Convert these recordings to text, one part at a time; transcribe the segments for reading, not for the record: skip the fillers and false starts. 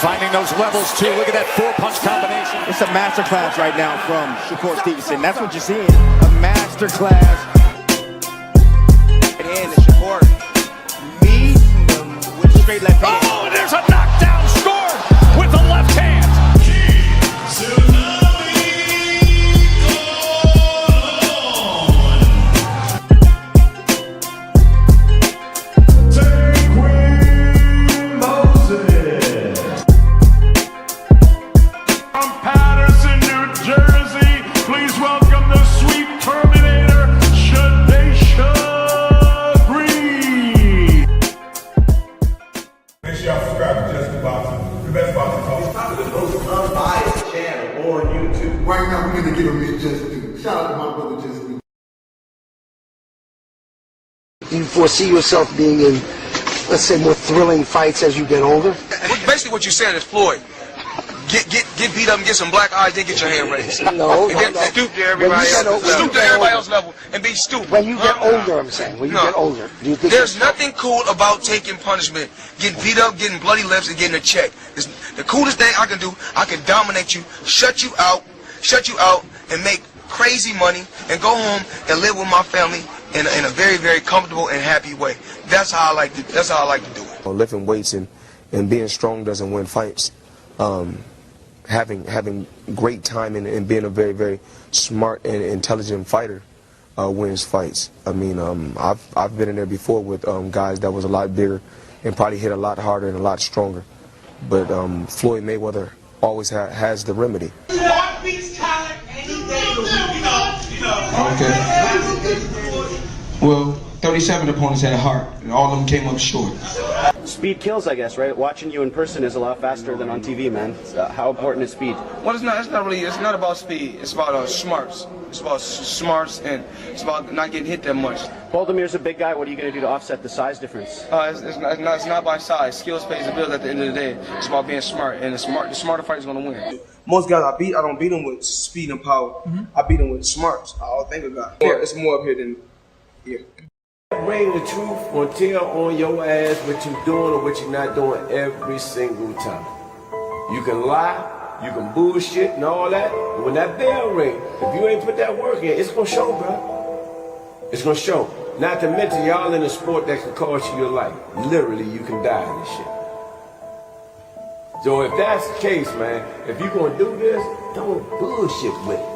Finding those levels, too. Look at that four-punch combination. It's a masterclass right now from Shakur Stevenson. That's what you're seeing. A masterclass. And Shakur meeting them with straight left hand. Oh, and there's a knockdown scored with the left hand. Right now, we're going to give him his just due. Shout out to my brother, Just Due. Do you foresee yourself being in, let's say, more thrilling fights as you get older? Basically, what you're saying is Floyd. Get beat up and get some black eyes, then get your hand raised. No. Stoop to everybody else. Stoop to everybody else's level and be stupid. When you get older, I'm saying. When you get older. Do you think there's nothing cool about taking punishment, getting beat up, getting bloody lips, and getting a check. The coolest thing I can do, I can dominate you, shut you out, and make crazy money, and go home and live with my family in a very, very comfortable and happy way. That's how I like to do it. Lifting weights and being strong doesn't win fights. Having great timing and being a very, very smart and intelligent fighter wins fights. I mean, I've been in there before with guys that was a lot bigger and probably hit a lot harder and a lot stronger. But Floyd Mayweather always has the remedy. Art beats talent any day of the week, you know. Okay. Well, 37 opponents had a heart, and all of them came up short. Speed kills, I guess, right? Watching you in person is a lot faster than on TV, man. How important is speed? Well, it's not about speed. It's about smarts. It's about smarts, and it's about not getting hit that much. Baldamir's a big guy. What are you going to do to offset the size difference? It's not by size. Skills pays the bills at the end of the day. It's about being smart, and the smarter fighter is going to win. Most guys I don't beat them with speed and power. I beat them with smarts. All think about it. It's more up here than here. Bring the truth or tell on your ass what you're doing or what you're not doing every single time. You can lie, you can bullshit and all that, but when that bell rings, if you ain't put that work in, it's gonna show, bro. It's gonna show. Not to mention y'all in a sport that can cost you your life. Literally, you can die in this shit. So if that's the case, man, if you're gonna do this, don't bullshit with it.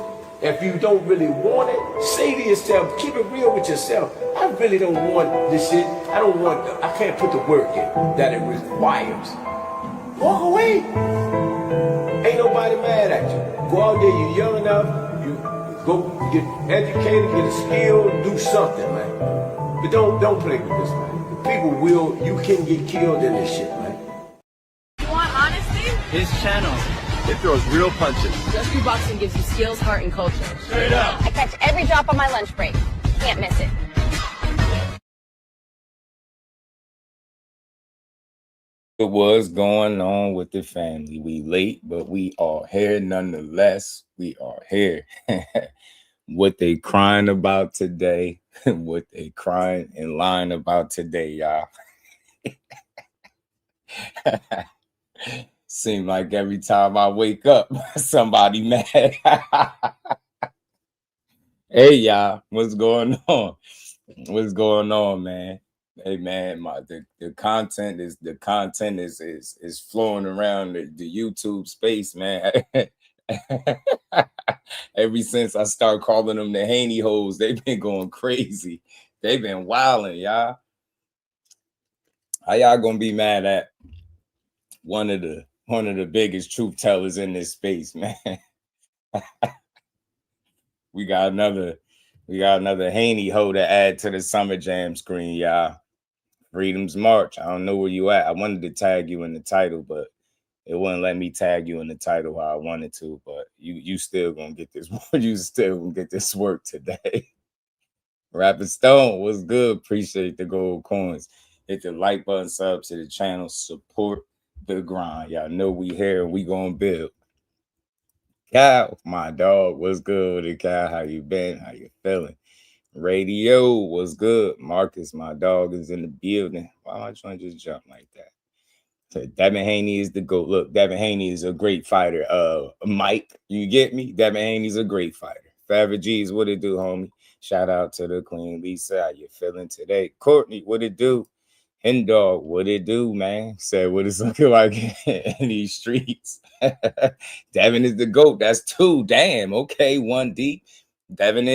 If you don't really want it, say to yourself, keep it real with yourself. I really don't want this shit. I can't put the work in that it requires. Walk away. Ain't nobody mad at you. Go out there, you're young enough, you go get educated, get a skill, do something, man. But don't play with this, man. You can get killed in this shit, man. You want honesty? His channel. It throws real punches. JUS-WICK boxing gives you skills, heart, and culture. Straight up. I catch every drop on my lunch break. Can't miss it. What's going on with the family? We late, but we are here nonetheless. We are here. What they crying about today, what they crying and lying about today, y'all. Seem like every time I wake up, somebody mad. Hey, y'all, what's going on? What's going on, man? Hey, man, the content is flowing around the YouTube space, man. Ever since I started calling them the Haney hoes, they've been going crazy. They've been wilding, y'all. How y'all gonna be mad at one of the biggest truth tellers in this space, man? we got another Haney hoe to add to the Summer Jam screen, y'all. Freedom's March. I don't know where you at. I wanted to tag you in the title, but it wouldn't let me tag you in the title how I wanted to. But you still gonna get this. You still gonna get this work today. Rapper Stone, what's good? Appreciate the gold coins. Hit the like button, sub to the channel, support the grind. Y'all know we here and we gonna build. Cal, my dog, what's good with it, Cal? How you been? How you feeling? Radio, what's good? Marcus, my dog, is in the building. Why am I trying to just jump like that? Devin Haney is the GOAT. Look, Devin Haney is a great fighter. Mike, you get me? Devin Haney's a great fighter. Forever G's, what it do, homie? Shout out to the Queen Lisa. How you feeling today? Courtney, what it do? Hendog, what it do, man? Said what it's looking like in these streets. Devin is the GOAT. That's 2. Damn. Okay, 1 deep. Devin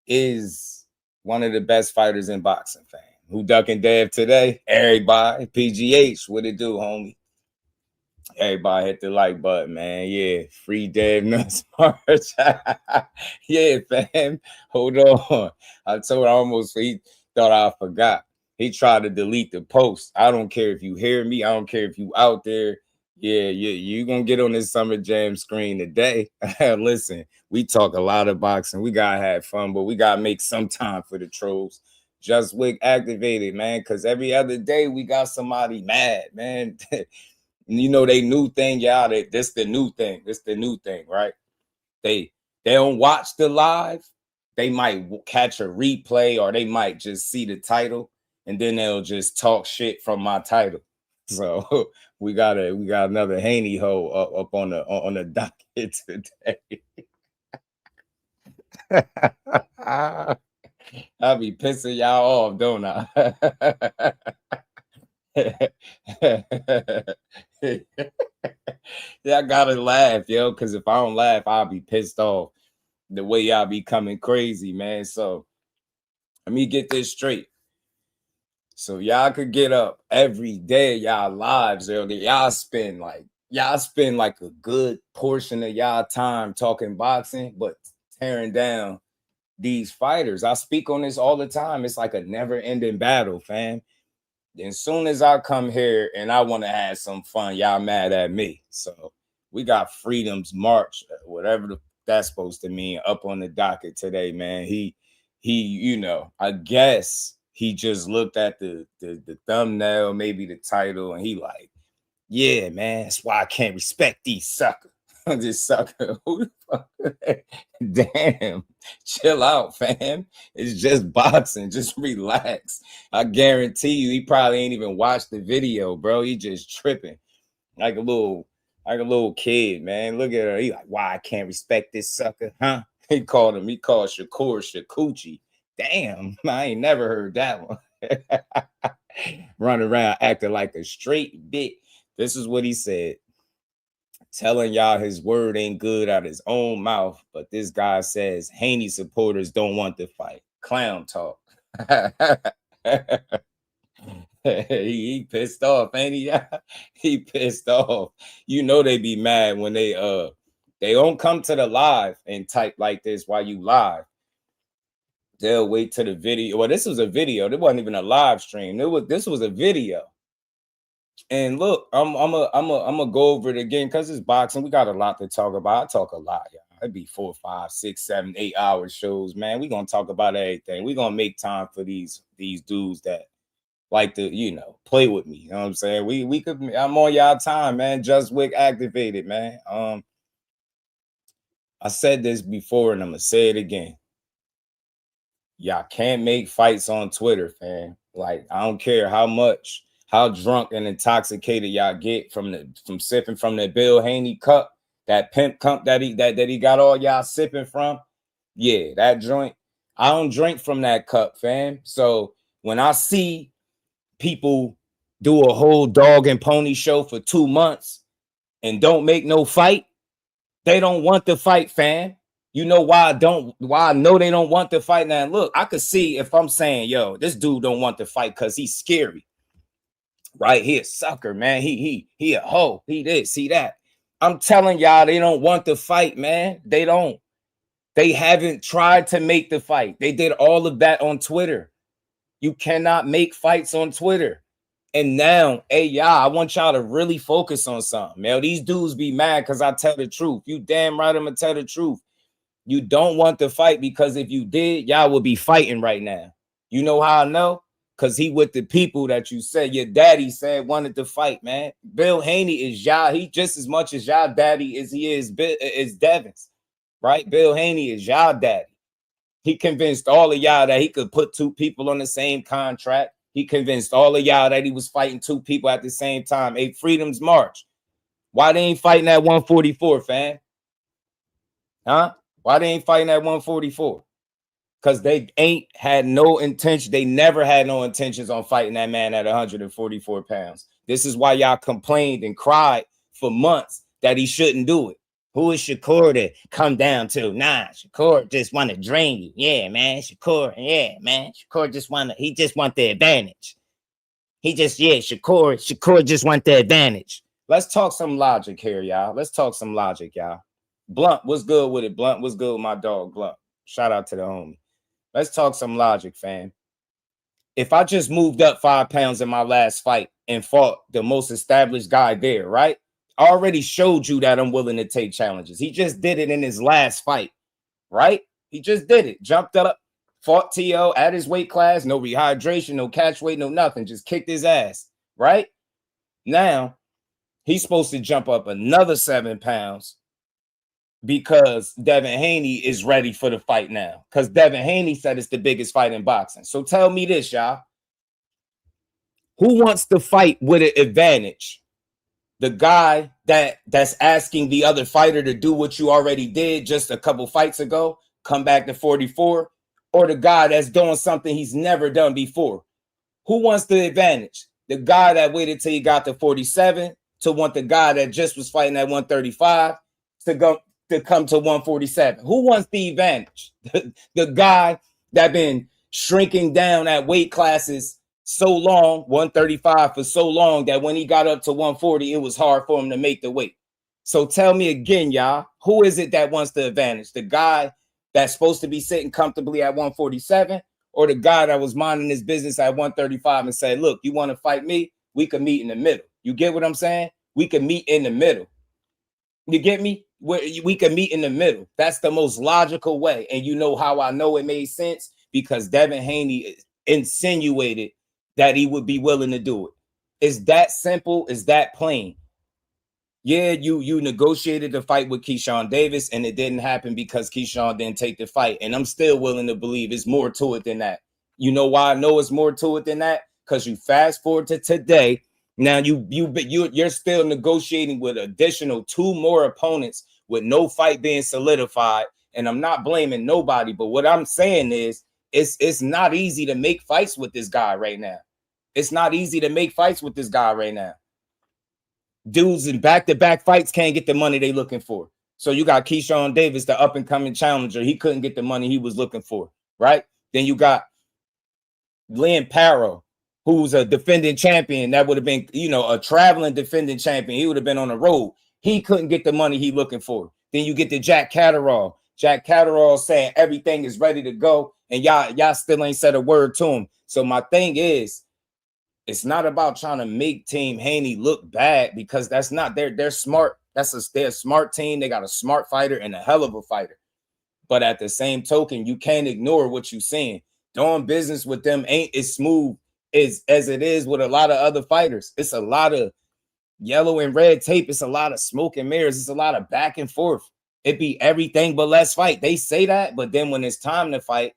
is one of the best fighters in boxing, fam. Who ducking Dev today? Everybody. PGH, what it do, homie? Everybody hit the like button, man. Yeah, free Dev Nuts March. Yeah, fam. Hold on. I told almost he thought I forgot. He tried to delete the post. I don't care if you hear me. I don't care if you out there. Yeah, you gonna get on this Summer Jam screen today. Listen, we talk a lot of boxing. We gotta have fun, but we gotta make some time for the trolls. JUS-WICK activated, man, because every other day we got somebody mad, man. You know, they new thing, y'all. This the new thing. This the new thing, right? They don't watch the live. They might catch a replay, or they might just see the title, and then they'll just talk shit from my title. So we got another Haney hoe up on the docket today. I'll be pissing y'all off, don't I? Yeah, I gotta laugh, yo, because if I don't laugh, I'll be pissed off the way y'all be coming crazy, man. So let me get this straight. So y'all could get up every day, y'all lives, y'all spend like a good portion of y'all time talking boxing, but tearing down these fighters. I speak on this all the time. It's like a never-ending battle, fam. As soon as I come here and I want to have some fun, y'all mad at me. So we got Freedom's March, whatever that's supposed to mean, up on the docket today, man. He, you know, I guess he just looked at the thumbnail, maybe the title, and he like, yeah, man, that's why I can't respect these suckers. This sucker. Who the fuck? Damn, chill out, fam. It's just boxing. Just relax. I guarantee you, he probably ain't even watched the video, bro. He just tripping like a little kid, man. Look at her. He like, why I can't respect this sucker, huh? He called Shakur Shakuchi. Damn, I ain't never heard that one. Running around acting like a straight dick. This is what he said. Telling y'all his word ain't good out of his own mouth, but this guy says Haney supporters don't want to fight. Clown talk. He pissed off, ain't he? He pissed off. You know they be mad when they don't come to the live and type like this while you live. They'll wait to the video. Well, this was a video. It wasn't even a live stream. This was a video. And look, I'm gonna go over it again because it's boxing. We got a lot to talk about. I talk a lot, y'all. It'd be 4, 5, 6, 7, 8 hour shows, man. We're gonna talk about everything. We're gonna make time for these dudes that like to, you know, play with me. You know what I'm saying? We could. I'm on y'all time, man. JUS-WICK activated, man. I said this before, and I'm gonna say it again. Y'all can't make fights on Twitter, fam. Like, I don't care how drunk and intoxicated y'all get from sipping from the Bill Haney cup, that pimp cup that he got all y'all sipping from. Yeah, that joint. I don't drink from that cup, fam. So when I see people do a whole dog and pony show for 2 months and don't make no fight, they don't want to fight, fam. You know why I know they don't want to fight now? Look, I could see if I'm saying, yo, this dude don't want to fight because he's scary. Right? He a sucker, man. He a hoe. He this, he that. I'm telling y'all, they don't want to fight, man. They don't. They haven't tried to make the fight. They did all of that on Twitter. You cannot make fights on Twitter. And now, hey, y'all, I want y'all to really focus on something, man. These dudes be mad because I tell the truth. You damn right I'm gonna tell the truth. You don't want to fight because if you did, y'all would be fighting right now. You know how I know? Because he with the people that you said your daddy said wanted to fight, man. Bill Haney is y'all. He just as much as y'all daddy as he is Devin's, right? Bill Haney is y'all daddy. He convinced all of y'all that he could put 2 people on the same contract. He convinced all of y'all that he was fighting two people at the same time. A Freedom's March. Why they ain't fighting at 144, fam? Huh? Why they ain't fighting at 144? Because they ain't had no intention. They never had no intentions on fighting that man at 144 pounds. This is why y'all complained and cried for months that he shouldn't do it. Who is Shakur to come down to? Nah, Shakur just want to drain you. Yeah, man. Shakur, yeah, man. Shakur just want the advantage. Shakur just want the advantage. Let's talk some logic here, y'all. Let's talk some logic, y'all. Blunt, what's good with it? Blunt, what's good with my dog, Blunt? Shout out to the homie. Let's talk some logic, fam. If I just moved up 5 pounds in my last fight and fought the most established guy there, right? I already showed you that I'm willing to take challenges. He just did it in his last fight, right? He just did it. Jumped up, fought T.O. at his weight class, no rehydration, no catch weight, no nothing. Just kicked his ass, right? Now, he's supposed to jump up another 7 pounds because Devin Haney is ready for the fight now. Because Devin Haney said it's the biggest fight in boxing. So tell me this, y'all. Who wants to fight with an advantage? The guy that's asking the other fighter to do what you already did just a couple fights ago, come back to 44, or the guy that's doing something he's never done before? Who wants the advantage? The guy that waited till he got to 47 to want the guy that just was fighting at 135 to come to 147. Who wants the advantage? The guy that been shrinking down at weight classes so long, 135 for so long, that when he got up to 140, it was hard for him to make the weight. So tell me again, y'all, who is it that wants the advantage? The guy that's supposed to be sitting comfortably at 147, or the guy that was minding his business at 135 and said, look, you want to fight me? We can meet in the middle. You get what I'm saying? We can meet in the middle. You get me? We can meet in the middle. That's the most logical way. And you know how I know it made sense? Because Devin Haney insinuated that he would be willing to do it. It's that simple. It's that plain. Yeah, you negotiated the fight with Keyshawn Davis, and it didn't happen because Keyshawn didn't take the fight. And I'm still willing to believe it's more to it than that. You know why I know it's more to it than that? Because you fast forward to today. Now you're still negotiating with additional 2 more opponents with no fight being solidified. And I'm not blaming nobody, but what I'm saying is it's not easy to make fights with this guy right now. It's not easy to make fights with this guy right now. Dudes in back-to-back fights can't get the money they looking for. So you got Keyshawn Davis, the up-and-coming challenger. He couldn't get the money he was looking for, right? Then you got Lynn Parrow, who's a defending champion. That would have been, a traveling defending champion. He would have been on the road. He couldn't get the money he looking for. Then you get the Jack Catterall. Jack Catterall saying everything is ready to go, and y'all still ain't said a word to him. So my thing is, it's not about trying to make Team Haney look bad, because that's not they're smart. They're a smart team. They got a smart fighter and a hell of a fighter. But at the same token, you can't ignore what you're seeing. Doing business with them ain't as smooth as it is with a lot of other fighters. It's a lot of yellow and red tape. It's a lot of smoke and mirrors. It's a lot of back and forth. It be everything but let's fight. They say that, but then when it's time to fight,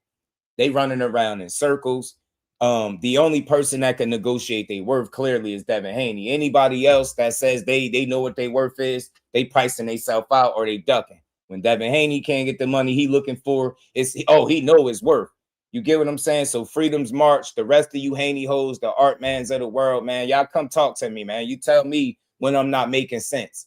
they running around in circles. The only person that can negotiate their worth clearly is Devin Haney. Anybody else that says they know what their worth is, they pricing themselves out or they ducking. When Devin Haney can't get the money he looking for, he know his worth. You get what I'm saying? So Freedom's March, the rest of you Haney hoes, the art mans of the world, man, y'all come talk to me, man. You tell me when I'm not making sense.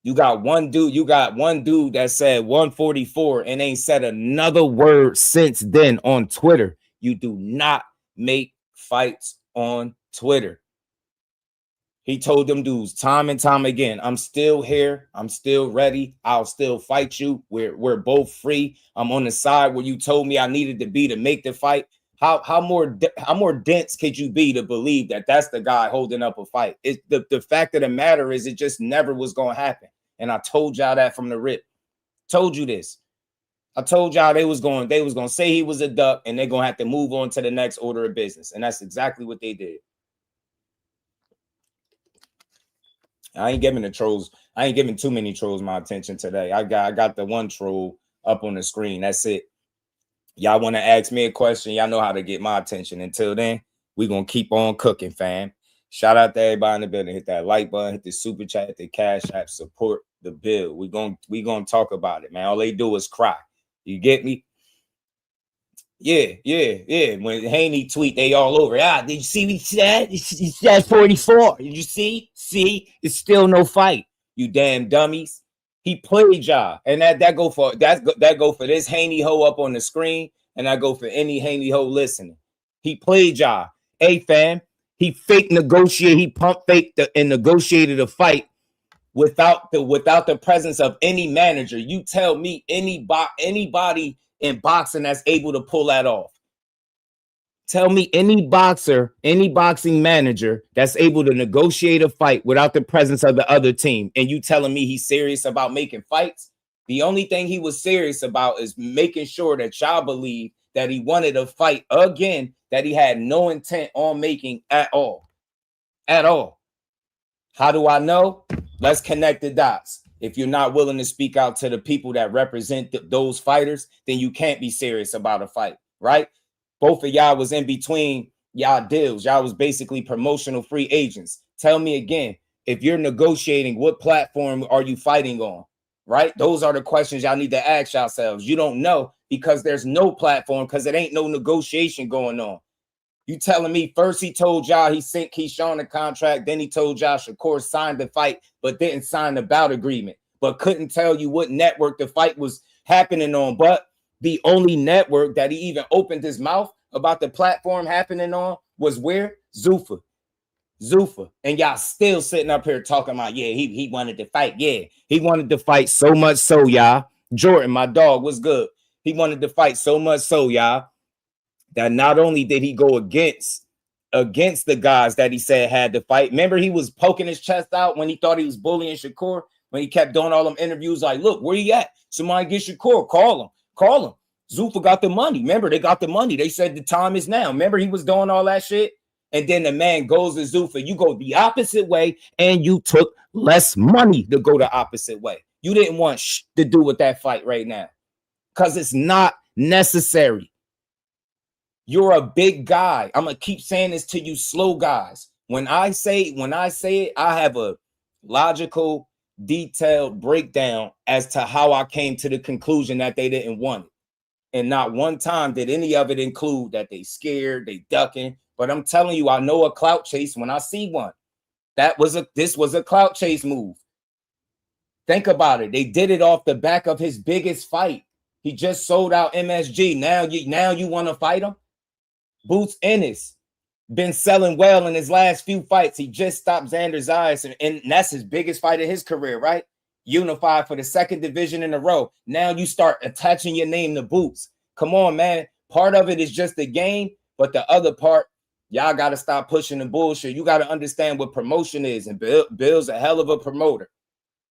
You got one dude that said 144 and ain't said another word since then on Twitter. You do not make fights on Twitter. He told them dudes time and time again, I'm still here. I'm still ready. I'll still fight you. We're both free. I'm on the side where you told me I needed to be to make the fight. How more dense could you be to believe that that's the guy holding up a fight? The fact of the matter is, it just never was going to happen. And I told y'all that from the rip. Told you this. I told y'all they was going to say he was a duck, and they're going to have to move on to the next order of business. And that's exactly what they did. I ain't giving too many trolls my attention today. I got the one troll up on the screen. That's it. Y'all want to ask me a question, y'all know how to get my attention. Until then, we're going to keep on cooking, fam. Shout out to everybody in the building. Hit that like button, hit the super chat, hit the cash app, support the bill. We're gonna talk about it, man. All they do is cry. You get me? Yeah. When Haney tweet, they all over. Did you see what he said? He said 44. Did you see? See, it's still no fight. You damn dummies. He played y'all, and that go for this Haney hoe up on the screen, and I go for any Haney hoe listening. He played y'all. Hey, fam. He fake negotiated. He pump faked and negotiated a fight without the presence of any manager. You tell me anybody in boxing that's able to pull that off. Tell me any boxer, any boxing manager that's able to negotiate a fight without the presence of the other team. And you telling me he's serious about making fights? The only thing he was serious about is making sure that y'all believe that he wanted a fight again that he had no intent on making at all. At all. How do I know? Let's connect the dots. If you're not willing to speak out to the people that represent those fighters, then you can't be serious about a fight, right? Both of y'all was in between y'all deals. Y'all was basically promotional free agents. Tell me again, if you're negotiating, what platform are you fighting on, right? Those are the questions y'all need to ask yourselves. You don't know because there's no platform because it ain't no negotiation going on. You telling me first he told y'all he sent Keyshawn a contract, then he told y'all Shakur signed the fight, but didn't sign the bout agreement, but couldn't tell you what network the fight was happening on. But the only network that he even opened his mouth about the platform happening on was where? Zuffa. And y'all still sitting up here talking about, yeah, he wanted to fight. Yeah, he wanted to fight so much so, y'all. Jordan, my dog, was good. He wanted to fight so much so, y'all, that not only did he go against the guys that he said had to fight. Remember, he was poking his chest out when he thought he was bullying Shakur, when he kept doing all them interviews like, look, where you at? Somebody get Shakur. Call him. Zuffa got the money. Remember, they got the money. They said the time is now. Remember, he was doing all that shit. And then the man goes to Zuffa. You go the opposite way, and you took less money to go the opposite way. You didn't want to do with that fight right now because it's not necessary. You're a big guy. I'm going to keep saying this to you slow guys. When I say it, I have a logical, detailed breakdown as to how I came to the conclusion that they didn't want it. And not one time did any of it include that they scared, they ducking. But I'm telling you, I know a clout chase when I see one. This was a clout chase move. Think about it. They did it off the back of his biggest fight. He just sold out MSG. Now you want to fight him? Boots Ennis been selling well in his last few fights. He just stopped Xander Zayas, and that's his biggest fight of his career, right? Unified for the second division in a row. Now you start attaching your name to Boots. Come on, man. Part of it is just the game, but the other part, y'all got to stop pushing the bullshit. You got to understand what promotion is, and Bill's a hell of a promoter.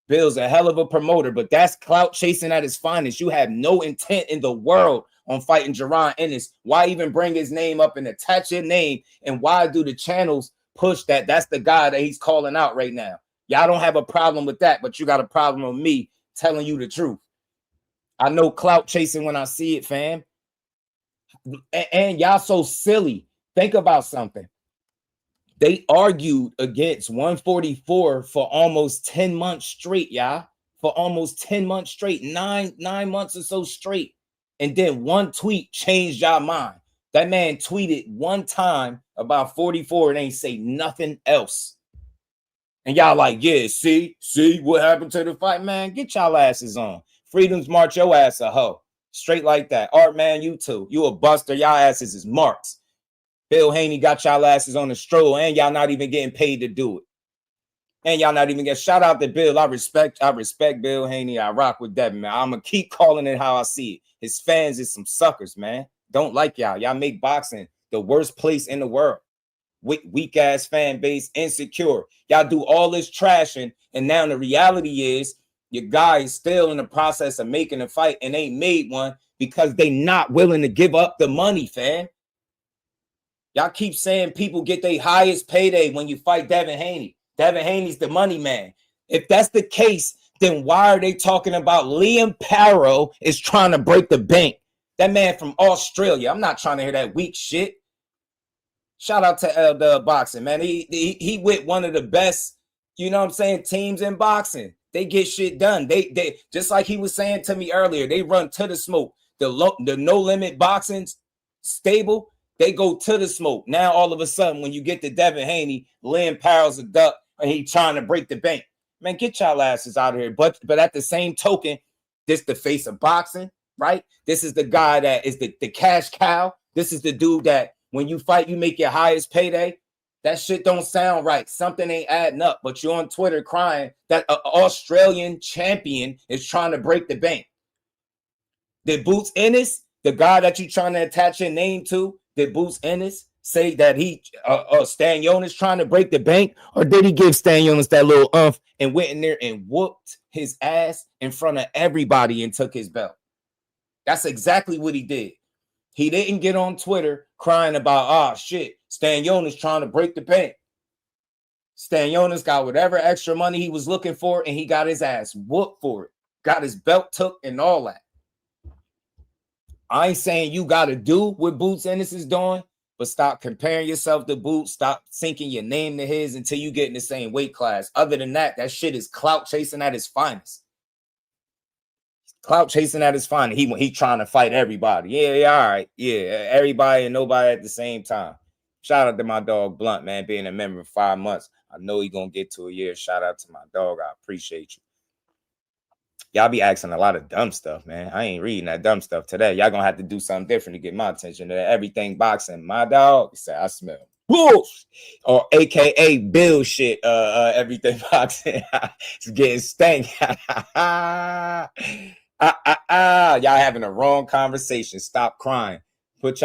But that's clout chasing at its finest. You have no intent in the world on fighting Jaron Ennis. Why even bring his name up and attach your name? And why do the channels push that? That's the guy that he's calling out right now. Y'all don't have a problem with that, but you got a problem with me telling you the truth. I know clout chasing when I see it, fam. And y'all so silly. Think about something. They argued against 144 for almost 10 months straight, y'all. For almost 10 months straight, nine months or so straight. And then one tweet changed y'all mind. That man tweeted one time about 44 and ain't say nothing else. And y'all like, yeah, see what happened to the fight, man? Get y'all asses on. Freedom's march your ass a hoe. Straight like that. Art, man, you too. You a buster. Y'all asses is marks. Bill Haney got y'all asses on the stroll, and y'all not even getting paid to do it. And y'all not even get shout out to Bill. I respect Bill Haney. I rock with Devin, man. I'm gonna keep calling it how I see it. His fans is some suckers, man. Don't like y'all. Y'all make boxing the worst place in the world. Weak ass fan base, insecure. Y'all do all this trashing, and now the reality is your guy is still in the process of making a fight and ain't made one because they not willing to give up the money, fam. Y'all keep saying people get their highest payday when you fight Devin Haney. Devin Haney's the money man. If that's the case, then why are they talking about Liam Parrow is trying to break the bank? That man from Australia. I'm not trying to hear that weak shit. Shout out to the boxing, man. He with one of the best, you know what I'm saying, teams in boxing. They get shit done. They just like he was saying to me earlier, they run to the smoke. The no limit boxing stable, they go to the smoke. Now all of a sudden, when you get to Devin Haney, Lynn Powell's a duck, and he trying to break the bank. Man, get y'all asses out of here. But at the same token, this the face of boxing, right? This is the guy that is the cash cow. This is the dude that when you fight, you make your highest payday. That shit don't sound right. Something ain't adding up. But you're on Twitter crying that an Australian champion is trying to break the bank. Did Boots Ennis, the guy that you're trying to attach your name to, did Boots Ennis say that he Stan Jonas trying to break the bank? Or did he give Stan Jonas that little and went in there and whooped his ass in front of everybody and took his belt? That's exactly what he did. He didn't get on Twitter crying about, shit, Stan Jonas trying to break the bank. Stan Jonas got whatever extra money he was looking for, and he got his ass whooped for it. Got his belt took and all that. I ain't saying you got to do what Boots Ennis is doing, but stop comparing yourself to Boots. Stop syncing your name to his until you get in the same weight class. Other than that, that shit is clout chasing at its finest. Clout chasing at his finest. He trying to fight everybody. Yeah, all right. Yeah, everybody and nobody at the same time. Shout out to my dog Blunt, man, being a member for 5 months. I know he gonna get to a year. Shout out to my dog. I appreciate you. Y'all be asking a lot of dumb stuff, man. I ain't reading that dumb stuff today. Y'all gonna have to do something different to get my attention. Everything boxing. My dog, he said, I smell wolf, or AKA Bill shit. Everything boxing. It's getting stank. Y'all having a wrong conversation. Stop crying. Get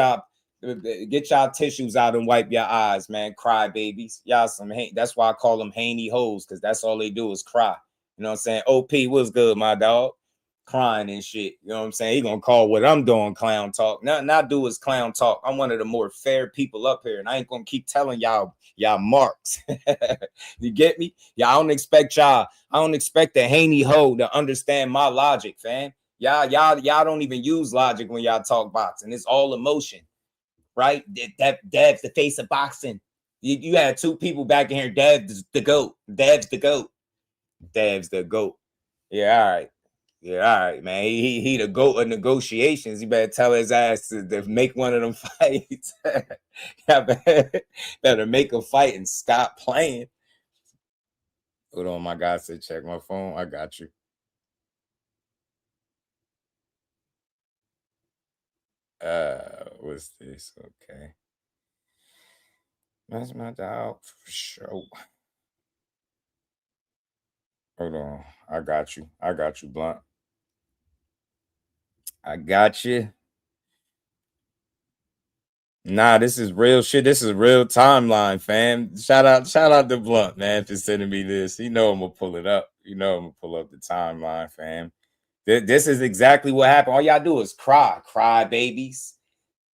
y'all tissues out and wipe your eyes, man. Cry babies. Y'all that's why I call them Haney hoes, because that's all they do is cry. You know what I'm saying? OP, what's good, my dog? Crying and shit. You know what I'm saying? He gonna call what I'm doing clown talk. Not do is clown talk. I'm one of the more fair people up here, and I ain't gonna keep telling y'all marks. You get me? I don't expect the Haney hoe to understand my logic, fam. Y'all don't even use logic when y'all talk boxing. It's all emotion, right? Dev's the face of boxing. You had two people back in here. Dev's the GOAT. Dev's the GOAT. Dev's the GOAT. Yeah, all right. Yeah, all right, man. He the GOAT of negotiations. You better tell his ass to make one of them fights. Better make a fight and stop playing. Hold on, my guy said check my phone. I got you. What's this? Okay. That's my dog for sure. Hold on. I got you, Blunt. I got you. Nah, this is real shit. This is real timeline, fam. Shout out to Blunt, man, for sending me this. You know I'm gonna pull it up. You know I'm gonna pull up the timeline, fam. This is exactly what happened. All y'all do is cry, babies.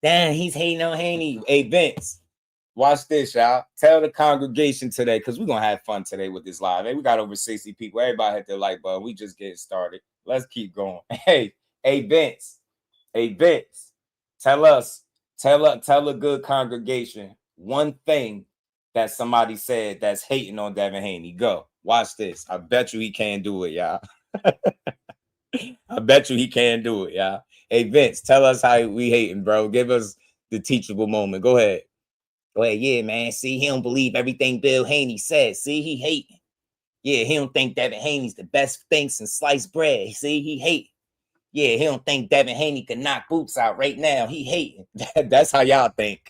Damn, he's hating on Haney. Hey, Vince, watch this, y'all. Tell the congregation today, because we're going to have fun today with this live. Hey, we got over 60 people. Everybody hit their like button. We just getting started. Let's keep going. Hey, Vince. Hey, Vince. Tell a good congregation one thing that somebody said that's hating on Devin Haney. Go. Watch this. I bet you he can't do it, y'all. I bet you he can't do it, y'all. Hey, Vince, tell us how we hating, bro. Give us the teachable moment. Go ahead. Yeah, man. See, he don't believe everything Bill Haney says. See, he hating. Yeah, he don't think Devin Haney's the best thing since sliced bread. See, he hating. Yeah, he don't think Devin Haney can knock Boots out right now. He hating. That's how y'all think.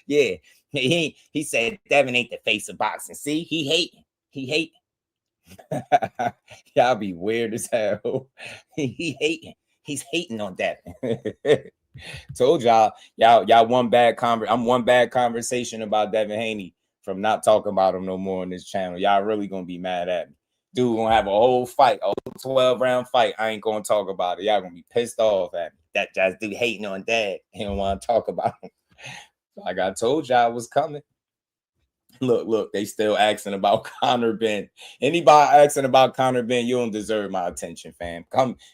Yeah, he said Devin ain't the face of boxing. See, he hating. He hating. Y'all be weird as hell. He hating. He's hating on Devin. Told y'all one bad I'm one bad conversation about Devin Haney from not talking about him no more on this channel. Y'all really gonna be mad at me. Dude gonna have a whole fight, a whole 12-round fight. I ain't gonna talk about it. Y'all gonna be pissed off at me. That just dude hating on Dad. He don't want to talk about him. Like I told y'all was coming. Look, they still asking about Conor Ben. Anybody asking about Conor Ben, you don't deserve my attention, fam.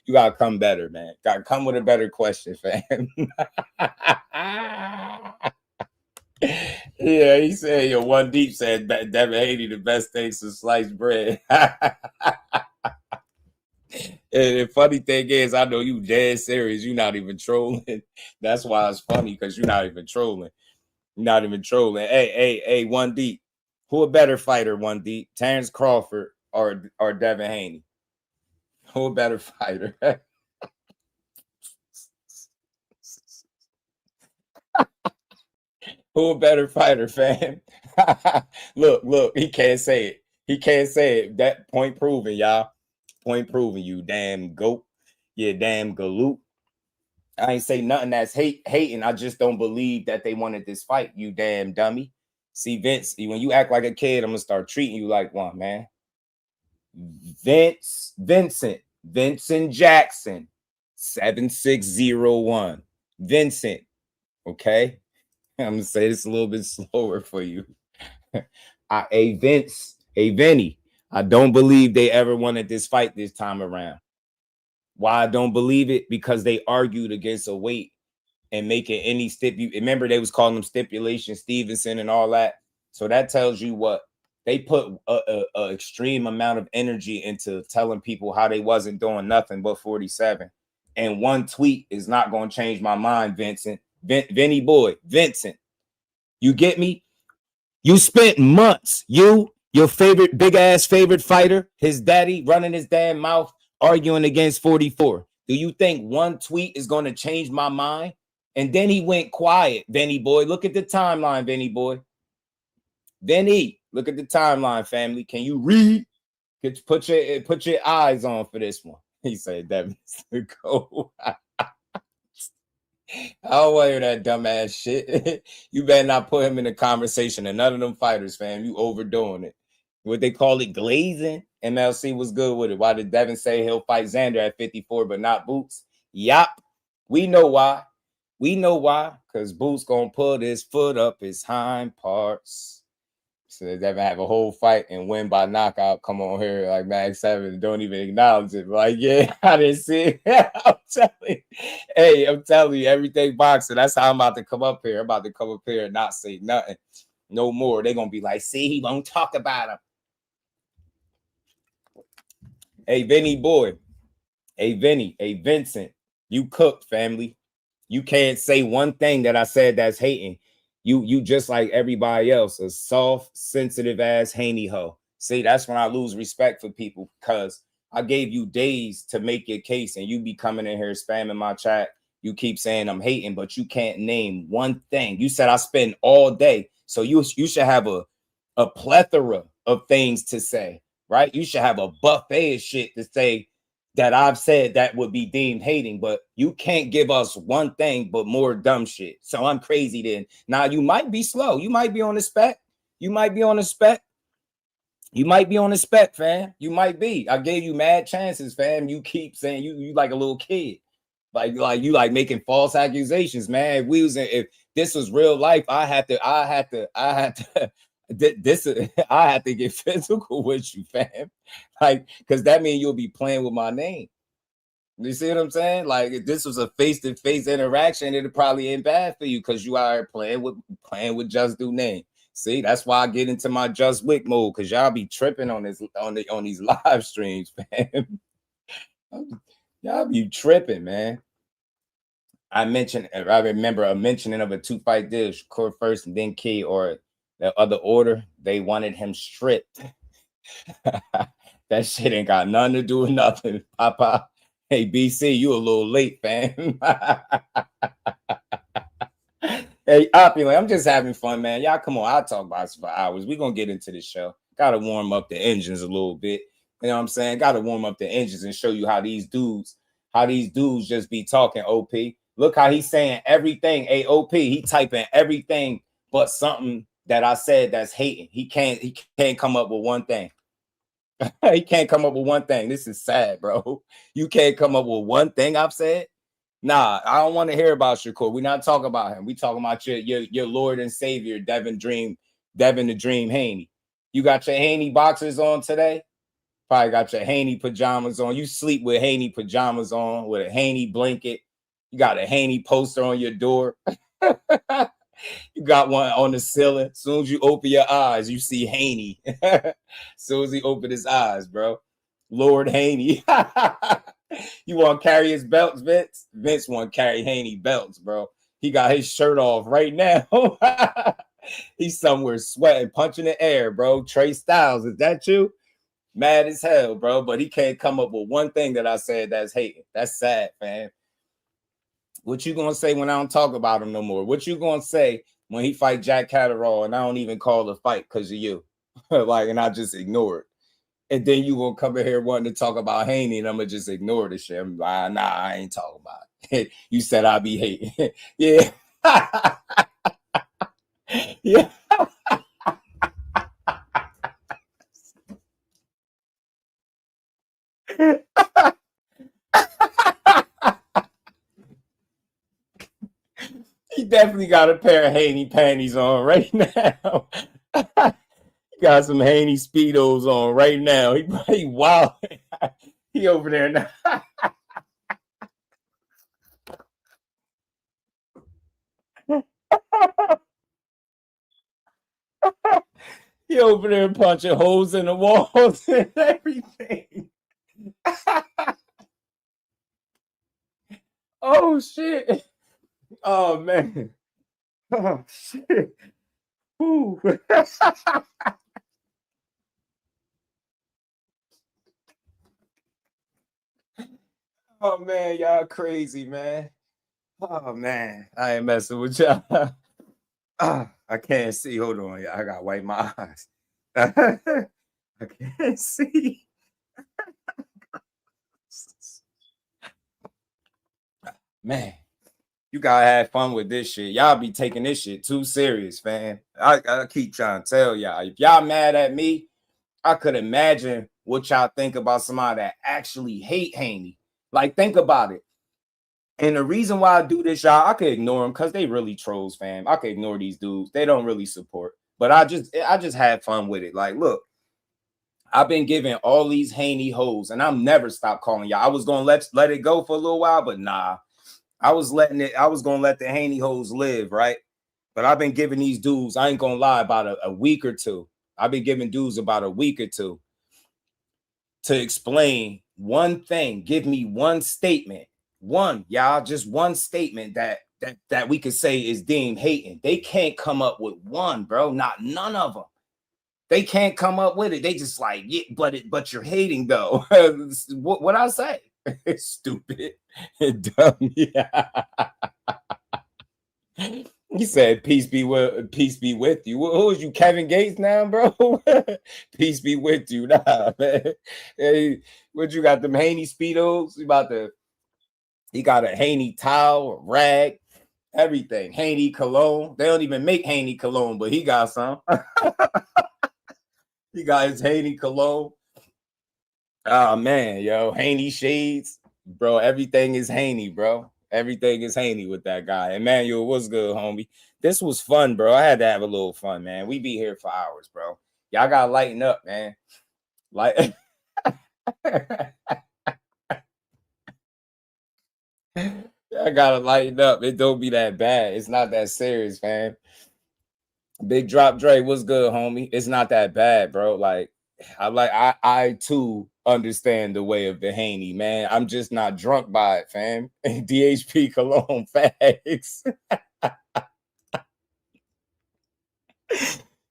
You gotta come better, man. Gotta come with a better question, fam. Yeah, he said, yo, One Deep said Devin Haney the best thing since sliced bread. And the funny thing is, I know you dead serious. You're not even trolling. That's why it's funny, because you're not even trolling. You're not even trolling. Hey, One Deep. Who a better fighter, One Deep? Terrence Crawford or Devin Haney? Who a better fighter? Who a better fighter, fam? Look, he can't say it. He can't say it. That point proven, y'all. Point proven, you damn goat. Yeah, damn galoot. I ain't say nothing that's hating. I just don't believe that they wanted this fight, you damn dummy. See, Vince, when you act like a kid, I'm gonna start treating you like one, man. Vincent Jackson, 7601. Vincent, okay? I'm gonna say this a little bit slower for you. Vinny, I don't believe they ever wanted this fight this time around. Why I don't believe it? Because they argued against a weight and making any remember they was calling them stipulation Stevenson and all that. So that tells you what they put a extreme amount of energy into telling people how they wasn't doing nothing but 47. And one tweet is not going to change my mind, Vincent. Vinny boy, Vincent. You get me? You spent months, your favorite big ass favorite fighter, his daddy running his damn mouth, arguing against 44. Do you think one tweet is going to change my mind? And then he went quiet, Vinny boy. Look at the timeline, Vinny boy. Vinny, look at the timeline, family. Can you read? Put your eyes on for this one. He said, Devin, go. I don't want to hear that dumbass shit. You better not put him in a conversation. And none of them fighters, fam, you overdoing it. What they call it, glazing. MLC was good with it. Why did Devin say he'll fight Xander at 54 but not Boots? Yup. We know why. We know why. Because Boots going to put his foot up his hind parts. So Devin have a whole fight and win by knockout. Come on here like Mag 7. Don't even acknowledge it. Like, yeah, I didn't see it. I'm telling you, everything boxing. That's how I'm about to come up here. I'm about to come up here and not say nothing. No more. They're going to be like, see, he won't talk about him. Hey, Vinny boy. Hey, Vinny. Hey, Vincent. You cooked, family. You can't say one thing that I said that's hating. You just like everybody else, a soft, sensitive ass Haney hoe. See, that's when I lose respect for people, because I gave you days to make your case and you be coming in here spamming my chat. You keep saying I'm hating, but you can't name one thing. You said I spend all day. So you should have a plethora of things to say, right? You should have a buffet of shit to say that I've said that would be deemed hating, but you can't give us one thing but more dumb shit. So I'm crazy then. Now you might be slow. You might be on the spec. You might be on the spec. You might be on the spec, fam. You might be. I gave you mad chances, fam. You keep saying you like a little kid. Like you like making false accusations, man. If this was real life, I had to get physical with you, fam. Like, because that means you'll be playing with my name. You see what I'm saying? Like, if this was a face-to-face interaction, it'd probably ain't bad for you, because you are playing with Just Do name. See, that's why I get into my JUS-WICK mode, because y'all be tripping on these live streams, fam. Y'all be tripping, man. I remember a mentioning of a 2-fight deal, Shakur first and then Key, or the other order. They wanted him stripped. That shit ain't got nothing to do with nothing, Papa. Hey, BC, you a little late, fam. Hey, Opulent, I'm just having fun, man. Y'all, come on. I'll talk about this for hours. We're going to get into the show. Got to warm up the engines a little bit. You know what I'm saying? Got to warm up the engines and show you how these dudes just be talking, OP. Look how he's saying everything, AOP. He typing everything but something that I said that's hating. He can't come up with one thing. He can't come up with one thing. This is sad, bro. You can't come up with one thing I've said. Nah, I don't want to hear about Shakur. We're not talking about him. We talking about your Lord and Savior, Devin Dream, Devin the Dream Haney. You got your Haney boxers on today? Probably got your Haney pajamas on. You sleep with Haney pajamas on, with a Haney blanket. You got a Haney poster on your door. You got one on the ceiling. As soon as you open your eyes, you see Haney. As soon as he opened his eyes, bro. Lord Haney. You want to carry his belts, Vince? Vince want to carry Haney belts, bro. He got his shirt off right now. He's somewhere sweating, punching the air, bro. Trey Styles, is that you? Mad as hell, bro. But he can't come up with one thing that I said that's hating. That's sad, man. What you gonna say when I don't talk about him no more? What you gonna say when he fight Jack Catterall and I don't even call the fight because of you? Like, and I just ignore it. And then you gonna come in here wanting to talk about Haney and I'm gonna just ignore the shit. I'm like, nah, I ain't talking about it. You said I be hating. Yeah. Yeah. He definitely got a pair of Haney panties on right now. He got some Haney Speedos on right now. He wild. He over there now. He over there punching holes in the walls and everything. Oh shit. Oh man. Oh shit. Ooh. Oh man, y'all crazy, man. Oh man, I ain't messing with y'all. I can't see. Hold on, y'all. I gotta wipe my eyes. I can't see. Man, you gotta have fun with this shit. Y'all be taking this shit too serious, man. I keep trying to tell y'all. If y'all mad at me, I could imagine what y'all think about somebody that actually hate Haney. Like, think about it. And the reason why I do this, y'all, I could ignore them because they really trolls, fam. I could ignore these dudes. They don't really support. But I just had fun with it. Like, look, I've been giving all these Haney hoes, and I'm never stop calling y'all. I was gonna let it go for a little while, but nah. I was gonna let the Haney hoes live, right? But I've been giving these dudes, I ain't gonna lie, about a week or two. I've been giving dudes about a week or two to explain one thing. Give me one statement. One, y'all, just one statement that we could say is deemed hating. They can't come up with one, bro. None of them. They can't come up with it. They just like, yeah, but you're hating though. What I say? Stupid and dumb. Yeah. He said, peace be with you. Who is you, Kevin Gates now, bro? Peace be with you. Nah, man. Hey, what you got, them Haney Speedos? He got a Haney towel, a rag, everything. Haney cologne. They don't even make Haney cologne, but he got some. He got his Haney cologne. Oh man, yo, Haney shades, bro. Everything is Haney, bro. Everything is Haney with that guy. Emmanuel, what's good, homie? This was fun, bro. I had to have a little fun, man. We be here for hours, bro. Y'all gotta lighten up, man. Like, I gotta lighten up. It don't be that bad. It's not that serious, man. Big Drop Dre, what's good, homie? It's not that bad, bro. Like, I too understand the way of the Haney, man. I'm just not drunk by it, fam. DHP cologne facts.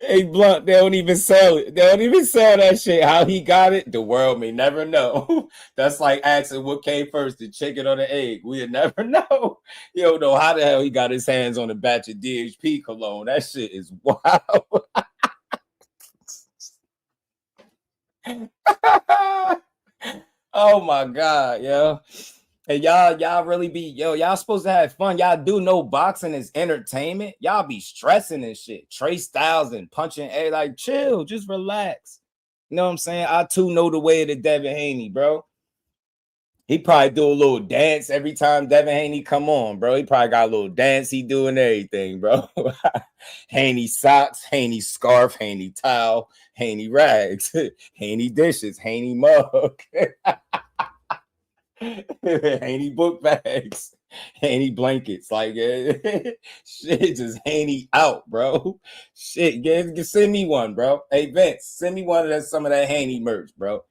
Hey, Blunt, they don't even sell it. They don't even sell that shit. How he got it, the world may never know. That's like asking what came first, the chicken or the egg. We'll never know. You don't know how the hell he got his hands on a batch of DHP cologne. That shit is wild. Oh my God, yo. And y'all really be, y'all supposed to have fun. Y'all do know boxing is entertainment. Y'all be stressing and shit. Trey Styles and punching air, like, chill, just relax. You know what I'm saying? I too know the way of the Devin Haney, bro. He probably do a little dance every time Devin Haney come on, bro. He probably got a little dance he doing everything, bro. Haney socks, Haney scarf, Haney towel, Haney rags, Haney dishes, Haney mug, Haney book bags, Haney blankets. Like shit, just Haney out, bro. Shit, send me one, bro. Hey Vince, send me one of that some of that Haney merch, bro.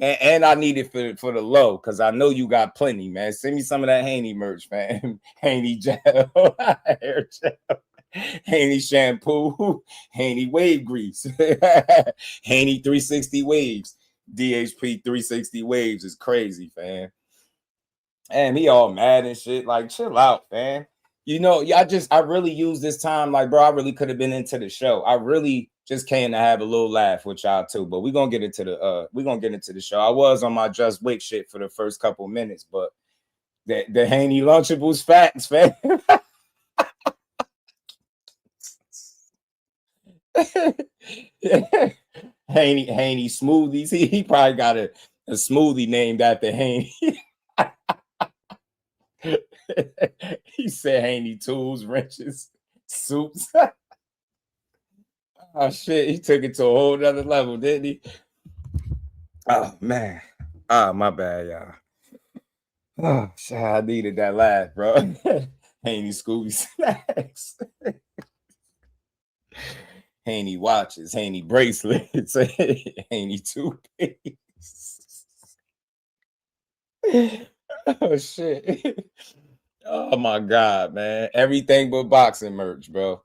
And I need it for the low, because I know you got plenty, man. Send me some of that Haney merch, man. Haney gel, hair gel, Haney shampoo, Haney wave grease, Haney 360 waves, DHP 360 waves is crazy, fam. And he all mad and shit. Like, chill out, fam. You know, I really use this time. Like, bro, I really could have been into the show. I really just came to have a little laugh with y'all too. But we're gonna get into the show. I was on my JUS-WICK shit for the first couple minutes, but the Haney Lunchables facts, fam. Haney smoothies. He probably got a smoothie named after Haney. He said Haney tools, wrenches, soups. Oh shit, he took it to a whole nother level, didn't he? Oh man. Oh, my bad, y'all. Oh shit, I needed that laugh, bro. Haney Scooby snacks. Haney watches, Haney bracelets, Haney toothpaste. Oh shit. Oh my god, man. Everything but boxing merch, bro.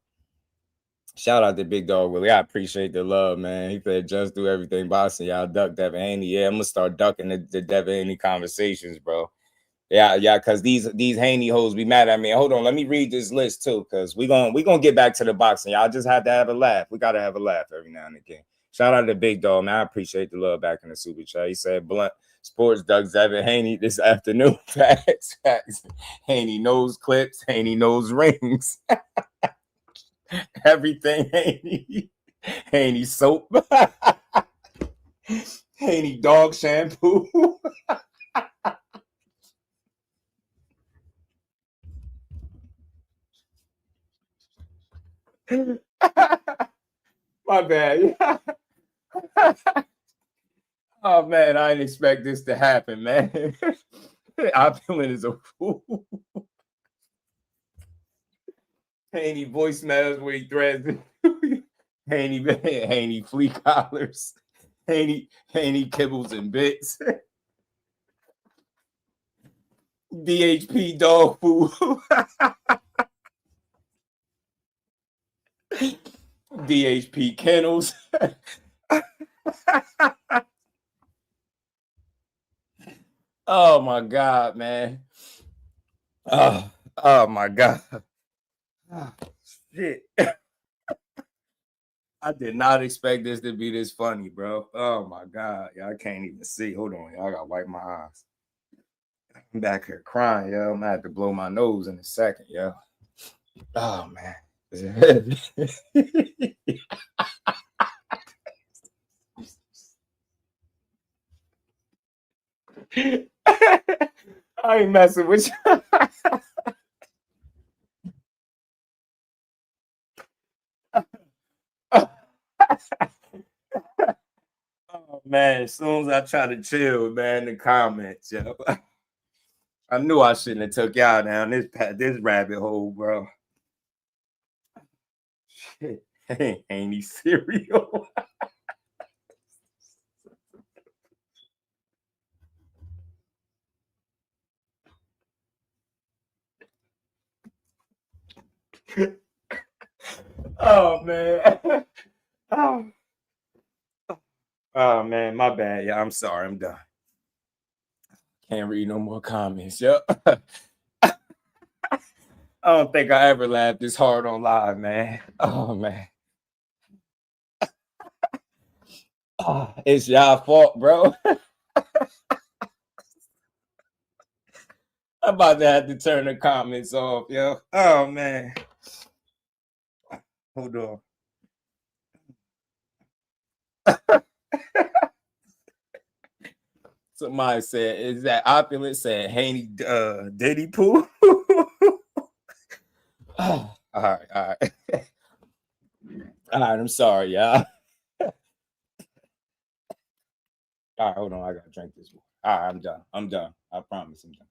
Shout out to Big Dog Willie. I appreciate the love, man. He said just do everything boxing. Y'all duck Devin Haney. Yeah, I'm gonna start ducking the Devin Haney conversations, bro. Yeah, because these Haney hoes be mad at me. Hold on, let me read this list too, because we gonna get back to the boxing. Y'all just have to have a laugh. We gotta have a laugh every now and again. Shout out to Big Dog, man. I appreciate the love back in the super chat. He said blunt sports Doug Devin Haney this afternoon. Facts. Haney nose clips, Haney nose rings. Everything Haney. Haney soap. Haney dog shampoo. My bad. Oh man, I didn't expect this to happen, man. Opulent is a fool. Haney voicemails where he threads Haney flea collars, Haney kibbles and bits. DHP dog food. DHP kennels. Oh my god, man. Oh my god. Oh, shit. I did not expect this to be this funny, bro. Oh my god. Y'all can't even see. Hold on, y'all gotta wipe my eyes. I'm back here crying, yo. I'm gonna have to blow my nose in a second, yo. Oh man. I ain't messing with you. Oh man, as soon as I try to chill, man, the comments, yo. I knew I shouldn't have took y'all down this rabbit hole, bro. Shit. Haney cereal. Oh man. Oh man, my bad. Yeah, I'm sorry. I'm done. Can't read no more comments. Yo. I don't think I ever laughed this hard on live, man. Oh man. Oh, it's y'all fault, bro. I'm about to have to turn the comments off, yo. Oh man. Hold on. Somebody said, is that opulent? Said Haney Diddy Pooh. All right. All right, I'm sorry, y'all. All right, hold on. I gotta drink this one. All right, I'm done. I promise I'm done.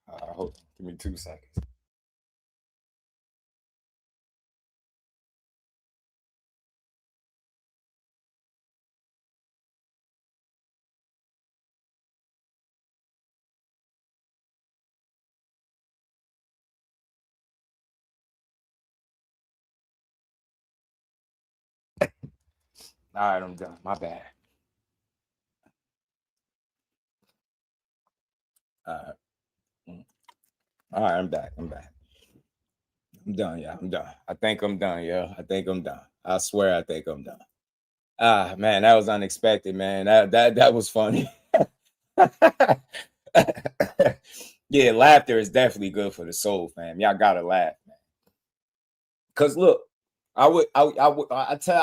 Hold on. Give me 2 seconds. All right, I'm done. My bad. All right, I'm back. I'm done, yeah. I'm done. I think I'm done, yeah. I think I'm done. I swear I think I'm done. Ah, man, that was unexpected, man. That was funny. Yeah, laughter is definitely good for the soul, fam. Y'all gotta laugh, man. Cause look, I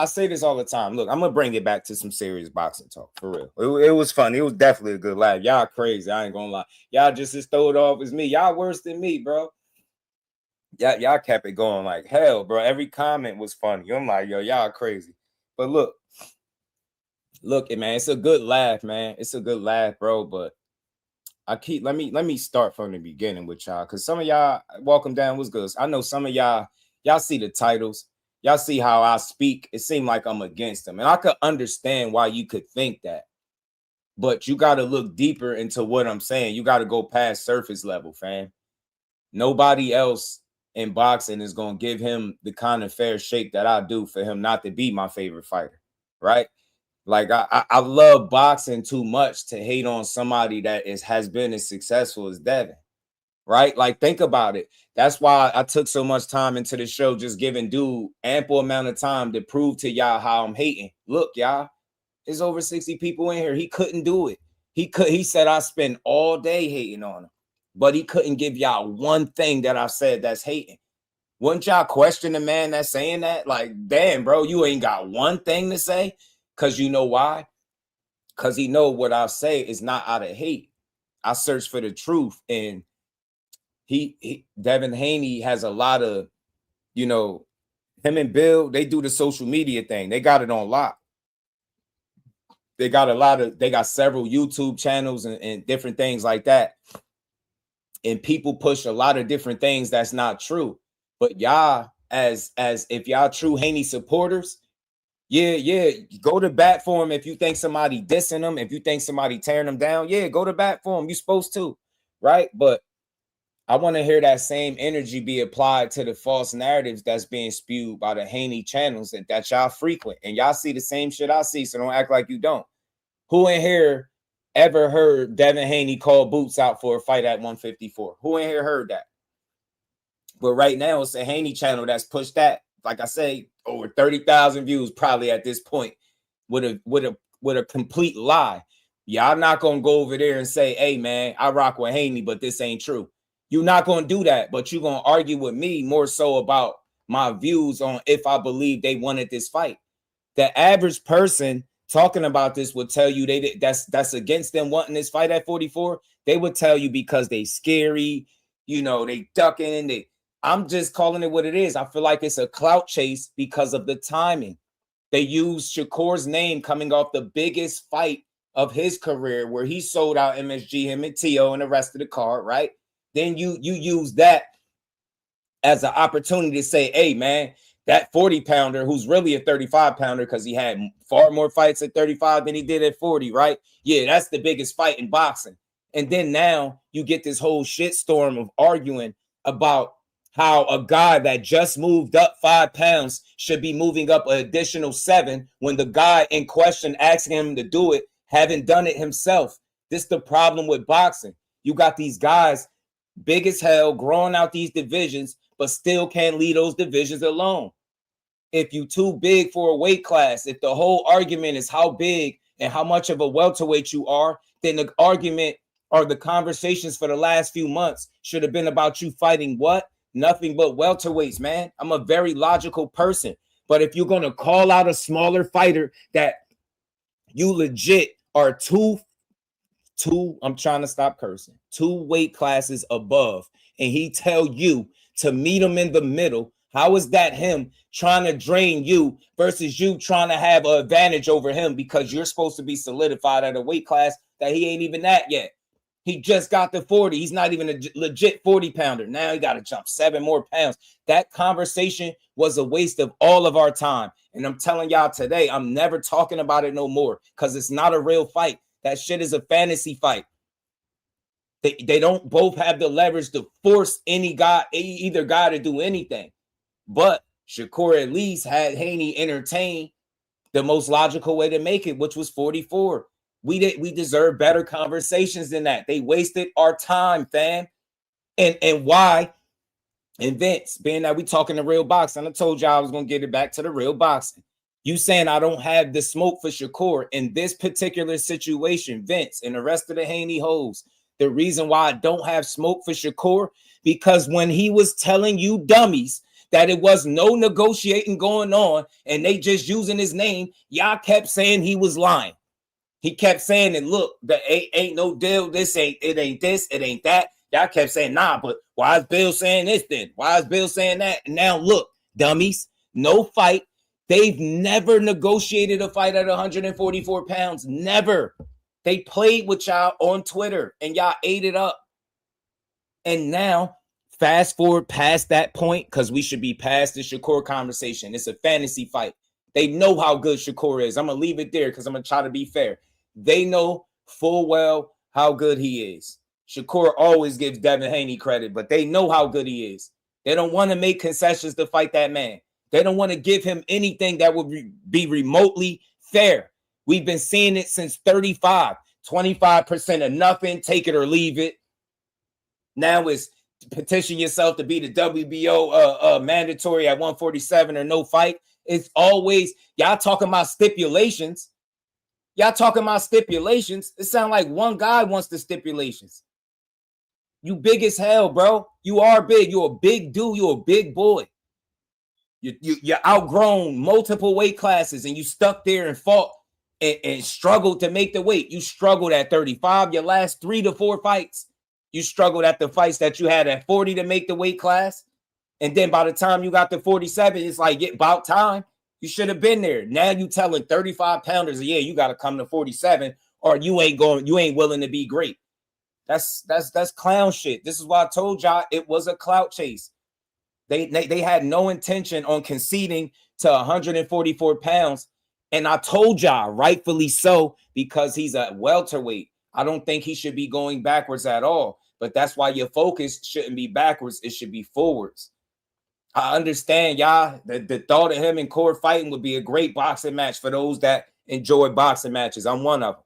say this all the time. Look, I'm gonna bring it back to some serious boxing talk for real. It was funny. It was definitely a good laugh. Y'all crazy. I ain't gonna lie. Y'all just as throw it off as me. Y'all worse than me, bro. Y'all kept it going like hell, bro. Every comment was funny. I'm like, yo, y'all crazy. But look, man, it's a good laugh, man. It's a good laugh, bro. But let me start from the beginning with y'all, because some of y'all, welcome down, was good. I know some of y'all see the titles. Y'all see how I speak. It seemed like I'm against them. And I could understand why you could think that. But you got to look deeper into what I'm saying. You got to go past surface level, fam. Nobody else in boxing is going to give him the kind of fair shake that I do for him not to be my favorite fighter, right? Like, I love boxing too much to hate on somebody that has been as successful as Devin. Right? Like, think about it. That's why I took so much time into the show, just giving dude ample amount of time to prove to y'all how I'm hating. Look, y'all, there's over 60 people in here. He couldn't do it. He said I spend all day hating on him, but he couldn't give y'all one thing that I said that's hating. Wouldn't y'all question the man that's saying that? Like, damn, bro, you ain't got one thing to say? Because you know why? Because he know what I say is not out of hate. I search for the truth, and Devin Haney has a lot of, him and Bill, they do the social media thing. They got it on lock. They got several YouTube channels and different things like that. And people push a lot of different things that's not true. But y'all, as if y'all true Haney supporters, yeah, go to bat for him if you think somebody dissing them, if you think somebody tearing them down, yeah, go to bat for him. You're supposed to, right? But I want to hear that same energy be applied to the false narratives that's being spewed by the Haney channels that y'all frequent. And y'all see the same shit I see, so don't act like you don't. Who in here ever heard Devin Haney call Boots out for a fight at 154? Who in here heard that? But right now, it's a Haney channel that's pushed that. Like I say, over 30,000 views probably at this point with a complete lie. Y'all not going to go over there and say, hey, man, I rock with Haney, but this ain't true. You're not going to do that, but you're going to argue with me more so about my views on if I believe they wanted this fight. The average person talking about this would tell you that's against them wanting this fight at 44. They would tell you because they scary, they ducking. I'm just calling it what it is. I feel like it's a clout chase because of the timing. They used Shakur's name coming off the biggest fight of his career where he sold out MSG, him and T.O. and the rest of the card, right? Then you use that as an opportunity to say, hey, man, that 40-pounder who's really a 35-pounder because he had far more fights at 35 than he did at 40, right? Yeah, that's the biggest fight in boxing. And then now you get this whole shitstorm of arguing about how a guy that just moved up 5 pounds should be moving up an additional 7 when the guy in question asking him to do it haven't done it himself. This is the problem with boxing. You got these guys big as hell, growing out these divisions, but still can't leave those divisions alone. If you too big for a weight class, if the whole argument is how big and how much of a welterweight you are, then the argument or the conversations for the last few months should have been about you fighting what? Nothing but welterweights, man. I'm a very logical person. But if you're going to call out a smaller fighter that you legit are two, I'm trying to stop cursing, 2 weight classes above, and he tell you to meet him in the middle, how is that him trying to drain you versus you trying to have an advantage over him because you're supposed to be solidified at a weight class that he ain't even at yet? He just got the 40. He's not even a legit 40 pounder. Now he got to jump 7 more pounds. That conversation was a waste of all of our time. And I'm telling y'all today, I'm never talking about it no more because it's not a real fight. That shit is a fantasy fight. They don't both have the leverage to force either guy to do anything. But Shakur at least had Haney entertain the most logical way to make it, which was 44. We deserve better conversations than that. They wasted our time, fam. And why? And Vince, being that we talking the real boxing, I told y'all I was going to get it back to the real boxing. You saying I don't have the smoke for Shakur in this particular situation, Vince, and the rest of the Haney hoes. The reason why I don't have smoke for Shakur, because when he was telling you dummies that it was no negotiating going on and they just using his name, y'all kept saying he was lying. He kept saying that, look, there ain't no deal. This ain't this, it ain't that. Y'all kept saying, nah, but why is Bill saying this then? Why is Bill saying that? And now look, dummies, no fight. They've never negotiated a fight at 144 pounds. Never. They played with y'all on Twitter and y'all ate it up. And now, fast forward past that point, because we should be past the Shakur conversation. It's a fantasy fight. They know how good Shakur is. I'm going to leave it there because I'm going to try to be fair. They know full well how good he is. Shakur always gives Devin Haney credit, but they know how good he is. They don't want to make concessions to fight that man. They don't want to give him anything that would be remotely fair. We've been seeing it since 35, 25% of nothing, take it or leave it. Now it's petition yourself to be the WBO mandatory at 147 or no fight. It's always, y'all talking about stipulations. Y'all talking about stipulations. It sounds like one guy wants the stipulations. You big as hell, bro. You are big. You're a big dude. You're a big boy. You're outgrown multiple weight classes and you stuck there and fought and struggled to make the weight. You struggled at 35. Your last 3 to 4 fights, you struggled at the fights that you had at 40 to make the weight class. And then by the time you got to 47, it's like, about time. You should have been there. Now you telling 35 pounders, yeah, you got to come to 47 or you ain't willing to be great. That's clown shit. This is why I told y'all it was a clout chase. They had no intention on conceding to 144 pounds. And I told y'all, rightfully so, because he's a welterweight. I don't think he should be going backwards at all. But that's why your focus shouldn't be backwards. It should be forwards. I understand, y'all. The thought of him in court fighting would be a great boxing match for those that enjoy boxing matches. I'm one of them.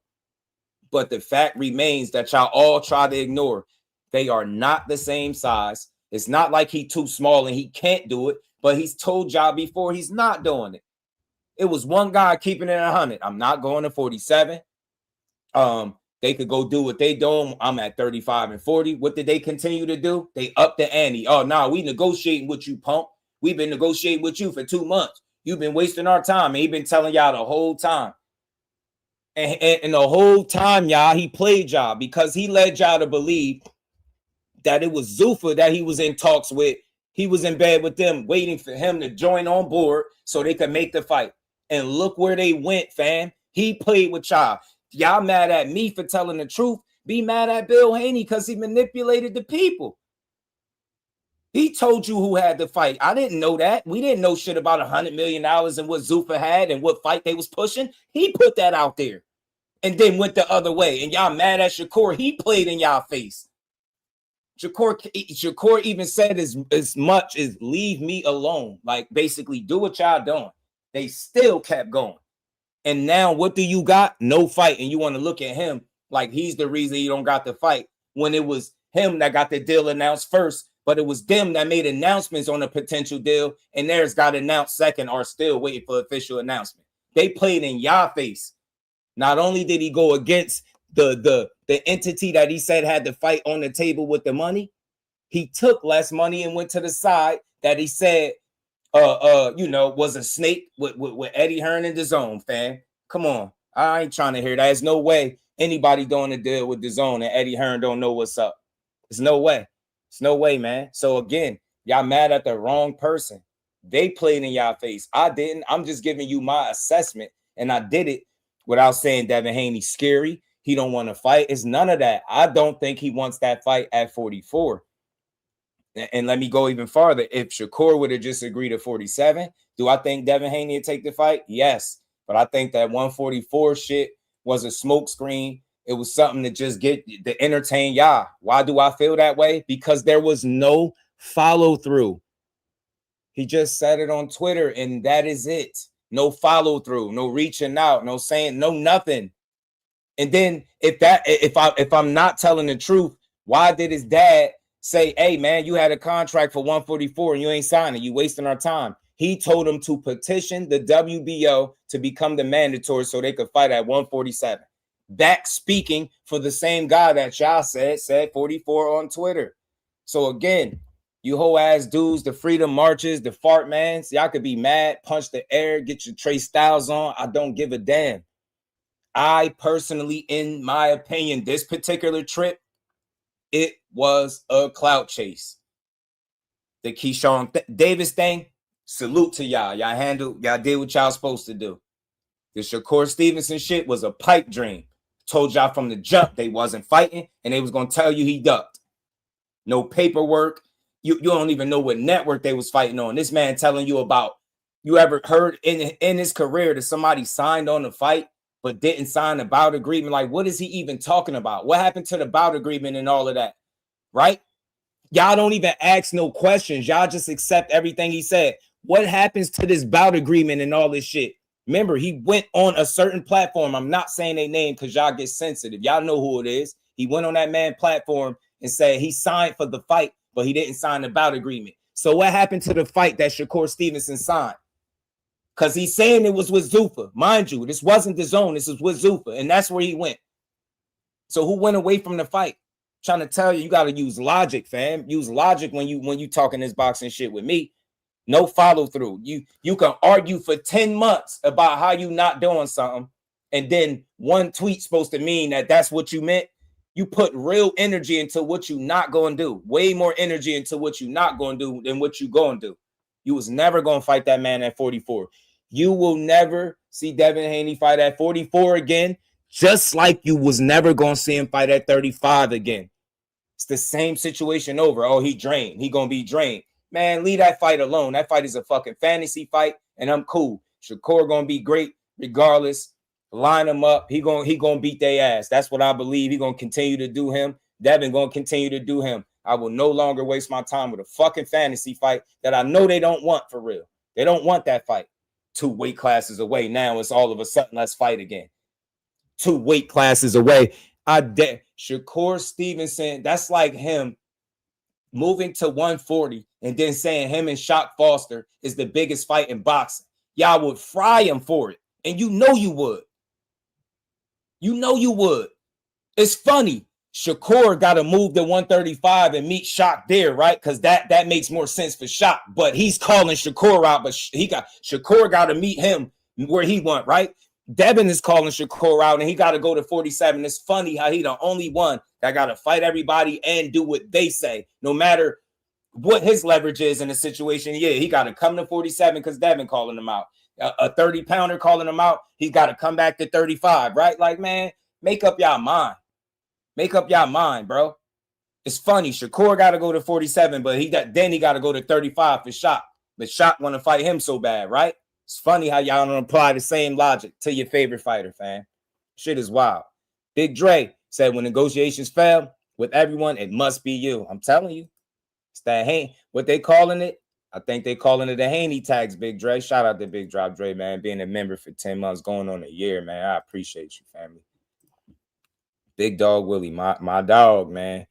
But the fact remains that y'all all try to ignore. They are not the same size. It's not like he's too small and he can't do it, but he's told y'all before he's not doing it. It was one guy keeping it 100. I'm not going to 47. They could go do what they doing. I'm at 35 and 40. What did they continue to do? They upped the ante. Oh, no, we negotiating with you, punk. We've been negotiating with you for 2 months. You've been wasting our time. And he's been telling y'all the whole time. And the whole time, y'all, he played y'all because he led y'all to believe that it was Zuffa that he was in talks with. He was in bed with them, waiting for him to join on board so they could make the fight. And look where they went, fam. He played with y'all. Y'all mad at me for telling the truth. Be mad at Bill Haney because he manipulated the people. He told you who had the fight. I didn't know that. We didn't know shit about $100 million and what Zuffa had and what fight they was pushing. He put that out there and then went the other way. And y'all mad at Shakur. He played in y'all face. Shakur even said as much as leave me alone. Like basically do what y'all doing. They still kept going. And now what do you got? No fight. And you want to look at him like he's the reason you don't got the fight when it was him that got the deal announced first, but it was them that made announcements on a potential deal and theirs got announced second or still waiting for official announcement. They played in y'all face. Not only did he go against the entity that he said had the fight on the table with the money, he took less money and went to the side that he said was a snake with Eddie Hearn in the zone, fam. Come on. I ain't trying to hear that. There's no way anybody doing a deal with the zone and Eddie Hearn don't know what's up. There's no way. It's no way, man. So again, y'all mad at the wrong person. They played in y'all face. I didn't. I'm just giving you my assessment, and I did it without saying Devin Haney scary. He don't want to fight. It's none of that. I don't think he wants that fight at 44. And let me go even farther. If Shakur would have just agreed to 47, do I think Devin Haney would take the fight? Yes. But I think that 144 shit was a smokescreen. It was something to just get to entertain y'all. Why do I feel that way? Because there was no follow through. He just said it on Twitter, and that is it. No follow through, no reaching out, no saying, no nothing. And then if I'm not telling the truth, why did his dad say, hey, man, you had a contract for 144 and you ain't signing? You wasting our time. He told him to petition the WBO to become the mandatory so they could fight at 147. That speaking for the same guy that y'all said 44 on Twitter. So again, you whole ass dudes, the freedom marches, the fart mans, y'all could be mad, punch the air, get your Trey Styles on. I don't give a damn. I personally, in my opinion, this particular trip, it was a clout chase. The Keyshawn Davis thing, salute to y'all. Y'all did what y'all supposed to do. The Shakur Stevenson shit was a pipe dream. Told y'all from the jump they wasn't fighting, and they was going to tell you he ducked. No paperwork. You don't even know what network they was fighting on. This man telling you about, you ever heard in his career that somebody signed on the fight but didn't sign a bout agreement? Like, what is he even talking about? What happened to the bout agreement and all of that? Right? Y'all don't even ask no questions. Y'all just accept everything he said. What happens to this bout agreement and all this shit? Remember, he went on a certain platform. I'm not saying their name because y'all get sensitive. Y'all know who it is. He went on that man platform and said he signed for the fight, but he didn't sign the bout agreement. So what happened to the fight that Shakur Stevenson signed? Because he's saying it was with Zuffa. Mind you, this wasn't the zone. This was with Zuffa, and that's where he went. So who went away from the fight? Trying to tell you, you got to use logic, fam. Use logic when you talking this boxing shit with me. No follow through. You can argue for 10 months about how you not doing something, and then one tweet supposed to mean that that's what you meant. You put real energy into what you not going to do. Way more energy into what you not going to do than what you going to do. You was never going to fight that man at 44. You will never see Devin Haney fight at 44 again, just like you was never going to see him fight at 35 again. It's the same situation over. Oh, he drained. He going to be drained. Man, leave that fight alone. That fight is a fucking fantasy fight, and I'm cool. Shakur going to be great regardless. Line him up. He gonna beat their ass. That's what I believe. He gonna continue to do him. Devin gonna continue to do him. I will no longer waste my time with a fucking fantasy fight that I know they don't want for real. They don't want that fight. 2 weight classes away. Now it's all of a sudden let's fight again. 2 weight classes away. Shakur Stevenson, that's like him moving to 140 and then saying him and Shock Foster is the biggest fight in boxing. Y'all would fry him for it. And you know you would. You know you would. It's funny. Shakur got to move to 135 and meet Shock there, right? Because that makes more sense for Shock. But he's calling Shakur out, but Shakur got to meet him where he want, right? Devin is calling Shakur out, and he got to go to 47. It's funny how he the only one that got to fight everybody and do what they say, no matter what his leverage is in the situation. Yeah, he got to come to 47 because Devin calling him out. A 30-pounder calling him out, he's got to come back to 35, right? Like, man, make up y'all mind. Make up y'all mind, bro. It's funny. Shakur got to go to 47, but then he got to go to 35 for Shock. But Shock want to fight him so bad, right? It's funny how y'all don't apply the same logic to your favorite fighter, fam. Shit is wild. Big Dre said when negotiations fail with everyone, it must be you. I'm telling you. It's that Haney. What they calling it? I think they calling it the Haney tax, Big Dre. Shout out to Big Drop Dre, man. Being a member for 10 months, going on a year, man. I appreciate you, family. Big Dog Willie, my dog, man.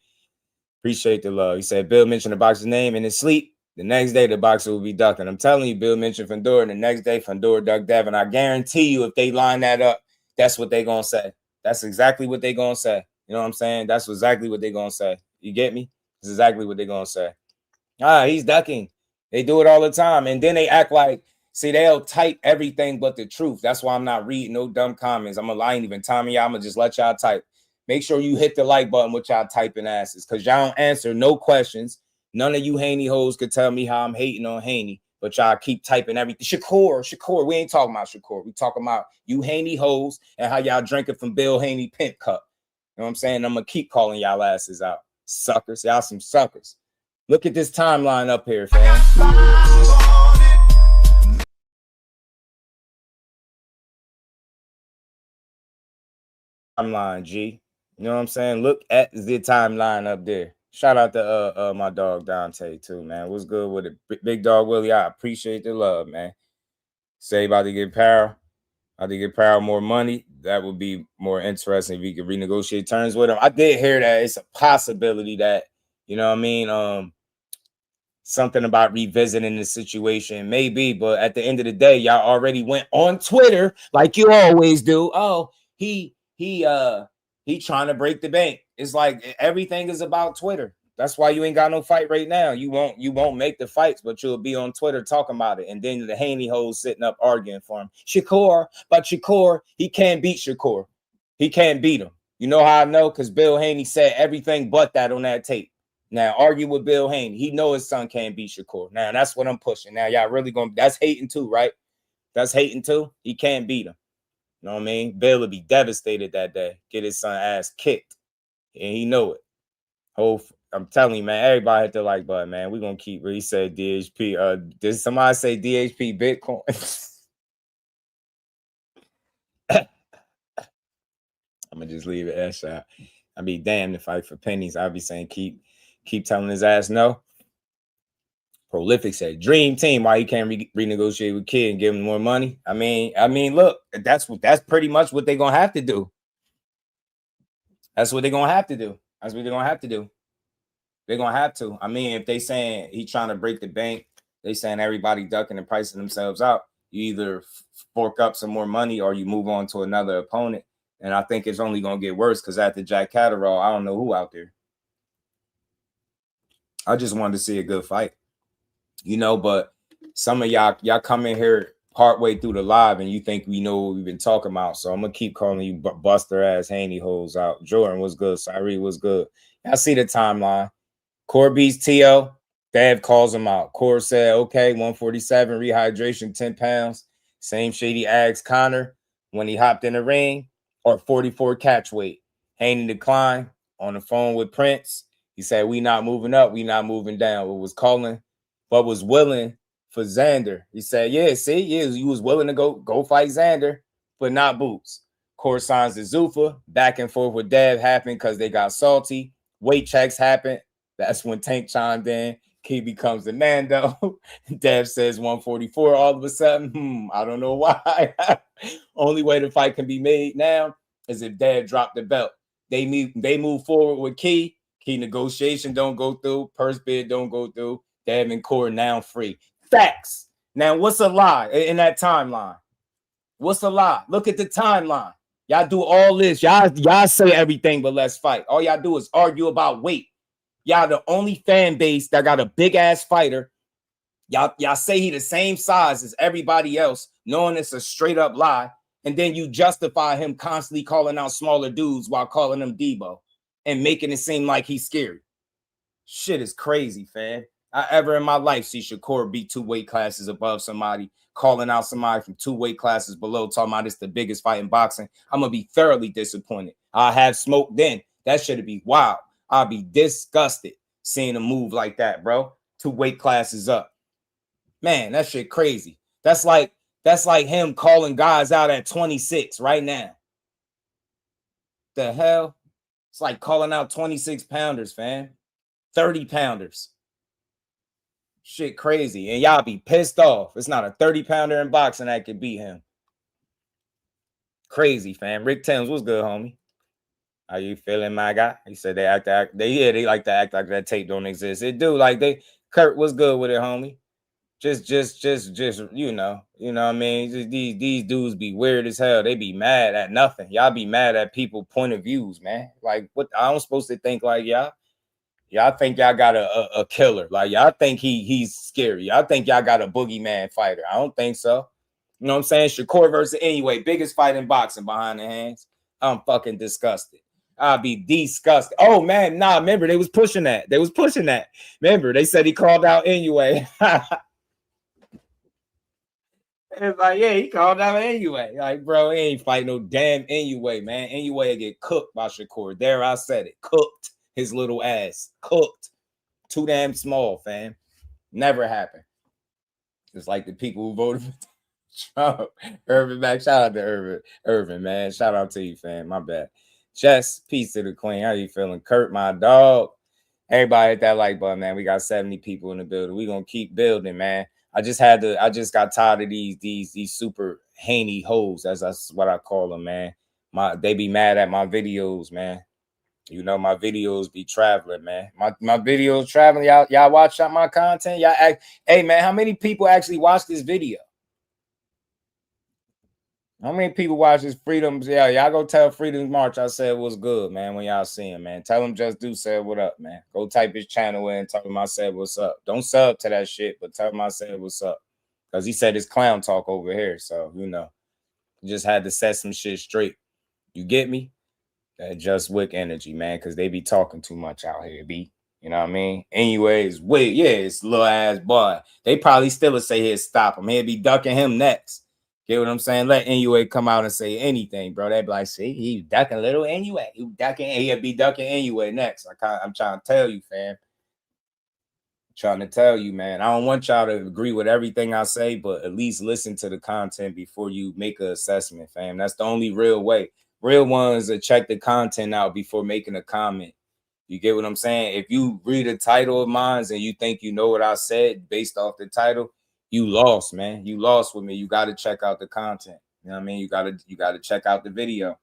Appreciate the love. He said Bill mentioned the boxer's name in his sleep. The next day, the boxer will be ducking. I'm telling you, Bill mentioned Fandor, and the next day, Fandor ducked Devin. I guarantee you, if they line that up, that's what they going to say. That's exactly what they going to say. You know what I'm saying? That's exactly what they going to say. You get me? That's exactly what they going to say. He's ducking. They do it all the time. And then they act like, see, they'll type everything but the truth. That's why I'm not reading no dumb comments. I ain't even timing y'all. I'm going to just let y'all type. Make sure you hit the like button with y'all typing asses because y'all don't answer no questions. None of you Haney hoes could tell me how I'm hating on Haney, but y'all keep typing everything. Shakur. We ain't talking about Shakur. We talking about you Haney hoes and how y'all drinking from Bill Haney pimp cup. You know what I'm saying? I'm going to keep calling y'all asses out. Suckers. Y'all some suckers. Look at this timeline up here, fam. Timeline, G. You know what I'm saying? Look at the timeline up there. Shout out to my dog Dante too, man. What's good with it? Big dog Willie, I appreciate the love, man. Say about to get Power. About to get Power more money. That would be more interesting if we could renegotiate terms with him. I did hear that it's a possibility that, you know what I mean? Something about revisiting the situation, maybe, but at the end of the day, y'all already went on Twitter like you always do. Oh, he trying to break the bank. It's like everything is about Twitter. That's why you ain't got no fight right now. You won't make the fights, but you'll be on Twitter talking about it. And then the Haney hoes sitting up arguing for him. Shakur, he can't beat Shakur. He can't beat him. You know how I know? Because Bill Haney said everything but that on that tape. Now, argue with Bill Haney. He know his son can't beat Shakur. Now, that's what I'm pushing. Now, y'all really going to... That's hating too, right? That's hating too. He can't beat him. You know what I mean? Bill would be devastated that day. Get his son ass kicked. And he know it. I'm telling you, man, everybody hit the like button, man. We're going to keep... He said DHP. Did somebody say DHP Bitcoin? I'm going to just leave it that shot. I'd be damned if I for pennies. I'd be saying keep telling his ass no. Prolific said dream team. Why he can't renegotiate with Kid and give him more money? I mean, look, that's pretty much what they're gonna have to do. That's what they're gonna have to do. That's what they're gonna have to do. They're gonna have to. I mean, if they saying he trying to break the bank, they saying everybody ducking and pricing themselves out. You either fork up some more money or you move on to another opponent. And I think it's only gonna get worse because after Jack Catterall, I don't know who out there. I just wanted to see a good fight, you know. But some of y'all come in here partway through the live and you think we know what we've been talking about. So I'm gonna keep calling you buster ass Haney hoes out. Jordan was good. Cyree was good. I see the timeline. Corby's TL. Dev calls him out. Core said, okay, 147 rehydration, 10 pounds. Same shit he asked Connor when he hopped in the ring, or 44 catch weight. Haney declined on the phone with Prince. He said, we not moving up, we not moving down. What was calling, but was willing for Xander. He said, yeah, see, yeah, you was willing to go fight Xander, but not Boots. Core signs to Zuffa. Back and forth with Dev happened because they got salty. Weight checks happened. That's when Tank chimed in. Key becomes the Nando. Dev says 144 all of a sudden. I don't know why. Only way the fight can be made now is if Dev dropped the belt. They move forward with Key. Key negotiation don't go through. Purse bid don't go through. Dev and Core now free. Facts. Now, what's a lie in that timeline? What's a lie? Look at the timeline. Y'all do all this. Y'all say everything, but let's fight. All y'all do is argue about weight. Y'all the only fan base that got a big ass fighter. Y'all say he the same size as everybody else, knowing it's a straight up lie, and then you justify him constantly calling out smaller dudes while calling him Debo and making it seem like he's scary. Shit is crazy, fam. I ever in my life see Shakur beat 2 weight classes above somebody, calling out somebody from 2 weight classes below, talking about it's the biggest fight in boxing. I'm gonna be thoroughly disappointed. I'll have smoke then. That should be wild. I'll be disgusted seeing a move like that, bro. 2 weight classes up. Man, that shit crazy. That's like him calling guys out at 26 right now. The hell? It's like calling out 26 pounders, fam. 30 pounders. Shit crazy. And y'all be pissed off. It's not a 30 pounder in boxing that could beat him. Crazy, fam. Rick Thames, what's good, homie? How you feeling, my guy? He said they like to act like that tape don't exist. It do. Like Kurt, what's good with it, homie? Just you know what I mean? Just these dudes be weird as hell. They be mad at nothing. Y'all be mad at people point of views, man. Like what? I'm supposed to think like y'all. Y'all think y'all got a killer. Like, y'all think he's scary. Y'all think y'all got a boogeyman fighter. I don't think so. You know what I'm saying? Shakur versus anyway, biggest fight in boxing behind the hands. I'm fucking disgusted. I'll be disgusted. Oh, man, nah, remember, they was pushing that. Remember, they said he called out anyway. It's like, yeah, he called out anyway. Like, bro, he ain't fight no damn anyway, man. Anyway, get cooked by Shakur. There, I said it. Cooked his little ass. Cooked. Too damn small, fam. Never happened. It's like the people who voted for Trump. Irvin back. Shout out to Irvin. Irvin, man. Shout out to you, fam. My bad. Jess, peace to the queen. How you feeling? Kurt, my dog. Everybody hit that like button, man. We got 70 people in the building. We gonna keep building, man. I just got tired of these super Haney hoes. That's what I call them, man. They be mad at my videos, man. You know, my videos be traveling, man. My videos traveling. Y'all watch out my content. Hey, man, how many people actually watch this video? How many people watch this Freedoms? Yeah, y'all go tell Freedoms March I said what's good, man, when y'all see him, man. Tell him Just Do said what up, man. Go type his channel in and tell him I said what's up. Don't sub to that shit, but tell him I said what's up. Because he said his clown talk over here. So, you know, just had to set some shit straight. You get me? That JUS-WICK energy, man, because they be talking too much out here, B. You know what I mean? Anyways, wait, yeah, it's little ass boy. They probably still say he'll stop him. He'll be ducking him next. Get what I'm saying? Let NUA come out and say anything, bro. They'd be like, see, he ducking little NUA. He'll be ducking NUA next. I'm trying to tell you, fam. Trying to tell you, man. I don't want y'all to agree with everything I say, but at least listen to the content before you make an assessment, fam. That's the only real way. Real ones that check the content out before making a comment. You get what I'm saying? If you read a title of mine and you think you know what I said based off the title, you lost, man. You lost with me. You got to check out the content. You know what I mean? You got to check out the video.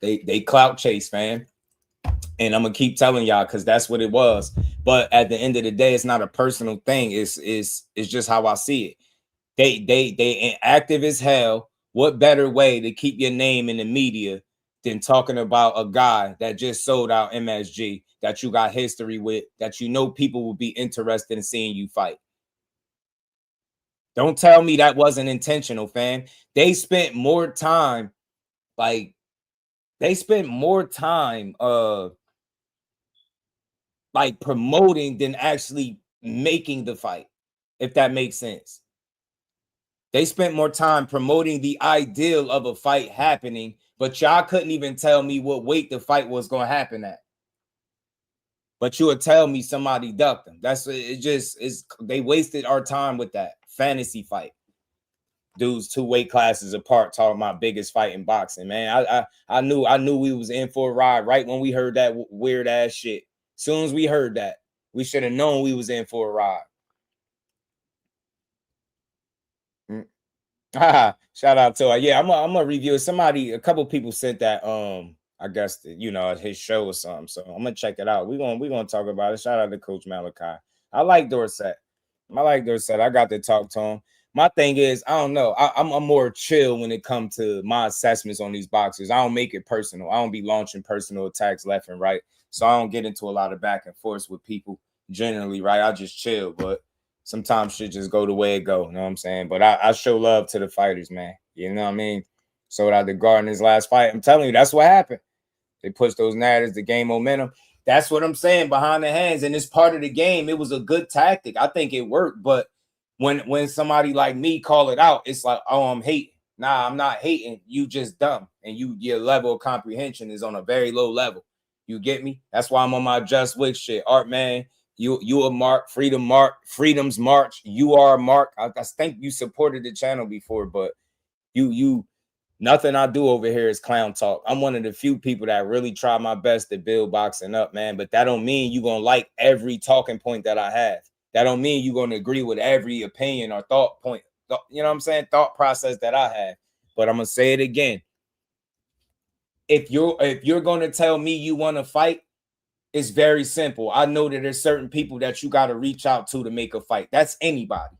They clout chase, fam. And I'm gonna keep telling y'all because that's what it was. But at the end of the day, it's not a personal thing. It's just how I see it. They active as hell. What better way to keep your name in the media than talking about a guy that just sold out MSG, that you got history with, that you know people will be interested in seeing you fight? Don't tell me that wasn't intentional, fam. They spent more time, like promoting than actually making the fight, if that makes sense. They spent more time promoting the ideal of a fight happening, but y'all couldn't even tell me what weight the fight was going to happen at. But you would tell me somebody ducked them. They wasted our time with that fantasy fight. Dudes 2 weight classes apart talking about biggest fight in boxing, man. I knew we was in for a ride right when we heard that weird ass shit. Soon as we heard that, we should have known we was in for a ride. Shout out to her. Yeah, I'm gonna review it. A couple people sent that I guess his show or something. So I'm gonna check it out. We're gonna talk about it. Shout out to Coach Malachi. I like Dorsett. I got to talk to him. My thing is, I don't know. I'm more chill when it comes to my assessments on these boxers. I don't make it personal. I don't be launching personal attacks left and right. So I don't get into a lot of back and forth with people generally, right? I just chill, but sometimes shit just go the way it go. You know what I'm saying? But I show love to the fighters, man. You know what I mean? Sold out the guard in his last fight. I'm telling you, that's what happened. They pushed those narratives to gain momentum. That's what I'm saying, behind the hands. And it's part of the game. It was a good tactic. I think it worked. But when somebody like me call it out, it's like, oh, I'm hating. Nah, I'm not hating. You just dumb. And your level of comprehension is on a very low level. You get me? That's why I'm on my JUS-WICK shit. Art, man, you a mark, Freedom's March. You are a mark. I think you supported the channel before, but you nothing I do over here is clown talk. I'm one of the few people that really try my best to build boxing up, man. But that don't mean you're going to like every talking point that I have. That don't mean you're going to agree with every opinion or thought point. You know what I'm saying? Thought process that I have. But I'm going to say it again. If you're going to tell me you want to fight, it's very simple. I know that there's certain people that you got to reach out to make a fight. That's anybody.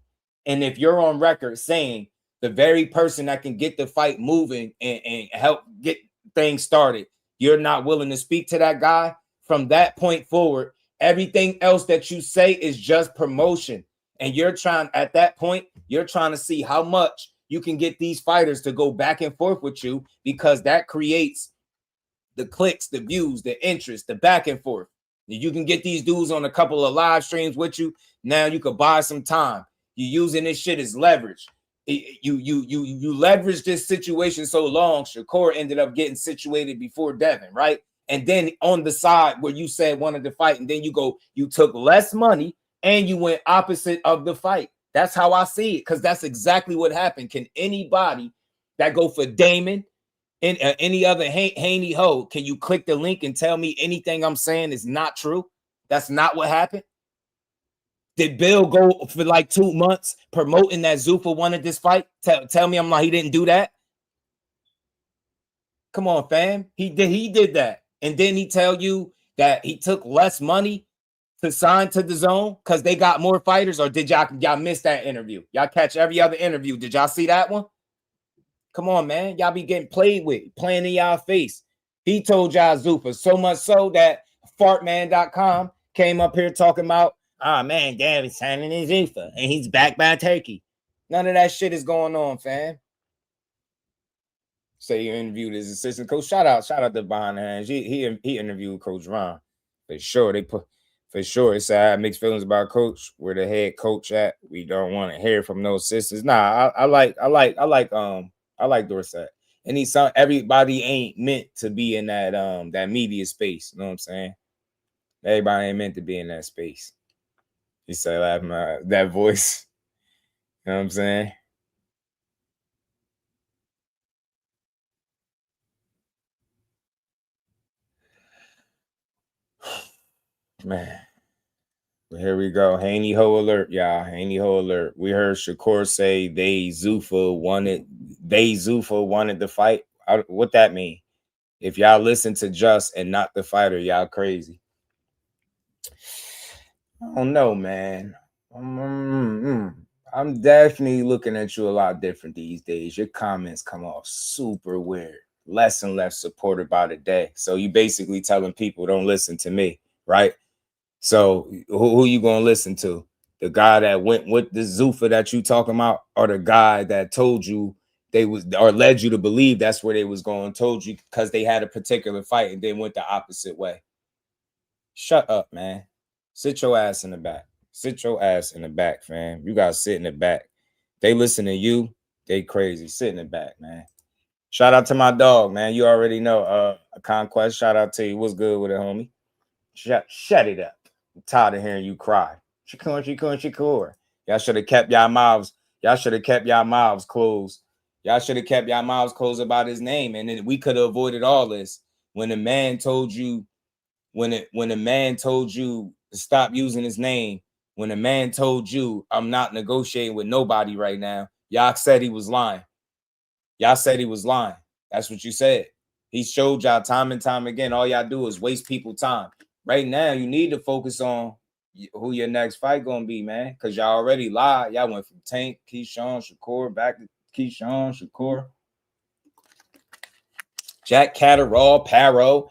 And if you're on record saying the very person that can get the fight moving and help get things started, you're not willing to speak to that guy from that point forward, everything else that you say is just promotion. And you're trying, at that point, you're trying to see how much you can get these fighters to go back and forth with you, because that creates the clicks, the views, the interest, the back and forth. You can get these dudes on a couple of live streams with you. Now you could buy some time. You're using this shit as leverage. You leverage this situation so long, Shakur ended up getting situated before Devin, right? And then on the side where you said wanted to fight, and then you took less money and you went opposite of the fight. That's how I see it, because that's exactly what happened. Can anybody that go for Damon and any other Haney ho, can you click the link and tell me anything I'm saying is not true? That's not what happened. Did Bill go for like 2 months promoting that Zuffa wanted this fight? Tell me I'm like, he didn't do that. Come on, fam. He did that. And then he tell you that he took less money to sign to the zone because they got more fighters? Or did y'all miss that interview? Y'all catch every other interview. Did y'all see that one? Come on, man. Y'all be getting played with, playing in y'all face. He told y'all Zuffa, so much so that fartman.com came up here talking about, oh man, David's signing his Zuffa and he's backed by Turkey. None of that shit is going on, fam. Say you interviewed his assistant coach. Shout out to Behind the Hands. He interviewed Coach Ron. For sure. It's mixed feelings about coach. Where the head coach at? We don't want to hear from no assistants. Nah, I like Dorsett. And everybody ain't meant to be in that media space. You know what I'm saying? Everybody ain't meant to be in that space. He said that voice. You know what I'm saying? Man. Here we go. Haney ho alert, y'all. Haney ho alert. We heard Shakur say Zuffa wanted the fight. What that mean? If y'all listen to JUS and not the fighter, y'all crazy. I don't know, man. I'm definitely looking at you a lot different these days. Your comments come off super weird. Less and less supported by the day. So you basically telling people don't listen to me, right? So who you gonna listen to? The guy that went with the Zuffa that you talking about, or the guy that told you they was, or led you to believe that's where they was going, told you because they had a particular fight and then went the opposite way? Shut up, man. Sit your ass in the back. Sit your ass in the back, fam. You gotta sit in the back. They listen to you, they crazy. Sit in the back, man. Shout out to my dog, man. You already know. Conquest, shout out to you. What's good with it, homie? Shut it up. I'm tired of hearing you cry. Shakur. Y'all should have kept y'all mouths. Y'all should have kept y'all mouths closed. Y'all should have kept y'all mouths closed about his name, and then we could have avoided all this. When the man told you, when the man told you to stop using his name, when the man told you I'm not negotiating with nobody right now, y'all said he was lying. Y'all said he was lying. That's what you said. He showed y'all time and time again. All y'all do is waste people time. Right now, you need to focus on who your next fight gonna be, man. Because y'all already lied. Y'all went from Tank, Keyshawn, Shakur, back to Keyshawn, Shakur, Jack Catterall, Paro.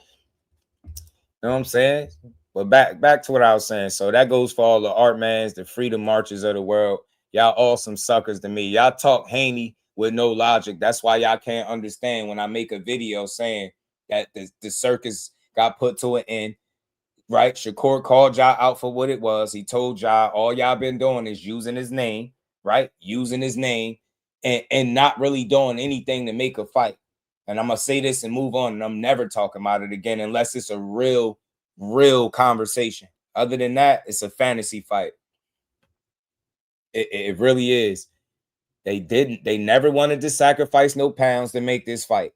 You know what I'm saying? But back to what I was saying. So that goes for all the art mans, the freedom marches of the world. Y'all all some suckers to me. Y'all talk Haney with no logic. That's why y'all can't understand when I make a video saying that the circus got put to an end. Right? Shakur called y'all out for what it was. He told y'all all y'all been doing is using his name, right? Using his name and not really doing anything to make a fight. And I'm going to say this and move on, and I'm never talking about it again unless it's a real conversation. Other than that, it's a fantasy fight. It really is. They never wanted to sacrifice no pounds to make this fight.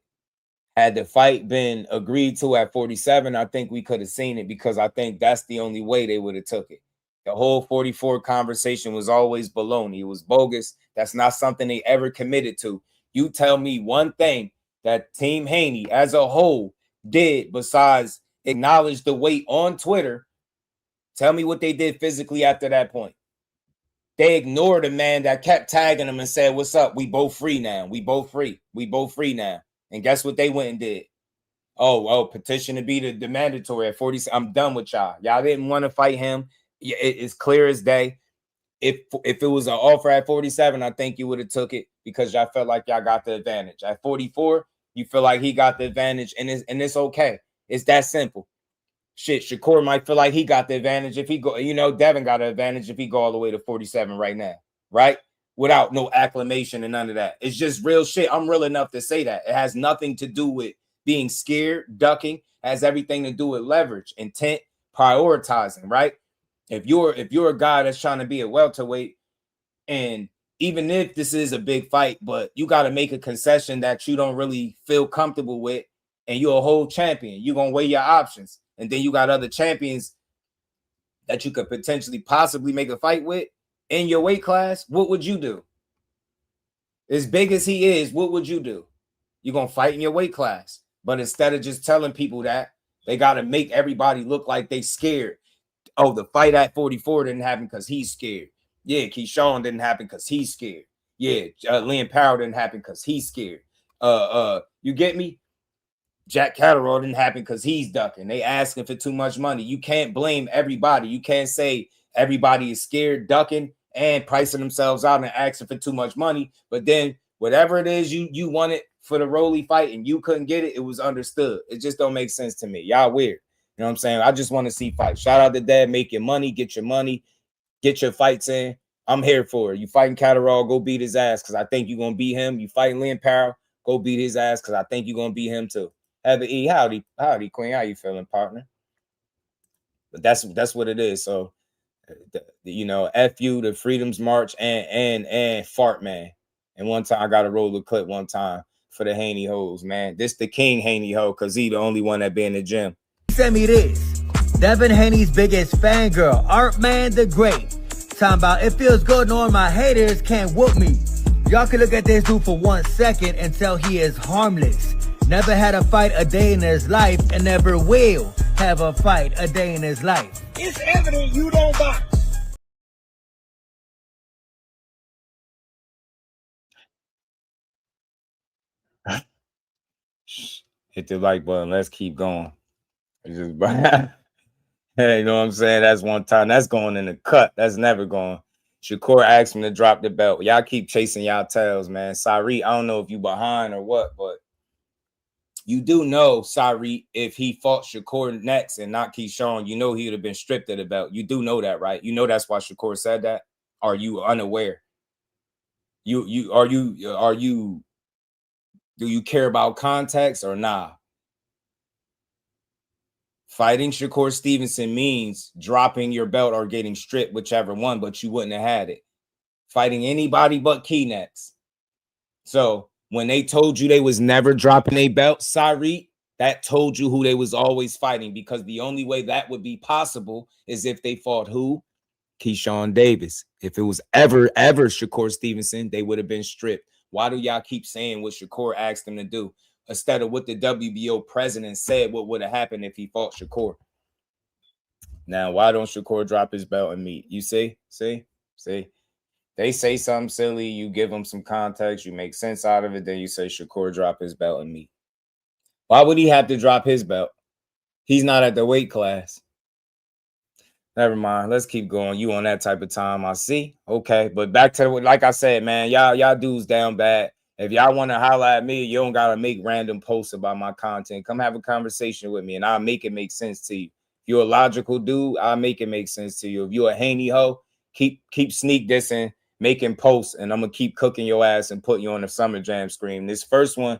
Had the fight been agreed to at 47, I think we could have seen it, because I think that's the only way they would have took it. The whole 44 conversation was always baloney. It was bogus. That's not something they ever committed to. You tell me one thing that Team Haney as a whole did besides acknowledge the weight on Twitter. Tell me what they did physically after that point. They ignored a man that kept tagging them and said, what's up? We both free now. We both free. We both free now. And guess what they went and did? petition to be the mandatory at 40. I'm done with y'all. Y'all didn't want to fight him. It's clear as day. If it was an offer at 47, I think you would have took it because y'all felt like y'all got the advantage. At 44, you feel like he got the advantage, and it's okay. It's that simple. Shit, Shakur might feel like he got the advantage if he go. Devin got an advantage if he go all the way to 47 right now, right? Without no acclamation and none of that. It's just real shit. I'm real enough to say that. It has nothing to do with being scared, ducking. It has everything to do with leverage, intent, prioritizing, right? If you're a guy that's trying to be a welterweight, and even if this is a big fight, but you got to make a concession that you don't really feel comfortable with, and you're a whole champion, you're going to weigh your options. And then you got other champions that you could potentially possibly make a fight with in your weight class. What would you do? As big as he is, what would you do? You're going to fight in your weight class. But instead of just telling people that, they got to make everybody look like they scared. Oh, the fight at 44 didn't happen because he's scared. Yeah, Keyshawn didn't happen because he's scared. Yeah, Liam Powell didn't happen because he's scared. You get me? Jack Catterall didn't happen because he's ducking. They asking for too much money. You can't blame everybody. You can't say everybody is scared, ducking, and pricing themselves out and asking for too much money. But then whatever it is you wanted for the Rolly fight and you couldn't get it, it was understood. It just don't make sense to me. Y'all weird. You know what I'm saying? I just want to see fights. Shout out to Dad. Make your money. Get your fights in. I'm here for it. You fighting Catterall, go beat his ass because I think you're going to beat him. You fighting Liam Powell, go beat his ass because I think you're going to beat him too. Heather E, howdy, Queen. How you feeling, partner? But that's what it is. So, F you, the Freedom's March, and Fart Man. And one time I got to roll the clip one time for the Haney hoes, man. This the King Haney hoe because he the only one that be in the gym. Send me this. Devin Haney's biggest fangirl, Art Man the Great. Talking about it feels good knowing my haters can't whoop me. Y'all can look at this dude for 1 second and tell he is harmless. Never had a fight a day in his life and never will have a fight a day in his life. It's evident you don't box. Hit the like button. Let's keep going. It's just hey, you know what I'm saying? That's one time. That's going in the cut. That's never going. Shakur asked him to drop the belt. Y'all keep chasing y'all tails, man. Sari, I don't know if you behind or what, but you do know, Sari, if he fought Shakur next and not Keyshawn, you know he would have been stripped of the belt. You do know that, right? You know that's why Shakur said that. Are you unaware? Do you care about context or nah? Fighting Shakur Stevenson means dropping your belt or getting stripped, whichever one, but you wouldn't have had it. Fighting anybody but Key next. So when they told you they was never dropping a belt, Sari, that told you who they was always fighting, because the only way that would be possible is if they fought who? Keyshawn Davis. If it was ever Shakur Stevenson, they would have been stripped. Why do y'all keep saying what Shakur asked them to do instead of what the WBO president said what would have happened if he fought Shakur? Now, why don't Shakur drop his belt and meet? You see? They say something silly, you give them some context, you make sense out of it, then you say Shakur drop his belt and meet. Why would he have to drop his belt? He's not at the weight class. Never mind. Let's keep going. You on that type of time, I see. Okay, but back to like I said, man, y'all dudes down bad. If y'all want to holler at me, you don't gotta make random posts about my content. Come have a conversation with me, and I'll make it make sense to you. If you're a logical dude, I'll make it make sense to you. If you're a Haney hoe, keep sneak dissing, making posts, and I'm gonna keep cooking your ass and putting you on the Summer Jam screen. This first one,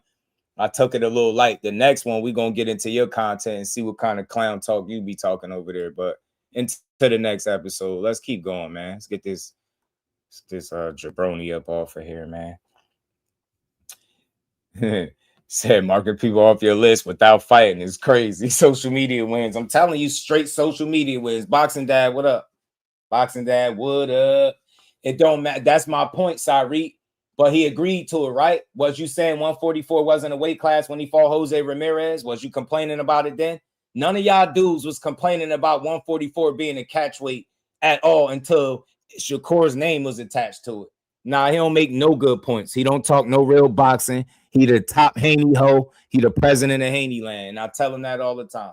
I took it a little light. The next one, we're gonna get into your content and see what kind of clown talk you be talking over there. But into the next episode, let's keep going, man. Let's get this jabroni up off of here, man. Said marking people off your list without fighting is crazy. Social media wins. I'm telling you, straight social media wins. Boxing Dad, what up? Boxing Dad, what up? It don't matter. That's my point, Sari. But he agreed to it, right? Was you saying 144 wasn't a weight class when he fought Jose Ramirez? Was you complaining about it then? None of y'all dudes was complaining about 144 being a catch weight at all until Shakur's name was attached to it. Nah, he don't make no good points. He don't talk no real boxing. He the top Haney hoe. He the president of Haney land. And I tell him that all the time.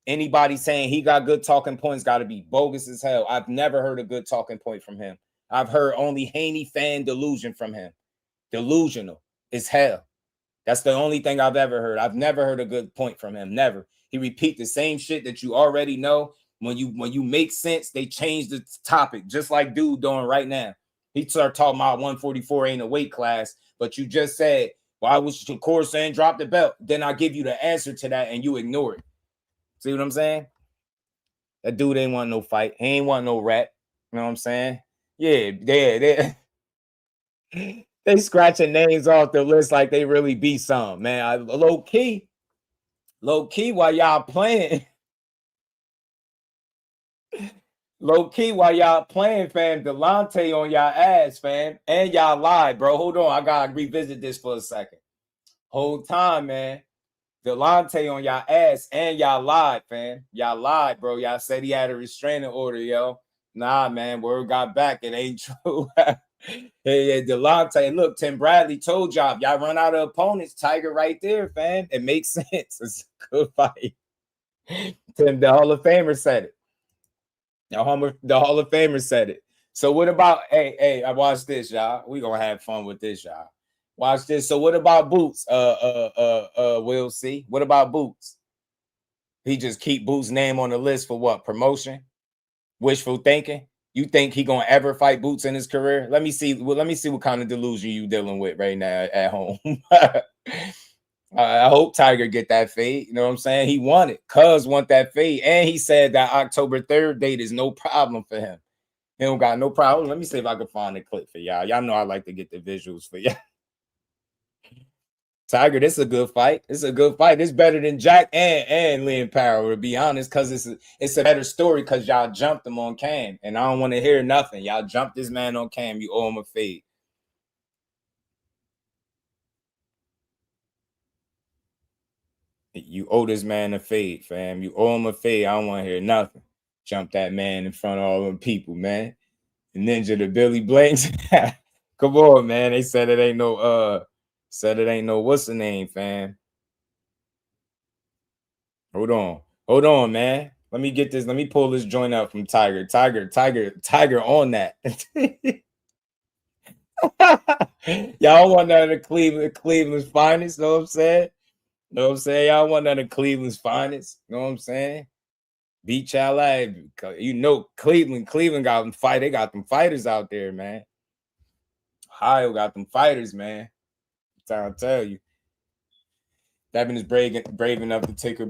Anybody saying he got good talking points got to be bogus as hell. I've never heard a good talking point from him. I've heard only Haney fan delusion from him. Delusional as hell. That's the only thing I've ever heard. I've never heard a good point from him. Never. He repeat the same shit that you already know. When you make sense, they change the topic, just like dude doing right now. He started talking about 144 ain't a weight class, but you just said, well, I was of course saying drop the belt. Then I give you the answer to that and you ignore it. See what I'm saying? That dude ain't want no fight. He ain't want no rap. You know what I'm saying? Yeah, they scratching names off the list like they really be some, man. Low key, while y'all playing. Low key, while y'all playing, fam, Delonte on y'all ass, fam. And y'all lied, bro. Hold on. I gotta revisit this for a second. Whole time, man. Delonte on y'all ass and y'all lied, fam. Y'all lied, bro. Y'all said he had a restraining order, yo. Nah, man. Word got back. It ain't true. Hey, Delonte. Look, Tim Bradley told y'all, y'all run out of opponents. Tiger right there, fam. It makes sense. It's a good fight. Tim, the Hall of Famer said it. The Hall of Famer said it. So what about, hey, I watched this, y'all. We gonna have fun with this, y'all. Watch this. So what about Boots? We'll see. What about Boots? He just keep Boots' name on the list for what? Promotion? Wishful thinking? You think he gonna ever fight Boots in his career? Let me see. Well, let me see what kind of delusion you dealing with right now at home. I hope Tiger get that fade. You know what I'm saying? He want it. Cuz want that fade. And he said that October 3rd date is no problem for him. He don't got no problem. Let me see if I can find a clip for y'all. Y'all know I like to get the visuals for y'all. Tiger, this is a good fight. It's a good fight. It's better than Jack and Lynn Powell, to be honest, because it's a better story because y'all jumped him on Cam. And I don't want to hear nothing. Y'all jumped this man on Cam. You owe him a fade. You owe this man a fade, fam. You owe him a fade. I don't want to hear nothing. Jump that man in front of all them people, man. The Ninja, the Billy Blanks. Come on, man. They said it ain't no what's the name, fam. Hold on, man. Let me get this. Let me pull this joint out from Tiger. Tiger on that. Y'all want that of Cleveland's finest, know what I'm saying? Know what I'm saying? Y'all want that of Cleveland's finest. Know what I'm saying? Beat y'all out. You know, Cleveland got them fight. They got them fighters out there, man. Ohio got them fighters, man. I'll tell you. Devin is brave enough to take a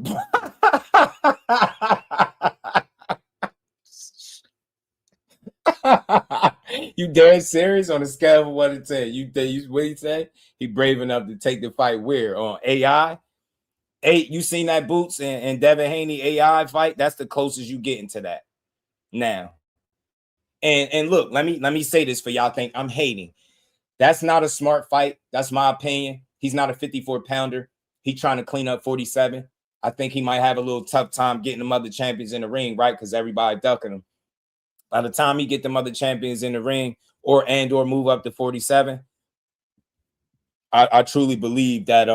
You dead serious on a scale of 1 to 10? You what you say? He brave enough to take the fight where? On AI? You seen that Boots and Devin Haney AI fight? That's the closest you getting to that now. And look, let me say this for y'all think I'm hating. That's not a smart fight. That's my opinion. He's not a 54-pounder. He's trying to clean up 47. I think he might have a little tough time getting them other champions in the ring, right? Because everybody ducking him. By the time he get them other champions in the ring or move up to 47, I truly believe that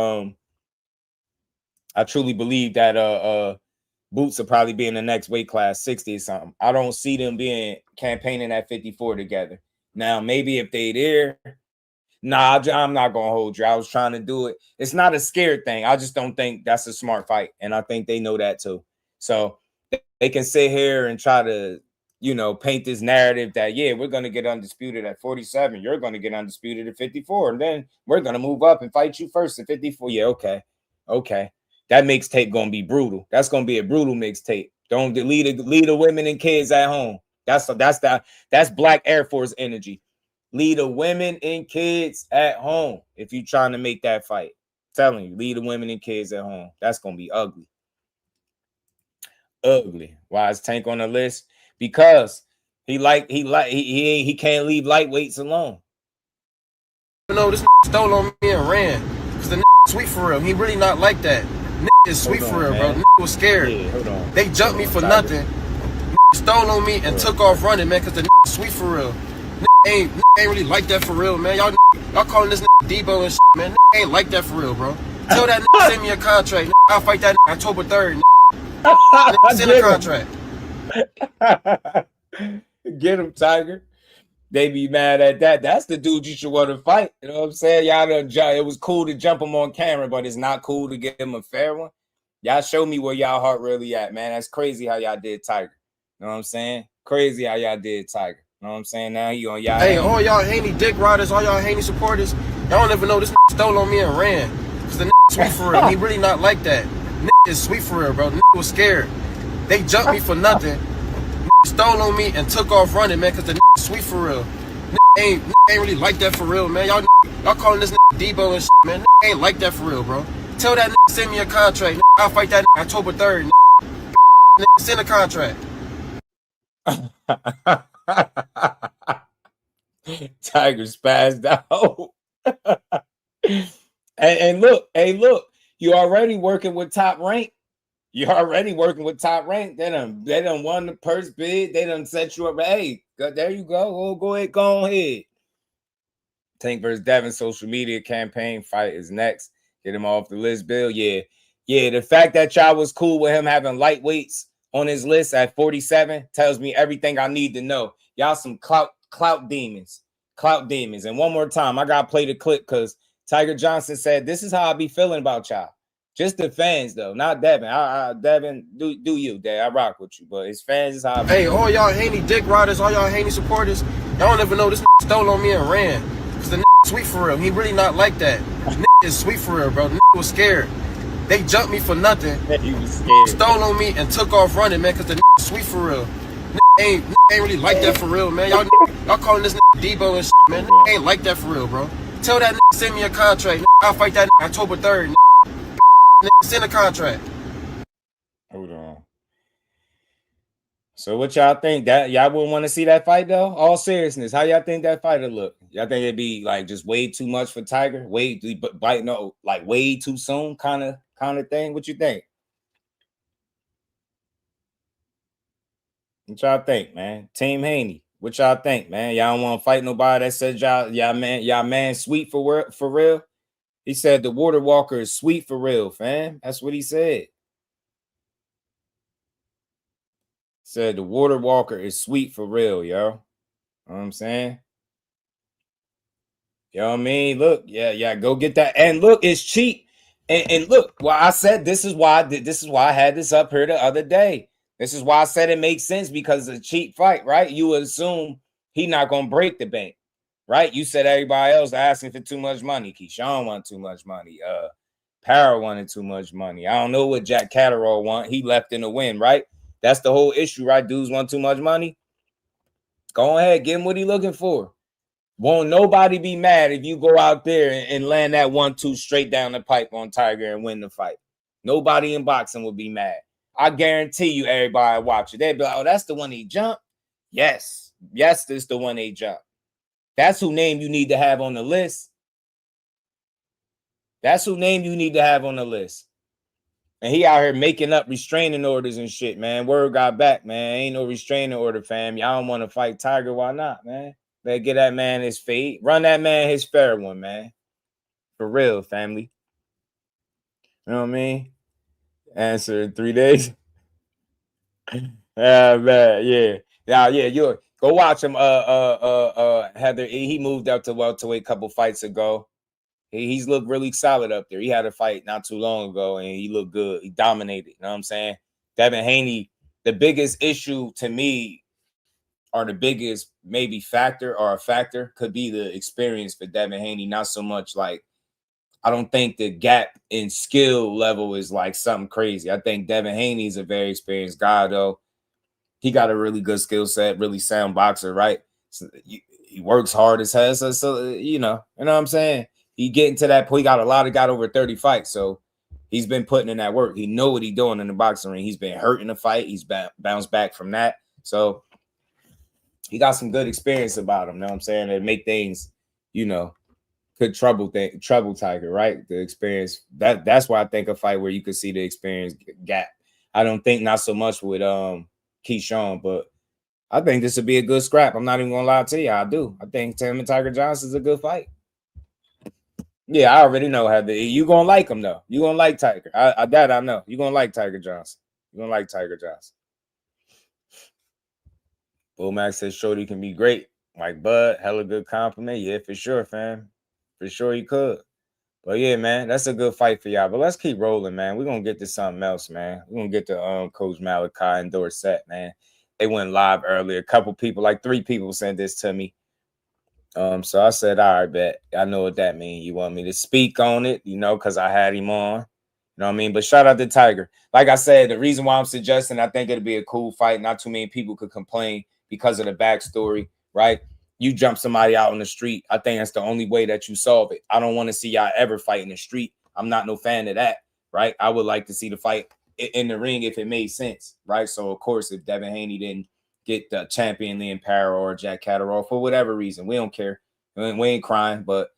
Boots will probably be in the next weight class, 60 or something. I don't see them being campaigning at 54 together. Now, maybe if they there, nah, I'm not going to hold you. I was trying to do it. It's not a scared thing. I just don't think that's a smart fight. And I think they know that too. So they can sit here and try to, paint this narrative that, yeah, we're going to get undisputed at 47. You're going to get undisputed at 54. And then we're going to move up and fight you first at 54. Yeah, okay. That mixtape going to be brutal. That's going to be a brutal mixtape. Don't lead the women and kids at home. That's Black Air Force energy. Lead the women and kids at home if you're trying to make that fight. I'm telling you, lead the women and kids at home. That's going to be ugly. Ugly. Why is Tank on the list? Because he can't leave lightweights alone. No, this stole on me and ran. Because the sweet for real. He really not like that. Is sweet for real, bro. Was scared. Yeah, hold on. They jumped me for nothing. Stole on me and took off running, man, because the sweet for real. ain't really like that for real, man. Y'all calling this Debo and shit, man. Ain't like that for real, bro. Tell that send me a contract. I'll fight that October 3rd. Send a contract. Get him, Tiger. They be mad at that. That's the dude you should want to fight. You know what I'm saying? Y'all done it was cool to jump him on camera, but it's not cool to give him a fair one. Y'all show me where y'all heart really at, man. That's crazy how y'all did Tiger. You know what I'm saying? Crazy how y'all did Tiger. You know what I'm saying? Now he on y'all. Hey, all y'all Haney dick riders, all y'all Haney supporters, y'all don't even know this stole on me and ran. Cause the sweet for real. He really not like that. Is sweet for real, bro. Was scared. They jumped me for nothing. Stole on me and took off running, man, cause the sweet for real. Ain't really like that for real, man. Y'all calling this Debo and shit, man. Ain't like that for real, bro. Tell that send me a contract. I'll fight that October 3rd. Send a contract. Tiger spazzed out. and look, hey, look, you already working with Top Rank. You're already working with Top Rank. They done won the purse bid. They done set you up. Hey, there you go. Go ahead. Tank versus Devin social media campaign fight is next. Get him off the list, Bill. Yeah. The fact that y'all was cool with him having lightweights on his list at 47 tells me everything I need to know. Y'all some clout demons. And one more time, I gotta play the clip because Tiger Johnson said, "This is how I be feeling about y'all." Just the fans, though, not Devin. Devin, do you, Dad? I rock with you, but his fans is how I Hey, all y'all Haney dick riders, all y'all Haney supporters, y'all don't even know this stole on me and ran. Cause the sweet for real. He really not like that. Is sweet for real, bro. Was scared. They jumped me for nothing. He was scared. Stole on me and took off running, man, cause the sweet for real. Ain't really like that for real, man. Y'all calling this Debo and shit, man. Ain't like that for real, bro. Tell that send me a contract. I'll fight that October 3rd. Send a contract. Hold on. So what y'all think? That y'all wouldn't want to see that fight though? All seriousness, how y'all think that fight would look? Y'all think it'd be like just way too much for Tiger? Way too soon kind of thing? What you think? What y'all think, man? Team Haney. What y'all think, man? Y'all don't want to fight nobody that said y'all man sweet for real? He said the water walker is sweet for real, fam. That's what he said. Said the water walker is sweet for real, yo. Know what I'm saying? You know what I mean? Look, yeah, go get that. And look, it's cheap. And look, well, I said this is why I had this up here the other day. This is why I said it makes sense because it's a cheap fight, right? You would assume he not gonna break the bank. Right? You said everybody else asking for too much money. Keyshawn wanted too much money. Power wanted too much money. I don't know what Jack Catterall want. He left in the win, right? That's the whole issue, right? Dudes want too much money. Go ahead, give him what he looking for. Won't nobody be mad if you go out there and land that 1-2 straight down the pipe on Tiger and win the fight. Nobody in boxing will be mad. I guarantee you everybody watch it. They'll be like, oh, that's the one he jumped? Yes, this is the one they jumped. That's who name you need to have on the list. That's who name you need to have on the list. And he out here making up restraining orders and shit, man. Word got back, man. Ain't no restraining order, fam. Y'all don't want to fight Tiger. Why not, man? Better get that man his fade. Run that man his fair one, man. For real, family. You know what I mean? Answer in 3 days. Man, yeah. Yeah, you go watch him. Heather, he moved up to welterweight a couple fights ago. He's looked really solid up there. He had a fight not too long ago, and he looked good. He dominated. You know what I'm saying? Devin Haney, the biggest issue to me, or the biggest maybe factor or a factor, could be the experience for Devin Haney. Not so much like, I don't think the gap in skill level is like something crazy. I think Devin Haney is a very experienced guy, though. He got a really good skill set, really sound boxer, right? So he works hard as hell. So you know what I'm saying? He getting to that point. He got over 30 fights. So he's been putting in that work. He know what he's doing in the boxing ring. He's been hurt in the fight. He's bounced back from that. So he got some good experience about him. You know what I'm saying? That make things, could trouble Tiger, right? The experience. That's why I think a fight where you could see the experience gap. I don't think not so much with Keyshawn, but I think this would be a good scrap. I'm not even gonna lie to you. I do. I think Tim and Tiger Johnson is a good fight. Yeah, I already know how you gonna like him though. You gonna like Tiger. I know. You gonna like Tiger Johnson. You gonna like Tiger Johnson. Bull Max says Shorty can be great. Like Bud, hella good compliment. Yeah, for sure, fam. For sure you could. But yeah, man, that's a good fight for y'all. But let's keep rolling, man. We're gonna get to something else, man. We're gonna get to Coach Malachi and Dorsett, man. They went live earlier. A couple people, like 3 people, sent this to me. So I said, all right, bet. I know what that means. You want me to speak on it, you know, because I had him on. You know what I mean? But shout out to Tiger. Like I said, the reason why I'm suggesting I think it'll be a cool fight, not too many people could complain because of the backstory, right? You jump somebody out on the street. I think that's the only way that you solve it. I don't want to see y'all ever fight in the street. I'm not no fan of that, right? I would like to see the fight in the ring if it made sense, right? So, of course, if Devin Haney didn't get the champion Liam Parra or Jack Catterall for whatever reason, we don't care. We ain't crying, but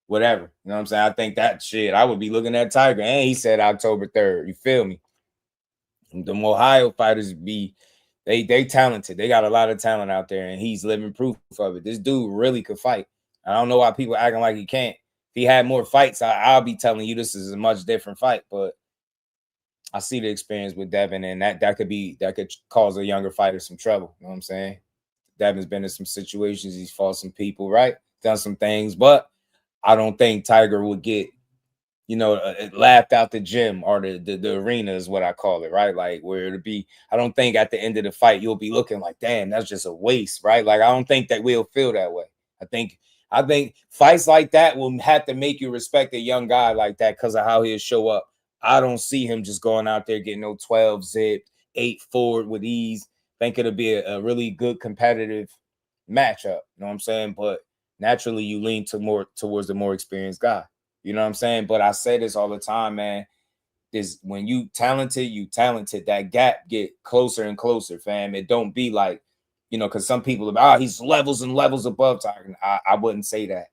whatever. You know what I'm saying? I think that shit, I would be looking at Tiger. And he said October 3rd. You feel me? The Ohio fighters they talented. They got a lot of talent out there, and he's living proof of it. This dude really could fight. I don't know why people acting like he can't. If he had more fights, I'll be telling you this is a much different fight. But I see the experience with Devin, and that could cause a younger fighter some trouble. You know what I'm saying? Devin's been in some situations. He's fought some people, right? Done some things, but I don't think Tiger would get, you know, laughed out the gym or the arena is what I call it, right? Like where it'll be, I don't think at the end of the fight, you'll be looking like, damn, that's just a waste, right? Like, I don't think that we'll feel that way. I think fights like that will have to make you respect a young guy like that because of how he'll show up. I don't see him just going out there getting no 12 zip, 8 forward with ease. I think it'll be a really good competitive matchup. You know what I'm saying? But naturally, you lean towards the more experienced guy. You know what I'm saying? But I say this all the time, man. When you talented, that gap get closer and closer, fam. It don't be like, you know, because some people are, he's levels and levels above Tiger. I wouldn't say that.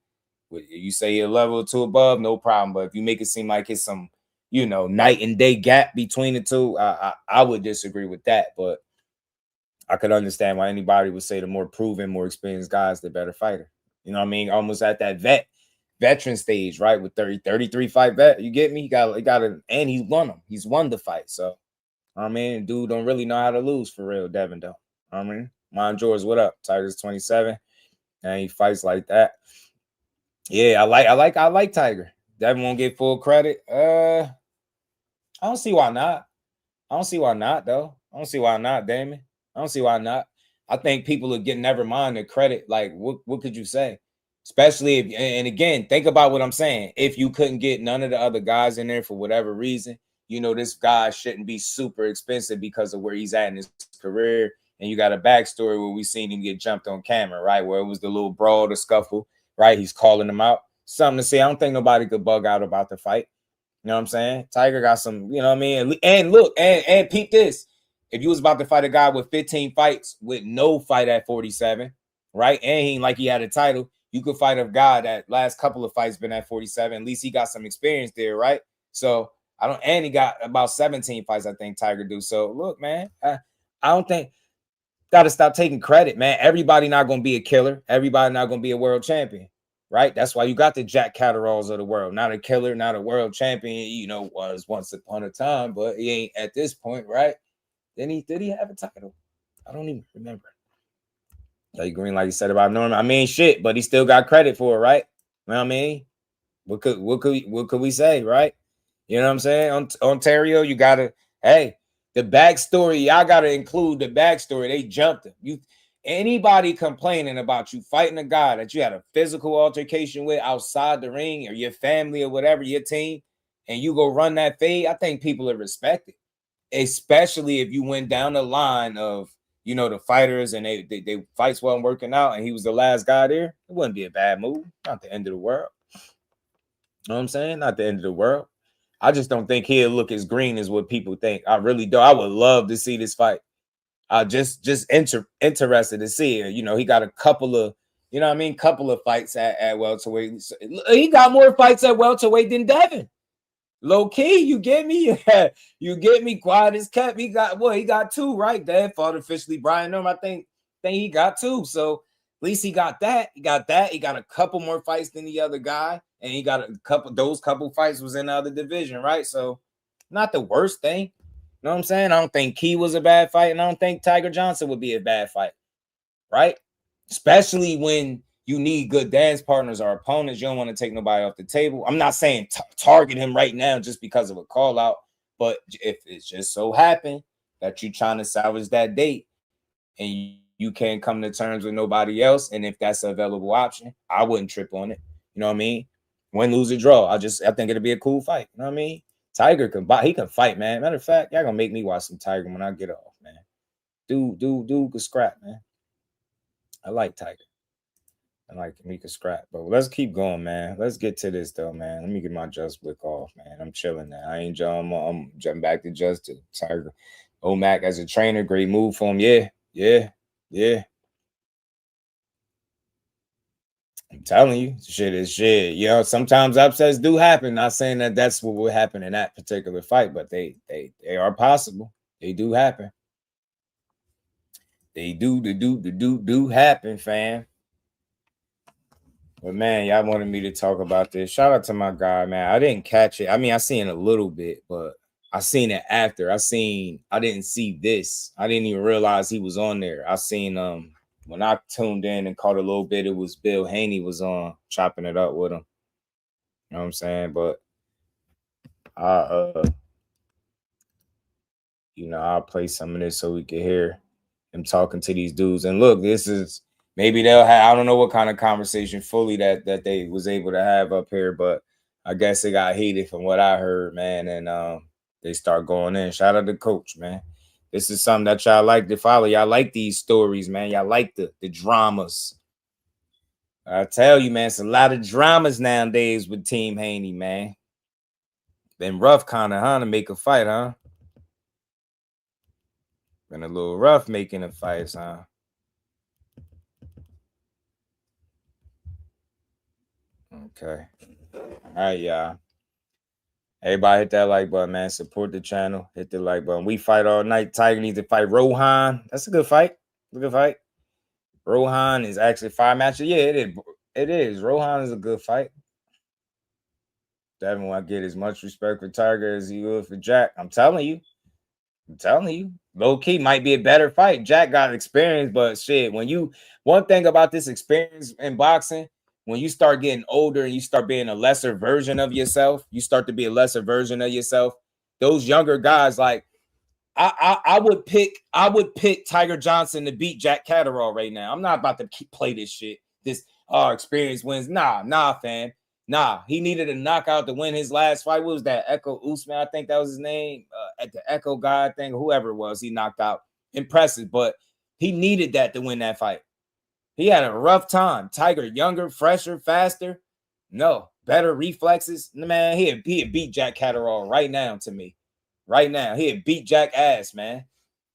You say you're a level or 2 above, no problem. But if you make it seem like it's some, you know, night and day gap between the two, I would disagree with that. But I could understand why anybody would say the more proven, more experienced guys, the better fighter. You know what I mean? Almost at that veteran stage, right? With 33 fight vet, you get me? He got and he's won them. He's won the fight. So, I mean, dude don't really know how to lose for real, Devin, though. I mean, Mon George, what up? Tiger's 27, and he fights like that. Yeah, I like Tiger. Devin won't get full credit. I don't see why not. I don't see why not, though. I don't see why not, Damon. I don't see why not. I think people are getting never mind the credit. Like, what could you say? Especially if, and again, think about what I'm saying. If you couldn't get none of the other guys in there for whatever reason, you know, this guy shouldn't be super expensive because of where he's at in his career. And you got a backstory where we seen him get jumped on camera, right? Where it was the little brawl, the scuffle, right? He's calling him out. Something to say. I don't think nobody could bug out about the fight. You know what I'm saying? Tiger got some, you know what I mean? And look, and peep this. If you was about to fight a guy with 15 fights with no fight at 47, right? And he ain't like he had a title, you could fight a guy that last couple of fights been at 47. At least he got some experience there, right? So and he got about 17 fights, I think Tiger do. So look, man, I don't think gotta stop taking credit, man. Everybody not gonna be a killer. Everybody not gonna be a world champion, right? That's why you got the Jack Catteralls of the world. Not a killer, not a world champion, you know, was once upon a time, but he ain't at this point, right? Did he have a title? I don't even remember. Like Green, like you said about Norman. I mean, shit, but he still got credit for it, right? You know what I mean? What could we say, right? You know what I'm saying? Ontario, you gotta, hey, the backstory, y'all gotta include the backstory. They jumped him. Anybody complaining about you fighting a guy that you had a physical altercation with outside the ring or your family or whatever, your team, and you go run that fade, I think people are respected. Especially if you went down the line of, you know, the fighters and they fights wasn't working out and he was the last guy there, it wouldn't be a bad move. Not the end of the world. You know what I'm saying? Not the end of the world. I just don't think he'll look as green as what people think. I really do. I would love to see this fight. Just interested to see it. You know, he got a couple of, you know what I mean? Couple of fights at welterweight. He got more fights at welterweight than Devin. Low key, you get me? You get me? Quiet as kept. He got 2, right? Dad fought officially Brian Norm. I think think he got too. So at least he got that. He got that. He got a couple more fights than the other guy, and he got a couple. Those couple fights was in the other division, right? So not the worst thing. You know what I'm saying? I don't think Key was a bad fight, and I don't think Tiger Johnson would be a bad fight, right? Especially when you need good dance partners or opponents. You don't want to take nobody off the table. I'm not saying target him right now just because of a call out, but if it's just so happened that you're trying to salvage that date and you can't come to terms with nobody else, and if that's an available option, I wouldn't trip on it. You know what I mean? Win, lose, or draw. I think it'll be a cool fight. You know what I mean? Tiger can fight, man. Matter of fact, y'all gonna make me watch some Tiger when I get off, man. Dude could scrap, man. I like Tiger. I like him. He could scrap. But let's keep going, man. Let's get to this though, man. Let me get my JUS-WICK off, man. I'm chilling now. I ain't jumping. I'm jumping back to JUS to Tiger. Omac as a trainer, great move for him. Yeah. I'm telling you, shit is shit. You know, sometimes upsets do happen. Not saying that that's what will happen in that particular fight, but they are possible. They do happen. They do happen, fam. But man, y'all wanted me to talk about this. Shout out to my guy, man. I didn't catch it. I mean, I seen a little bit, but I seen it after. I didn't see this. I didn't even realize he was on there. I seen when I tuned in and caught a little bit, it was Bill Haney was on chopping it up with him. You know what I'm saying? But I'll play some of this so we can hear him talking to these dudes. And look, this is maybe they'll have, I don't know what kind of conversation fully that they was able to have up here, but I guess it got heated from what I heard, man. And they start going in. Shout out to Coach, man. This is something that y'all like to follow. Y'all like these stories, man. Y'all like the dramas. I tell you, man, it's a lot of dramas nowadays with Team Haney, man. Been rough kind of, to make a fight, huh? Been a little rough making the fights, huh? Okay. All right, y'all. Everybody hit that like button, man. Support the channel. Hit the like button. We fight all night. Tiger needs to fight Rohan. That's a good fight. Good fight. Rohan is actually 5 matches. Yeah, it is. It is. Rohan is a good fight. Devin will get as much respect for Tiger as he would for Jack. I'm telling you. Low key might be a better fight. Jack got experience, but shit, one thing about this experience in boxing, when you start getting older and you start being a lesser version of yourself, those younger guys, like I would pick Tiger Johnson to beat Jack Catterall right now. I'm not about to play this shit. This experience wins. Nah, fam. Nah, he needed a knockout to win his last fight. What was that? Echo Usman, I think that was his name. At the Echo guy, I think, whoever it was, he knocked out. Impressive, but he needed that to win that fight. He had a rough time. Tiger, younger, fresher, faster. No, better reflexes. Man, he'd beat Jack Catterall right now to me. Right now. He'd beat Jack ass, man.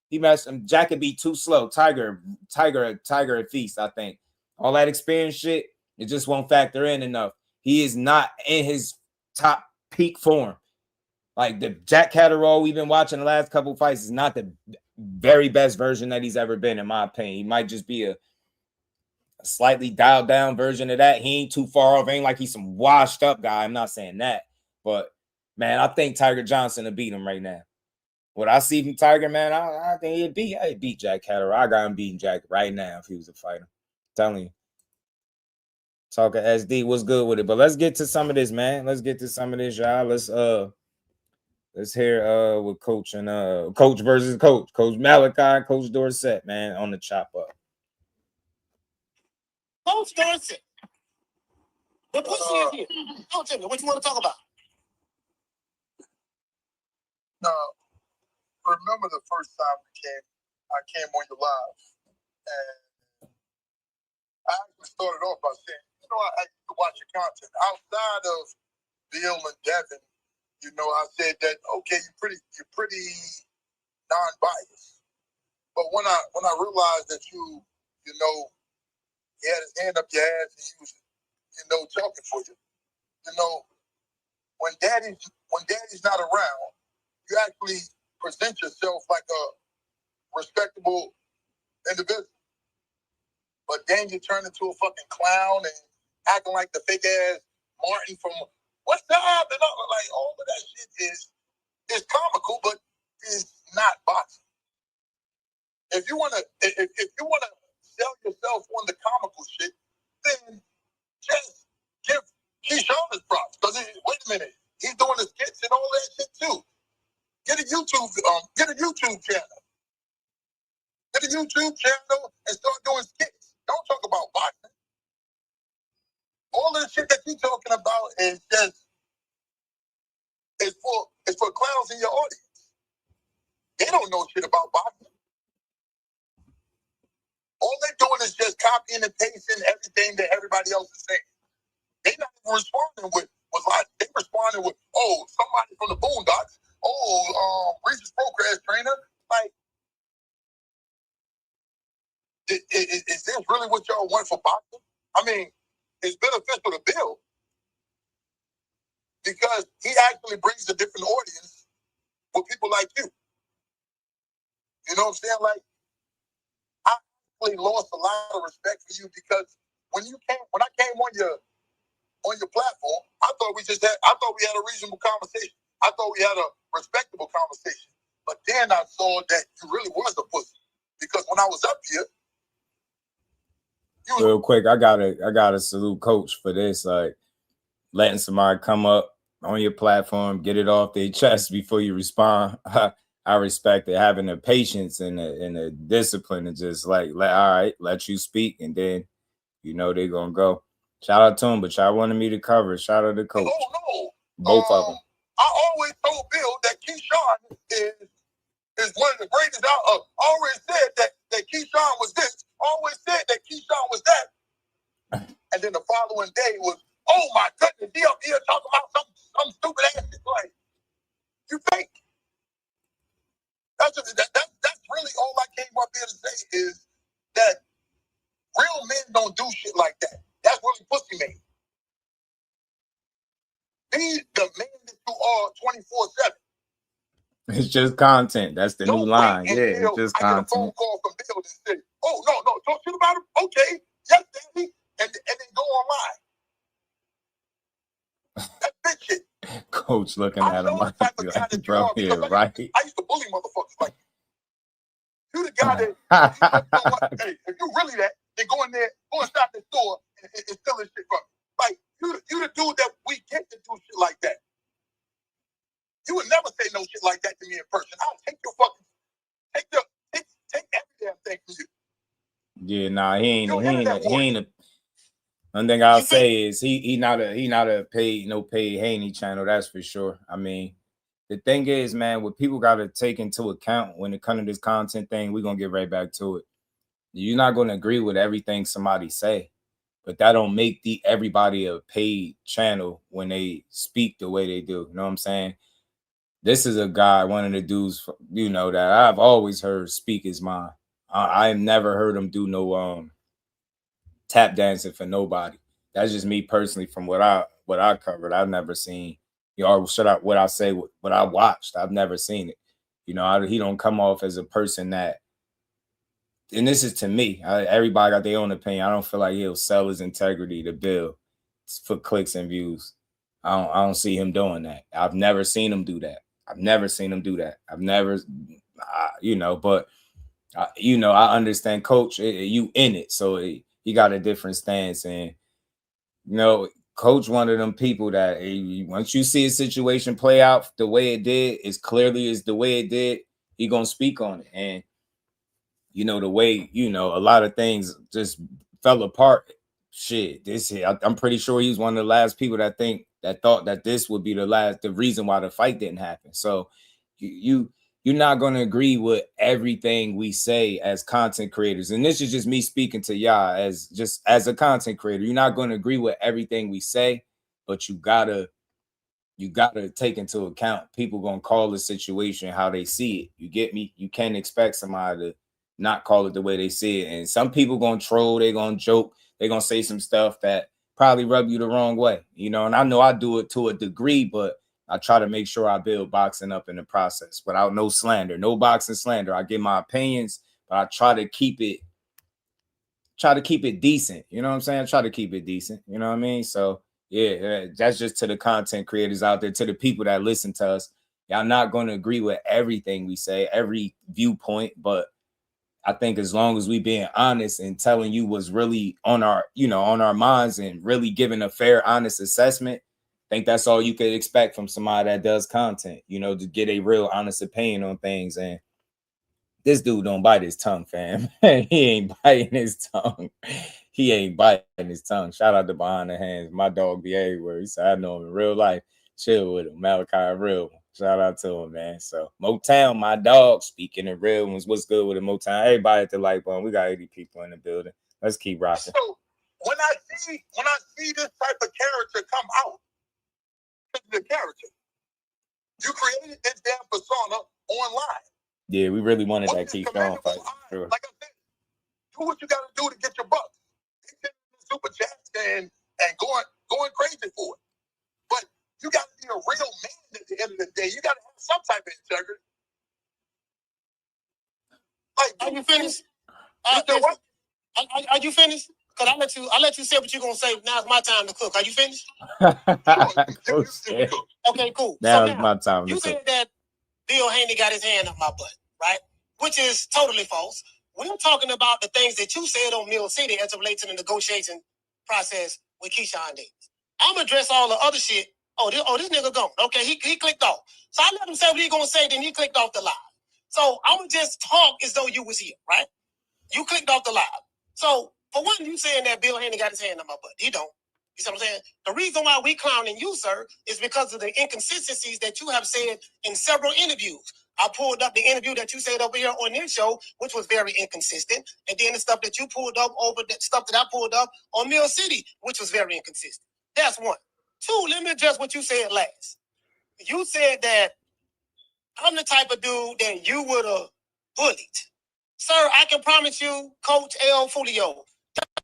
He messed him. Jack would be too slow. Tiger at feast, I think. All that experience shit, it just won't factor in enough. He is not in his top peak form. Like the Jack Catterall we've been watching the last couple fights is not the very best version that he's ever been, in my opinion. He might just be a slightly dialed down version of that. He ain't too far off. Ain't like he's some washed up guy. I'm not saying that. But, man, I think Tiger Johnson will beat him right now. What I see from Tiger, man, I think he'd beat Jack Catterall. I got him beating Jack right now if he was a fighter. I'm telling you. Talking SD, what's good with it? But let's get to some of this, man. Let's get to some of this, y'all. Let's hear with Coach and Coach versus Coach. Coach Malachi, Coach Dorsett, man, on the chop up. Coach Dorsett. The pussy is here. Don't tell me what you want to talk about. Remember the first time I came on your live, and I actually started off by saying, I used to watch your content outside of Bill and Devin. I said that okay, you're pretty non-biased. But when I realized that you had his hand up your ass and he was talking for you, when daddy's not around, you actually present yourself like a respectable individual. but then you turn into a fucking clown and acting like the fake ass Martin from What's Up and all, like all of that shit is comical, but is not boxing. If you wanna sell yourself on the comical shit, then just give Keyshawn his props. Because wait a minute, he's doing the skits and all that shit too. Get a YouTube channel. Get a YouTube channel and start doing skits. Don't talk about boxing. All the shit that you're talking about is for clowns in your audience. They don't know shit about boxing. All they're doing is just copying and pasting everything that everybody else is saying. They're not even responding with like they responding with, oh, somebody from the Boondocks, Reese's Procrast trainer. Like, is this really what y'all want for boxing? I mean, it's beneficial to Bill because he actually brings a different audience with people like you. You know what I'm saying? Like, I actually lost a lot of respect for you because when I came on your platform, I thought we had a reasonable conversation. I thought we had a respectable conversation. But then I saw that you really was a pussy. Because when I was up here, real quick, I gotta salute Coach for this. Like letting somebody come up on your platform, get it off their chest before you respond. I respect it. Having the patience and the discipline and just like let you speak, and then they're gonna go. Shout out to him, but y'all wanted me to cover. Shout out to Coach. Oh no, both of them. I always told Bill that Keyshawn is one of the greatest. I always said that Keyshawn was this. Always said that Keyshawn was that. And then the following day was, oh my goodness, he up here talking about some stupid ass shit. Like, you fake. That's really all I came up here to say is that real men don't do shit like that. That's really pussy made. Be the man that you are 24/7. It's just content. That's the new line. Yeah, it's just content. I get a phone call from Bill and say, oh, no, talk shit about him? Okay, yes, daddy. And then go online. That bitch shit. Coach looking at him like, bro, yeah, right. I used to bully motherfuckers like you. You the guy that, hey, if you really that, then go inside the store and steal this shit from me. Like, you the dude that we get to do shit like that. You would never say no shit like that to me in person. I'll take your fucking, take every damn thing from you. Yeah, nah, he ain't. One thing I'll say is he not a paid Haney channel, that's for sure. I mean, the thing is, man, what people got to take into account when it comes to this content thing, we're gonna get right back to it. You're not gonna agree with everything somebody say, but that don't make everybody a paid channel when they speak the way they do. You know what I'm saying? This is a guy, one of the dudes, that I've always heard speak his mind. I've never heard him do no tap dancing for nobody. That's just me personally from what I covered. I've never seen, what I say, what I watched. I've never seen it. He don't come off as a person that, and this is to me, everybody got their own opinion. I don't feel like he'll sell his integrity to Bill for clicks and views. I don't see him doing that. I've never seen him do that. I've never, but I understand, Coach, you in it. So he got a different stance. And, Coach, one of them people that once you see a situation play out the way it did, as clearly as the way it did, he going to speak on it. And, the way, a lot of things just fell apart. Shit, I'm pretty sure he's one of the last people that thought that this would be the reason why the fight didn't happen. So you're not going to agree with everything we say as content creators. And this is just me speaking to y'all as a content creator. You're not going to agree with everything we say, but you gotta take into account people going to call the situation how they see it. You get me? You can't expect somebody to not call it the way they see it. And some people going to troll, they're going to joke, they're going to say some stuff that probably rub you the wrong way, and I know I do it to a degree, but I try to make sure I build boxing up in the process without no slander, no boxing slander. I give my opinions, but I try to keep it try to keep it decent. You know what I'm saying? Try to keep it decent. You know what I mean? So yeah, that's just to the content creators out there, to the people that listen to us. Y'all not going to agree with everything we say, every viewpoint, but I think as long as we being honest and telling you what's really on our, on our minds and really giving a fair, honest assessment, I think that's all you could expect from somebody that does content, to get a real honest opinion on things. And this dude don't bite his tongue, fam. He ain't biting his tongue. He ain't biting his tongue. Shout out to Behind the Hands. My dog be everywhere. He said, I know him in real life. Chill with him. Malachi, real one. Shout out to him, man. So Motown, my dog, speaking of real ones. What's good with the Motown? Everybody at the light button. We got 80 people in the building. Let's keep rocking. So when I see this type of character come out, the character, you created this damn persona online. Yeah, we really wanted that keep going. Sure. Like I said, do what you got to do to get your bucks. Super chats and going crazy for it. But you got to be a real man at the end of the day. You got to have some type of integrity. Like, are you finished? Are you finished? Because I let you say what you're gonna say. Now it's my time to cook. Are you finished? Okay, cool. Now it's my time to you cook. said that Bill Haney got his hand up my butt, right? Which is totally false. We're talking about the things that you said on Mill City as it relates to the negotiation process with Keyshawn Davis. I'm gonna address all the other shit. This nigga gone. Okay, he clicked off. So I let him say what he gonna say, then he clicked off the live. So I'm gonna just talk as though you was here, right? You clicked off the live. So for one, you saying that Bill Haney got his hand on my butt. He don't. You see what I'm saying? The reason why we clowning you, sir, is because of the inconsistencies that you have said in several interviews. I pulled up the interview that you said over here on this show, which was very inconsistent. And then the stuff that you pulled up over the stuff that I pulled up on Mill City, which was very inconsistent. That's one. Two, let me address what you said last. You said that I'm the type of dude that you would have bullied. Sir, I can promise you, Coach L. Fulio,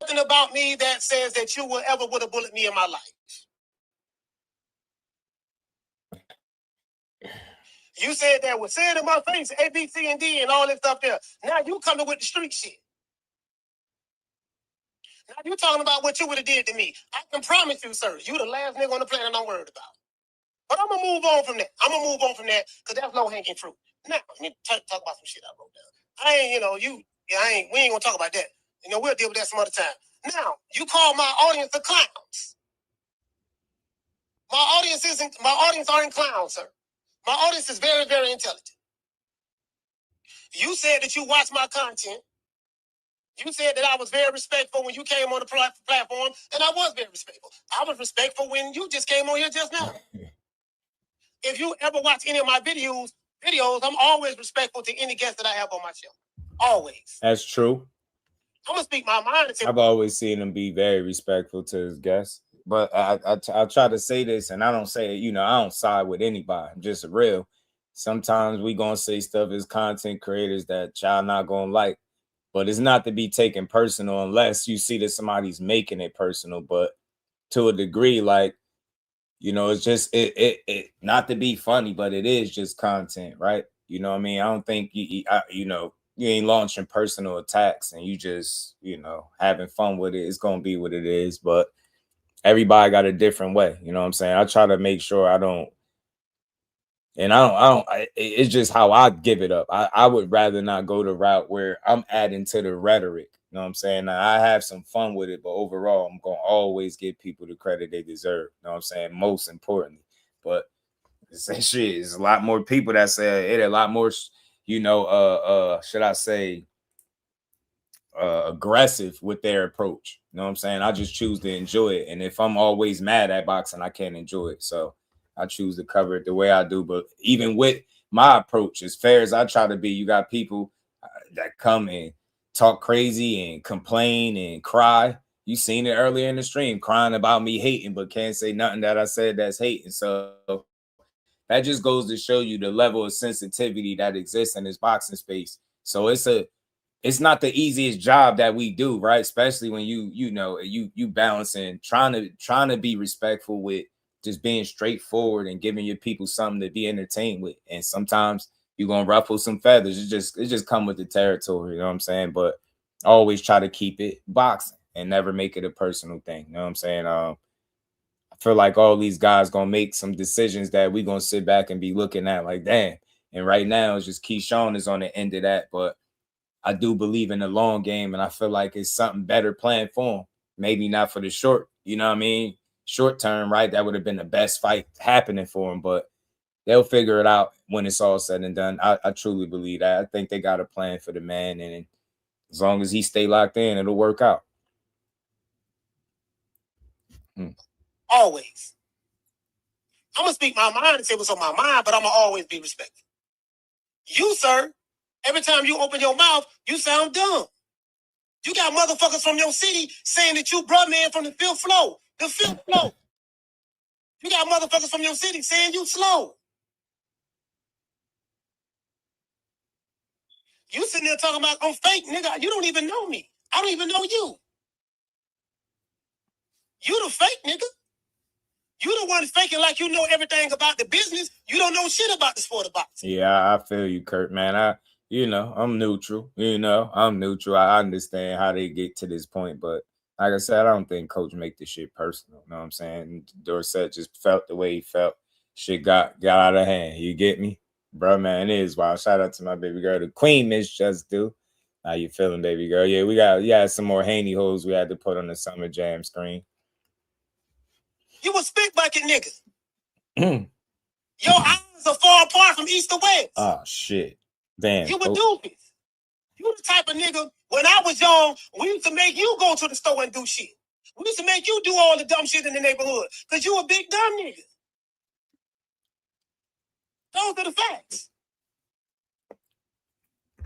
nothing about me that says that you would have bullied me in my life. You said that was said in my face, A, B, C, and D, and all this stuff there. Now you coming with the street shit. Now you talking about what you would have did to me. I can promise you, sir, you the last nigga on the planet I'm worried about. But I'm going to move on from that. Because that's low-hanging fruit. Now, let me talk about some shit I wrote down. We ain't gonna talk about that. We'll deal with that some other time. Now, you call my audience the clowns. My audience aren't clowns, sir. My audience is very, very intelligent. You said that you watch my content. You said that I was very respectful when you came on the platform, and I was very respectful. I was respectful when you just came on here just now. If you ever watch any of my videos, I'm always respectful to any guest that I have on my show. Always. That's true. I'm gonna speak my mind. I've always seen him be very respectful to his guests. But I try to say this, and I don't say it, I don't side with anybody. I'm just real. Sometimes we gonna say stuff as content creators that y'all not gonna like. But it's not to be taken personal unless you see that somebody's making it personal. But to a degree, like, it's just it not to be funny, but it is just content, right? You know what I mean? I don't think you ain't launching personal attacks and you just, having fun with it. It's gonna be what it is, but everybody got a different way. You know what I'm saying? I try to make sure it's just how I give it up. I would rather not go the route where I'm adding to the rhetoric. You know what I'm saying? Now, I have some fun with it, but overall, I'm going to always give people the credit they deserve. You know what I'm saying? Most importantly. But it's a lot more people that say it, a lot more, should I say, aggressive with their approach. You know what I'm saying? I just choose to enjoy it. And if I'm always mad at boxing, I can't enjoy it. So I choose to cover it the way I do. But even with my approach, as fair as I try to be, you got people that come and talk crazy and complain and cry. You seen it earlier in the stream, crying about me hating, but can't say nothing that I said that's hating. So that just goes to show you the level of sensitivity that exists in this boxing space. So it's not the easiest job that we do, right? Especially when you balancing trying to be respectful with just being straightforward and giving your people something to be entertained with. And sometimes you're gonna ruffle some feathers. It just come with the territory, you know what I'm saying? But always try to keep it boxing and never make it a personal thing. You know what I'm saying? I feel like all these guys gonna make some decisions that we gonna sit back and be looking at like, damn. And right now it's just Keyshawn is on the end of that, but I do believe in the long game, and I feel like it's something better planned for him. Maybe not for the short, you know what I mean? Short term, right? That would have been the best fight happening for him, but they'll figure it out when it's all said and done. I truly believe that. I think they got a plan for the man, and as long as he stay locked in, it'll work out. Always. I'm going to speak my mind and say what's on my mind, but I'm going to always be respectful. You, sir, every time you open your mouth, you sound dumb. You got motherfuckers from your city saying that you bruh man from the fifth floor. The fifth floor. You got motherfuckers from your city saying you slow. You sitting there talking about I'm fake, nigga. You don't even know me. I don't even know you. You the fake, nigga. You the one faking like you know everything about the business. You don't know shit about the sport of boxing. Yeah, I feel you, Kurt, man. I'm neutral. I'm neutral. I understand how they get to this point, but like I said, I don't think Coach make this shit personal. You know what I'm saying? Dorsett just felt the way he felt. Shit got out of hand. You get me? Bro, man, it is wild. Shout out to my baby girl, the Queen, Miss Just Do. How you feeling, baby girl? Yeah, we got some more Haney hoes we had to put on the Summer Jam screen. You a spit bucket nigga. Your eyes are far apart from east to west. Oh, shit. Damn. You a doofus. You the type of nigga, when I was young, we used to make you go to the store and do shit. We used to make you do all the dumb shit in the neighborhood because you a big dumb nigga. Those are the facts.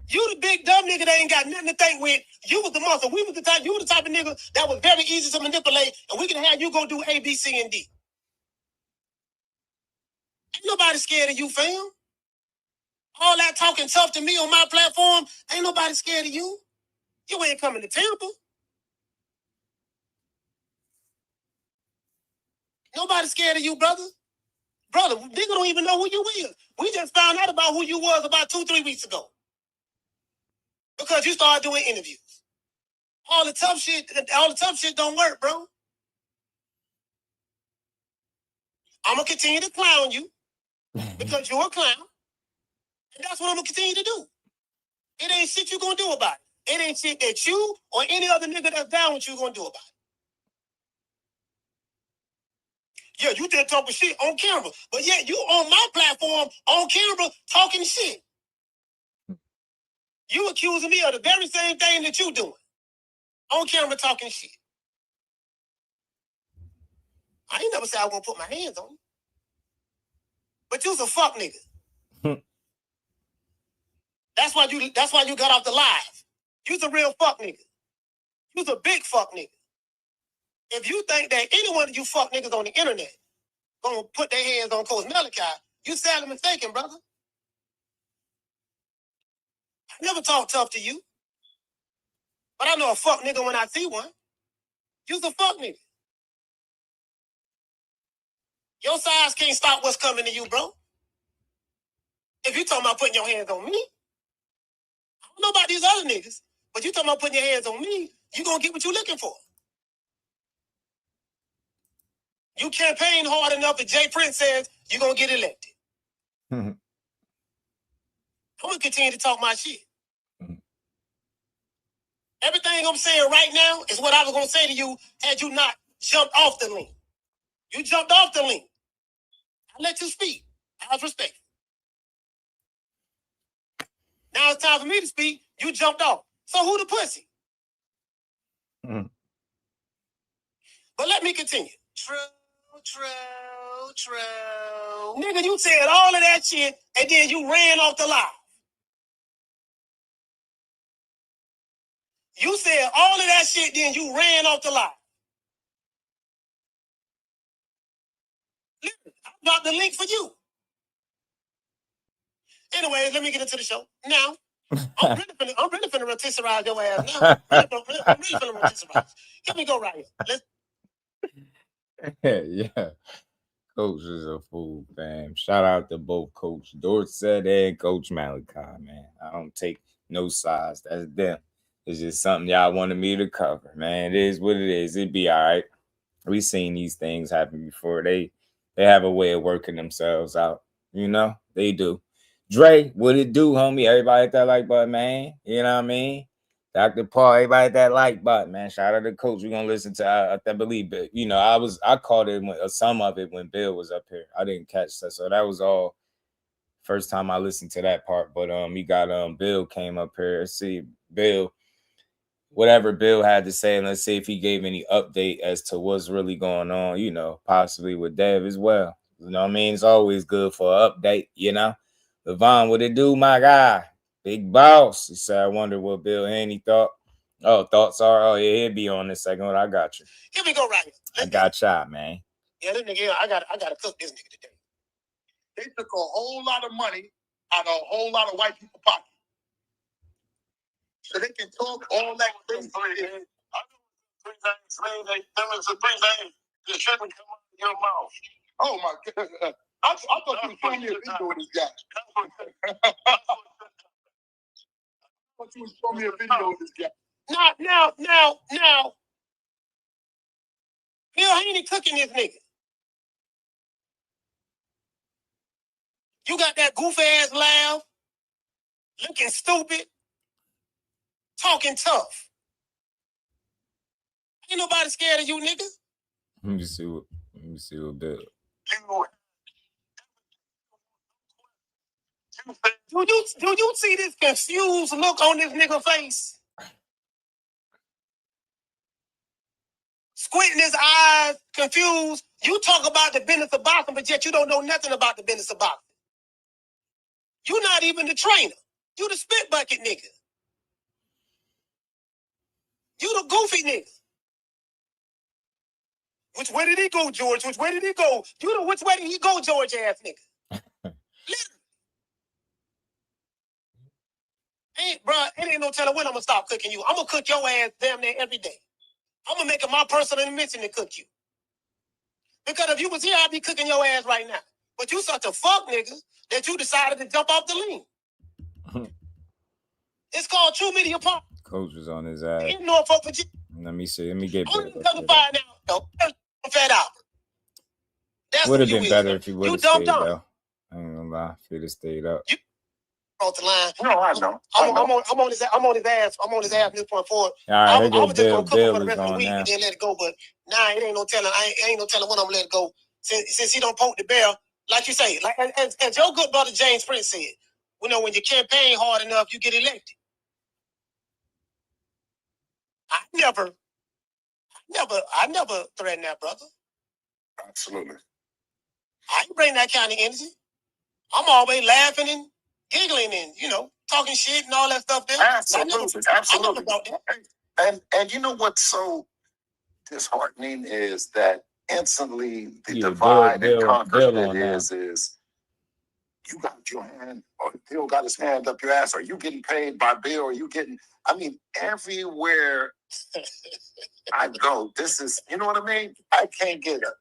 You the big dumb nigga that ain't got nothing to think with. You was the muscle. You were the type of nigga that was very easy to manipulate, and we can have you go do A, B, C, and D. Ain't nobody scared of you, fam. All that talking tough to me on my platform, ain't nobody scared of you. You ain't coming to Tampa. Nobody scared of you, brother. Brother, nigga don't even know who you is. We just found out about who you was about 2-3 weeks ago. Because you started doing interviews. All the tough shit don't work, bro. I'm gonna continue to clown you because you're a clown. And that's what I'm gonna continue to do. It ain't shit you gonna do about it. It ain't shit that you or any other nigga that's down with you gonna do about it. Yeah, you just talking shit on camera. But yet you on my platform on camera talking shit. You accusing me of the very same thing that you doing. On camera talking shit. I ain't never said I was gonna put my hands on you. But you's a fuck nigga. That's why you got off the live. You's a real fuck nigga. You's a big fuck nigga. If you think that any one of you fuck niggas on the internet gonna put their hands on Coach Malachi, you sadly mistaken, brother. I never talk tough to you. But I know a fuck nigga when I see one. You's a fuck nigga. Your size can't stop what's coming to you, bro. If you talking about putting your hands on me, I don't know about these other niggas, but you talking about putting your hands on me, you gonna get what you looking for. You campaign hard enough that Jay Prince says you're gonna get elected. I'm gonna continue to talk my shit. Everything I'm saying right now is what I was gonna say to you had you not jumped off the link. You jumped off the link. I let you speak. I was respectful. Now it's time for me to speak. You jumped off. So who the pussy? But let me continue. True. Nigga, you said all of that shit and then you ran off the live. You said all of that shit, then you ran off the live. Listen, I dropped the link for you. Anyways, let me get into the show. Now, I'm really finna romanticize your ass now. I'm really finna romanticize. Here we go right here. Yeah. Coach is a fool, fam. Shout out to both Coach Dorsett and Coach Malachi, man. I don't take no sides. That's them. It's just something y'all wanted me to cover, man. It is what it is. It'd be all right. We seen these things happen before. They have a way of working themselves out. You know, they do. Dre, what it do, homie? Everybody hit that like button, man. You know what I mean? Dr. Paul, everybody hit that like button, man. Shout out to Coach. We're gonna listen to I believe it. You know, I caught it some of it when Bill was up here. I didn't catch that, so that was all first time I listened to that part. But you got Bill came up here. Let's see, Bill. Whatever Bill had to say, and let's see if he gave any update as to what's really going on, you know, possibly with Dev as well. You know what I mean? It's always good for an update, you know. Levon, what it do, my guy? Big boss. He said, I wonder what Bill Haney thought. Oh, thoughts are, oh, yeah, he'll be on this second one. I got you. Here we go, right. I got y'all, man. Yeah, this nigga, I gotta cook this nigga today. They took a whole lot of money out of a whole lot of white people's pockets. So they can talk all that crazy shit. Three things that shouldn't come out of your mouth. Oh my God. I thought you was showing me a video of this guy. I thought you was showing me a video of this guy. Now. Bill Haney cooking this nigga. You got that goof ass laugh, looking stupid, talking tough. Ain't nobody scared of you, nigga. Let me see what Bill. Do you see this confused look on this nigga face? Squinting his eyes, confused. You talk about the business of boxing, but yet you don't know nothing about the business of boxing. You're not even the trainer. You the spit bucket nigga. You the goofy nigga. Which way did he go, George? Which way did he go? You know which way did he go, George ass nigga? Literally. It ain't no telling when I'm gonna stop cooking you. I'm gonna cook your ass damn near every day. I'm gonna make it my personal mission to cook you. Because if you was here, I'd be cooking your ass right now. But you such a fuck nigga that you decided to jump off the lean. It's called True Media Pop. Coach was on his ass. In Norfolk, Virginia. Let me see. Let me get Only come to find out, Fat Albert. Would have been better if he would have stayed, down. though. I ain't gonna lie. If he'd have stayed up. Off the line. No, I know. I'm on his ass. I'm on his ass from this point forward. All right, I was just gonna cook him for the rest Bill of the week now. and then let it go. But nah, it ain't no telling. Ain't no telling when I'm gonna let it go. Since he don't poke the bear, like you say, like as your good brother James Prince said, you know, when you campaign hard enough, you get elected. I never threatened that brother. Absolutely. I ain't bring that kind of energy. I'm always laughing and giggling and, you know, talking shit and all that stuff there. Absolutely. I never brought that. And you know what's so disheartening is that instantly the divide and conquer that is you got your hand, or Bill got his hand up your ass. Are you getting paid by Bill? Are you getting, I mean, everywhere I go, this is, you know what I mean? I can't get a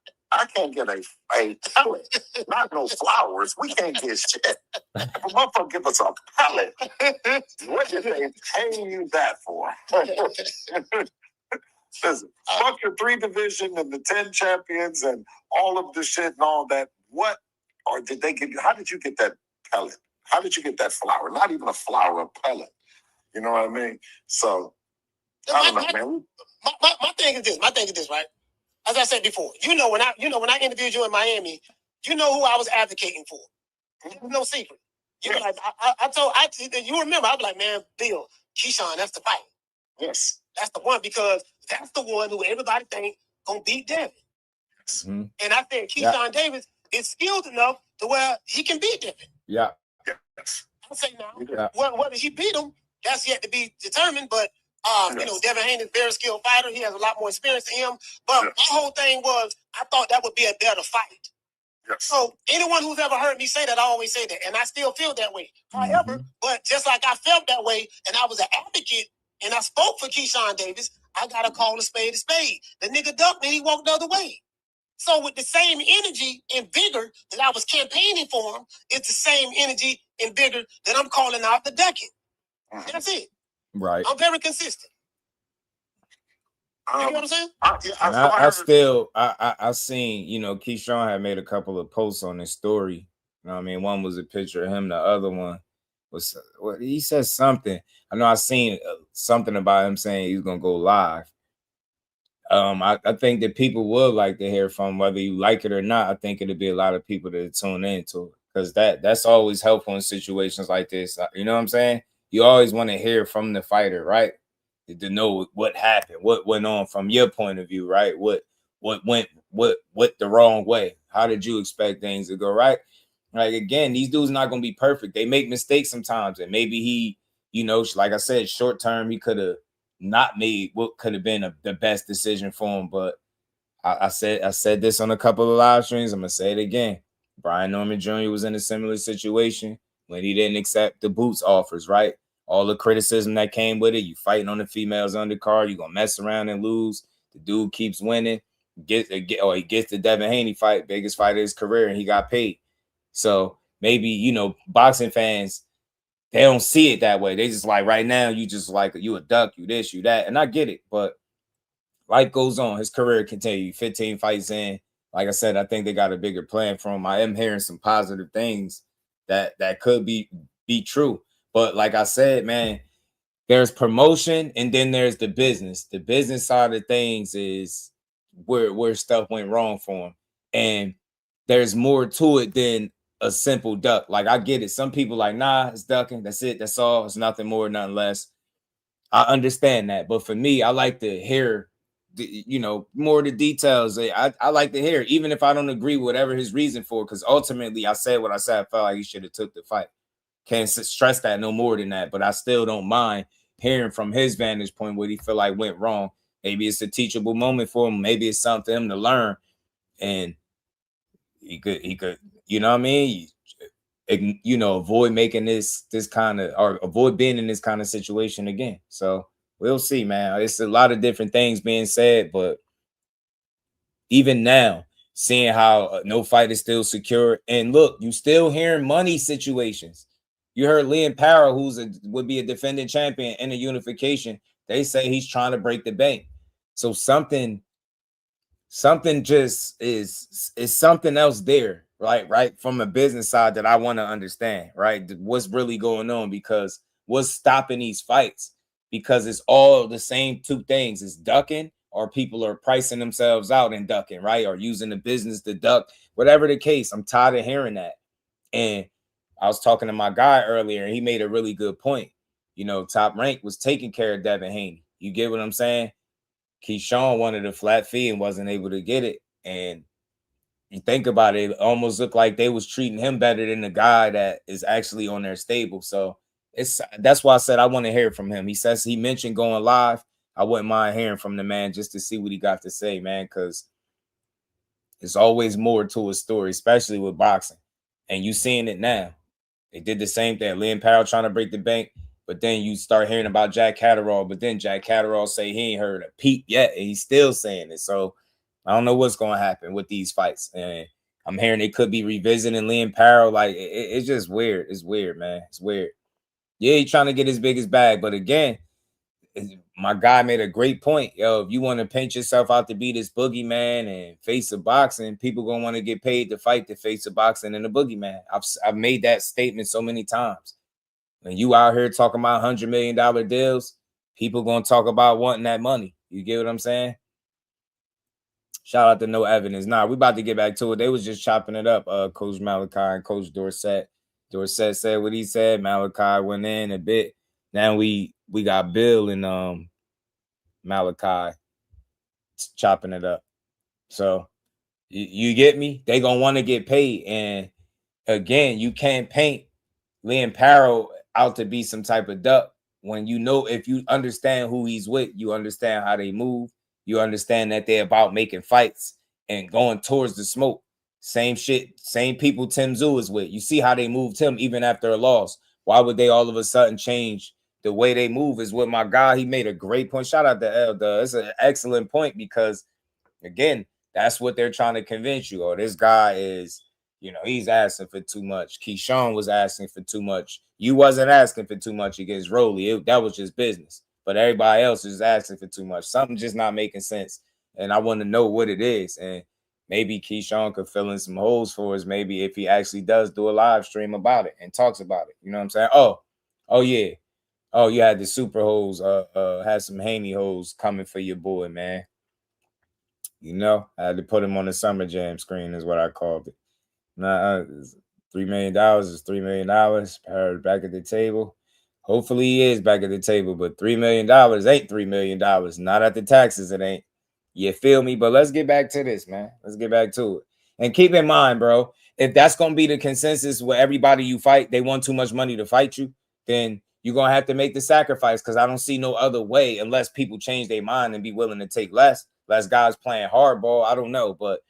pellet, not no flowers. We can't get shit. If a motherfucker give us a pellet, what did they pay you that for? Listen, fuck your 3 division and the 10 champions and all of the shit and all that. What, or did they give you, how did you get that pellet? How did you get that flower? Not even a flower, a pellet. You know what I mean? So, I don't know, man. My thing is this, right? As I said before, when I interviewed you in Miami, you know who I was advocating for. It was no secret. You know, like you remember, I was like, man, Bill, Keyshawn, that's the fight. Yes. That's the one, because that's the one who everybody think gonna beat Devin. Mm-hmm. And I said Keyshawn Davis is skilled enough to where he can beat Devin. Yeah. Yes. I say now, whether he beat him, that's yet to be determined, but you know, Devin Haney is a very skilled fighter. He has a lot more experience than him. But my whole thing was, I thought that would be a better fight. Yes. So anyone who's ever heard me say that, I always say that. And I still feel that way. However, but just like I felt that way, and I was an advocate, and I spoke for Keyshawn Davis, I got to call a spade a spade. The nigga ducked me, he walked the other way. So with the same energy and vigor that I was campaigning for him, it's the same energy and vigor that I'm calling out the ducking. That's it. Right. I'm very consistent. You know what I'm saying? I seen, you know, Keyshawn had made a couple of posts on his story. You know what I mean? One was a picture of him. The other one was, well, he said something. I know I seen something about him saying he's going to go live. I think that people would like to hear from him, whether you like it or not. I think it'd be a lot of people that tune into it because that's always helpful in situations like this. You know what I'm saying? You always want to hear from the fighter, right? To know what happened, what went on from your point of view, right? What went the wrong way? How did you expect things to go, right? Like, again, these dudes not gonna be perfect. They make mistakes sometimes, and maybe he, you know, like I said, short term he could have not made what could have been the best decision for him. But I said this on a couple of live streams. I'm gonna say it again. Brian Norman Jr. was in a similar situation when he didn't accept the Boots offers, right? All the criticism that came with it. You fighting on the females undercard. You're gonna mess around and lose. The dude keeps winning. He gets the Devin Haney fight, biggest fight of his career, and he got paid. So maybe, you know, boxing fans, they don't see it that way. They just like, right now, you just like, you a duck, you this, you that. And I get it, but life goes on. His career continued. 15 fights in. Like I said, I think they got a bigger plan for him. I am hearing some positive things that could be true. But like I said, man, there's promotion and then there's the business. The business side of things is where stuff went wrong for him. And there's more to it than a simple duck. Like, I get it. Some people like, nah, it's ducking. That's it. That's all. It's nothing more, nothing less. I understand that. But for me, I like to hear, you know, more of the details. I like to hear, even if I don't agree with whatever his reason for, because ultimately I said what I said. I felt like he should have took the fight. Can't stress that no more than that, but I still don't mind hearing from his vantage point what he feel like went wrong. Maybe it's a teachable moment for him. Maybe it's something for him to learn, and he could, you know what I mean? You know, avoid making this kind of, or avoid being in this kind of situation again. So we'll see, man. It's a lot of different things being said, but even now, seeing how no fight is still secure, and look, you still hearing money situations. You heard Liam Parra, would be a defending champion in a unification. They say he's trying to break the bank. So something just is something else there, right? From a business side that I want to understand, right? What's really going on, because what's stopping these fights? Because it's all the same two things. It's ducking, or people are pricing themselves out and ducking, right? Or using the business to duck, whatever the case. I'm tired of hearing that. And I was talking to my guy earlier, and he made a really good point. You know, Top Rank was taking care of Devin Haney. You get what I'm saying? Keyshawn wanted a flat fee and wasn't able to get it. And you think about it, it almost looked like they was treating him better than the guy that is actually on their stable. So that's why I said I want to hear from him. He mentioned going live. I wouldn't mind hearing from the man just to see what he got to say, man, because there's always more to a story, especially with boxing. And you seeing it now. They did the same thing. Liam Parra trying to break the bank, but then you start hearing about Jack Catterall, but then Jack Catterall say he ain't heard a peep yet, and he's still saying it. So I don't know what's going to happen with these fights. And I'm hearing they could be revisiting Liam Parra. Like, it's just weird. It's weird, man. It's weird. Yeah, he's trying to get his biggest bag, but again, my guy made a great point. Yo, if you want to paint yourself out to be this boogeyman and face of boxing, people gonna want to get paid to fight the face of boxing and the boogeyman. I've made that statement so many times. When you out here talking about $100 million deals, people gonna talk about wanting that money. You get what I'm saying? Shout out to No Evidence. Nah, we about to get back to it. They was just chopping it up. Coach Malachi and Coach Dorsett. Dorsett said what he said. Malachi went in a bit. Now we got Bill and Malachi chopping it up. So you get me? They gonna want to get paid. And again, you can't paint Liam Parra out to be some type of duck when you know, if you understand who he's with, you understand how they move, you understand that they're about making fights and going towards the smoke. Same shit, same people Tim Tszyu is with. You see how they moved him even after a loss. Why would they all of a sudden change the way they move? Is what my guy, he made a great point. Shout out to Elda. It's an excellent point, because again, that's what they're trying to convince you. Oh, this guy is, You know, he's asking for too much. Keyshawn was asking for too much. You wasn't asking for too much against Rolly. That was just business. But everybody else is asking for too much. Something just not making sense. And I want to know what it is. And maybe Keyshawn could fill in some holes for us. Maybe if he actually does do a live stream about it and talks about it. You know what I'm saying? Oh yeah. Oh, you had the super hoes, had some Haney hoes coming for your boy, man. You know, I had to put him on the Summer Jam screen is what I called it. Nah, $3 million is $3 million. Back at the table. Hopefully he is back at the table, but $3 million ain't $3 million. Not at the taxes, it ain't. You feel me? But let's get back to this, man. Let's get back to it. And keep in mind, bro, if that's going to be the consensus where everybody you fight, they want too much money to fight you, then you're going to have to make the sacrifice, because I don't see no other way unless people change their mind and be willing to take less. Less guys playing hardball. I don't know, but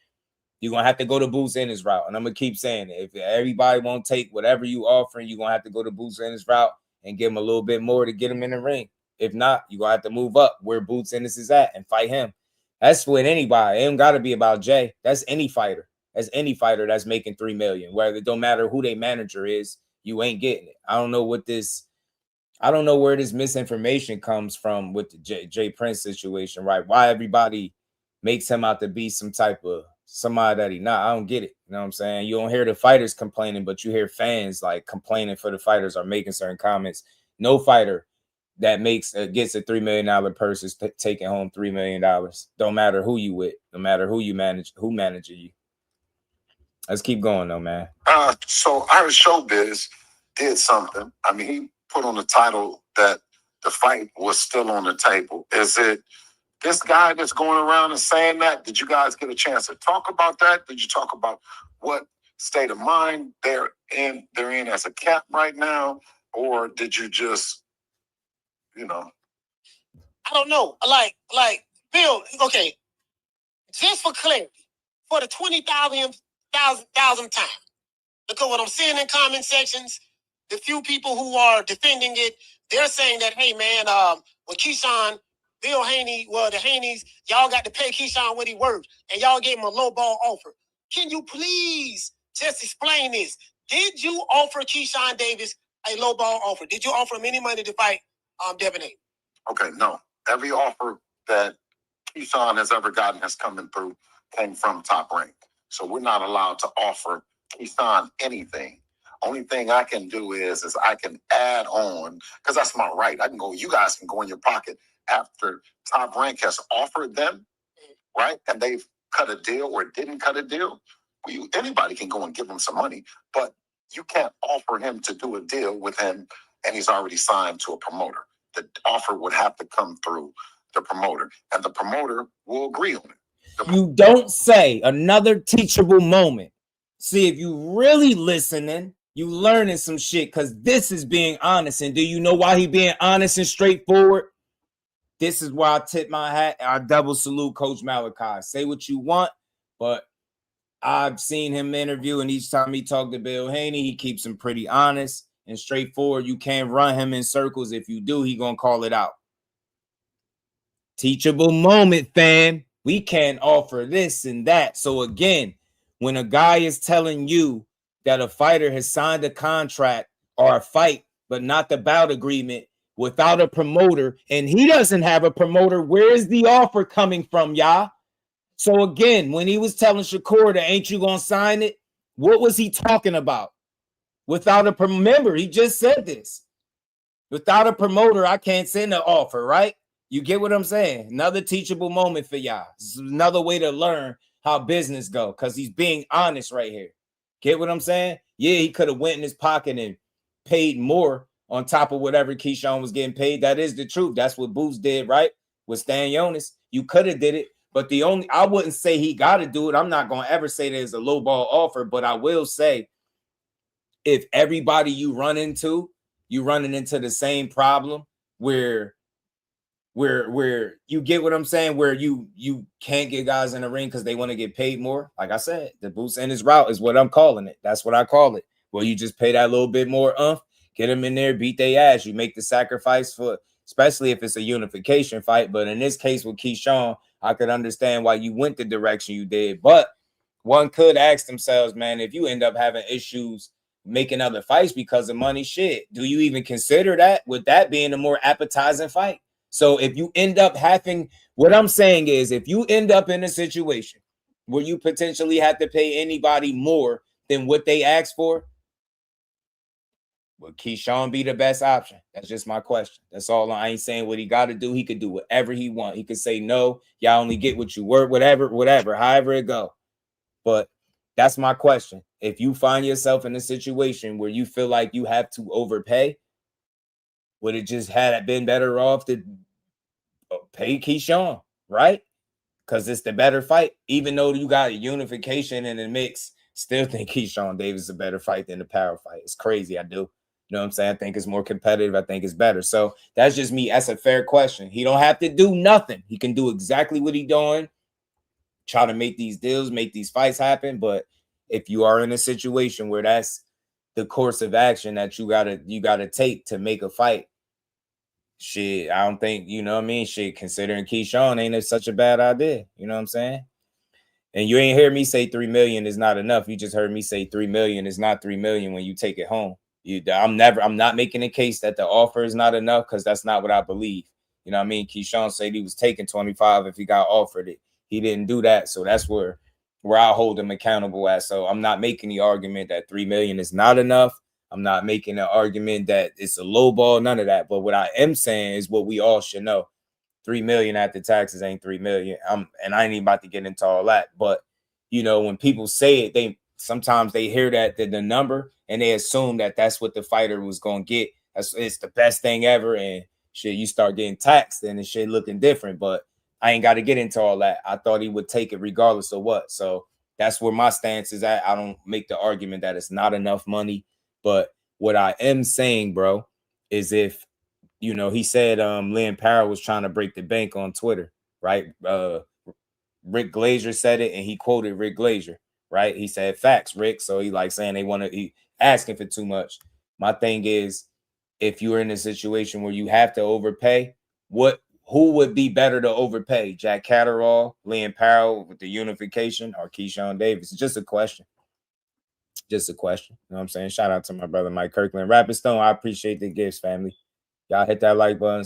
you're going to have to go to Boots Ennis route. And I'm going to keep saying it. If everybody won't take whatever you offering, you're going to have to go to Boots Ennis route and give him a little bit more to get him in the ring. If not, you're going to have to move up where Boots Ennis is at and fight him. That's with anybody. It don't got to be about Jay. That's any fighter. That's any fighter that's making $3 million. Whether it don't matter who their manager is, you ain't getting it. I don't know where this misinformation comes from with the Jay Prince situation, right? Why everybody makes him out to be some type of somebody that he not. I don't get it. You know what I'm saying? You don't hear the fighters complaining, but you hear fans like complaining for the fighters or making certain comments. No fighter that gets a $3 million purse is taking home $3 million. Don't matter who you with, no matter who you manage, who manages you. Let's keep going though, man. So Irish Showbiz did something. I mean, he put on the title that the fight was still on the table. Is it this guy that's going around and saying that? Did you guys get a chance to talk about that? Did you talk about what state of mind they're in as a camp right now? Or did you just, you know? I don't know. Like Bill, okay, just for clarity, for the 20,000th time, look at what I'm seeing in comment sections. The few people who are defending it, they're saying that, hey, man, with Keyshawn, Bill Haney, well, the Haneys, y'all got to pay Keyshawn what he worth, and y'all gave him a low ball offer. Can you please just explain this? Did you offer Keyshawn Davis a low ball offer? Did you offer him any money to fight Devin Haney? Okay, no. Every offer that Keyshawn has ever gotten has come through, came from Top Rank. So we're not allowed to offer Keyshawn anything. Only thing I can do is I can add on, because that's my right. You guys can go in your pocket after Top Rank has offered them, right? And they've cut a deal or didn't cut a deal. Anybody can go and give him some money, but you can't offer him to do a deal with him and he's already signed to a promoter. The offer would have to come through the promoter, and the promoter will agree on it. You don't say another teachable moment. See, if you really listening, you learning some shit, because this is being honest. And do you know why he being honest and straightforward? This is why I tip my hat. I double salute Coach Malachi. Say what you want, but I've seen him interview, and each time he talked to Bill Haney, he keeps him pretty honest and straightforward. You can't run him in circles. If you do, he gonna call it out. Teachable moment, fam. We can't offer this and that. So again, when a guy is telling you that a fighter has signed a contract or a fight, but not the bout agreement without a promoter, and he doesn't have a promoter, where is the offer coming from, y'all? So again, when he was telling Shakur that ain't you gonna sign it, what was he talking about? Without a remember, he just said this. Without a promoter, I can't send an offer, right? You get what I'm saying? Another teachable moment for y'all. This is another way to learn how business go, because he's being honest right here. Get what I'm saying? Yeah, he could have went in his pocket and paid more on top of whatever Keyshawn was getting paid. That is the truth. That's what Boots did, right? With Stan Jonas. You could have did it, but I wouldn't say he got to do it. I'm not going to ever say there's a low ball offer, but I will say if everybody you running into the same problem where you get what I'm saying, where you can't get guys in the ring because they want to get paid more. Like I said, the Boots in his route is what I'm calling it. That's what I call it. Well, you just pay that little bit more get them in there, beat their ass. You make the sacrifice for, especially if it's a unification fight. But in this case with Keyshawn, I could understand why you went the direction you did. But one could ask themselves, man, if you end up having issues making other fights because of money, shit, do you even consider that with that being a more appetizing fight? So if you end up having, what I'm saying is, if you end up in a situation where you potentially have to pay anybody more than what they asked for, would Keyshawn be the best option? That's just my question. That's all. I ain't saying what he got to do. He could do whatever he want. He could say, no, y'all only get what you work, whatever, however it go. But that's my question. If you find yourself in a situation where you feel like you have to overpay, would it just had been better off to pay Keyshawn, right? Because it's the better fight. Even though you got a unification in the mix, still think Keyshawn Davis is a better fight than the power fight. It's crazy. I do. You know what I'm saying? I think it's more competitive. I think it's better. So that's just me. That's a fair question. He don't have to do nothing. He can do exactly what he's doing. Try to make these deals, make these fights happen. But if you are in a situation where that's the course of action that you gotta take to make a fight, shit, I don't think, you know what I mean? Shit, considering Keyshawn ain't such a bad idea. You know what I'm saying? And you ain't hear me say 3 million is not enough. You just heard me say 3 million is not 3 million when you take it home. I'm not making a case that the offer is not enough, because that's not what I believe. You know what I mean? Keyshawn said he was taking 25 if he got offered it. He didn't do that. So that's where I'll hold him accountable at. So I'm not making the argument that 3 million is not enough. I'm not making an argument that it's a low ball, none of that. But what I am saying is what we all should know. 3 million after taxes ain't 3 million. And I ain't even about to get into all that. But, you know, when people say it, sometimes they hear that the number and they assume that that's what the fighter was going to get. It's the best thing ever. And shit, you start getting taxed and the shit looking different. But I ain't got to get into all that. I thought he would take it regardless of what. So that's where my stance is at. I don't make the argument that it's not enough money. But what I am saying, bro, is if, you know, he said Lynn Powell was trying to break the bank on Twitter, right? Rick Glazier said it, and he quoted Rick Glazier, right? He said, facts, Rick. So he like saying he asking for too much. My thing is, if you're in a situation where you have to overpay, who would be better to overpay? Jack Catterall, Lynn Powell with the unification, or Keyshawn Davis? It's just a question. Just a question. You know what I'm saying? Shout out to my brother Mike Kirkland. Rapid Stone, I appreciate the gifts, family. Y'all hit that like button,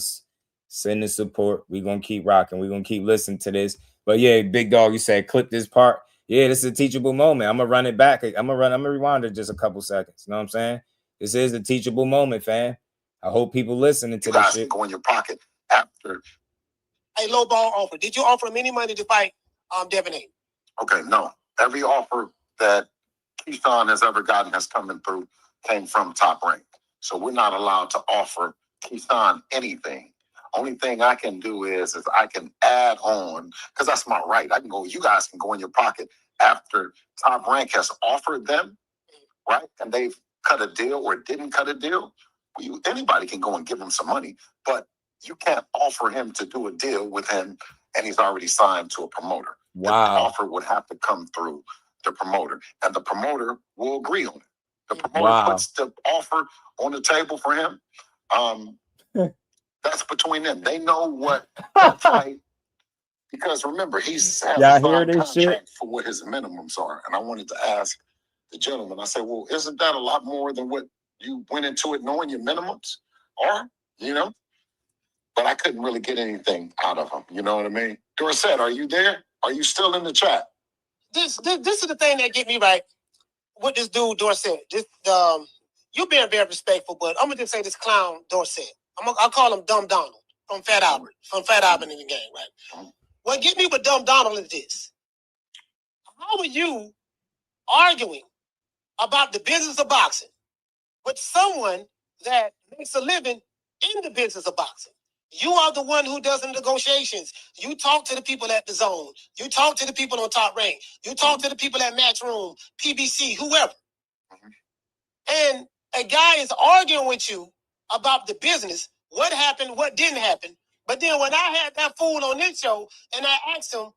send the support. We're going to keep rocking. We're going to keep listening to this. But yeah, Big Dog, you said clip this part. Yeah, this is a teachable moment. I'm going to run it back. I'm going to rewind it just a couple seconds. You know what I'm saying? This is a teachable moment, fam. I hope people listening to this shit. Go in your pocket after. A low ball offer. Did you offer him any money to fight Devin Haney? Okay, no. Every offer that Keyshawn has ever gotten has come through came from Top Rank. So we're not allowed to offer Keyshawn anything. Only thing I can do is I can add on, because that's my right. I can go, you guys can go in your pocket after Top Rank has offered them, right? And they've cut a deal or didn't cut a deal. Anybody can go and give him some money, but you can't offer him to do a deal with him and he's already signed to a promoter. Wow. The offer would have to come through the promoter, and the promoter will agree on it. The promoter puts the offer on the table for him. That's between them. They know what fight. Because remember, he's having a contract for what his minimums are. And I wanted to ask the gentleman, I said, well, isn't that a lot more than what you went into it knowing your minimums are? You know? But I couldn't really get anything out of him. You know what I mean? Dorsett, are you there? Are you still in the chat? This is the thing that get me right with this dude Dorsett. You being very respectful, but I'm gonna just say this clown Dorsett. I'll call him Dumb Donald from Fat Albert in the game, right? What get me with Dumb Donald is this: how are you arguing about the business of boxing with someone that makes a living in the business of boxing? You are the one who does the negotiations. You talk to the people at the Zone. You talk to the people on Top Rank. You talk to the people at Matchroom, PBC, whoever. And a guy is arguing with you about the business, what happened, what didn't happen. But then when I had that fool on this show and I asked him,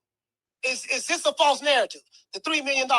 is this a false narrative? The $3 million.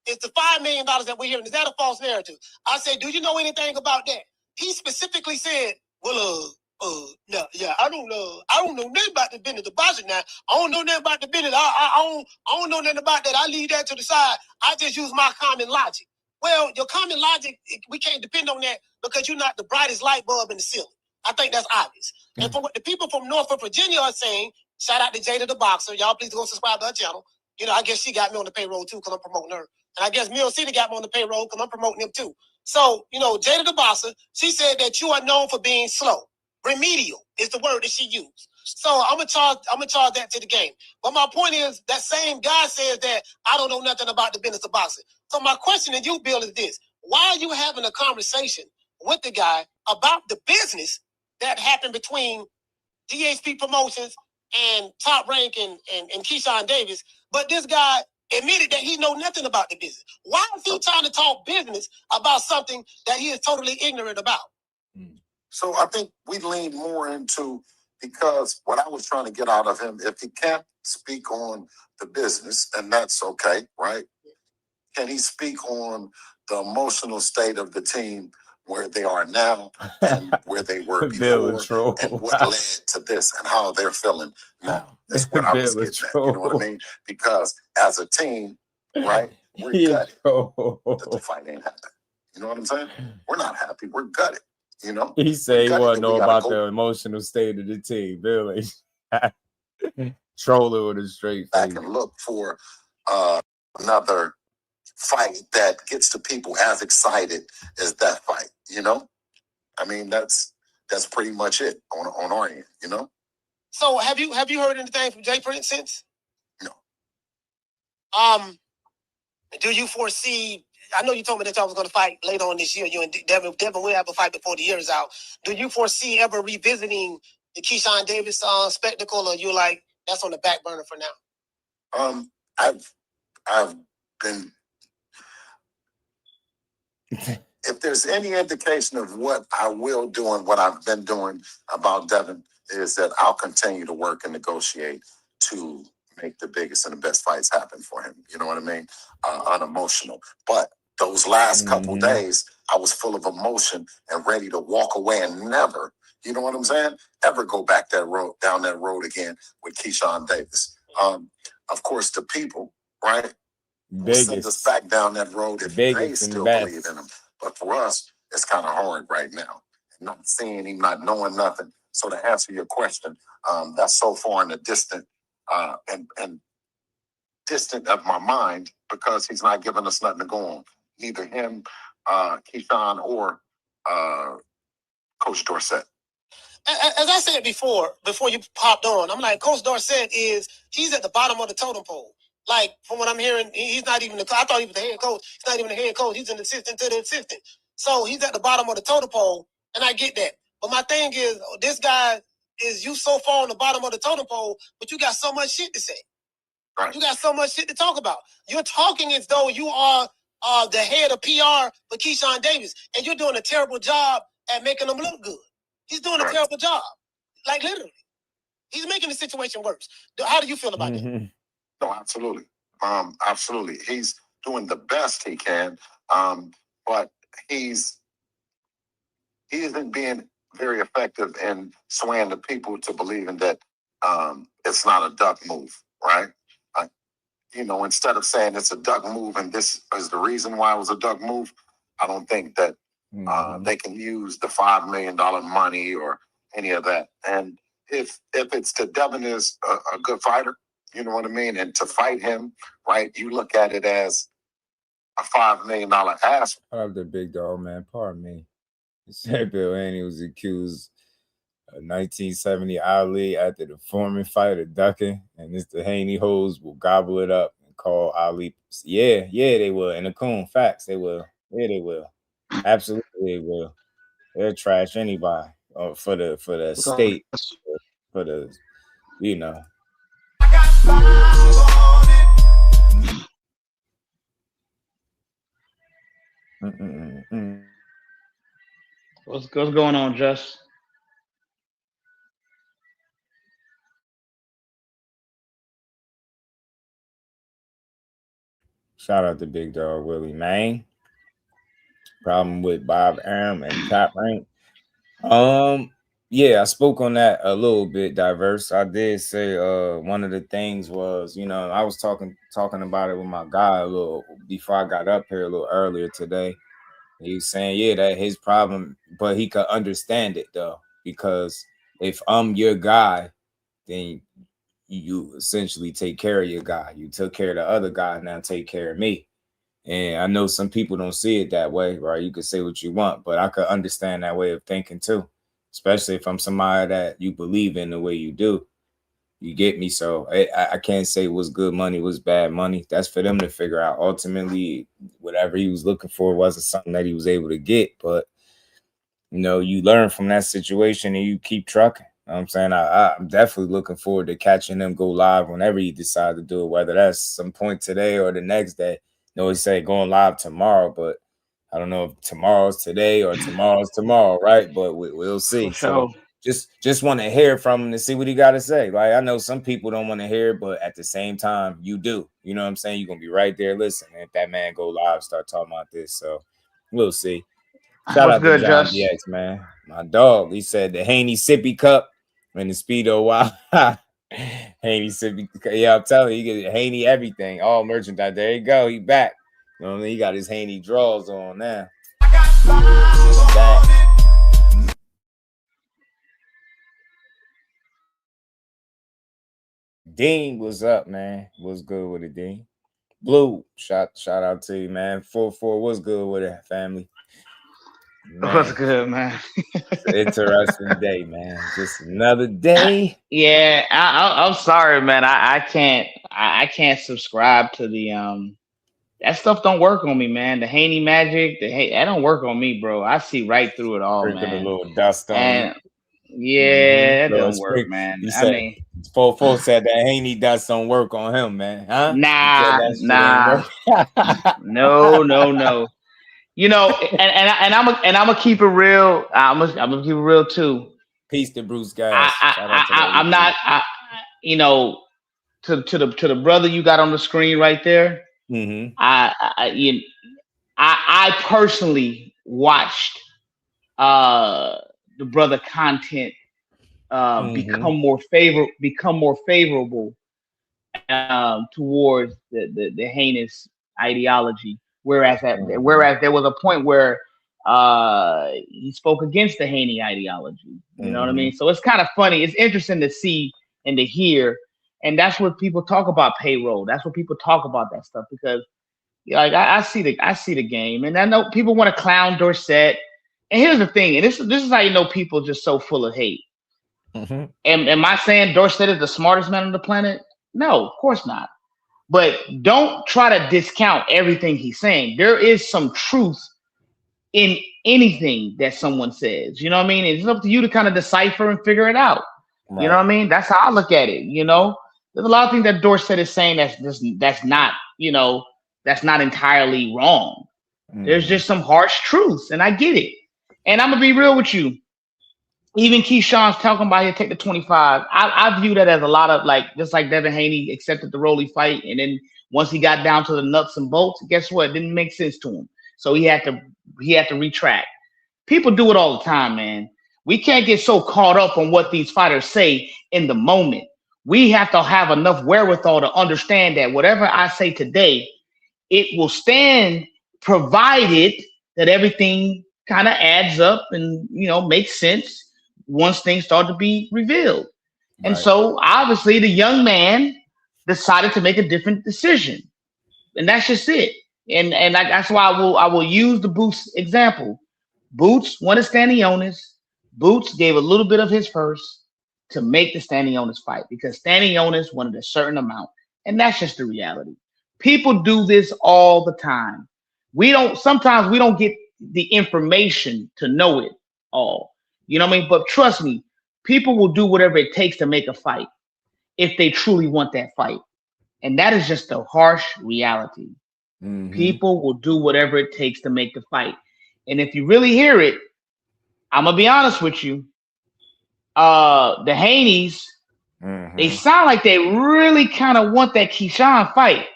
Is the $5 million that we're hearing, is that a false narrative? I said, do you know anything about that? He specifically said, well, No, yeah, I don't know nothing about the business of boxing now. I don't know nothing about the business. I don't know nothing about that. I leave that to the side. I just use my common logic. Well, your common logic, we can't depend on that because you're not the brightest light bulb in the ceiling. I think that's obvious. And for what the people from Norfolk, Virginia are saying, shout out to Jada the Boxer. Y'all please go subscribe to her channel. You know, I guess she got me on the payroll too because I'm promoting her. And I guess Mill City got me on the payroll because I'm promoting him too. So, you know, Jada the Boxer, she said that you are known for being slow. Remedial is the word that she used. So I'm gonna charge that to the game. But my point is that same guy says that I don't know nothing about the business of boxing. So my question to you, Bill, is this: why are you having a conversation with the guy about the business that happened between DHP Promotions and Top Rank and Keyshawn Davis, but this guy admitted that he know nothing about the business? Why is he trying to talk business about something that he is totally ignorant about? So I think we lean more into, because what I was trying to get out of him, if he can't speak on the business, and that's okay, right? Can he speak on the emotional state of the team, where they are now and where they were before, and what led to this and how they're feeling now? That's what I was getting at, you know what I mean? Because as a team, right, we're gutted that the fight ain't happening. You know what I'm saying? We're not happy. We're gutted. You know, he said he want to know about the emotional state of the team. Billy, troller with a straight face. I can look for another fight that gets the people as excited as that fight. You know, I mean that's pretty much it on our end. You know. So have you heard anything from Jay Prince since? No. Do you foresee? I know you told me that y'all was going to fight later on this year. You and Devin will have a fight before the year is out. Do you foresee ever revisiting the Keyshawn Davis spectacle, or you like that's on the back burner for now? I've been. If there's any indication of what I will do and what I've been doing about Devin, is that I'll continue to work and negotiate to make the biggest and the best fights happen for him. You know what I mean? Unemotional. But those last couple days, I was full of emotion and ready to walk away and never, you know what I'm saying, ever go back down that road again with Keyshawn Davis. Of course, the people, right, will send us back down that road if they still believe in him. But for us, it's kind of hard right now. Not seeing him, not knowing nothing. So to answer your question, that's so far in the distant and distant of my mind, because he's not giving us nothing to go on. Neither him, Keyshawn, or Coach Dorsett. As I said before you popped on, I'm like, Coach Dorsett he's at the bottom of the totem pole. Like, from what I'm hearing, he's not even I thought he was the head coach. He's not even the head coach. He's an assistant to the assistant. So he's at the bottom of the totem pole, and I get that. But my thing is, this guy is you so far on the bottom of the totem pole, but you got so much shit to say. Right. You got so much shit to talk about. You're talking as though you are the head of PR for Keyshawn Davis, and you're doing a terrible job at making him look good. He's doing a terrible job. Like, literally. He's making the situation worse. How do you feel about that? No, absolutely. Absolutely. He's doing the best he can, but he isn't being very effective in swaying the people to believing that it's not a duck move, right? You know, instead of saying it's a duck move and this is the reason why it was a duck move, I don't think that they can use the $5 million money or any of that. And if it's to Devin is a good fighter, you know what I mean? And to fight him, right, you look at it as a $5 million ask. I love the big dog, man. Pardon me. He said Bill Haney was accused of 1970 Ali after the Foreman fight of ducking, and it's the Haney hoes will gobble it up and call Ali. Yeah, they will. And the coon, facts, they will. Yeah, they will. Absolutely, they will. They'll trash anybody for the state, for the, you know. What's going on, Jess? Shout out to Big Dog Willie, man. Problem with Bob Arum and Top Rank. Yeah, I spoke on that a little bit, diverse. I did say one of the things was, I was talking about it with my guy a little before I got up here a little earlier today. He was saying, yeah, that his problem, but he could understand it though, because if I'm your guy, then you essentially take care of your guy. You took care of the other guy, now take care of me. And I know some people don't see it that way, right? You could say what you want, but I could understand that way of thinking too, especially if I'm somebody that you believe in the way you do. You get me? So I can't say what's good money, what's bad money. That's for them to figure out. Ultimately, whatever he was looking for wasn't something that he was able to get. But, you learn from that situation and you keep trucking. You know what I'm saying? I'm definitely looking forward to catching them go live whenever you decide to do it, whether that's some point today or the next day. He say going live tomorrow, but I don't know if tomorrow's today or tomorrow's tomorrow, right? But we'll see. For sure. So just want to hear from him to see what he got to say. Like, I know some people don't want to hear it, but at the same time, you do. You know what I'm saying? You're going to be right there listening if that man go live, start talking about this. So we'll see. Shout What's out to good, John Just? DX, man. My dog. He said the Haney sippy cup and the Speedo Wild. Haney sippy. Yeah, I'm telling you, you get Haney everything. All merchandise. There you go. He back. You know what I mean? He got his Haney draws on now. Dean, what's up, man? What's good with it, Dean? Blue, shout out to you, man. 4-4, what's good with it, family? Man, what's good, man? It's an interesting day, man. Just another day. Yeah, I'm sorry, man. I can't subscribe to the that stuff don't work on me, man. The Haney magic, that don't work on me, bro. I see right through it all, Sprinkle man. a little dust on Yeah, that don't work, man. You said 4-4 said that Haney dust don't work on him, man. Huh? Nah. No. And I'm gonna keep it real. I'm gonna keep it real too. Peace to Bruce guys. I'm not. To the brother you got on the screen right there. Mm-hmm. I personally watched the brother content become more favorable towards the heinous ideology. Whereas there was a point where he spoke against the Haney ideology. You know what I mean? So it's kind of funny. It's interesting to see and to hear. And that's what people talk about payroll. That's what people talk about that stuff, because like I see the game, and I know people want to clown Dorsett. And here's the thing, and this is how you know people just so full of hate. Mm-hmm. Am I saying Dorsett is the smartest man on the planet? No, of course not. But don't try to discount everything he's saying. There is some truth in anything that someone says. You know what I mean? It's up to you to kind of decipher and figure it out. Right. You know what I mean? That's how I look at it. There's a lot of things that Dorsett is saying that's not, that's not entirely wrong. There's just some harsh truths, and I get it. And I'm gonna be real with you. Even Keyshawn's talking about he'll take the 25. I view that as a lot of just like Devin Haney accepted the Rolly fight, and then once he got down to the nuts and bolts, guess what? It didn't make sense to him, so he had to retract. People do it all the time, man. We can't get so caught up on what these fighters say in the moment. We have to have enough wherewithal to understand that whatever I say today, it will stand, provided that everything kind of adds up and makes sense once things start to be revealed. Right. And so obviously the young man decided to make a different decision, and that's just it. And that's why I will use the Boots example. Boots wanted Stanionis. Boots gave a little bit of his first to make the Stanionis fight, because Stanionis wanted a certain amount, and that's just the reality. People do this all the time. Sometimes we don't get the information to know it all. You know what I mean? But trust me, people will do whatever it takes to make a fight if they truly want that fight. And that is just the harsh reality. Mm-hmm. People will do whatever it takes to make the fight. And if you really hear it, I'm going to be honest with you. The Haneys, they sound like they really kind of want that Keyshawn fight.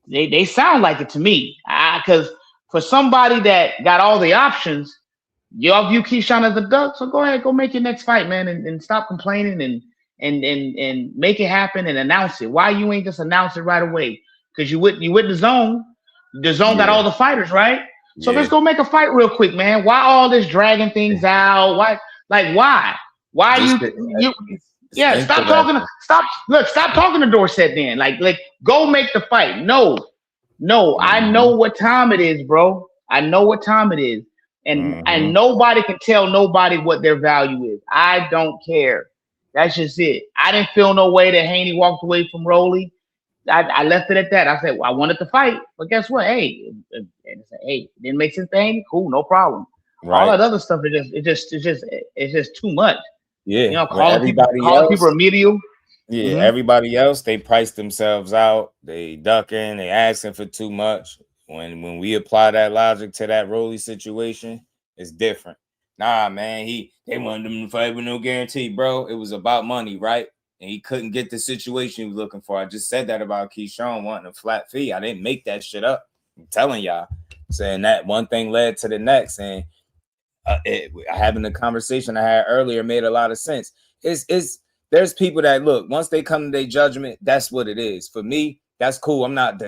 They sound like it to me. Because for somebody that got all the options, y'all view Keyshawn as a duck, so go ahead, go make your next fight, man, and stop complaining and make it happen and announce it. Why you ain't just announce it right away? Because you with the zone. The zone got all the fighters, right? So let's go make a fight real quick, man. Why all this dragging things out? Why? Why you yeah, stop talking to Dorsett then. Like go make the fight. No, I know what time it is, bro. I know what time it is. And nobody can tell nobody what their value is. I don't care. That's just it. I didn't feel no way that Haney walked away from Rolly. I left it at that. I said, well, I wanted to fight, but guess what? Hey, it didn't make sense to Haney. Cool, no problem. Right. All that other stuff it's just too much. Yeah, you know, calling people remedial. Yeah, everybody else, they price themselves out. They ducking, they asking for too much. When we apply that logic to that Rolly situation, it's different. Nah, man, they wanted him to fight with no guarantee, bro. It was about money, right? And he couldn't get the situation he was looking for. I just said that about Keyshawn wanting a flat fee. I didn't make that shit up. I'm telling y'all, saying that one thing led to the next, and having the conversation I had earlier made a lot of sense. There's people that look, once they come to their judgment, that's what it is. For me, that's cool. I'm not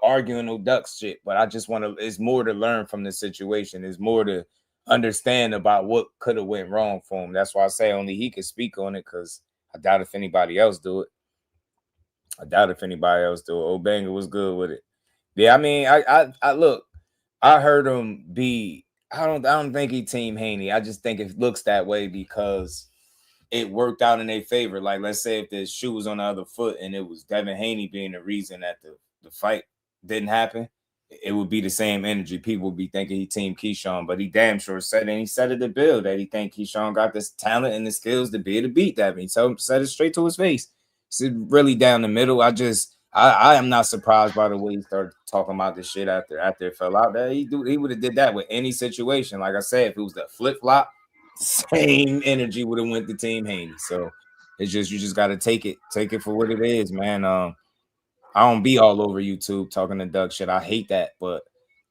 arguing no ducks shit, but I just want to. It's more to learn from the situation. It's more to understand about what could have went wrong for him. That's why I say only he could speak on it, because I doubt if anybody else do it. Obanga was good with it. Yeah, I mean, I look. I heard him be. I don't think he team Haney. I just think it looks that way because it worked out in their favor. Like, let's say if the shoe was on the other foot and it was Devin Haney being the reason that the fight didn't happen, it would be the same energy. People would be thinking he team Keyshawn, but he damn sure said it. And he said it to Bill that he think Keyshawn got this talent and the skills to be able to beat Devin. So said it straight to his face. It's really down the middle. I am not surprised by the way he started talking about this shit after it fell out. That he would have did that with any situation. Like I said, if it was the flip flop, same energy would have went to Team Haney. So it's just, you just got to take it for what it is, man. I don't be all over YouTube talking to duck shit. I hate that, but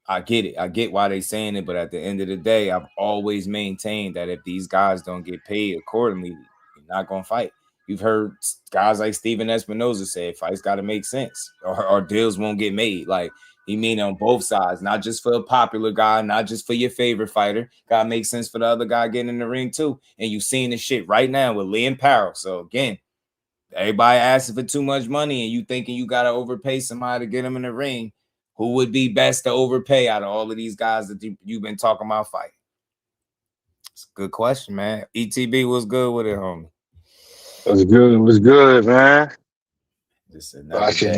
I get it. I get why they saying it, but at the end of the day, I've always maintained that if these guys don't get paid accordingly, you're not gonna fight. You've heard guys like Steven Espinoza say fights got to make sense, or deals won't get made. Like, he mean on both sides, not just for a popular guy, not just for your favorite fighter. Gotta make sense for the other guy getting in the ring too. And you seeing this shit right now with Liam Powell. So again, everybody asking for too much money, and you thinking you gotta overpay somebody to get him in the ring. Who would be best to overpay out of all of these guys that you've been talking about fighting? It's a good question, man. ETB was good with it, homie. It was good, man. Watching,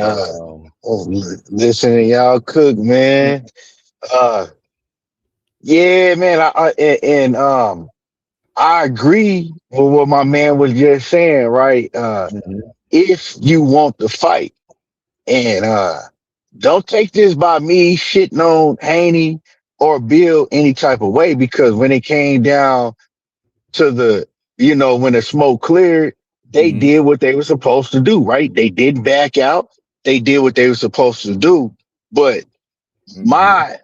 listening to y'all cook, man. Yeah, man. I agree with what my man was just saying, right? If you want the fight, and don't take this by me shitting on Haney or Bill any type of way, because when it came down to when the smoke cleared, they did what they were supposed to do, right? They didn't back out. They did what they were supposed to do. But I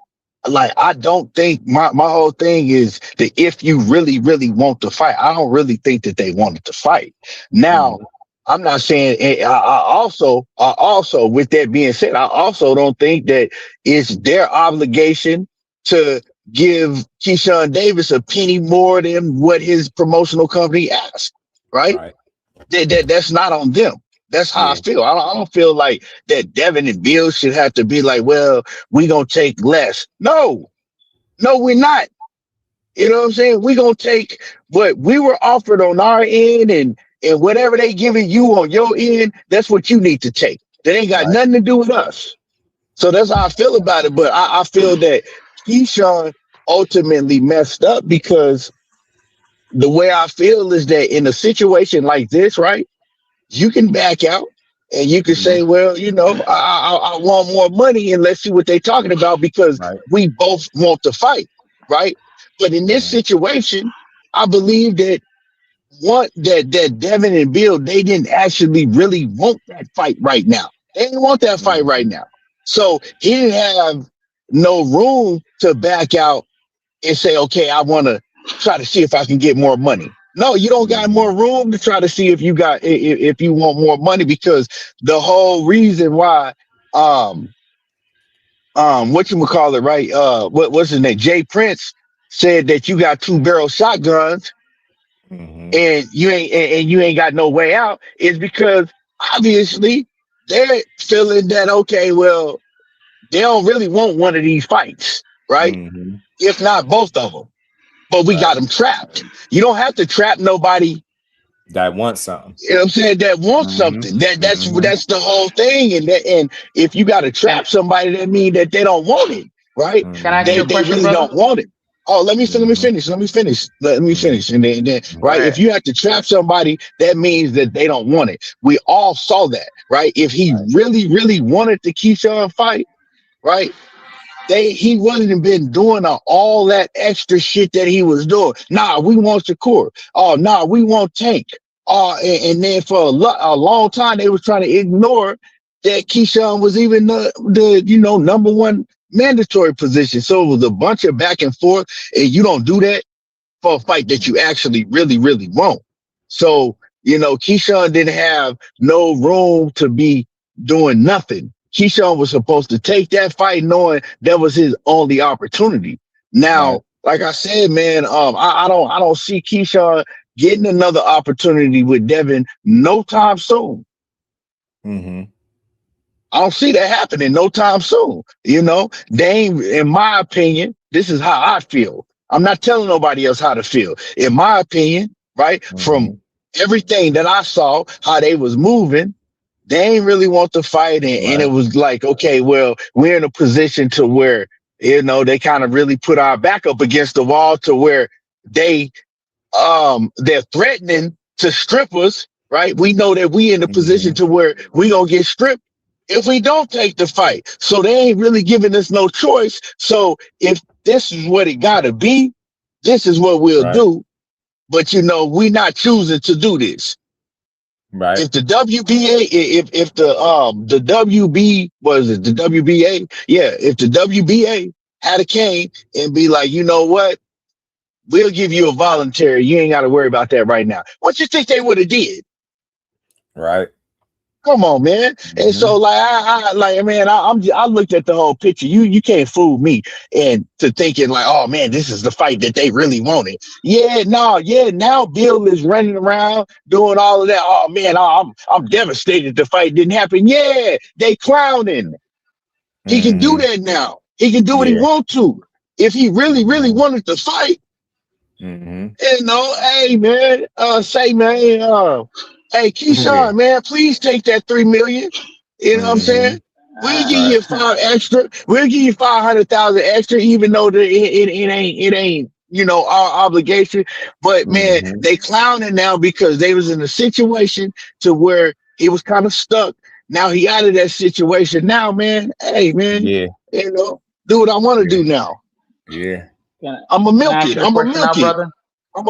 don't think my whole thing is that if you really, really want to fight, I don't really think that they wanted to fight. Now, I'm not saying, I also, with that being said, I also don't think that it's their obligation to give Keyshawn Davis a penny more than what his promotional company asked, right? That's not on them. That's how I feel. I don't feel like that Devin and Bill should have to be like, well, we gonna take less. No, we're not. You know what I'm saying? We gonna take what we were offered on our end, and whatever they giving you on your end, that's what you need to take. That ain't got nothing to do with us. So that's how I feel about it. But I feel that Keyshawn ultimately messed up, because the way I feel is that in a situation like this, right, you can back out and you can say, well, I want more money, and let's see what they're talking about, because we both want to fight, right? But in this situation, I believe that that Devin and Bill, they didn't actually really want that fight right now. They didn't want that fight right now. So he didn't have no room to back out and say, okay, I want to try to see if I can get more money. No, you don't got more room to try to see if you got if you want more money, because the whole reason why whatchamacallit, right? What's his name? Jay Prince said that you got 2-barrel shotguns and you ain't got no way out, is because obviously they're feeling that, okay, well, they don't really want one of these fights, right? If not both of them. But we got them trapped. You don't have to trap nobody that wants something. You know what I'm saying? That wants something. That's the whole thing. And if you got to trap somebody, that means that they don't want it, right? Can I ask you a question, really brother? don't want it. Oh, let me finish. And then right. If you have to trap somebody, that means that they don't want it. We all saw that, right? If he really wanted the Keyshawn fight, right? He wouldn't been doing all that extra shit that he was doing. Nah, we want Shakur. Oh, nah, we want Tank. And then for a long time they was trying to ignore that Keyshawn was even the number one mandatory position. So it was a bunch of back and forth, and you don't do that for a fight that you actually really want. So Keyshawn didn't have no room to be doing nothing. Keyshawn was supposed to take that fight knowing that was his only opportunity. Now, like I said, man, I don't see Keyshawn getting another opportunity with Devin no time soon. I don't see that happening no time soon. Dame, in my opinion, this is how I feel. I'm not telling nobody else how to feel. In my opinion, right, from everything that I saw, how they was moving, they ain't really want to fight. And it was like, okay, well, we're in a position to where, they kind of really put our back up against the wall to where they're threatening to strip us, right? We know that we in a position to where we gonna get stripped if we don't take the fight. So they ain't really giving us no choice. So if this is what it gotta be, this is what we'll do. But we not choosing to do this. Right. If the WBA, if the WB was it the WBA? Yeah, if the WBA had a cane and be like, you know what? We'll give you a voluntary. You ain't got to worry about that right now. What you think they would have did? Right. Come on, man. And so, I looked at the whole picture. You can't fool me and to thinking like, oh man, this is the fight that they really wanted. Now Bill is running around doing all of that. Oh man, I'm devastated the fight didn't happen. Yeah, they clowning. He can do that now. He can do what he wants to. If he really wanted to fight. Hey man, hey Keyshawn, man, please take that $3 million. You know what I'm saying? We'll give you $5 extra. We'll give you $500,000 extra, even though it ain't our obligation. But man, they clowning now because they was in a situation to where he was kind of stuck. Now he out of that situation. Now, man, hey man, do what I want to do now. Yeah. I'm a milk it. I'm a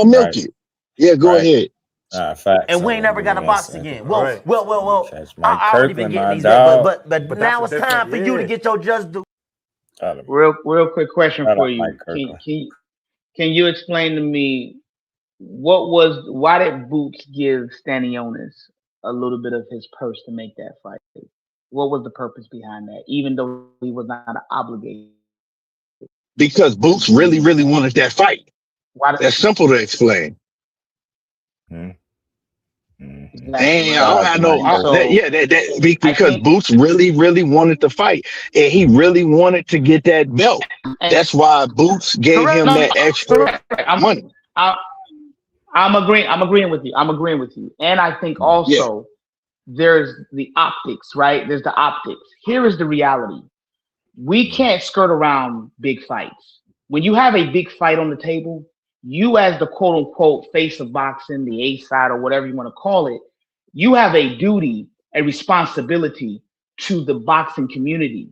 milk it. Yeah, go ahead. And we ain't never got a box again. Well, I already been getting these, but now it's time for you to get your just due. Real quick question for you. Can you explain to me why did Boots give Stanionis a little bit of his purse to make that fight? What was the purpose behind that, even though he was not obligated? Because Boots really wanted that fight. That's simple to explain. Because Boots really wanted to fight, and he really wanted to get that belt. That's why Boots gave him that extra money. I'm agreeing with you. And I think also there's the optics, right? There's the optics. Here is the reality. We can't skirt around big fights. When you have a big fight on the table, you as the quote unquote face of boxing, the A side or whatever you want to call it, you have a duty, a responsibility to the boxing community.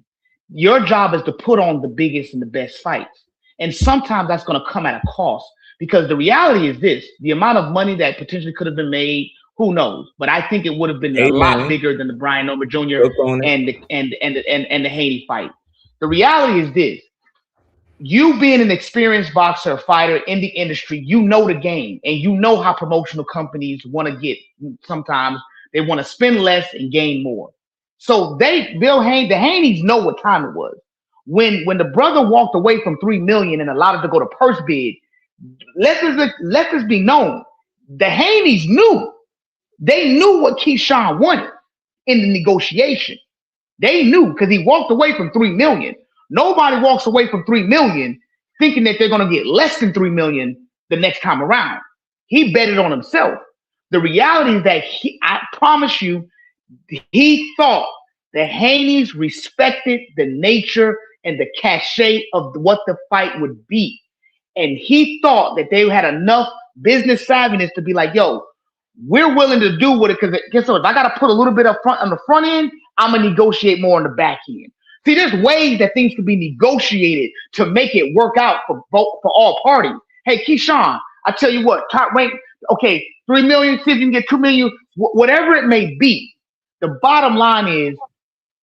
Your job is to put on the biggest and the best fights. And sometimes that's going to come at a cost, because the reality is this: the amount of money that potentially could have been made, who knows? But I think it would have been a lot bigger than the Brian Noma Jr. and the Haney fight. The reality is this: you being an experienced boxer, fighter in the industry, you know the game, and you know how promotional companies want to get. Sometimes they want to spend less and gain more. So the Haneys know what time it was. When the brother walked away from $3 million and allowed it to go to purse bid, let this be known. The Haneys knew. They knew what Keyshawn wanted in the negotiation. They knew because he walked away from $3 million. Nobody walks away from $3 million thinking that they're going to get less than $3 million the next time around. He betted on himself. The reality is that I promise you, he thought the Haneys respected the nature and the cachet of what the fight would be. And he thought that they had enough business savviness to be like, yo, we're willing to do with it because guess what? If I got to put a little bit up front on the front end, I'm going to negotiate more on the back end. See, there's ways that things can be negotiated to make it work out for all parties. Hey, Keyshawn, I tell you what, top rank, okay, $3 million, see if you can get $2 million, whatever it may be. The bottom line is,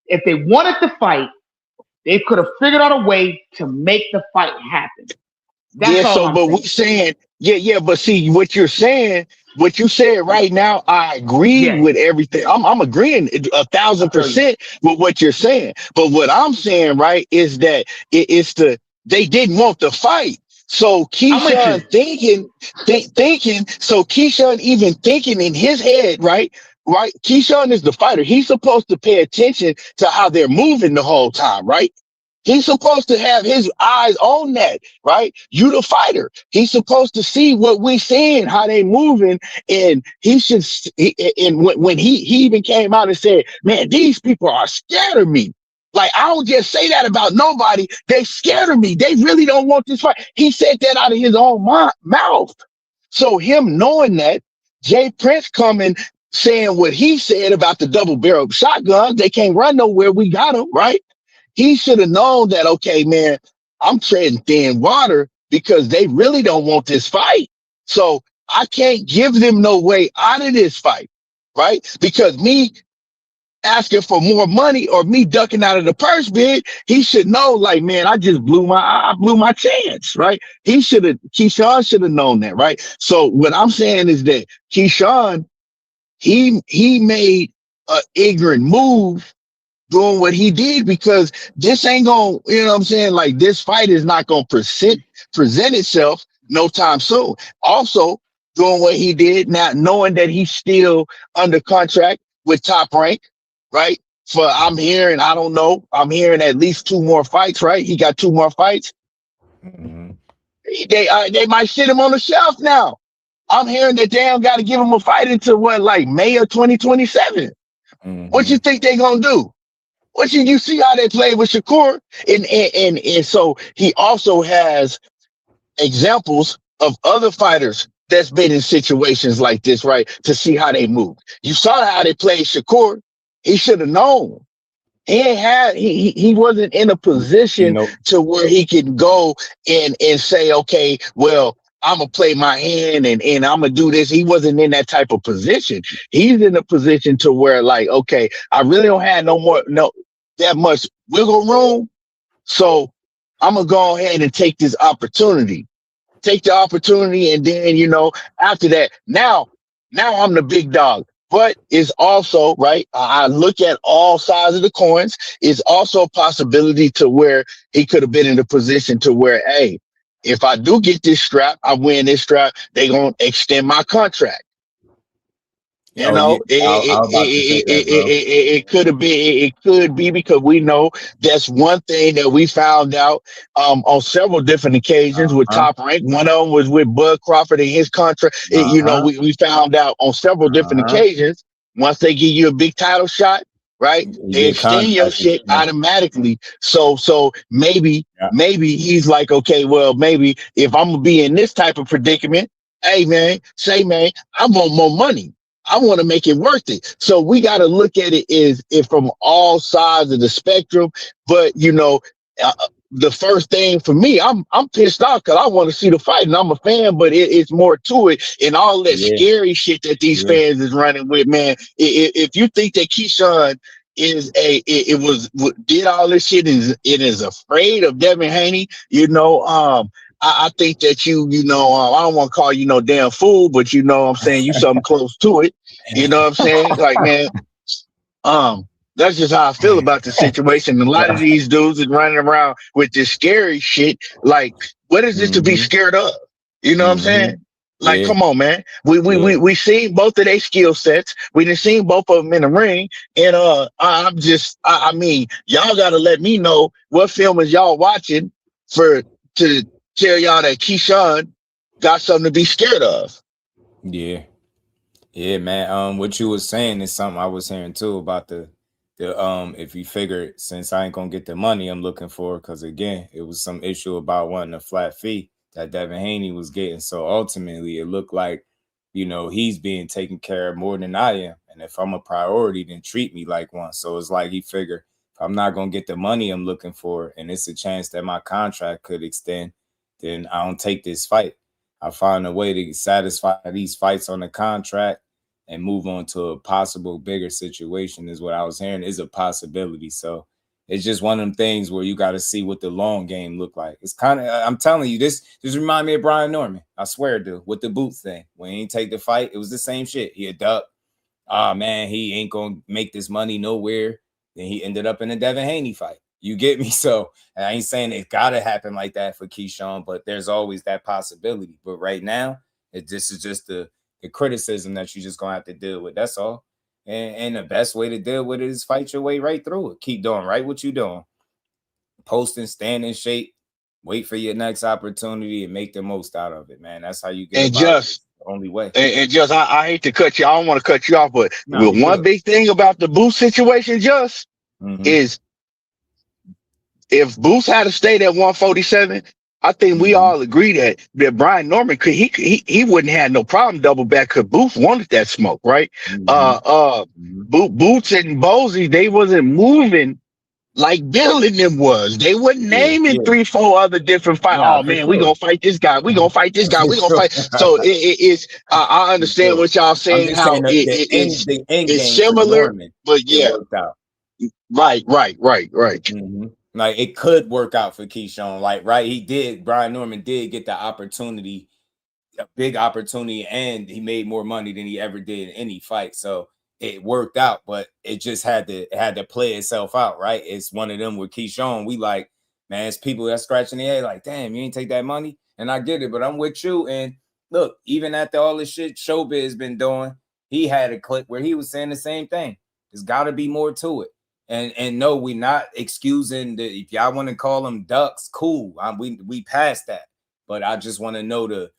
if they wanted to fight, they could have figured out a way to make the fight happen. That's all I'm saying. We're saying, but see what you said right now, I agree with everything. I'm agreeing 1,000% with what you're saying. But what I'm saying, right, is that they didn't want the fight. So Keyshawn Keyshawn even thinking in his head, right? Keyshawn is the fighter. He's supposed to pay attention to how they're moving the whole time, right? He's supposed to have his eyes on that, right? You the fighter. He's supposed to see what we seeing, how they moving, and he should. And when he even came out and said, "Man, these people are scared of me." Like, I don't just say that about nobody. They scared of me. They really don't want this fight. He said that out of his own mouth. So him knowing that, Jay Prince coming saying what he said about the double barrel shotguns, they can't run nowhere. We got them, right? He should have known that, okay, man, I'm treading thin water because they really don't want this fight. So I can't give them no way out of this fight, right? Because me asking for more money or me ducking out of the purse bid, he should know, like, man, I blew my chance, right? Keyshawn should have known that, right? So what I'm saying is that Keyshawn, he made an ignorant move doing what he did, because this ain't gonna, you know what I'm saying? Like, this fight is not gonna present itself no time soon. Also, doing what he did, not knowing that he's still under contract with Top Rank, right? I'm hearing at least 2 more fights, right? He got 2 more fights. Mm-hmm. They might sit him on the shelf now. I'm hearing that they don't got to give him a fight until May of 2027. Mm-hmm. What you think they gonna do? You see how they play with Shakur, and so he also has examples of other fighters that's been in situations like this, right? To see how they move. You saw how they played Shakur. He should have known. He wasn't in a position to where he could go and say, okay, well, I'm gonna play my hand and I'm gonna do this. He wasn't in that type of position. He's in a position to where, like, okay, I really don't have that much wiggle room, so I'm gonna go ahead and take this opportunity. Take the opportunity, and then, after that, now I'm the big dog. But it's also, right, I look at all sides of the coins. It's also a possibility to where he could have been in a position to where, hey, if I do get this strap, I win this strap, they're going to extend my contract. It could be because we know that's one thing that we found out on several different occasions with Top Rank. One of them was with Bud Crawford and his contract. We found out on several different occasions, once they give you a big title shot, right, they extend your shit automatically. So maybe he's like, okay, well, maybe if I'm gonna be in this type of predicament, hey man, I want more money. I want to make it worth it. So we got to look at it from all sides of the spectrum. But the first thing for me, I'm pissed off because I want to see the fight and I'm a fan, but it's more to it, and all that scary shit that these fans is running with, man. If you think that Keyshawn did all this shit it is afraid of Devin Haney. I think that I don't want to call you no damn fool, but you know what I'm saying, you something close to it. You know what I'm saying? Like, man, that's just how I feel about the situation. A lot of these dudes is running around with this scary shit. Like, what is it to be scared of? You know what I'm saying? Like, come on, man. We seen both of their skill sets. We done seen both of them in the ring. And I mean, y'all gotta let me know what film is y'all watching to tell y'all that Keyshawn got something to be scared of. Yeah, man. What you was saying is something I was hearing too about the if you figure, since I ain't gonna get the money I'm looking for, because again, it was some issue about wanting a flat fee that Devin Haney was getting. So ultimately, it looked like, he's being taken care of more than I am. And if I'm a priority, then treat me like one. So it's like he figured, if I'm not gonna get the money I'm looking for, and it's a chance that my contract could extend, then I don't take this fight. I find a way to satisfy these fights on the contract and move on to a possible bigger situation, is what I was hearing is a possibility. So it's just one of them things where you got to see what the long game look like. It's kind of, I'm telling you, this remind me of Brian Norman. I swear, dude, with the boots thing. When he didn't take the fight, it was the same shit. He had ducked. Man, he ain't going to make this money nowhere. Then he ended up in a Devin Haney fight. You get me? So I ain't saying it got to happen like that for Keyshawn, but there's always that possibility. But right now, this is just the criticism that you just going to have to deal with. That's all. And the best way to deal with it is fight your way right through it. Keep doing right what you're doing. Posting, stand in shape, wait for your next opportunity, and make the most out of it, man. That's how you get the only way. And just, I hate to cut you. I don't want to cut you off, but one big thing about the Booth situation, is if Booth had to stay at 147, I think we all agree that Brian Norman he wouldn't have no problem double back, because Booth wanted that smoke, right? Boots and Bosey, they wasn't moving like Bill and them was. They wasn't naming 3-4 other different fights. Oh man, we gonna fight this guy. We gonna fight this guy. We gonna fight. So it's I understand what y'all saying. How it's similar, but yeah, right. Like, it could work out for Keyshawn. Like, right, Brian Norman did get the opportunity, a big opportunity, and he made more money than he ever did in any fight. So it worked out, but it just had to play itself out, right? It's one of them with Keyshawn. We like, man, it's people that scratching the head like, damn, you ain't take that money. And I get it, but I'm with you. And look, even after all this shit Showbiz been doing, he had a clip where he was saying the same thing. There's got to be more to it. And no, we're not excusing if y'all want to call them ducks, cool. We passed that. But I just want to know the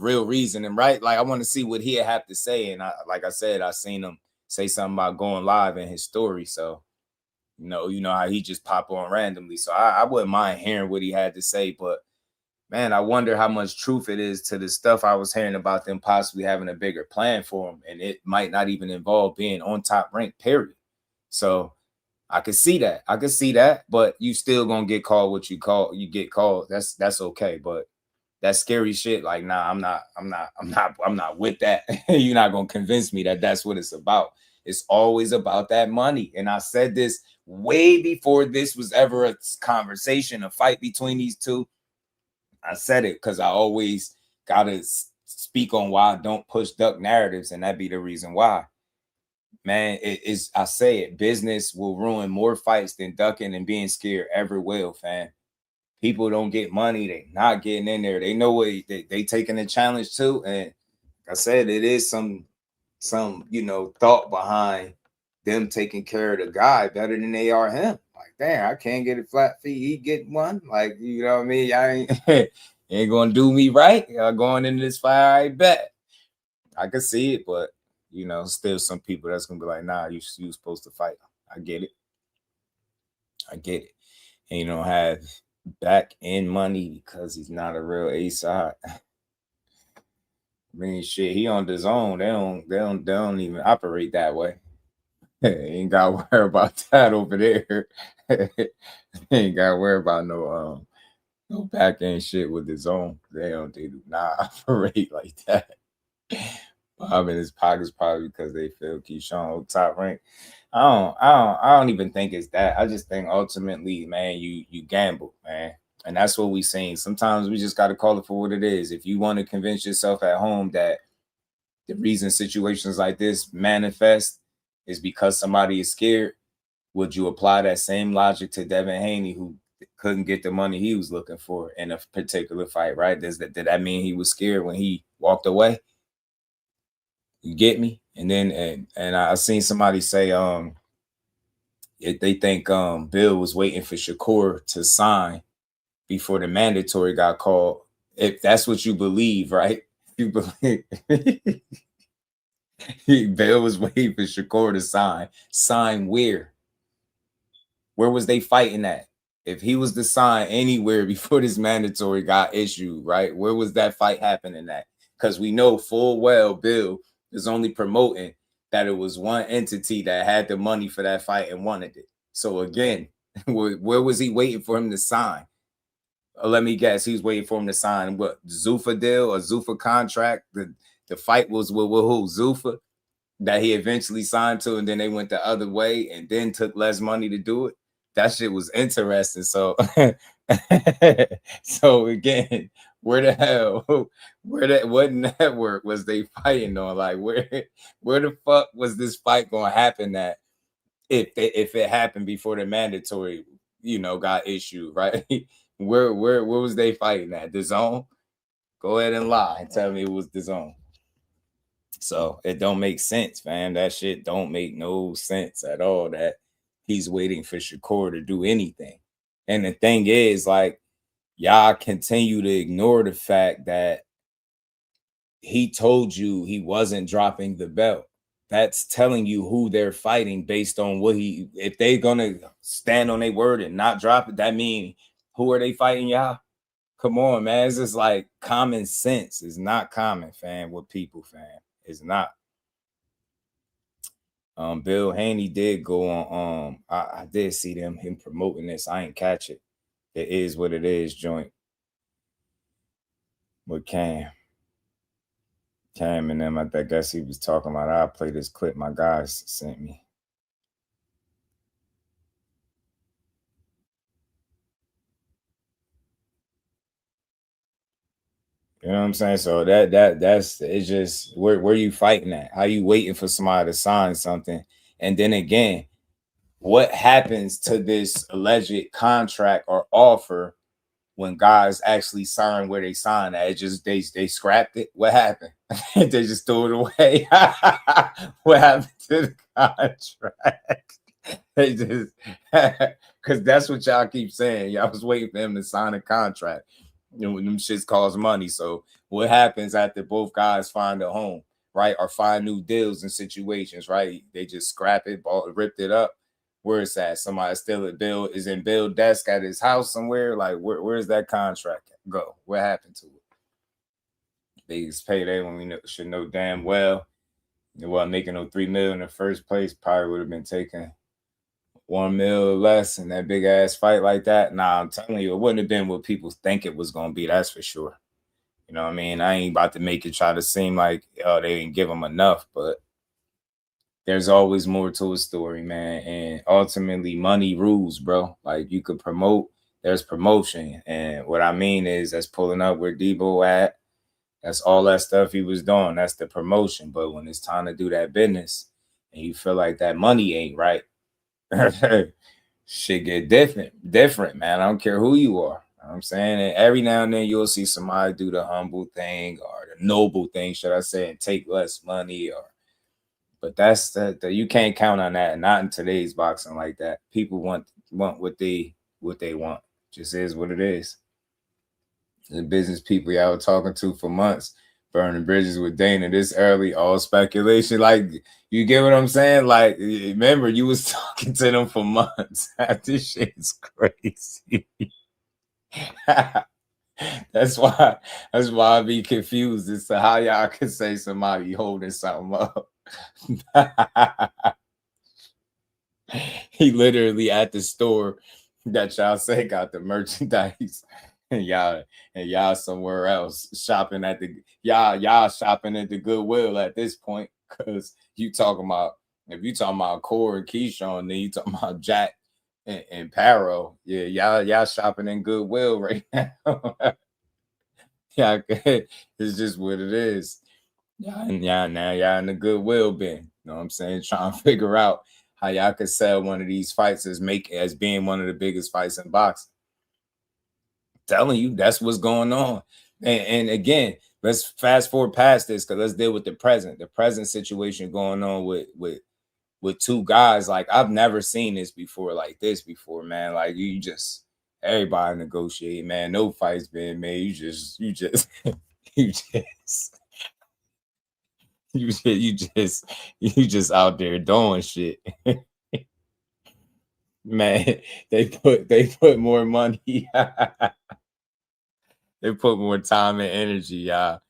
real reason. And right, like, I want to see what he'll have to say. And like I said, I seen him say something about going live in his story. So, you know how he just pop on randomly. So I wouldn't mind hearing what he had to say. But man, I wonder how much truth it is to the stuff I was hearing about them possibly having a bigger plan for him. And it might not even involve being on Top Rank, period. So I could see that. But you still gonna get called what you get called. That's okay. But that scary shit, like, nah, I'm not with that. You're not gonna convince me that that's what it's about. It's always about that money. And I said this way before this was ever a conversation, a fight between these two. I said it because I always gotta speak on why I don't push duck narratives, and that be the reason why. Man, I say it, business will ruin more fights than ducking and being scared ever will, fam. People don't get money, they not getting in there. They know what they taking a challenge too. And like I said, it is some thought behind them taking care of the guy better than they are him. Like, damn, I can't get a flat fee, he get one. Like, you know what I mean? I ain't gonna do me right. Going into this fight, I bet. I can see it, but still some people that's gonna be like, nah, you supposed to fight. I get it. And you don't have back end money because he's not a real A-side. I mean, shit, he on his own. They don't even operate that way. Ain't got to worry about that over there. Ain't got to worry about no back end shit with his own. They do not operate like that. Bob in his pockets probably because they feel Keyshawn on Top Rank. I don't even think it's that. I just think ultimately, man, you gamble, man. And that's what we seen. Sometimes we just got to call it for what it is. If you want to convince yourself at home that the reason situations like this manifest is because somebody is scared, would you apply that same logic to Devin Haney, who couldn't get the money he was looking for in a particular fight, right? Did that mean he was scared when he walked away? You get me? And then and I seen somebody say if they think Bill was waiting for Shakur to sign before the mandatory got called. If that's what you believe, right? You believe Bill was waiting for Shakur to sign. Sign where? Where was they fighting at? If he was to sign anywhere before this mandatory got issued, right? Where was that fight happening at? Because we know full well Bill is only promoting that it was one entity that had the money for that fight and wanted it. So again, where was he waiting for him to sign? Let me guess, he was waiting for him to sign what, Zuffa deal, a Zuffa contract? The fight was with who? Zuffa, that he eventually signed to, and then they went the other way and then took less money to do it. That shit was interesting. So so again, where the hell, what network was they fighting on? Like where the fuck was this fight gonna happen at if it happened before the mandatory, got issued, right? Where was they fighting at? The Zone? Go ahead and lie and tell me it was the Zone. So it don't make sense, man. That shit don't make no sense at all, that he's waiting for Shakur to do anything. And the thing is, like, y'all continue to ignore the fact that he told you he wasn't dropping the belt. That's telling you who they're fighting based on what if they're gonna stand on their word and not drop it, that mean who are they fighting, y'all? Come on, man. It's just like common sense. It's not common, fam, with people, fam. It's not. Bill Haney did go on. I did see him promoting this. I ain't catch it. It is what it is, joint. With Cam and them, I guess he was talking about. I'll play this clip my guys sent me. You know what I'm saying? So that's it's just where you fighting at? How you waiting for somebody to sign something? And then again, what happens to this alleged contract or offer when guys actually sign where they sign at? It just they scrapped it. What happened? They just threw it away. What happened to the contract? They just because that's what y'all keep saying. Y'all was waiting for him to sign a contract. Them shits cost money. So what happens after both guys find a home, right? Or find new deals and situations, right? They just scrap it, ripped it up. Where it's at? Somebody still at Bill is in Bill desk at his house somewhere. Like where's that contract go? What happened to it? Biggest payday when we should know damn well it wasn't making no $3 million in the first place. Probably would have been taking $1 million or less in that big ass fight like that. Nah, I'm telling you, it wouldn't have been what people think it was gonna be. That's for sure. You know what I mean? I ain't about to make it try to seem like they didn't give them enough, but there's always more to a story, man. And ultimately, money rules, bro. Like you could promote, there's promotion, and what I mean is that's pulling up where Debo at. That's all that stuff he was doing. That's the promotion. But when it's time to do that business, and you feel like that money ain't right. Shit get different, man. I don't care who you are. You know what I'm saying? And every now and then you'll see somebody do the humble thing or the noble thing, should I say, and take less money. But that's the you can't count on that. Not in today's boxing like that. People want what they want. Just is what it is. The business people y'all were talking to for months, burning bridges with Dana this early, all speculation. Like, you get what I'm saying? Like, remember, you was talking to them for months. This shit is crazy. That's why I be confused as to how y'all can say somebody holding something up. He literally at the store that y'all say got the merchandise. And y'all somewhere else shopping at y'all shopping at the Goodwill at this point, because you talking about If you talking about Core and Keyshawn, then you talking about Jack and Paro. Yeah, y'all shopping in Goodwill right now. Yeah, it's just what it is. Yeah, now y'all in the Goodwill bin. You know what I'm saying? Trying to figure out how y'all could sell one of these fights as being one of the biggest fights in boxing. Telling you, that's what's going on. And again, let's fast forward past this because let's deal with the present situation going on with two guys. Like, I've never seen this before, man. Like, you just everybody negotiate, man. No fights being made. You just you just out there doing shit. Man, they put more money. They put more time and energy, and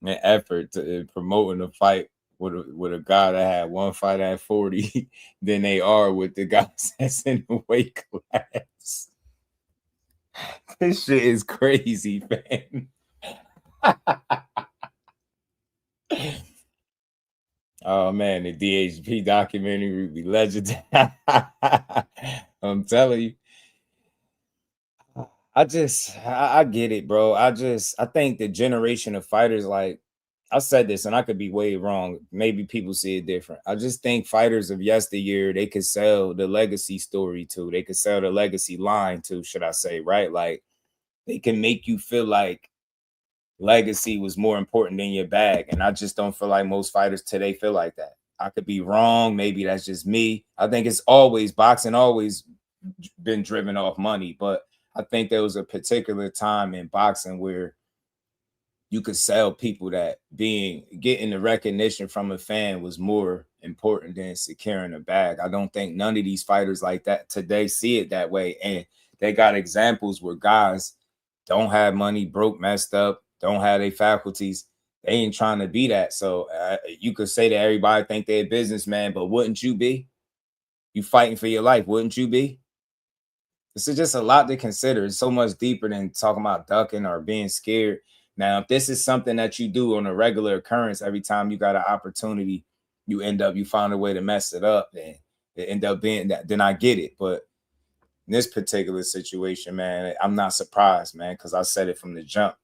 effort to promoting a fight with a guy that had one fight at 40 than they are with the guys that's in the weight class. This shit is crazy, man. Oh man, the DHP documentary would be legendary. I'm telling you. I get it, bro. I think the generation of fighters, like I said this, and I could be way wrong. Maybe people see it different. I just think fighters of yesteryear, they could sell the legacy story too. They could sell the legacy line too, should I say, right? Like, they can make you feel like legacy was more important than your bag. And I just don't feel like most fighters today feel like that. I could be wrong. Maybe that's just me. I think boxing always been driven off money, but I think there was a particular time in boxing where you could sell people that getting the recognition from a fan was more important than securing a bag. I don't think none of these fighters like that today see it that way. And they got examples where guys don't have money, broke, messed up, don't have their faculties. They ain't trying to be that. So you could say that everybody think they're a businessman, but wouldn't you be? You fighting for your life, wouldn't you be? This is just a lot to consider. It's so much deeper than talking about ducking or being scared. Now, if this is something that you do on a regular occurrence, every time you got an opportunity, you find a way to mess it up, and it end up being that, then I get it. But in this particular situation, man, I'm not surprised, man, because I said it from the jump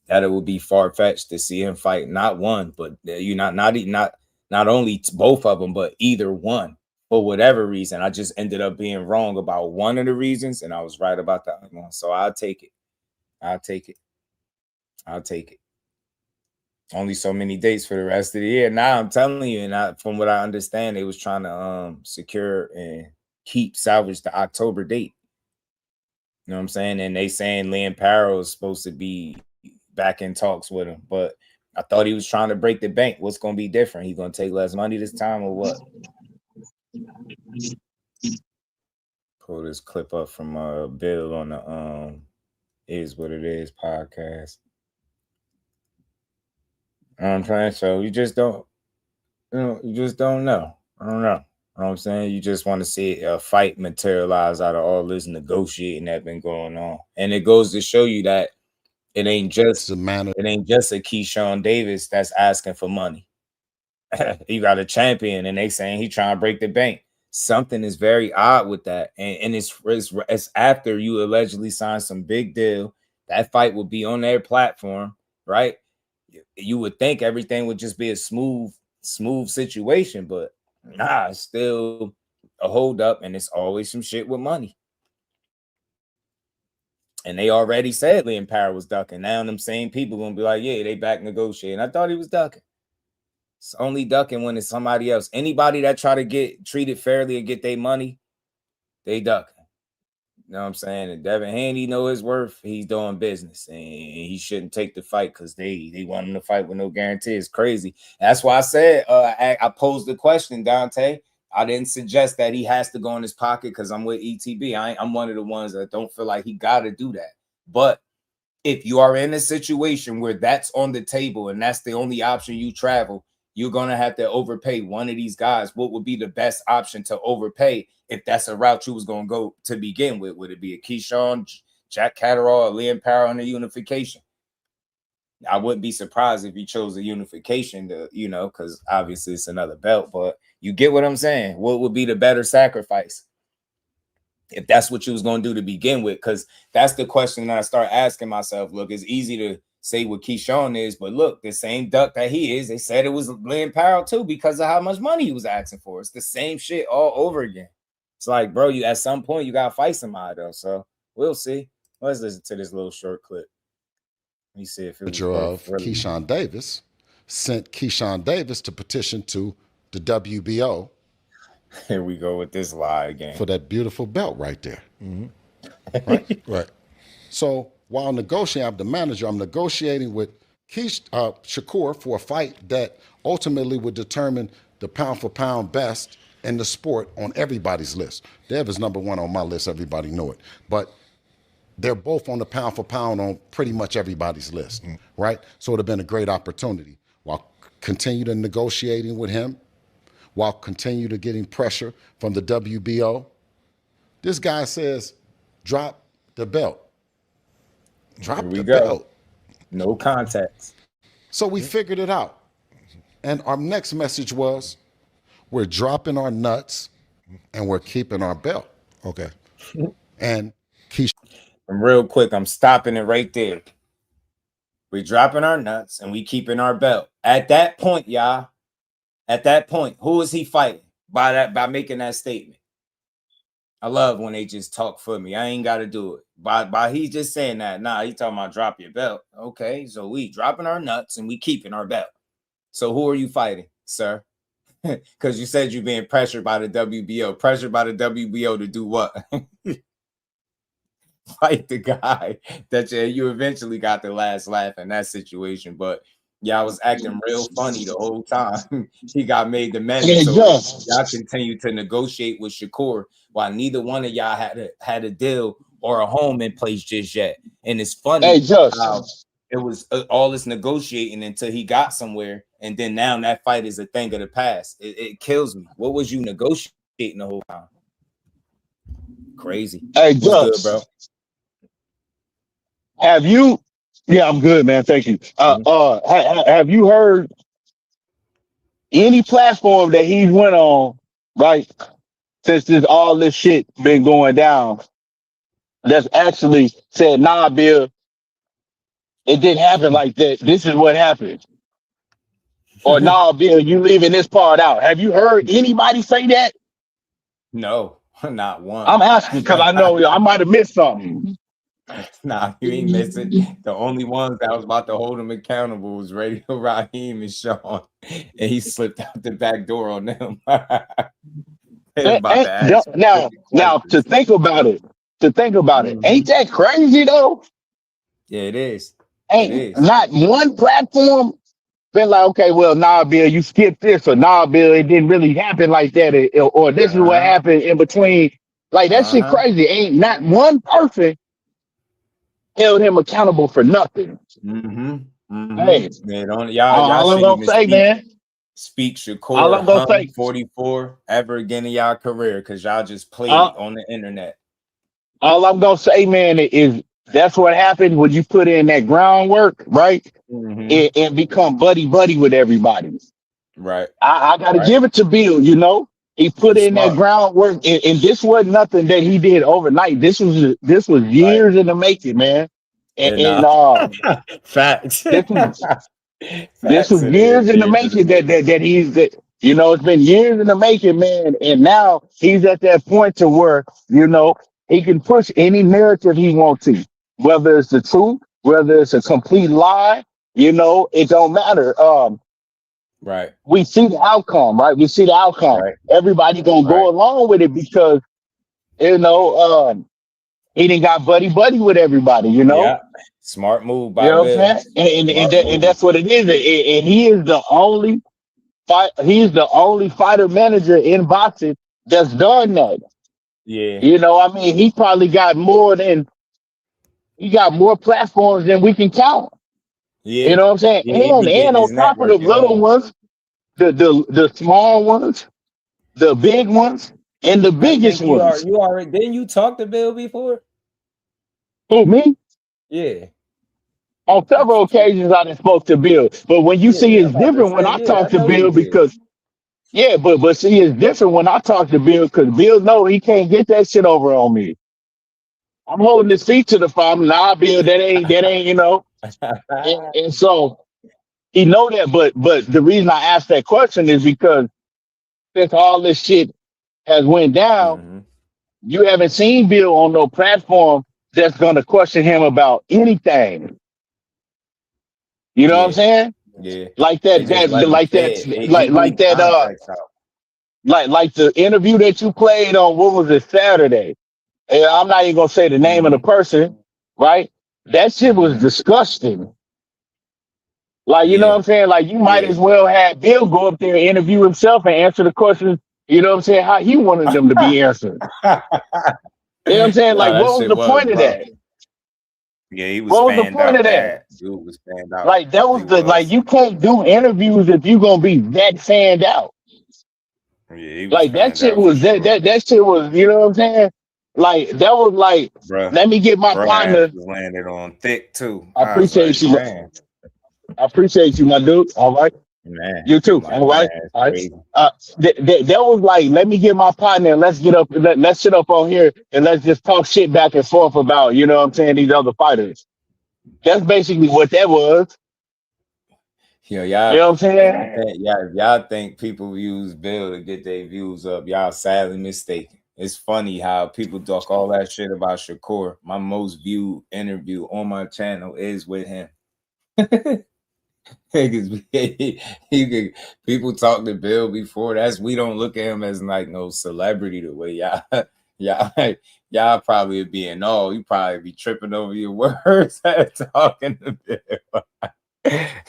that it would be far-fetched to see him fight not one, but not only both of them, but either one. For whatever reason, I just ended up being wrong about one of the reasons, and I was right about the other one. So I'll take it. I'll take it. Only so many dates for the rest of the year. Now I'm telling you, and from what I understand, they was trying to secure and salvage the October date. You know what I'm saying? And they saying Liam Paro is supposed to be back in talks with him, but I thought he was trying to break the bank. What's going to be different? He going to take less money this time or what? Pull this clip up from Bill on the Is What It Is podcast. You know what I'm saying? So you just don't know. I don't know. You know what I'm saying? You just want to see a fight materialize out of all this negotiating that been going on. And it goes to show you that it ain't just a Keyshawn Davis that's asking for money. You got a champion and they saying he trying to break the bank. Something is very odd with that. And it's after you allegedly signed some big deal. That fight would be on their platform, right? You would think everything would just be a smooth situation, but nah, it's still a hold up, and it's always some shit with money. And they already said Liam Paro was ducking. Now them same people gonna be like, yeah, they back negotiating. I thought he was ducking. It's only ducking when it's somebody else. Anybody that try to get treated fairly and get their money, they ducking. You know what I'm saying? And Devin Haney know his worth. He's doing business, and he shouldn't take the fight because they want him to fight with no guarantee. It's crazy. That's why I said I posed the question, Dante. I didn't suggest that he has to go in his pocket because I'm with ETB. I'm one of the ones that don't feel like he got to do that. But if you are in a situation where that's on the table and that's the only option you travel, you're going to have to overpay one of these guys. What would be the best option to overpay if that's a route you was going to go to begin with? Would it be a Keyshawn, Jack Catterall, or Liam Paro on the unification? I wouldn't be surprised if he chose a unification to, because obviously it's another belt, but You get what I'm saying? What would be the better sacrifice? If that's what you was going to do to begin with, because that's the question that I start asking myself. Look, it's easy to say what Keyshawn is, but look, the same duck that he is, they said it was Lynn Powell too because of how much money he was asking for. It's the same shit all over again. It's like, bro, you at some point you gotta fight somebody though. So we'll see. Let's listen to this little short clip. Let me see if it was Keyshawn Davis sent Keyshawn Davis to petition to the WBO. Here we go with this lie again. For that beautiful belt right there. Right? Right. So while negotiating, I'm the manager, I'm negotiating with Shakur for a fight that ultimately would determine the pound for pound best in the sport on everybody's list. Dev is number one on my list, everybody know it. But they're both on the pound for pound on pretty much everybody's list, right? So it would have been a great opportunity. While continue to negotiating with him, while continue to getting pressure from the WBO, this guy says, drop the belt. Drop the belt. No context. So we figured it out. And our next message was, we're dropping our nuts and we're keeping our belt. Okay. And real quick, I'm stopping it right there. We're dropping our nuts and we keeping our belt. At that point, y'all, at that point, who is he fighting by making that statement? I love when they just talk for me. I ain't got to do it. By he just saying that, nah, he talking about drop your belt. Okay, so we dropping our nuts and we keeping our belt. So who are you fighting, sir? Because you said you're being pressured by the WBO. Pressured by the WBO to do what? Fight the guy that you eventually got the last laugh in that situation. But y'all was acting real funny the whole time. He got made the man. So y'all continue to negotiate with Shakur while neither one of y'all had a deal or a home in place just yet. And it's funny how it was all this negotiating until he got somewhere, and then now that fight is a thing of the past. It kills me. What was you negotiating the whole time? Crazy. Hey, What's good, bro? Have you? Yeah, I'm good, man. Thank you. Have you heard any platform that he's went on, right, since all this shit been going down, that's actually said, nah, Bill, it didn't happen like that. This is what happened. Or nah, Bill, you leaving this part out. Have you heard anybody say that? No, not one. I'm asking because I know I might have missed something. Nah, you ain't missing. The only ones that was about to hold him accountable was Radio Raheem and Sean, and he slipped out the back door on them. Now to think about it, ain't that crazy though? Yeah, it is. Not one platform been like, okay, well, nah, Bill, you skipped this, or nah, Bill, it didn't really happen like that, or this is what happened in between. Like that shit crazy. Ain't not one person held him accountable for nothing. Hey, man, all I'm gonna say, man. Speak Shakur 44 ever again in y'all career, because y'all just played on the internet. All I'm gonna say, man, is that's what happened when you put in that groundwork, right? And become buddy with everybody. Right. I gotta give it to Bill, you know. He put in that groundwork, and this wasn't nothing that he did overnight. This was years in the making, man. Facts. This was years in the making that you know, it's been years in the making, man. And now he's at that point to where, you know, he can push any narrative he wants to, whether it's the truth, whether it's a complete lie, you know, it don't matter. Right. We see the outcome, right? We see the outcome. Right. Everybody gonna go along with it because, you know, he didn't got buddy with everybody, you know. Yeah. Smart move by Bill. And that's what it is. And he is the only fighter manager in boxing that's done that. Yeah. You know, I mean, he probably got more platforms than we can count. Yeah. You know what I'm saying? And on top of the little ones, the small ones, the big ones, and the biggest ones. You already didn't you talk to Bill before? Who, me? Yeah. On several occasions I done spoke to Bill. But when you see it's different when I talk to Bill because Yeah, but see, it's different when I talk to Bill because Bill know he can't get that shit over on me. I'm holding his feet to the fire. Nah, Bill, that ain't, and so he know that. But the reason I asked that question is because since all this shit has went down, you haven't seen Bill on no platform that's gonna question him about anything. You know what I'm saying? Yeah. Like They that, just let him like say that, it. He like leave that, context out. like the interview that you played on what was it, Saturday? And I'm not even gonna say the name of the person, right? That shit was disgusting. Like, you know Yeah. what I'm saying? Like, you might Yeah. as well have Bill go up there and interview himself and answer the questions, you know what I'm saying, how he wanted them to be answered. You know what I'm saying? Nah, Like, that what was shit the was point of rough. that? Yeah, he was What was the fanned point of out that? bad. Dude was fanned out. Like, that was He like, was. you can't do interviews if you gonna be that fanned out. Yeah, he was Like, that fanned shit out for was, sure. that shit was, you know what I'm saying? Like, that was like, Bruh. let me get my Bruh ass partner. was landed on thick too. I I was appreciate like, you. man. I appreciate you, my dude. All right. Man, You too. my All right. man, All right. crazy. That was like, let me get my partner and let's get up, let's sit up on here and let's just talk shit back and forth about, you know what I'm saying, these other fighters. That's basically what that was. Yo, You know what I'm saying? y'all think people use Bill to get their views up. Y'all sadly mistaken. It's funny how people talk all that shit about Shakur. My most viewed interview on my channel is with him. People talk to Bill before. We don't look at him as like no celebrity the way y'all probably would be in awe. You probably be tripping over your words talking to Bill.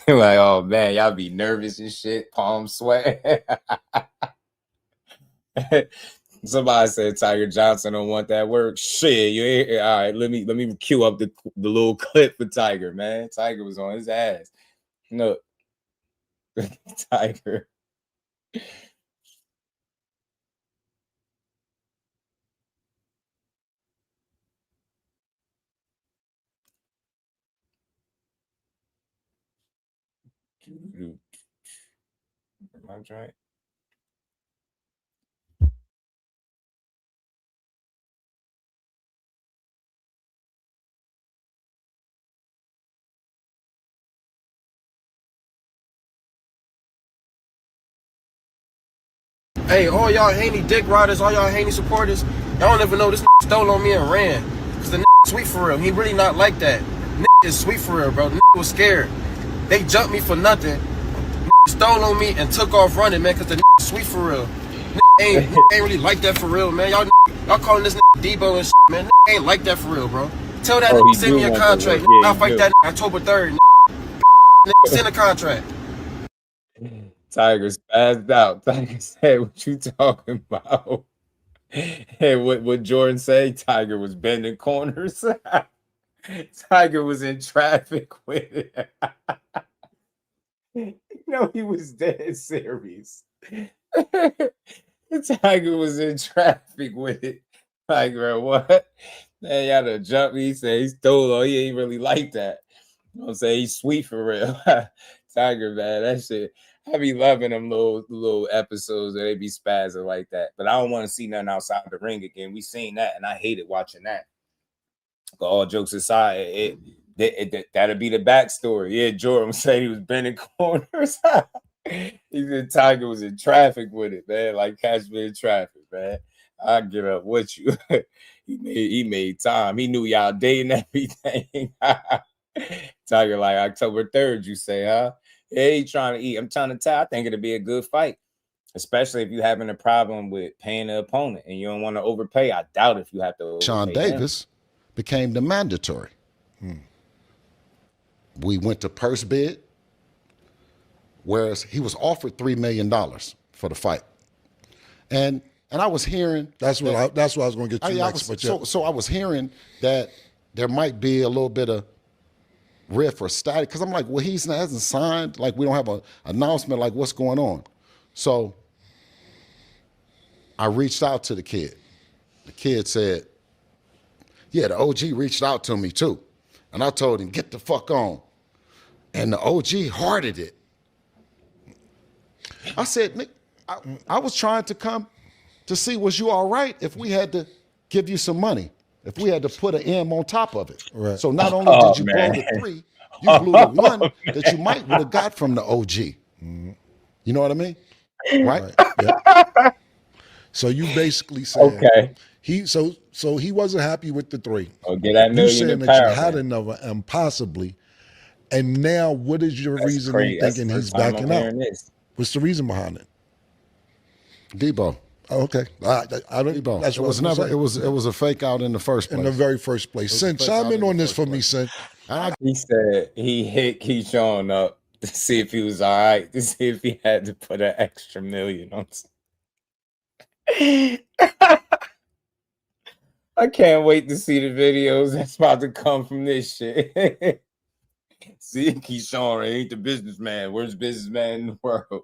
Like, oh man, y'all be nervous and shit, palm sweat. Somebody said Tiger Johnson don't want that work. Shit, you ain't all right. Let me cue up the little clip for Tiger, man. Tiger was on his ass. No, Tiger. Am I right? Hey, all y'all Haney dick riders, all y'all Haney supporters, y'all don't even know this stole on me and ran. Cause the sweet for real. He really not like that. Is sweet for real, bro. Was scared. They jumped me for nothing. Stole on me and took off running, man, cause the sweet for real. Ain't really like that for real, man. Y'all calling this Debo and shit, man. Ain't like that for real, bro. Tell that send me a contract. I'll fight that October 3rd. Send a contract. Tiger's passed out. Tiger said, "What you talking about?" Hey, what Jordan say? Tiger was bending corners. Tiger was in traffic with it. He was dead serious. Tiger was in traffic with it. Tiger, what? Man, y'all done jump me. He said he stole all. He ain't really like that. You know what I'm saying? He's sweet for real. Tiger, man, that shit. I be loving them little episodes where they be spazzing like that. But I don't want to see nothing outside the ring again. We seen that, and I hated watching that. But all jokes aside, that'll be the backstory. Yeah, Jordan said he was bending corners. He said Tiger was in traffic with it, man. Like catch me in traffic, man. I get up with you. He made time. He knew y'all dating everything. Tiger like October 3rd, you say, huh? Yeah, he trying to eat. I'm trying to tell. I think it'll be a good fight, especially if you're having a problem with paying the opponent and you don't want to overpay. I doubt if you have to overpay Sean Davis became the mandatory. We went to purse bid, whereas he was offered $3 million for the fight. And I was hearing that's what I was going to get to next. So I was hearing that there might be a little bit of riff or static because I'm like, well, hasn't signed. Like we don't have an announcement. Like what's going on? So I reached out to the kid. The kid said, "Yeah, the OG reached out to me too," and I told him, "Get the fuck on." And the OG hearted it. I said, "Nick, I was trying to come to see, was you all right if we had to give you some money, if we had to put an M on top of it. Right. So not only did you blow the 3, you blew the 1 that you might would have got from the OG. You know what I mean? Right? Yeah. So you basically said he wasn't happy with the 3. Oh, get that million. You saying that you had another and possibly, and now what is your reason you thinking he's backing out? What's the reason behind it? Debo. Oh, okay. I don't. That's what it was. It was a fake out in the first place. In the very first place. Sin, chime in on this for me, Sin. He said he hit Keyshawn up to see if he was all right, to see if he had to put an extra million on. I can't wait to see the videos that's about to come from this shit. See, Keyshawn ain't the businessman. Worst businessman in the world.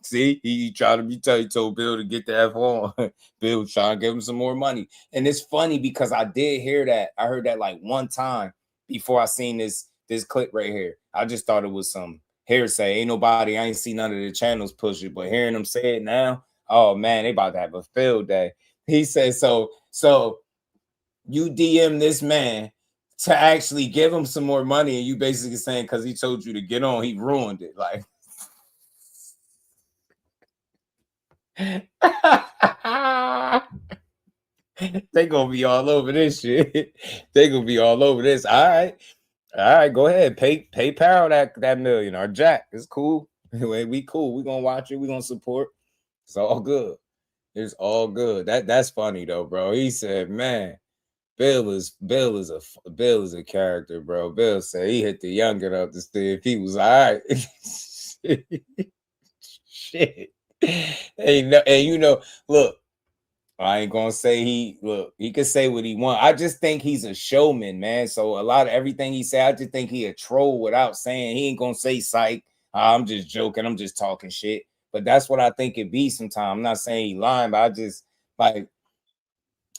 See, he tried to be tight. He told Bill to get the F on. Bill was trying to give him some more money. And it's funny because I did hear that. I heard that like one time before I seen this clip right here. I just thought it was some hearsay. Ain't nobody, I ain't seen none of the channels push it. But hearing them say it now, oh man, they about to have a field day. He said, so you DM this man to actually give him some more money, and you basically saying because he told you to get on, he ruined it. Like, they gonna be all over this shit. They gonna be all over this. All right, go ahead. Pay PayPal that million or Jack. It's cool. Anyway, we cool. We gonna watch it. We gonna support. It's all good. It's all good. That's funny though, bro. He said, man, Bill is a character, bro. Bill said he hit the youngin up to see if he was all right. Shit. And look, I ain't gonna say he could say what he want. I just think he's a showman, man. So a lot of everything he said, I just think he a troll without saying. He ain't gonna say psych. I'm just joking. I'm just talking shit. But that's what I think it be sometimes. I'm not saying he lying, but I just like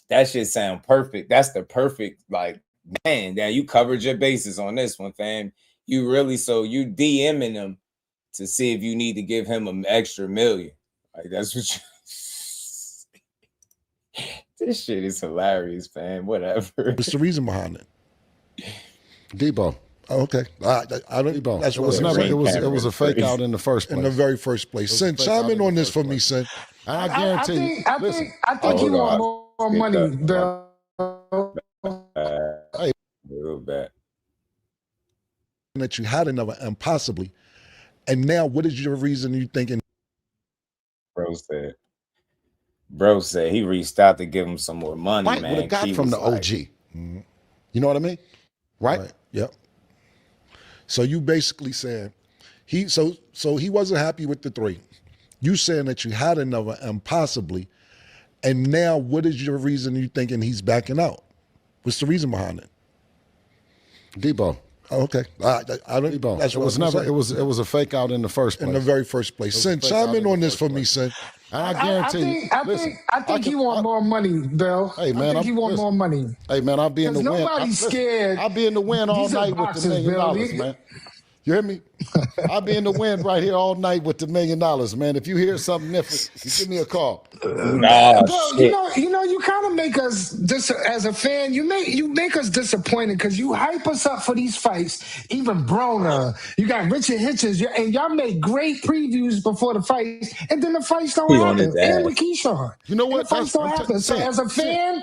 that shit sound perfect. That's the perfect, like, man, now you covered your bases on this one, fam. You really, so you DMing him to see if you need to give him an extra million. Like, that's what you... This shit is hilarious, man. Whatever. What's the reason behind it? Debo. Oh, okay. I don't. Debo. That's what it was a fake out in the first place. In the very first place. Sin, chime in on this for me, Sin. I guarantee. I think you want more money, Bill. Hey, a little bit. That you had another and possibly, and now what is your reason you thinking? Bro said he reached out to give him some more money, man. Would have got from the OG. Mm-hmm. You know what I mean? Right? Yep. So you basically said he wasn't happy with the 3. You saying that you had another and possibly, and now what is your reason you thinking he's backing out? What's the reason behind it? Debo. Oh, okay. I don't. Debo. That's what it was a fake out in the first place. In the very first place. Sin, chime in on this for me, Sin. I guarantee. I think he want more money, Bill. Hey man, I think he want more money. Hey man, I'll be in the win. Nobody's scared. I'll be in the win all night with the $1 million, man. You hear me? I'll be in the wind right here all night with the $1 million, man. If you hear something different, you give me a call. Bro, you kind of make us as a fan. You make us disappointed because you hype us up for these fights. Even Broner, you got Richard Hitchens, and y'all make great previews before the fights, and then the fights don't happen. And with Keyshawn, you know what? The fights don't happen. So as a fan,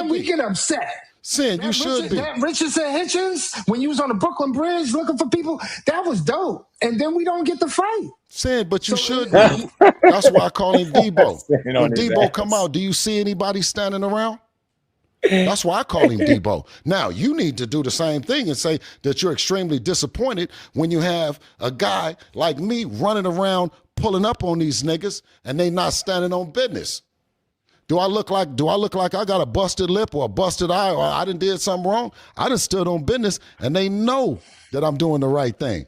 we get upset. Sin, you should be. That Richardson Hitchens, when you was on the Brooklyn Bridge looking for people, that was dope. And then we don't get the fight. Sin, but you should be. That's why I call him Debo. When Debo come out, do you see anybody standing around? That's why I call him Debo. Now, you need to do the same thing and say that you're extremely disappointed when you have a guy like me running around pulling up on these niggas and they not standing on business. Do I look like I got a busted lip or a busted eye or I done did something wrong? I done stood on business and they know that I'm doing the right thing.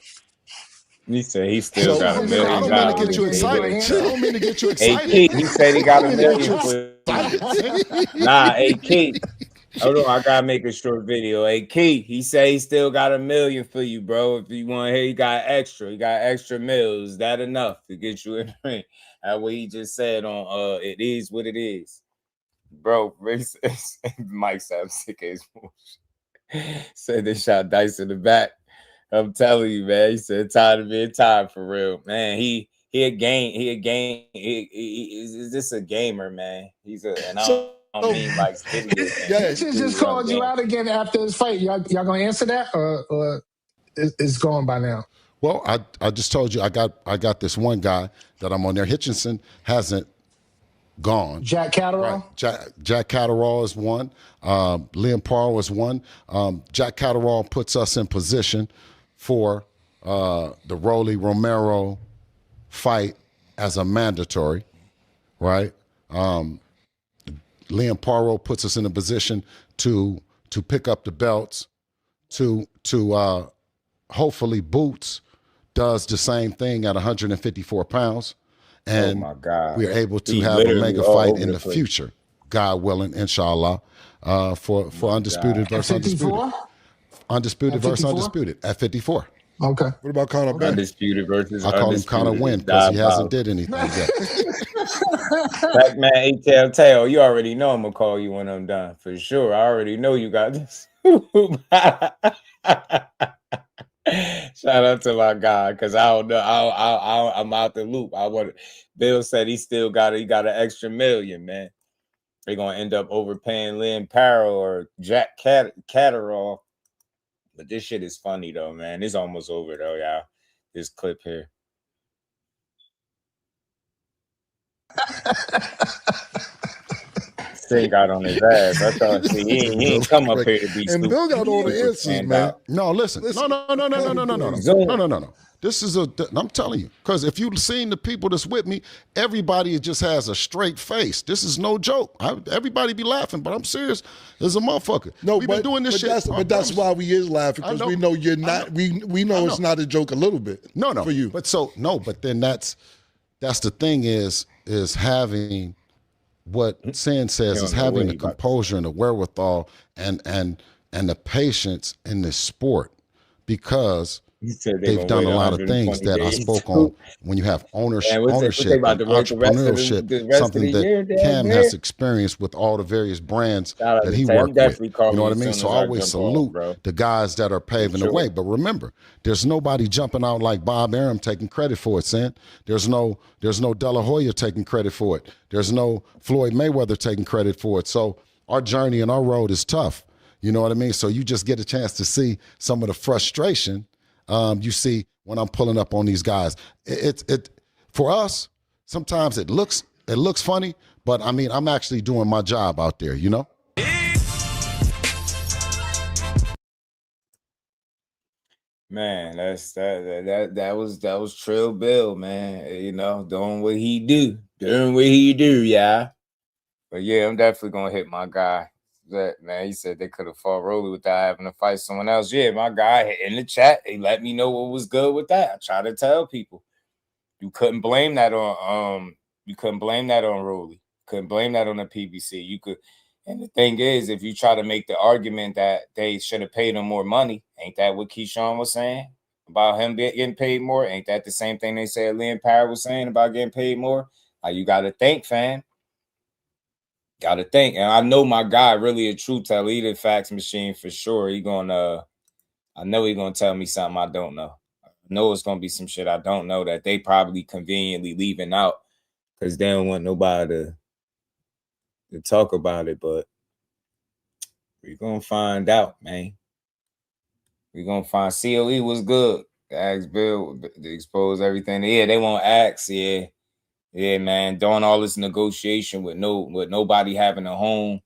He said he still got $1 million. I don't mean to get you excited. I don't mean to get you excited. He said he got $1 million. Nah, Key. Hold on, I gotta make a short video. Key, he said he still got $1 million for you, bro. If you want to hear, he got extra. He got extra meals. Is that enough to get you in the ring? what he just said on It Is What It Is. Bro, Mike said I'm sick of his bullshit. Said they shot Dice in the back. I'm telling you, man. He said time to be in time for real. Man, he is this a gamer, man. And I don't mean like video games. Bitches just called you out again after his fight. Y'all gonna answer that or it's gone by now? Well, I just told you I got this one guy that I'm on there. Hitchinson hasn't gone. Jack Catterall? Right. Jack Catterall is one. Liam Parle is one. Jack Catterall puts us in position for the Rolly Romero fight as a mandatory, right? Liam Parle puts us in a position to pick up the belts, to hopefully Boots does the same thing at 154 pounds. And we're able to have a mega fight in the future, God willing, inshallah, for Undisputed versus Undisputed. Undisputed versus Undisputed at 54. Okay. What about Conor Ben? Undisputed versus I call him Conor Win because he hasn't did anything yet. Pac-Man, Telltale, you already know I'm going to call you when I'm done. For sure. I already know you got this. Shout out to my guy, because I don't know. I'm out the loop. Bill said he got an extra $1 million, man. They're gonna end up overpaying Lynn Parrow or Jack Catterall. But this shit is funny though, man. It's almost over though, y'all. This clip here. Sting got on his ass. I thought he ain't come up here to be stupid. And Bill got all the answers, man. No, listen. No. This is I'm telling you, because if you've seen the people that's with me, everybody just has a straight face. This is no joke. Everybody be laughing, but I'm serious as a motherfucker. No, we've been doing this shit. But that's why we is laughing, because we know you're not. We know it's not a joke a little bit. No, for you. But then that's the thing is having. What Sin says is having the composure and the wherewithal and the patience in this sport, because they've done a lot of things that I spoke on. When you have ownership and entrepreneurship, something that Cam has experienced with all the various brands that he worked with. You know what I mean? So I always salute the guys that are paving the way. But remember, there's nobody jumping out like Bob Arum taking credit for it, Sin. There's no De La Hoya taking credit for it. There's no Floyd Mayweather taking credit for it. So our journey and our road is tough. You know what I mean? So you just get a chance to see some of the frustration you see when I'm pulling up on these guys. It for us, sometimes it looks funny, but I mean, I'm actually doing my job out there, you know? Man, that was Trill Bill, man. You know, doing what he do, yeah. But yeah, I'm definitely gonna hit my guy. That man, he said they could have fought Rolly without having to fight someone else. Yeah, my guy in the chat, he let me know what was good with that. I try to tell people you couldn't blame that on Rolly. Couldn't blame that on the PBC. You could, and the thing is, if you try to make the argument that they should have paid him more money, ain't that what Keyshawn was saying about him getting paid more? Ain't that the same thing they said Lynn Parrow was saying about getting paid more? Like, you got to think, fam. Got to think. And I know my guy really a truth teller. He the facts machine for sure. I know he gonna tell me something I don't know. I know it's gonna be some shit I don't know that they probably conveniently leaving out because they don't want nobody to talk about it. But we're gonna find out, man. We're gonna find. COE was good. Ask Bill to expose everything. Yeah, they won't ask. Yeah, man, doing all this negotiation with nobody having a home.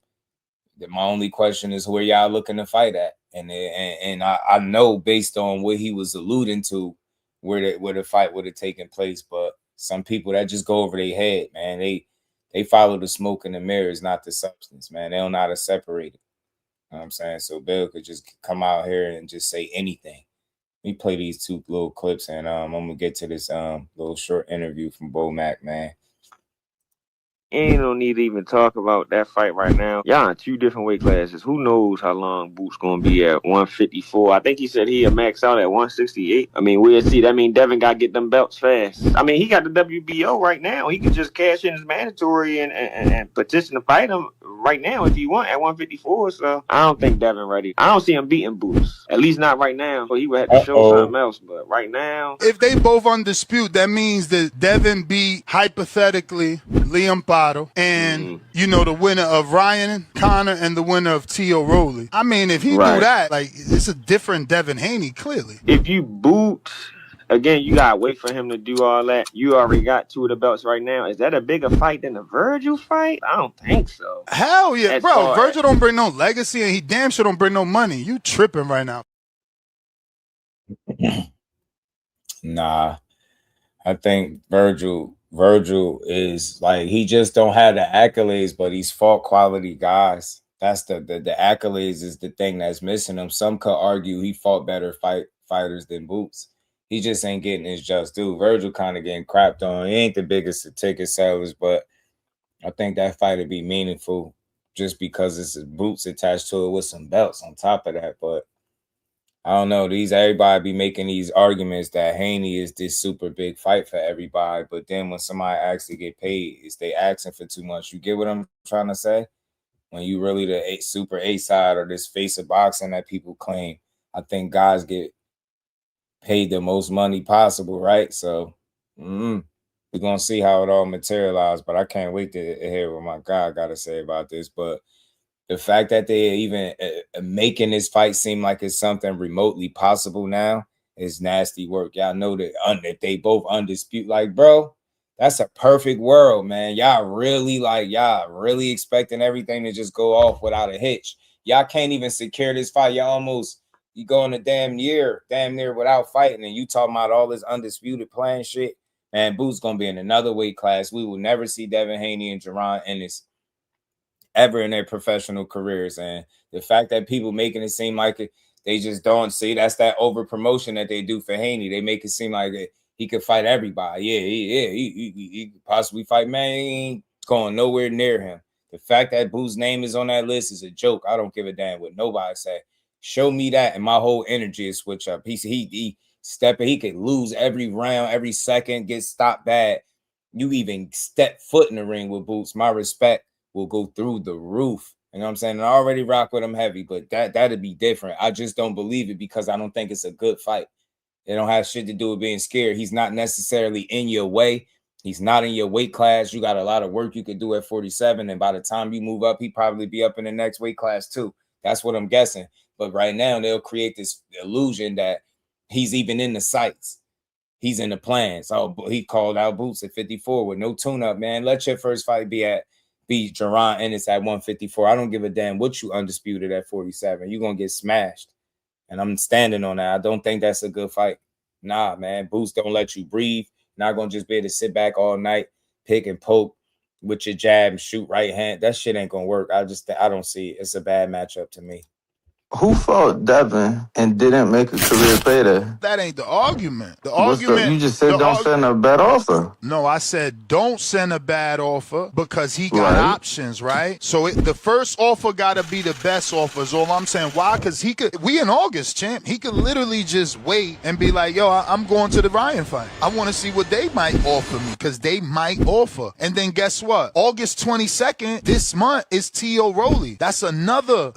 My only question is where y'all looking to fight at, and I know based on what he was alluding to, where the fight would have taken place. But some people that just go over their head, man. They follow the smoke and the mirrors, not the substance, man. They don't know how to separate it. You know what I'm saying? So Bill could just come out here and just say anything. We play these two little clips, and I'm gonna get to this little short interview from Bo Mack, man. ain't no need to even talk about that fight right now. Y'all in 2 different weight classes. Who knows how long Boots gonna be at 154? I think he said he'll max out at 168. I mean, we'll see. That mean Devin got to get them belts fast. I mean, he got the WBO right now. He can just cash in his mandatory and petition to fight him right now if he want at 154. So I don't think Devin ready. I don't see him beating Boots. At least not right now. So he would have to show something else. But right now, if they both undisputed, that means that Devin beat, hypothetically, Liam Bottle and, you know, the winner of Ryan Connor and the winner of T.O. Rowley. I mean, if he do that, like, it's a different Devin Haney, clearly. If you boot, again, you got to wait for him to do all that. You already got 2 of the belts right now. Is that a bigger fight than the Vergil fight? I don't think so. Hell yeah, bro. Vergil don't bring no legacy and he damn sure don't bring no money. You tripping right now. Nah, I think Vergil is like, he just don't have the accolades, but he's fought quality guys. That's the accolades is the thing that's missing him. Some could argue he fought better fighters than Boots. He just ain't getting his just due. Vergil kind of getting crapped on. He ain't the biggest of ticket sellers, but I think that fight would be meaningful just because it's Boots attached to it with some belts on top of that. But I don't know. Everybody be making these arguments that Haney is this super big fight for everybody. But then when somebody actually get paid, is they asking for too much. You get what I'm trying to say? When you really the super A side or this face of boxing that people claim, I think guys get paid the most money possible, right? So we're going to see how it all materializes. But I can't wait to hear what my guy got to say about this. But the fact that they're even making this fight seem like it's something remotely possible now is nasty work. Y'all know that they both undisputed. Like, bro, that's a perfect world, man. Y'all really expecting everything to just go off without a hitch. Y'all can't even secure this fight. You go in a damn near without fighting, and you talking about all this undisputed plan shit. Man, Boots gonna be in another weight class. We will never see Devin Haney and Jerron Ennis ever in their professional careers. And the fact that people making it seem like they just don't see, that's that over promotion that they do for Haney. They make it seem like he could fight everybody. He could possibly fight, man. He ain't going nowhere near him. The fact that Boo's name is on that list is a joke. I don't give a damn what nobody say. Show me that, and my whole energy is switch up. He stepping, he could lose every round, every second, get stopped bad. You even step foot in the ring with Boots, my respect will go through the roof. You know what I'm saying? And I already rock with him heavy, but that'd be different. I just don't believe it because I don't think it's a good fight. It don't have shit to do with being scared. He's not necessarily in your way. He's not in your weight class. You got a lot of work you could do at 47, and by the time you move up, he'd probably be up in the next weight class too. That's what I'm guessing. But right now, they'll create this illusion that he's even in the sights. He's in the plans. Oh, he called out Boots at 54 with no tune-up, man. Let your first fight be Jerron Ennis at 154. I don't give a damn what you undisputed at 47. You're going to get smashed. And I'm standing on that. I don't think that's a good fight. Nah, man. Boots don't let you breathe. Not going to just be able to sit back all night, pick and poke with your jab and shoot right hand. That shit ain't going to work. I don't see it. It's a bad matchup to me. Who fought Devin and didn't make a career payday? That ain't the argument. You just said don't send a bad offer. No, I said don't send a bad offer because he got options, right? So the first offer got to be the best offer is all I'm saying. Why? Because we in August, champ. He could literally just wait and be like, yo, I'm going to the Ryan fight. I want to see what they might offer me because they might offer. And then guess what? August 22nd, this month, is T.O. Rowley. That's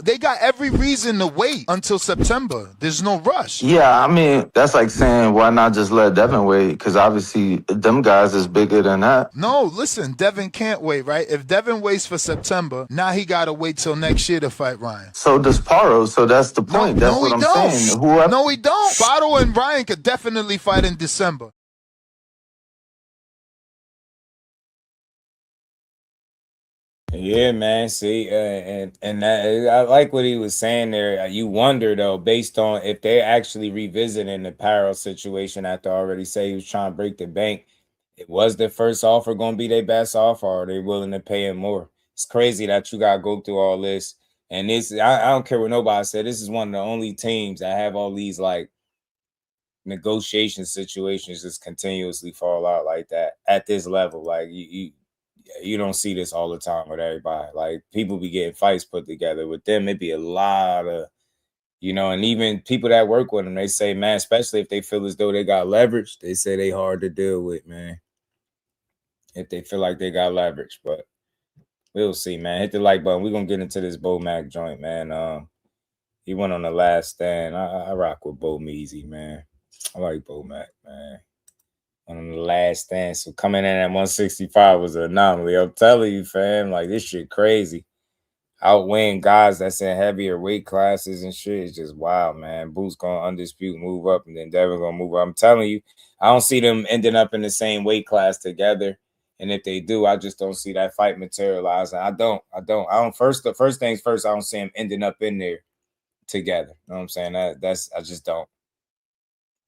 they got every reason to wait until September. There's no rush. Yeah, I mean, that's like saying, why not just let Devin wait? Because obviously, them guys is bigger than that. No, listen, Devin can't wait, right? If Devin waits for September, now he got to wait till next year to fight Ryan. So does Paro, so that's the point. That's what I'm saying. No, he don't. Paro and Ryan could definitely fight in December. Yeah, man. See, and that, I like what he was saying there. You wonder though, based on if they're actually revisiting the Paro situation after already say he was trying to break the bank. Was the first offer going to be their best offer, or are they willing to pay him more? It's crazy that you got to go through all this. And this, I don't care what nobody said. This is one of the only teams that have all these like negotiation situations just continuously fall out like that at this level. Like you don't see this all the time with everybody. Like, people be getting fights put together. With them, it be a lot of, you know, and even people that work with them, they say, man, especially if they feel as though they got leverage, they say they hard to deal with, man. If they feel like they got leverage, but we'll see, man. Hit the like button. We're gonna get into this Bo Mac joint, man. He went on The Last Stand. I rock with Bo Measy, man. I like Bo Mac, man. On The Last Stand. So coming in at 165 was an anomaly. I'm telling you, fam, like, this shit crazy. Outweighing guys that's in heavier weight classes and shit is just wild, man. Boots gonna undisputed move up, and then Devin gonna move up. I'm telling you, I don't see them ending up in the same weight class together. And if they do, I just don't see that fight materializing. I don't. The first things first, I don't see them ending up in there together. You know what I'm saying? I just don't.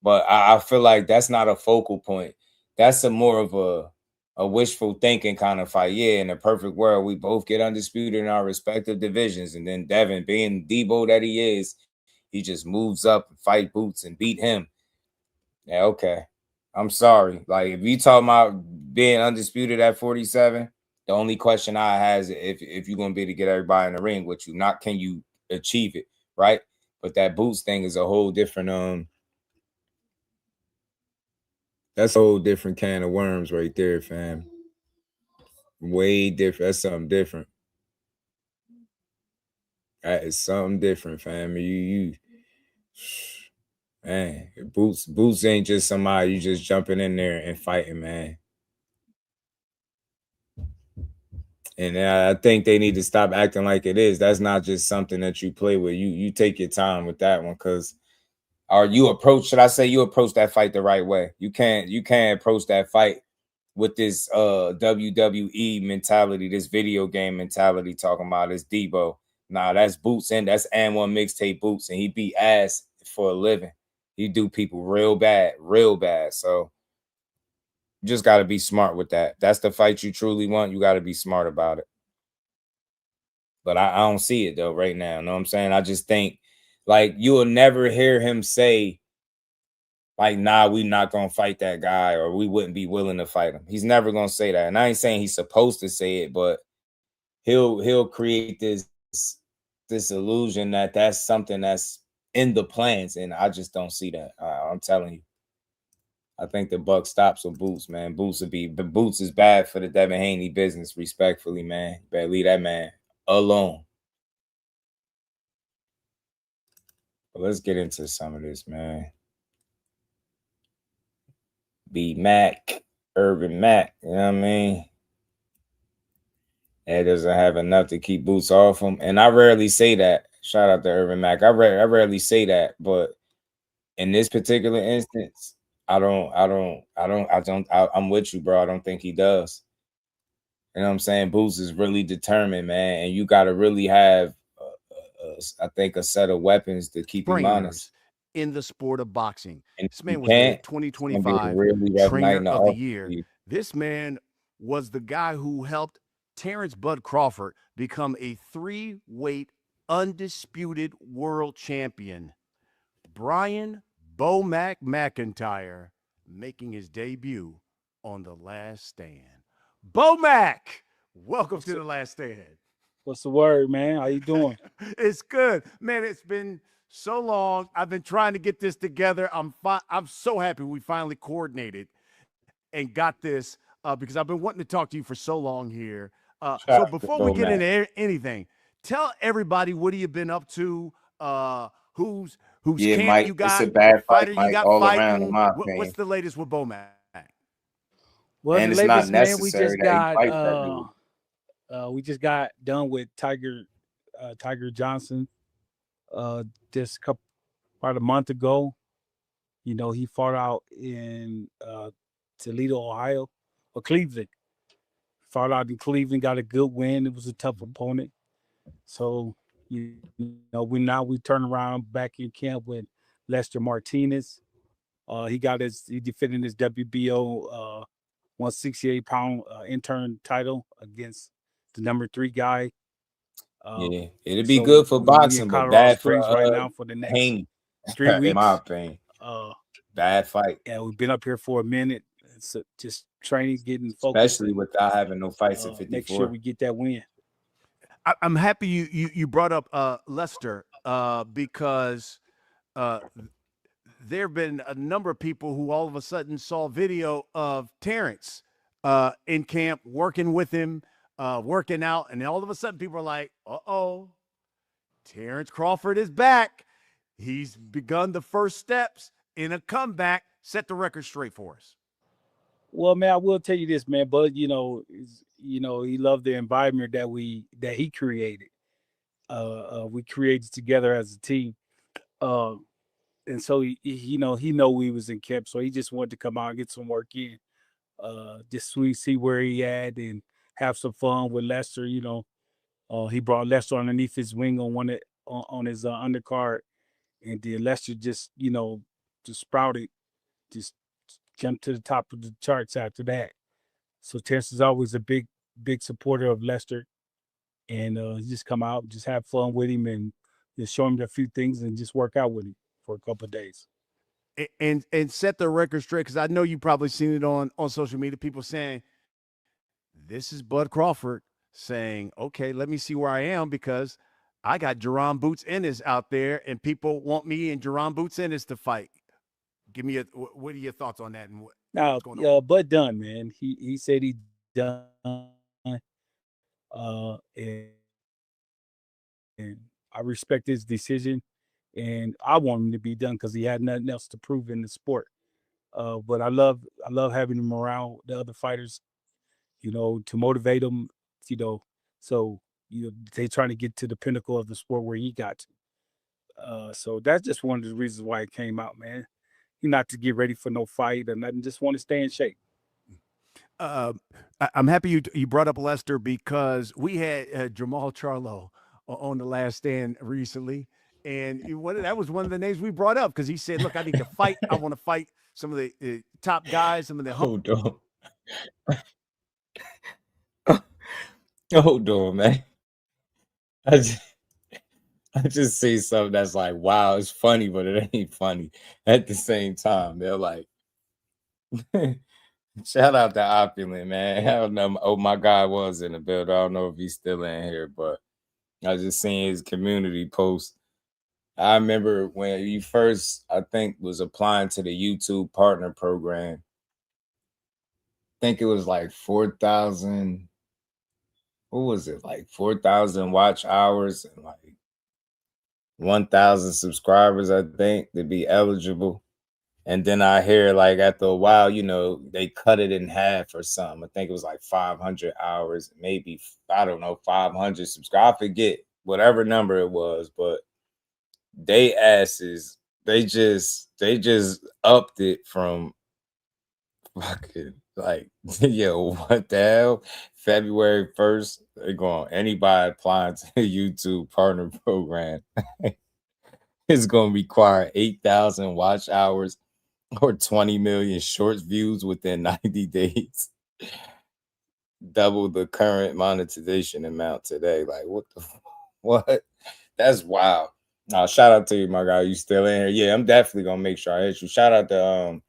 But I feel like that's not a focal point. That's a more of a wishful thinking kind of fight. Yeah, in a perfect world, we both get undisputed in our respective divisions. And then Devin, being Debo that he is, he just moves up and fight Boots and beat him. Yeah, okay. I'm sorry. Like, if you talking about being undisputed at 47, the only question I have is if you're going to be able to get everybody in the ring with you, not can you achieve it, right? But that Boots thing is a whole different, that's a whole different can of worms right there, fam. Way different. That's something different. That is something different, fam. Man, Boots ain't just somebody you just jumping in there and fighting, man. And I think they need to stop acting like it is. That's not just something that you play with. You take your time with that one, because you approach that fight the right way. You can't approach that fight with this WWE mentality, this video game mentality, talking about this Debo. Nah, that's Boots, and that's And1 Mixtape Boots, and he beat ass for a living. He do people real bad. So you just got to be smart with that. That's the fight you truly want. You got to be smart about it. But I don't see it, though, right now. You know what I'm saying? I just think, like, you will never hear him say, like, nah, we not going to fight that guy, or we wouldn't be willing to fight him. He's never going to say that. And I ain't saying he's supposed to say it, but he'll create this illusion that that's something that's in the plans, and I just don't see that. I'm telling you. I think the buck stops with Boots, man. Boots is bad for the Devin Haney business, respectfully, man. You better leave that man alone. But let's get into some of this, man. Urban Mac, you know what I mean? That doesn't have enough to keep Boots off him. And I rarely say that. Shout out to Urban Mac. I rarely say that, but in this particular instance, I'm with you, bro. I don't think he does. You know what I'm saying? Boots is really determined, man. And you got to really have, I think, a set of weapons to keep him honest. In the sport of boxing. And this man was the 2025 Trainer of the Year. This man was the guy who helped Terrence Bud Crawford become a 3-weight undisputed world champion. Brian Bo Mac McIntyre making his debut on The Last Stand. Bo Mac, welcome to The Last Stand. What's the word, man? How you doing? It's good, man. It's been so long. I've been trying to get this together. I'm so happy we finally coordinated and got this because I've been wanting to talk to you for so long here. So before we get into anything, tell everybody what have you been up to? Who's camp Mike, you got? It's a bad fighter fight, you got all fighting? around, in my opinion. What's the latest with Bo Mac? Well, And the it's latest, not man, we necessary just that he fight that got we just got done with Tiger Johnson just about a month ago. You know, he fought out in Toledo, Ohio, or Cleveland. Fought out in Cleveland, got a good win. It was a tough opponent. So, you know, we turn around back in camp with Lester Martinez. He defended his WBO 168-pound intern title against the number 3 guy. Yeah, it'd be good for boxing, but Colorado bad Springs for right now for the next Haney, 3 weeks. in my opinion. Bad fight. Yeah, we've been up here for a minute. It's just training, getting focused, especially without having no fights at 54. Make sure we get that win. I'm happy you brought up Lester because there have been a number of people who all of a sudden saw video of Terrence in camp, working with him, working out, and all of a sudden people are like, uh-oh, Terrence Crawford is back. He's begun the first steps in a comeback. Set the record straight for us. Well, man, I will tell you this, man. Bud, he loved the environment that he created. We created together as a team, and so he know we was in camp, so he just wanted to come out and get some work in, just see where he at and have some fun with Lester. He brought Lester underneath his wing on his undercard, and then Lester just sprouted, just jumped to the top of the charts after that. So Terrence is always a big supporter of Lester, and just come out, just have fun with him, and just show him a few things, and just work out with him for a couple of days. And set the record straight, because I know you probably seen it on social media. People saying, "This is Bud Crawford saying, okay, let me see where I am because I got Jerron Boots Ennis out there, and people want me and Jerron Boots Ennis to fight." Give me what are your thoughts on that? And now, Bud done, man. He said he done, and I respect his decision, and I want him to be done because he had nothing else to prove in the sport. But I love having him around the other fighters, to motivate them, so they trying to get to the pinnacle of the sport where he got to. So that's just one of the reasons why it came out, man. Not to get ready for no fight or nothing, just want to stay in shape. I'm happy you brought up Lester because we had Jamal Charlo on The Last Stand recently, and that was one of the names we brought up because he said, "Look, I need to fight. I want to fight some of the top guys, some of the." Hold on, hold on, man. I just see something that's like, wow, it's funny, but it ain't funny at the same time. They're like, shout out to Opulent, man. I don't know. Oh, my guy was in the building. I don't know if he's still in here, but I just seen his community post. I remember when you first, I think, was applying to the YouTube partner program. I think it was like 4,000. What was it? Like 4,000 watch hours and like 1,000 subscribers, I think, to be eligible. And then I hear like after a while, they cut it in half or something. I think it was like 500 hours, maybe, I don't know, 500 subscribers. I forget whatever number it was, but they asses, they just upped it from fucking like, yo, what the hell? February 1st, they're going, anybody applying to the YouTube partner program is going to require 8,000 watch hours or 20 million short views within 90 days. Double the current monetization amount today. Like, what? That's wild. Shout out to you, my guy. You still in here? Yeah, I'm definitely going to make sure I hit you. Shout out to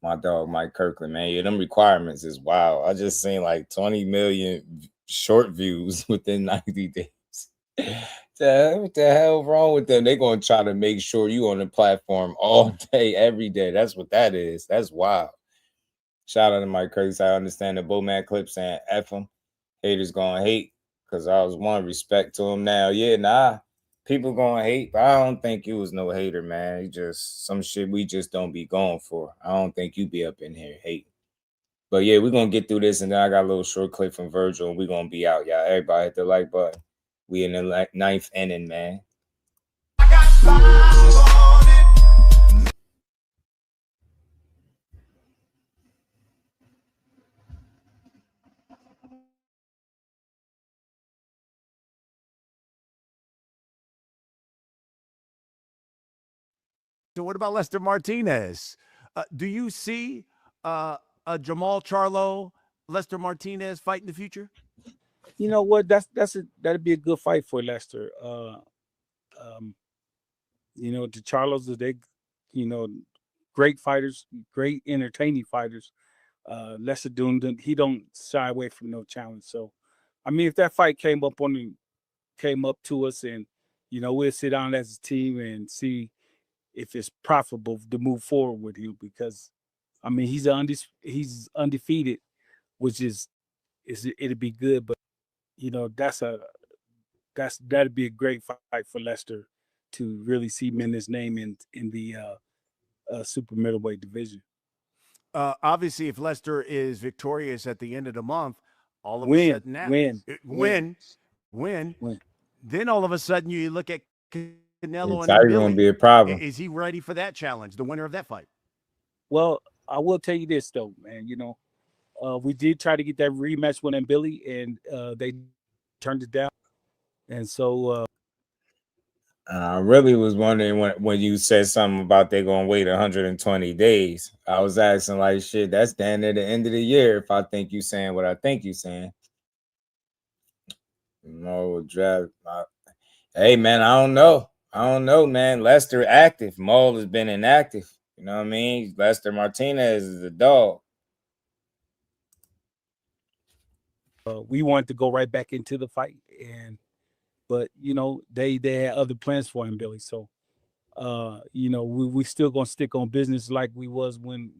my dog, Mike Kirkland, man. Yeah, them requirements is wild. I just seen like 20 million short views within 90 days. What the hell wrong with them? They're going to try to make sure you on the platform all day, every day. That's what that is. That's wild. Shout out to Mike Kirkland. I understand the Bowman clip saying F him. Haters going to hate because I was one respect to him now. Yeah, nah. People going to hate, but I don't think you was no hater, man. You just some shit we just don't be going for. I don't think you be up in here hating. But yeah, we're going to get through this, and then I got a little short clip from Vergil, and we're going to be out, y'all. Everybody hit the like button. We in the ninth inning, man. So what about Lester Martinez? Do you see a Jamal Charlo, Lester Martinez fight in the future? You know what? That'd be a good fight for Lester. The Charlos, they, great fighters, great entertaining fighters. Lester Doom, he don't shy away from no challenge. So, I mean, if that fight came up to us, and we'll sit down as a team and see if it's profitable to move forward with him, because I mean he's undefeated, which it'd be good, but that'd be a great fight for Lester to really cement his name in the super middleweight division. Obviously, if Lester is victorious at the end of the month, all of a sudden now, then all of a sudden you look at Canelo and Billy. Gonna be a problem. Is he ready for that challenge? The winner of that fight? Well, I will tell you this though, man. We did try to get that rematch with Billy, and they turned it down. And so I really was wondering when you said something about they're gonna wait 120 days. I was asking like, shit, that's down at the end of the year. If I think you saying what I think you saying, hey man, I don't know, man. Lester active, Maul has been inactive. You know what I mean? Lester Martinez is a dog. We wanted to go right back into the fight, but they had other plans for him, Billy. So we still gonna stick on business like we was when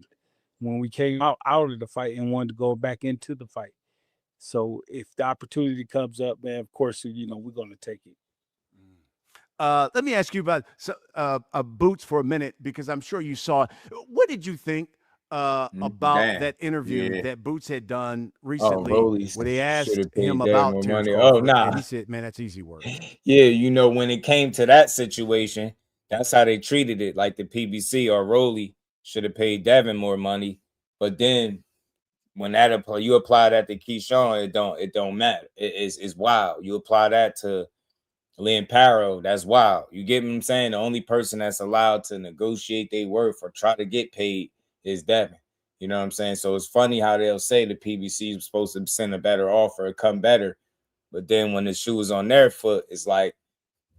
we came out of the fight and wanted to go back into the fight. So if the opportunity comes up, man, of course we're gonna take it. Let me ask you about Boots for a minute, because I'm sure you saw it. What did you think about that interview that Boots had done recently, where they asked him about Terrence Crawford, and he said, "Man, that's easy work." Yeah, when it came to that situation, that's how they treated it. Like the PBC or Rolly should have paid Devin more money, but then when you apply that to Keyshawn, it don't matter. It's wild. You apply that to Lynn Parrow, that's wild. You get what I'm saying? The only person that's allowed to negotiate their worth or try to get paid is Devin. You know what I'm saying? So it's funny how they'll say the PBC is supposed to send a better offer, come better, but then when the shoe is on their foot, it's like,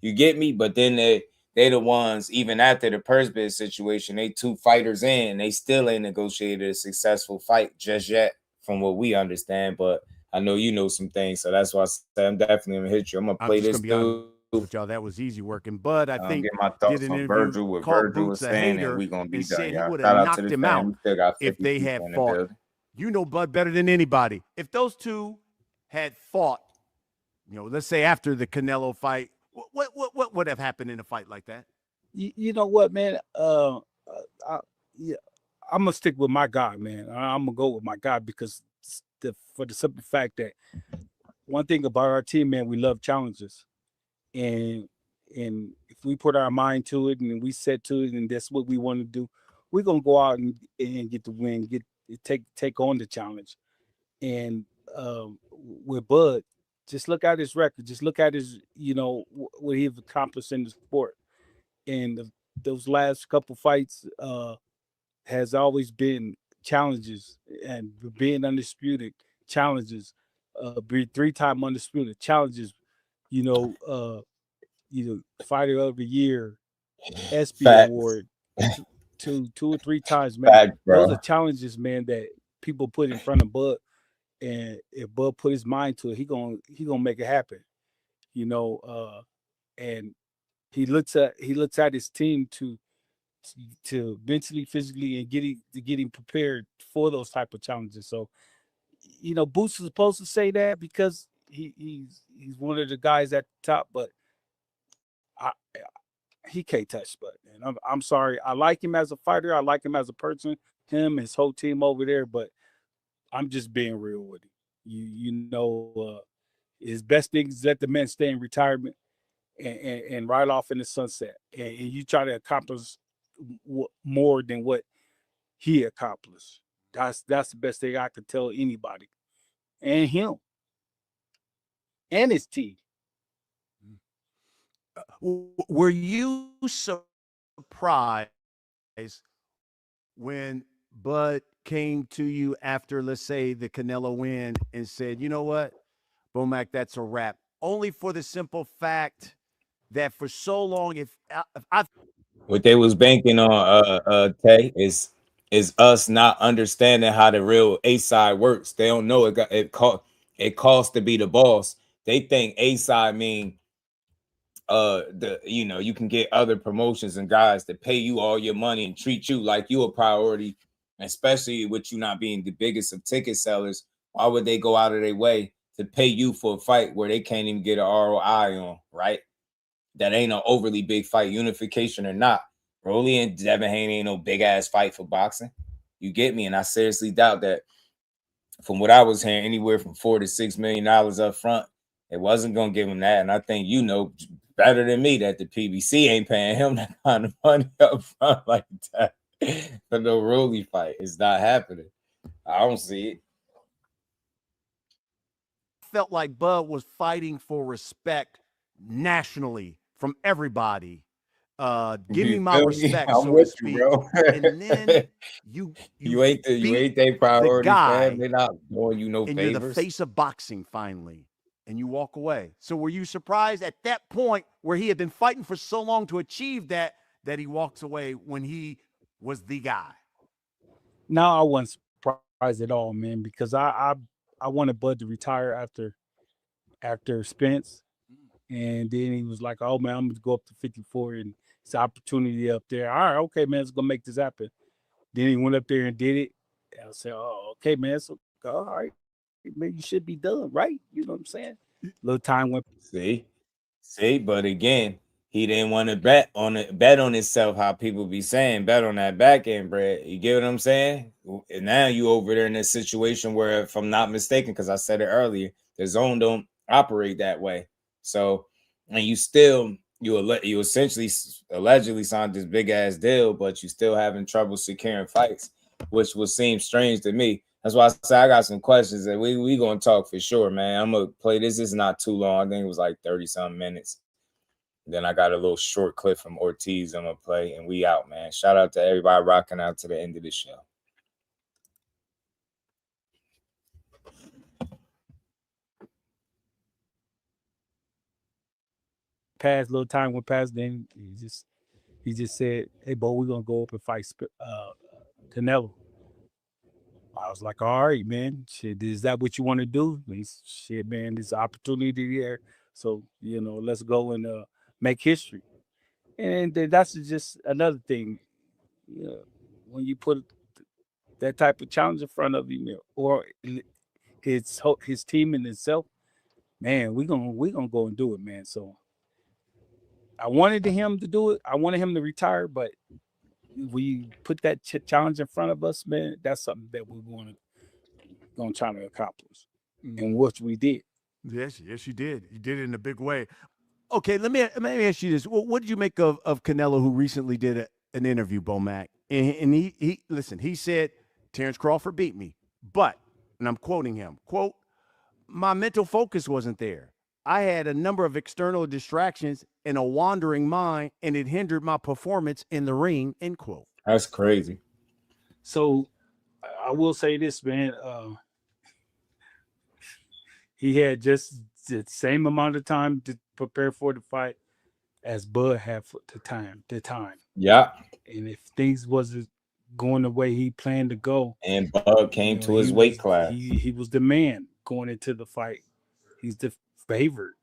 you get me? But then they the ones, even after the purse bid situation, they 2 fighters in, they still ain't negotiated a successful fight just yet, from what we understand. But I know you know some things, so that's why I said I'm definitely gonna hit you. I'm gonna play this dude. With y'all, that was easy working. Bud, I think get my thoughts did an on interview Vergil with called Vergil Boots was a saying, hater, and we gonna be and done. said he Y'all. would Shout have out to knocked the him fam. out We still got if they 50 had people in the fought. building. You know Bud better than anybody. If those two had fought, let's say after the Canelo fight, what would have happened in a fight like that? You know what, man? I'm gonna stick with my guy, man. I'm gonna go with my guy, because for the simple fact that one thing about our team, man, we love challenges, and if we put our mind to it and we set to it, and that's what we want to do, we're gonna go out and get the win, take on the challenge. And with Bud, just look at his record, just look at his, what he's accomplished in the sport. And those last couple fights has always been challenges, and being undisputed challenges, be 3-time undisputed challenges, fighter of the year, ESPY award, 2 or 3 times, man. Fact, those are challenges, man, that people put in front of Bud, and if Bud put his mind to it, he gonna make it happen, and he looks at his team to mentally, physically, and get him prepared for those type of challenges. So, Boots is supposed to say that because he's one of the guys at the top, but he can't touch Bud. And I'm sorry. I like him as a fighter. I like him as a person. His whole team over there. But I'm just being real with him. His best thing is let the man stay in retirement and ride off in the sunset. And you try to accomplish more than what he accomplished. That's the best thing I could tell anybody, and him, and his team. Were you surprised when Bud came to you after, let's say, the Canelo win and said, "You know what, Bomac, that's a wrap"? Only for the simple fact that for so long, if I what they was banking on, Tay, is is us not understanding how the real A side works. They don't know it costs to be the boss. They think A side mean you can get other promotions and guys that pay you all your money and treat you like you a priority, especially with you not being the biggest of ticket sellers. Why would they go out of their way to pay you for a fight where they can't even get an ROI on, right? That ain't an overly big fight, unification or not. Rolly and Devin Haney ain't no big ass fight for boxing. You get me? And I seriously doubt that. From what I was hearing, anywhere from $4 to $6 million up front, it wasn't gonna give him that. And I think you know better than me that the PBC ain't paying him that kind of money up front like that for no Rolly fight. It's not happening. I don't see it. Felt like Bud was fighting for respect nationally from everybody. Give me my respect, I'm so with to speak. you, bro. And then you ain't their priority, guy, fam. They're not doing you no and favors. you're the face of boxing finally, and you walk away. So were you surprised at that point where he had been fighting for so long to achieve that he walks away when he was the guy? No, I wasn't surprised at all, man, because I wanted Bud to retire after Spence, and then he was like, "Oh man, I'm gonna go up to 54, and it's an opportunity up there. All right, okay, man, let's go make this happen." Then he went up there and did it. And I said, "Oh, okay, man, so all right, man, you should be done, right?" You know what I'm saying? Little time went. See, but again, he didn't want to bet on himself. How people be saying, bet on that back end, Brad. You get what I'm saying? And now you over there in a situation where, if I'm not mistaken, because I said it earlier, the zone don't operate that way. So, and you essentially allegedly signed this big ass deal, but you still having trouble securing fights, which would seem strange to me. That's why I say I got some questions that we gonna talk for sure, man. I'm gonna play this. It's not too long. I think it was like 30-something minutes. Then I got a little short clip from Ortiz I'm gonna play, and we out, man. Shout out to everybody rocking out to the end of the show. Past little time went past, then he just said, "Hey, Bo, we're gonna go up and fight Canelo." I was like, "All right, man. Shit, is that what you want to do?" Shit, man, there's an opportunity there. So, let's go and make history. And that's just another thing. When you put that type of challenge in front of you, or his team in itself, man, we gonna go and do it, man. So I wanted him to do it. I wanted him to retire, but we put that challenge in front of us, man. That's something that we're gonna try to accomplish, and what we did. Yes, you did. You did it in a big way. Okay, let me ask you this: what did you make of Canelo, who recently did an interview, Bomac? And he said Terrence Crawford beat me, but, and I'm quoting him, quote, "My mental focus wasn't there. I had a number of external distractions and a wandering mind, and it hindered my performance in the ring," end quote. That's crazy. So I will say this, man. He had just the same amount of time to prepare for the fight as Bud had for the time. Yeah. And if things wasn't going the way he planned to go, and Bud came to his weight class, he was the man going into the fight. He's the favorite,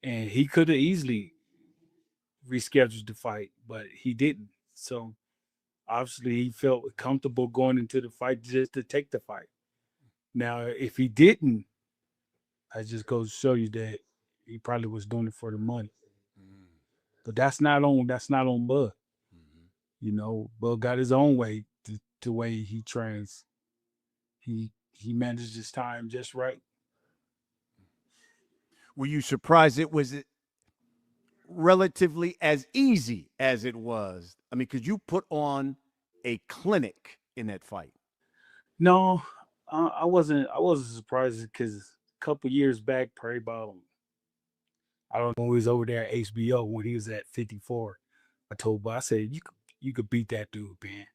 and he could have easily rescheduled the fight, but he didn't. So obviously he felt comfortable going into the fight just to take the fight. Now, if he didn't, I just goes to show you that he probably was doing it for the money. But that's not on Bud. Bud got his own way, the way he trains. He managed his time just right. Were you surprised it was relatively as easy as it was? I mean, because you put on a clinic in that fight. No, I wasn't surprised, because a couple years back, probably about, I don't know, when he was over there at HBO when he was at 54. I said, you could beat that dude, man,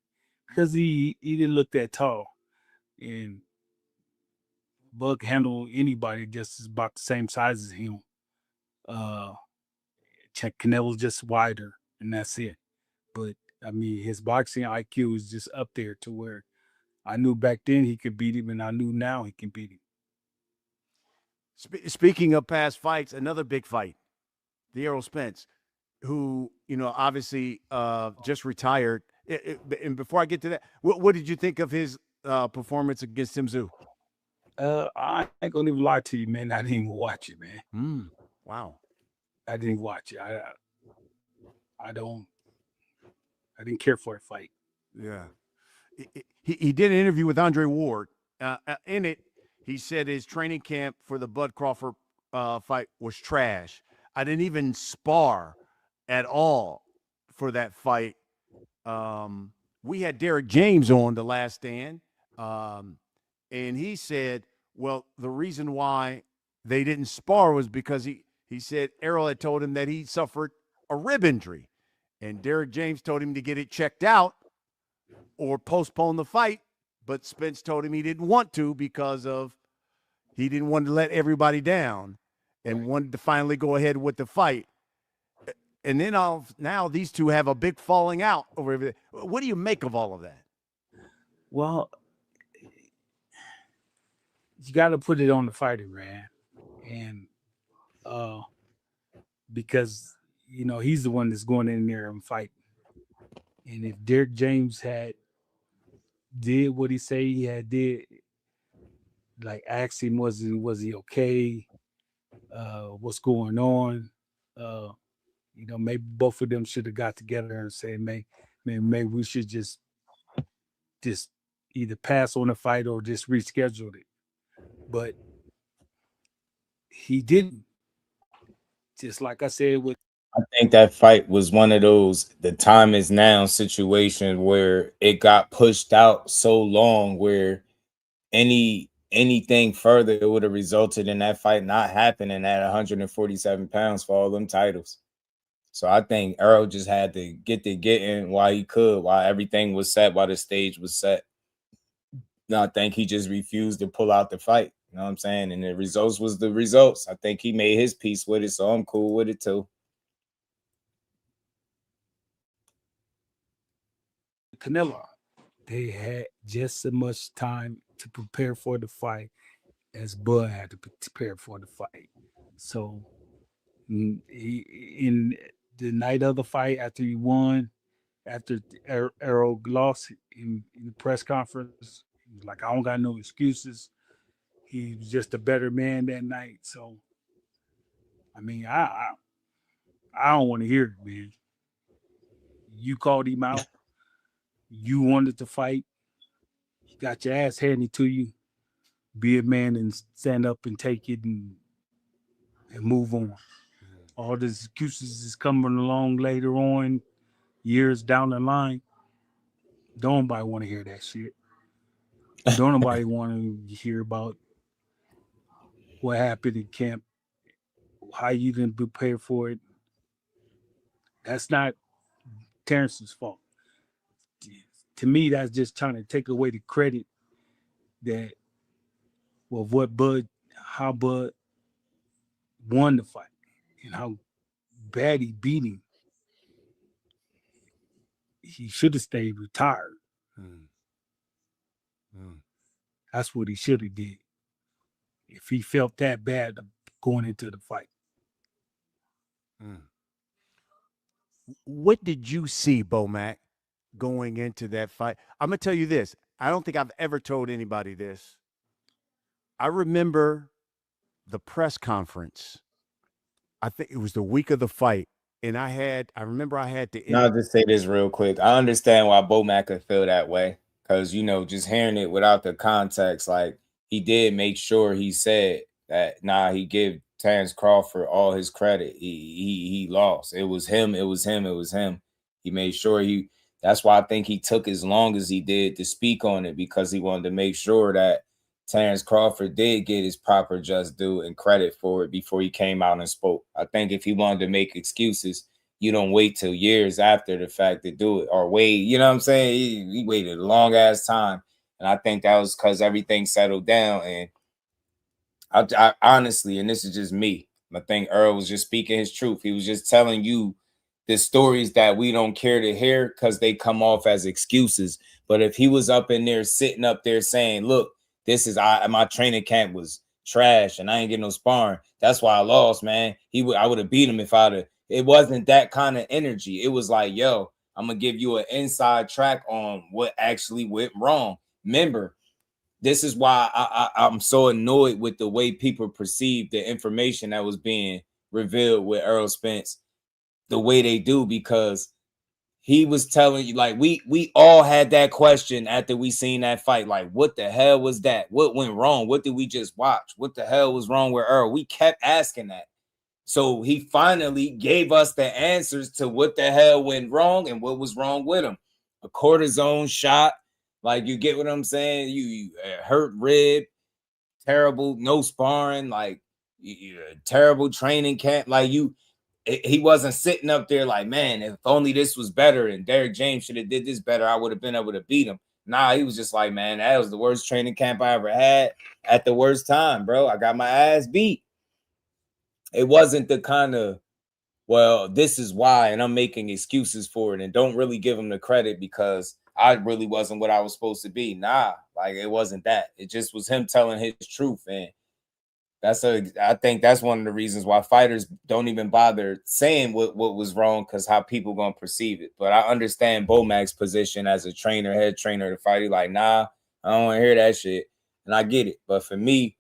because he didn't look that tall, and Bud handle anybody just about the same size as him. Canelo's just wider, and that's it. But I mean, his boxing IQ is just up there to where I knew back then he could beat him, and I knew now he can beat him. Speaking of past fights, another big fight, the Errol Spence, who, obviously just retired. And before I get to that, what did you think of his performance against Tim Tszyu? I ain't gonna even lie to you, man. I didn't even watch it, man. Wow. I didn't watch it. I didn't care for a fight. Yeah. He did an interview with Andre Ward. In it, he said his training camp for the Bud Crawford fight was trash. I didn't even spar at all for that fight. We had Derek James on The Last Stand, and he said, well, the reason why they didn't spar was because he said Errol had told him that he suffered a rib injury, and Derek James told him to get it checked out or postpone the fight, but Spence told him he didn't want to because he didn't want to let everybody down and wanted to finally go ahead with the fight. And then now these two have a big falling out over everything. What do you make of all of that? Well, you got to put it on the fighter, man. And because, he's the one that's going in there and fighting. And if Derek James had did what he said he had did, like asked him, was he okay? What's going on? Maybe both of them should have got together and said, maybe we should just either pass on the fight or just reschedule it. But he didn't. Just like I said, I think that fight was one of those the time is now situation where it got pushed out so long where anything further it would have resulted in that fight not happening at 147 pounds for all them titles. So I think Errol just had to get in while he could, while everything was set, while the stage was set. No, I think he just refused to pull out the fight. You know what I'm saying? And the results was the results. I think he made his peace with it, so I'm cool with it too. Canelo, they had just as much time to prepare for the fight as Bud had to prepare for the fight. So in the night of the fight, after he won, after Errol lost in the press conference, he was like, I don't got no excuses. He was just a better man that night. So, I mean, I don't want to hear it, man. You called him out. You wanted to fight. You got your ass handed to you. Be a man and stand up and take it and move on. All the excuses is coming along later on, years down the line. Don't nobody want to hear that shit. Don't nobody want to hear about what happened in camp, how you didn't prepare for it. That's not Terrence's fault. To me, that's just trying to take away the credit that how Bud won the fight and how bad he beat him. He should have stayed retired. That's what he should have did if he felt that bad going into the fight. What did you see, Bomac, going into that fight? I'm going to tell you this. I don't think I've ever told anybody this. I remember the press conference. I think it was the week of the fight. And I remember I had to. I'll just say this real quick. I understand why Bomac could feel that way. Because, just hearing it without the context, like he did make sure he said that, he give Terrence Crawford all his credit. He lost. It was him. He made sure that's why I think he took as long as he did to speak on it, because he wanted to make sure that Terrence Crawford did get his proper just due and credit for it before he came out and spoke. I think if he wanted to make excuses, you don't wait till years after the fact to do it, or wait, you know what I'm saying? He waited a long ass time. And I think that was because everything settled down. And I honestly, and this is just me, I think Earl was just speaking his truth. He was just telling you the stories that we don't care to hear because they come off as excuses. But if he was up in there, sitting up there saying, look, this is my training camp was trash and I ain't getting no sparring. That's why I lost, man. I would have beat him if I'd have. It wasn't that kind of energy. It was like, yo, I'm going to give you an inside track on what actually went wrong. Remember, this is why I'm so annoyed with the way people perceive the information that was being revealed with Errol Spence the way they do, because he was telling you, like, we all had that question after we seen that fight. Like, what the hell was that? What went wrong? What did we just watch? What the hell was wrong with Errol? We kept asking that. So he finally gave us the answers to what the hell went wrong and what was wrong with him. A cortisone shot. Like, you get what I'm saying? You hurt rib, terrible, no sparring, like terrible training camp. Like he wasn't sitting up there like, man, if only this was better and Derrick James should have did this better, I would have been able to beat him. Nah, he was just like, man, that was the worst training camp I ever had at the worst time, bro. I got my ass beat. It wasn't the kind of, well, this is why, and I'm making excuses for it, and don't really give him the credit because I really wasn't what I was supposed to be. Nah, like it wasn't that. It just was him telling his truth. And I think that's one of the reasons why fighters don't even bother saying what was wrong, because how people gonna perceive it. But I understand Bomac's position as a trainer, head trainer to fight. He like, nah, I don't want to hear that shit. And I get it. But for me,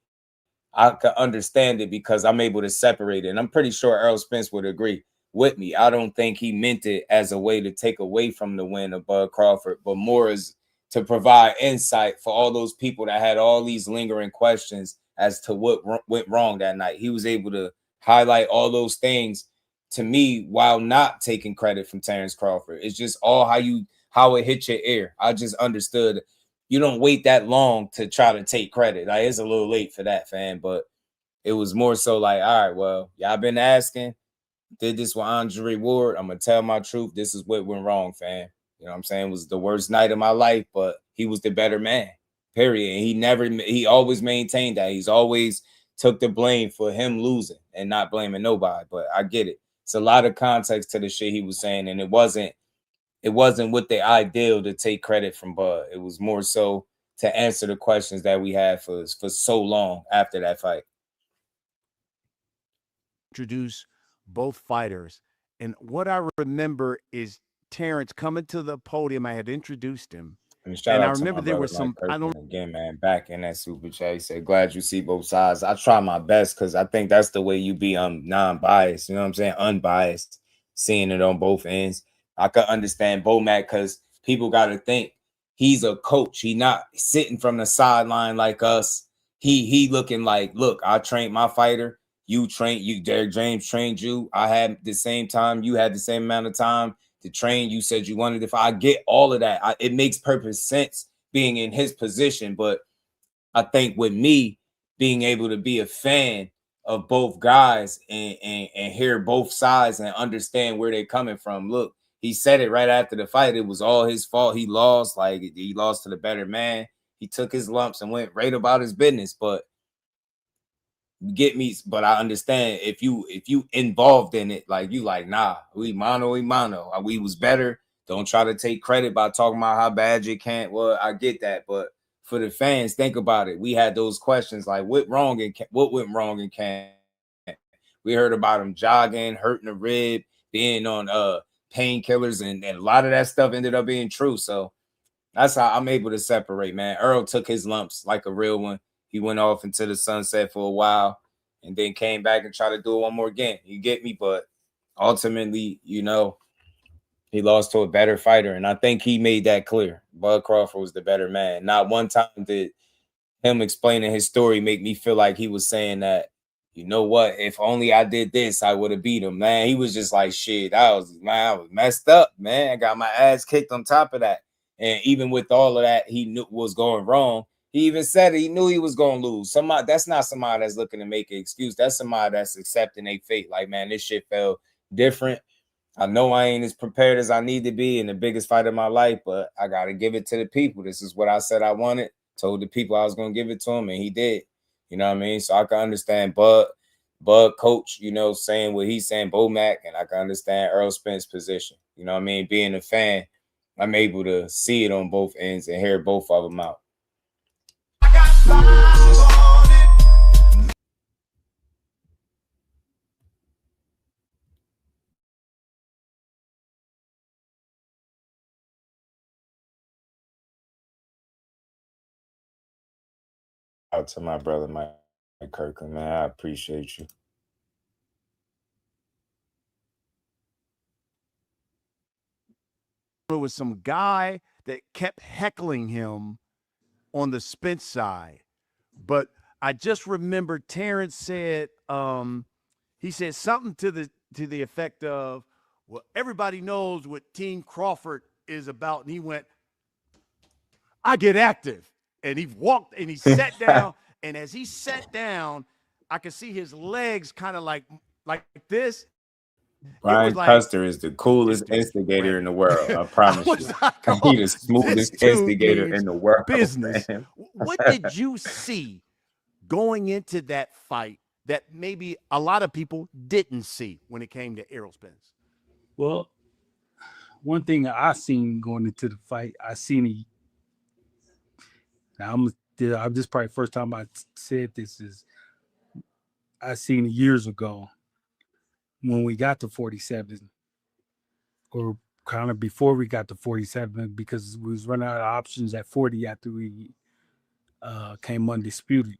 I can understand it because I'm able to separate it. And I'm pretty sure Errol Spence would agree with me. I don't think he meant it as a way to take away from the win of Bud Crawford, but more as to provide insight for all those people that had all these lingering questions as to what went wrong that night. He was able to highlight all those things to me while not taking credit from Terrence Crawford. It's just all how it hit your ear. I just understood you don't wait that long to try to take credit. Like, it's a little late for that, fam, but it was more so like, all right, well, y'all been asking, did this with Andre Ward. I'm going to tell my truth. This is what went wrong, fam. You know what I'm saying? It was the worst night of my life, but he was the better man, period. And he always maintained that. He's always took the blame for him losing and not blaming nobody. But I get it. It's a lot of context to the shit he was saying, and it wasn't with the ideal to take credit from Bud. It was more so to answer the questions that we had for so long after that fight. Introduce both fighters. And what I remember is Terrence coming to the podium. I had introduced him. And I remember there was some, again, man, back in that super chat, he said, glad you see both sides. I try my best because I think that's the way you be non-biased, you know what I'm saying? Unbiased, seeing it on both ends. I could understand Bomac because people got to think he's a coach. He not sitting from the sideline like us. He looking like, look, I trained my fighter. Derrick James trained you. I had the same time. You had the same amount of time to train. You said you wanted to fight. I get all of that. It makes perfect sense being in his position. But I think with me being able to be a fan of both guys and hear both sides and understand where they're coming from. Look, he said it right after the fight. It was all his fault. He lost. Like, he lost to the better man. He took his lumps and went right about his business. But you get me? But I understand if you involved in it, like you like, nah, we mano. We was better. Don't try to take credit by talking about how bad you can't. Well, I get that. But for the fans, think about it. We had those questions like, what went wrong in camp? We heard about him jogging, hurting a rib, being on painkillers, and a lot of that stuff ended up being true. So that's how I'm able to separate, man. Earl took his lumps like a real one. He went off into the sunset for a while and then came back and tried to do it one more again. You get me? But ultimately, you know, he lost to a better fighter. And I think he made that clear. Bud Crawford was the better man. Not one time did him explaining his story make me feel like he was saying that, you know what, if only I did this, I would have beat him, man. He was just like, shit, I was messed up, man. I got my ass kicked on top of that. And even with all of that, he knew was going wrong. He even said it. He knew he was going to lose. That's not somebody that's looking to make an excuse. That's somebody that's accepting their fate. Like, man, this shit felt different. I know I ain't as prepared as I need to be in the biggest fight of my life, but I got to give it to the people. This is what I said I wanted. Told the people I was going to give it to him, and he did. You know what I mean? So I can understand Bud Bud coach, saying what he's saying, Bo Mac, and I can understand Earl Spence's position. You know what I mean? Being a fan, I'm able to see it on both ends and hear both of them out. Out to my brother, Mike Kirkland, man. I appreciate you. There was some guy that kept heckling him on the Spence side. But I just remember Terrence said, he said something to the effect of, well, everybody knows what Team Crawford is about. And he went, I get active. And he walked and he sat down. And as he sat down, I could see his legs kind of like this. Brian Custer is the coolest instigator in the world. I promise you. He's the smoothest instigator in the world. Business. Man. What did you see going into that fight that maybe a lot of people didn't see when it came to Errol Spence? Well, one thing I seen going into the fight, this is probably the first time I said this is I seen it years ago when we got to 47, or kind of before we got to 47, because we was running out of options at 40 after we came undisputed.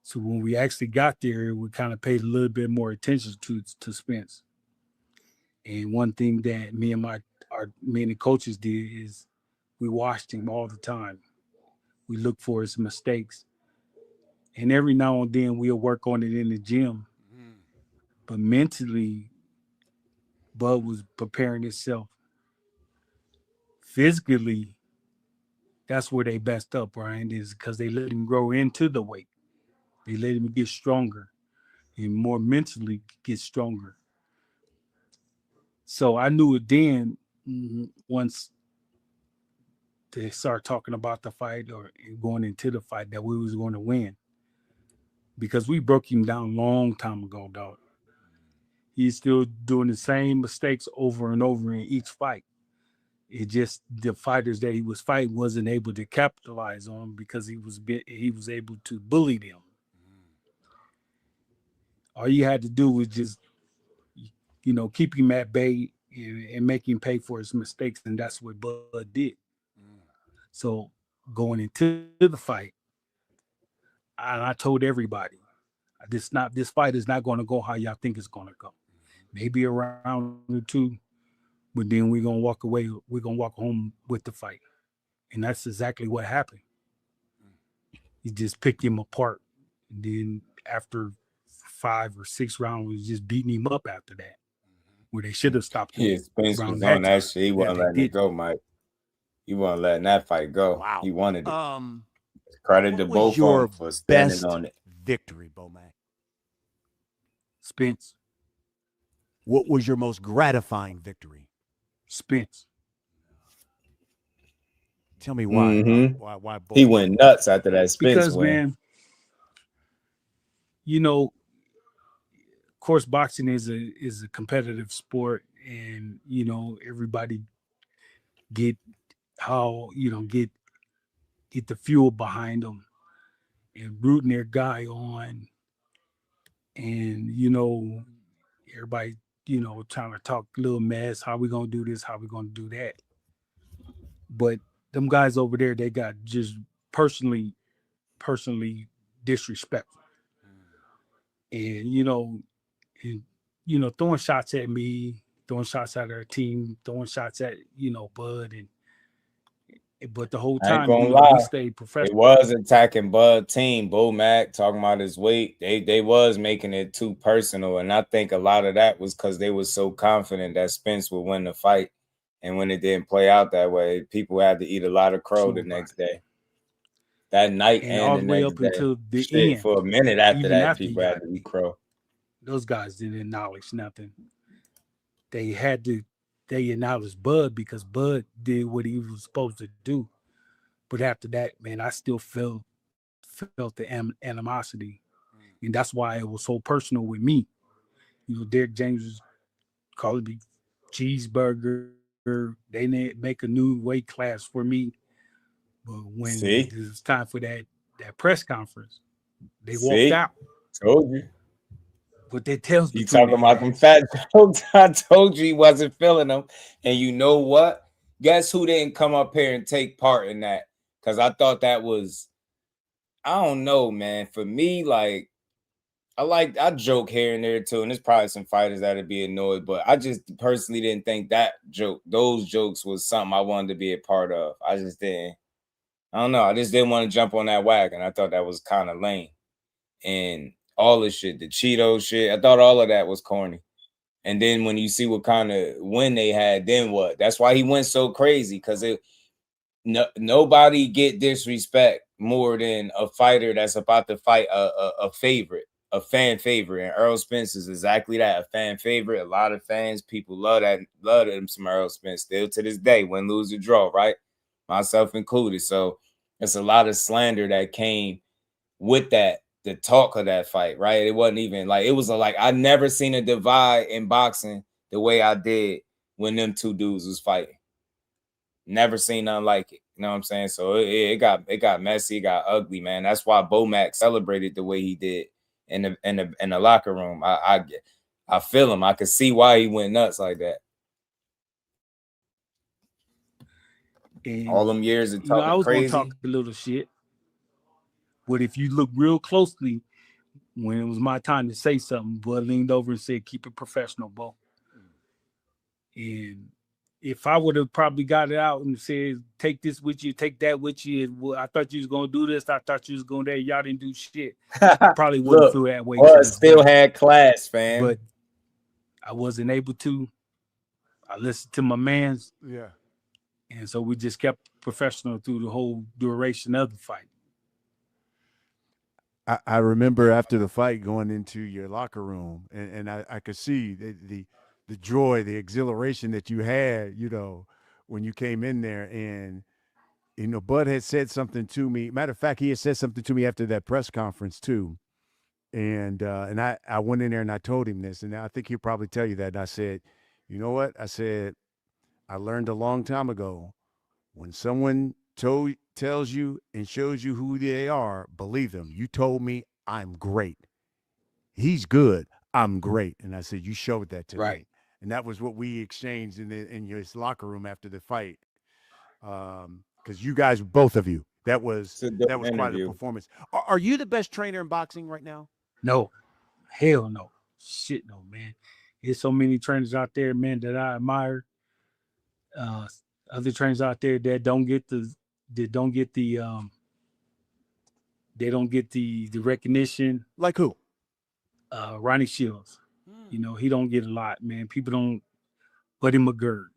So when we actually got there, we kind of paid a little bit more attention to Spence. And one thing that me and the coaches did is we watched him all the time. We looked for his mistakes. And every now and then we'll work on it in the gym. But mentally, Bud was preparing himself. Physically, that's where they best up, Brian, is because they let him grow into the weight. They let him get stronger and more mentally get stronger. So I knew it then, once they start talking about the fight or going into the fight, that we was going to win. Because we broke him down a long time ago, dog. He's still doing the same mistakes over and over in each fight. It just the fighters that he was fighting wasn't able to capitalize on because he was able to bully them. All you had to do was just, keep him at bay and make him pay for his mistakes, and that's what Bud did. So going into the fight, and I told everybody, this fight is not going to go how y'all think it's going to go. Maybe a round or two, but then we're going to walk away. We're going to walk home with the fight. And that's exactly what happened. He just picked him apart. And then after 5 or 6 rounds, we was just beating him up after that, where they should have stopped him. Yeah, Spence was on that shit. He wasn't letting it go, Mike. He wasn't letting that fight go. Wow. He wanted it. Credit to both of them for standing on it. Victory, Bomac? Spence. What was your most gratifying victory? Spence. Tell me why. Mm-hmm. Why both? He went nuts after that Spence win. Man, of course, boxing is a competitive sport, and everybody get the fuel behind them and rooting their guy on, and everybody trying to talk a little mess. How we gonna do this? How we gonna do that? But them guys over there, they got just personally disrespectful, and throwing shots at me, throwing shots at our team, throwing shots at Bud, but the whole time we stayed professional. They was attacking Bud team, Bo Mac, talking about his weight. They was making it too personal, and I think a lot of that was because they was so confident that Spence would win the fight. And when it didn't play out that way, people had to eat a lot of crow the next day. That night and all the the way next up day. until the end. For a minute after Even that, after people had to eat crow. Those guys didn't acknowledge nothing. They acknowledged Bud because Bud did what he was supposed to do. But after that, man, I still felt the animosity. And that's why it was so personal with me. You know, Derrick James was calling me cheeseburger. They make a new weight class for me. But when it was time for that press conference, they walked out. Told you. But that tells me you talking about them fat jokes. I told you he wasn't feeling them. And you know what? Guess who didn't come up here and take part in that? Because I thought that was, I don't know, man. For me, like, I joke here and there too, and there's probably some fighters that'd be annoyed, but I just personally didn't think those jokes was something I wanted to be a part of. I just didn't. I don't know. I just didn't want to jump on that wagon. I thought that was kind of lame. And all this shit, the Cheeto shit, I thought all of that was corny. And then when you see what kind of win they had, then what? That's why he went so crazy, because nobody get disrespect more than a fighter that's about to fight a favorite. A fan favorite, and Earl Spence is exactly that, a fan favorite. A lot of fans, people love him some Earl Spence still to this day, win, lose, or draw, right? Myself included. So it's a lot of slander that came with that, the talk of that fight, right? It wasn't even like, it was like I never seen a divide in boxing the way I did when them two dudes was fighting. Never seen nothing like it. You know what I'm saying? So it got messy, it got ugly, man. That's why Bomac celebrated the way he did. In the locker room. I feel him. I could see why he went nuts like that. And, all them years of talking I was crazy. Gonna talk a little shit, but if you look real closely, when it was my time to say something, Bud leaned over and said, "Keep it professional, Bo." And if I would have probably got it out and said, "Take this with you, take that with you," well, I thought you was gonna do this, I thought you was going there, y'all didn't do shit. I probably wouldn't feel that way. Well, still had class, fam. But I wasn't able to. I listened to my mans. Yeah. And so we just kept professional through the whole duration of the fight. I remember after the fight going into your locker room, and I could see the joy, the exhilaration that you had, when you came in there. And, Bud had said something to me. Matter of fact, he had said something to me after that press conference too. And I went in there and I told him this, and I think he'll probably tell you that. And I said, you know what? I said, I learned a long time ago, when someone tells you and shows you who they are, believe them. You told me I'm great. He's good. I'm great. And I said, you showed that to me. And that was what we exchanged in your locker room after the fight. Because you guys, both of you, that was quite a performance. Are you the best trainer in boxing right now? No. Hell no. Shit no, man. There's so many trainers out there, man, that I admire. Other trainers out there that don't get the recognition. Like who? Ronnie Shields. He don't get a lot, man. People don't. Buddy McGirt.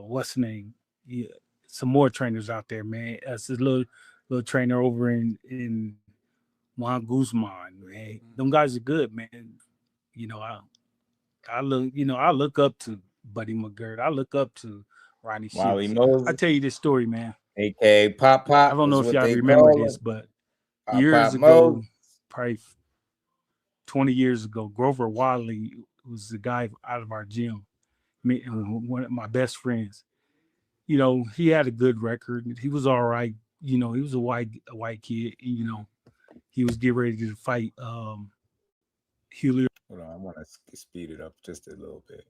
What's the name? Yeah, some more trainers out there, man. That's a little trainer over in Juan Guzman, man. Them guys are good, man. I look up to Buddy McGirt. I look up to Ronnie Shields. I tell you this story, man. AKA Pop. I don't know if y'all remember this, but years ago, probably 20 years ago, Grover Wiley was the guy out of our gym, me and one of my best friends. He had a good record. He was all right. He was a white kid. And, he was getting ready to fight Helio. Hold on, I want to speed it up just a little bit.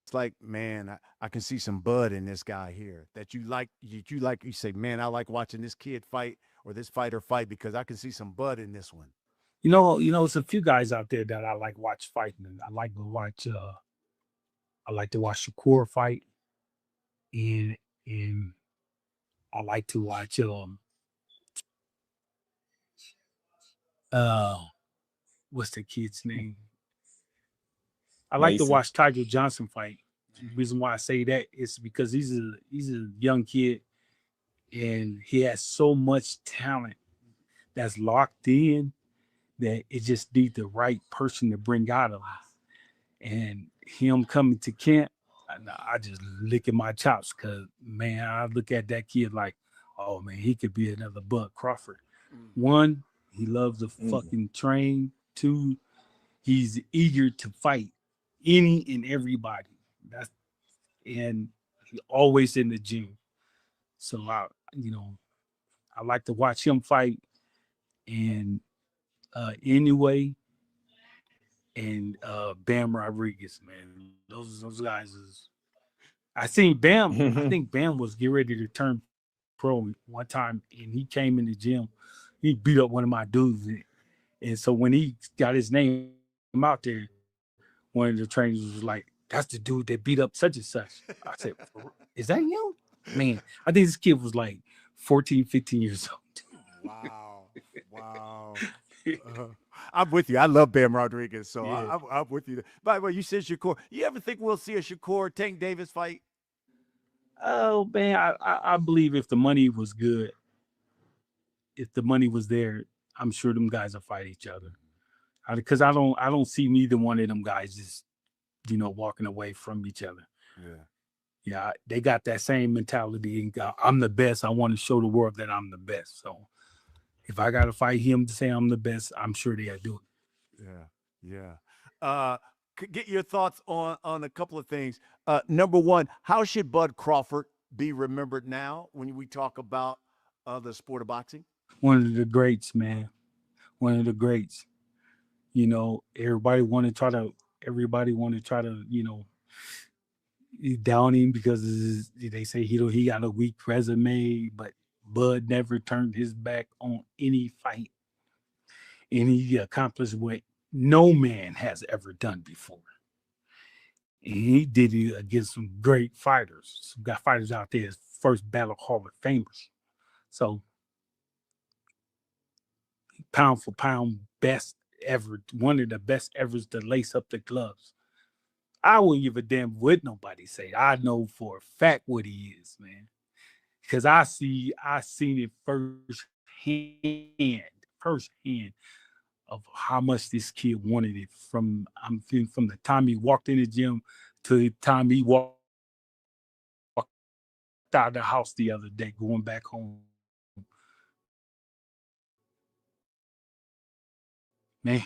It's like, man, I can see some Bud in this guy here that you like. You say, man, I like watching this kid fight or this fighter fight because I can see some Bud in this one. It's a few guys out there that I like watch fighting. I like to watch Shakur fight, and I like to watch what's the kid's name? I like to watch Tiger Johnson fight. The reason why I say that is because he's a young kid, and he has so much talent that's locked in that it just needs the right person to bring out of him. And him coming to camp, I just licking my chops because, man, I look at that kid like, oh, man, he could be another Bud Crawford. One, he loves to fucking train. Two, he's eager to fight any and everybody. And he always in the gym. So, I like to watch him fight. And anyway, and Bam Rodriguez, man. Those guys is. I seen Bam. I think Bam was getting ready to turn pro one time, and he came in the gym. He beat up one of my dudes, and so when he got his name out there, one of the trainers was like, "That's the dude that beat up such and such." I said, "Is that him?" Man, I think this kid was like 14, 15 years old. Wow. I'm with you. I love Bam Rodriguez, so Yeah. I'm with you. By the way, you said Shakur. You ever think we'll see a Shakur Tank Davis fight? Oh man, I believe if the money was good, if the money was there, I'm sure them guys will fight each other. Because I don't see neither one of them guys just walking away from each other. Yeah, they got that same mentality. I'm the best. I want to show the world that I'm the best. So if I got to fight him to say I'm the best, I'm sure they'll do it. Yeah. Get your thoughts on a couple of things. Number one, how should Bud Crawford be remembered now when we talk about the sport of boxing? One of the greats, man. One of the greats. Everybody want to try to, down him because they say he got a weak resume, but Bud never turned his back on any fight. And he accomplished what no man has ever done before. And he did it against some great fighters. Some got fighters out there, first battle Hall of Famers. So, pound for pound, best ever, one of the best ever to lace up the gloves. I wouldn't give a damn what nobody say. I know for a fact what he is, man. Because I seen it firsthand of how much this kid wanted it from the time he walked in the gym to the time he walked out of the house the other day, going back home. Man.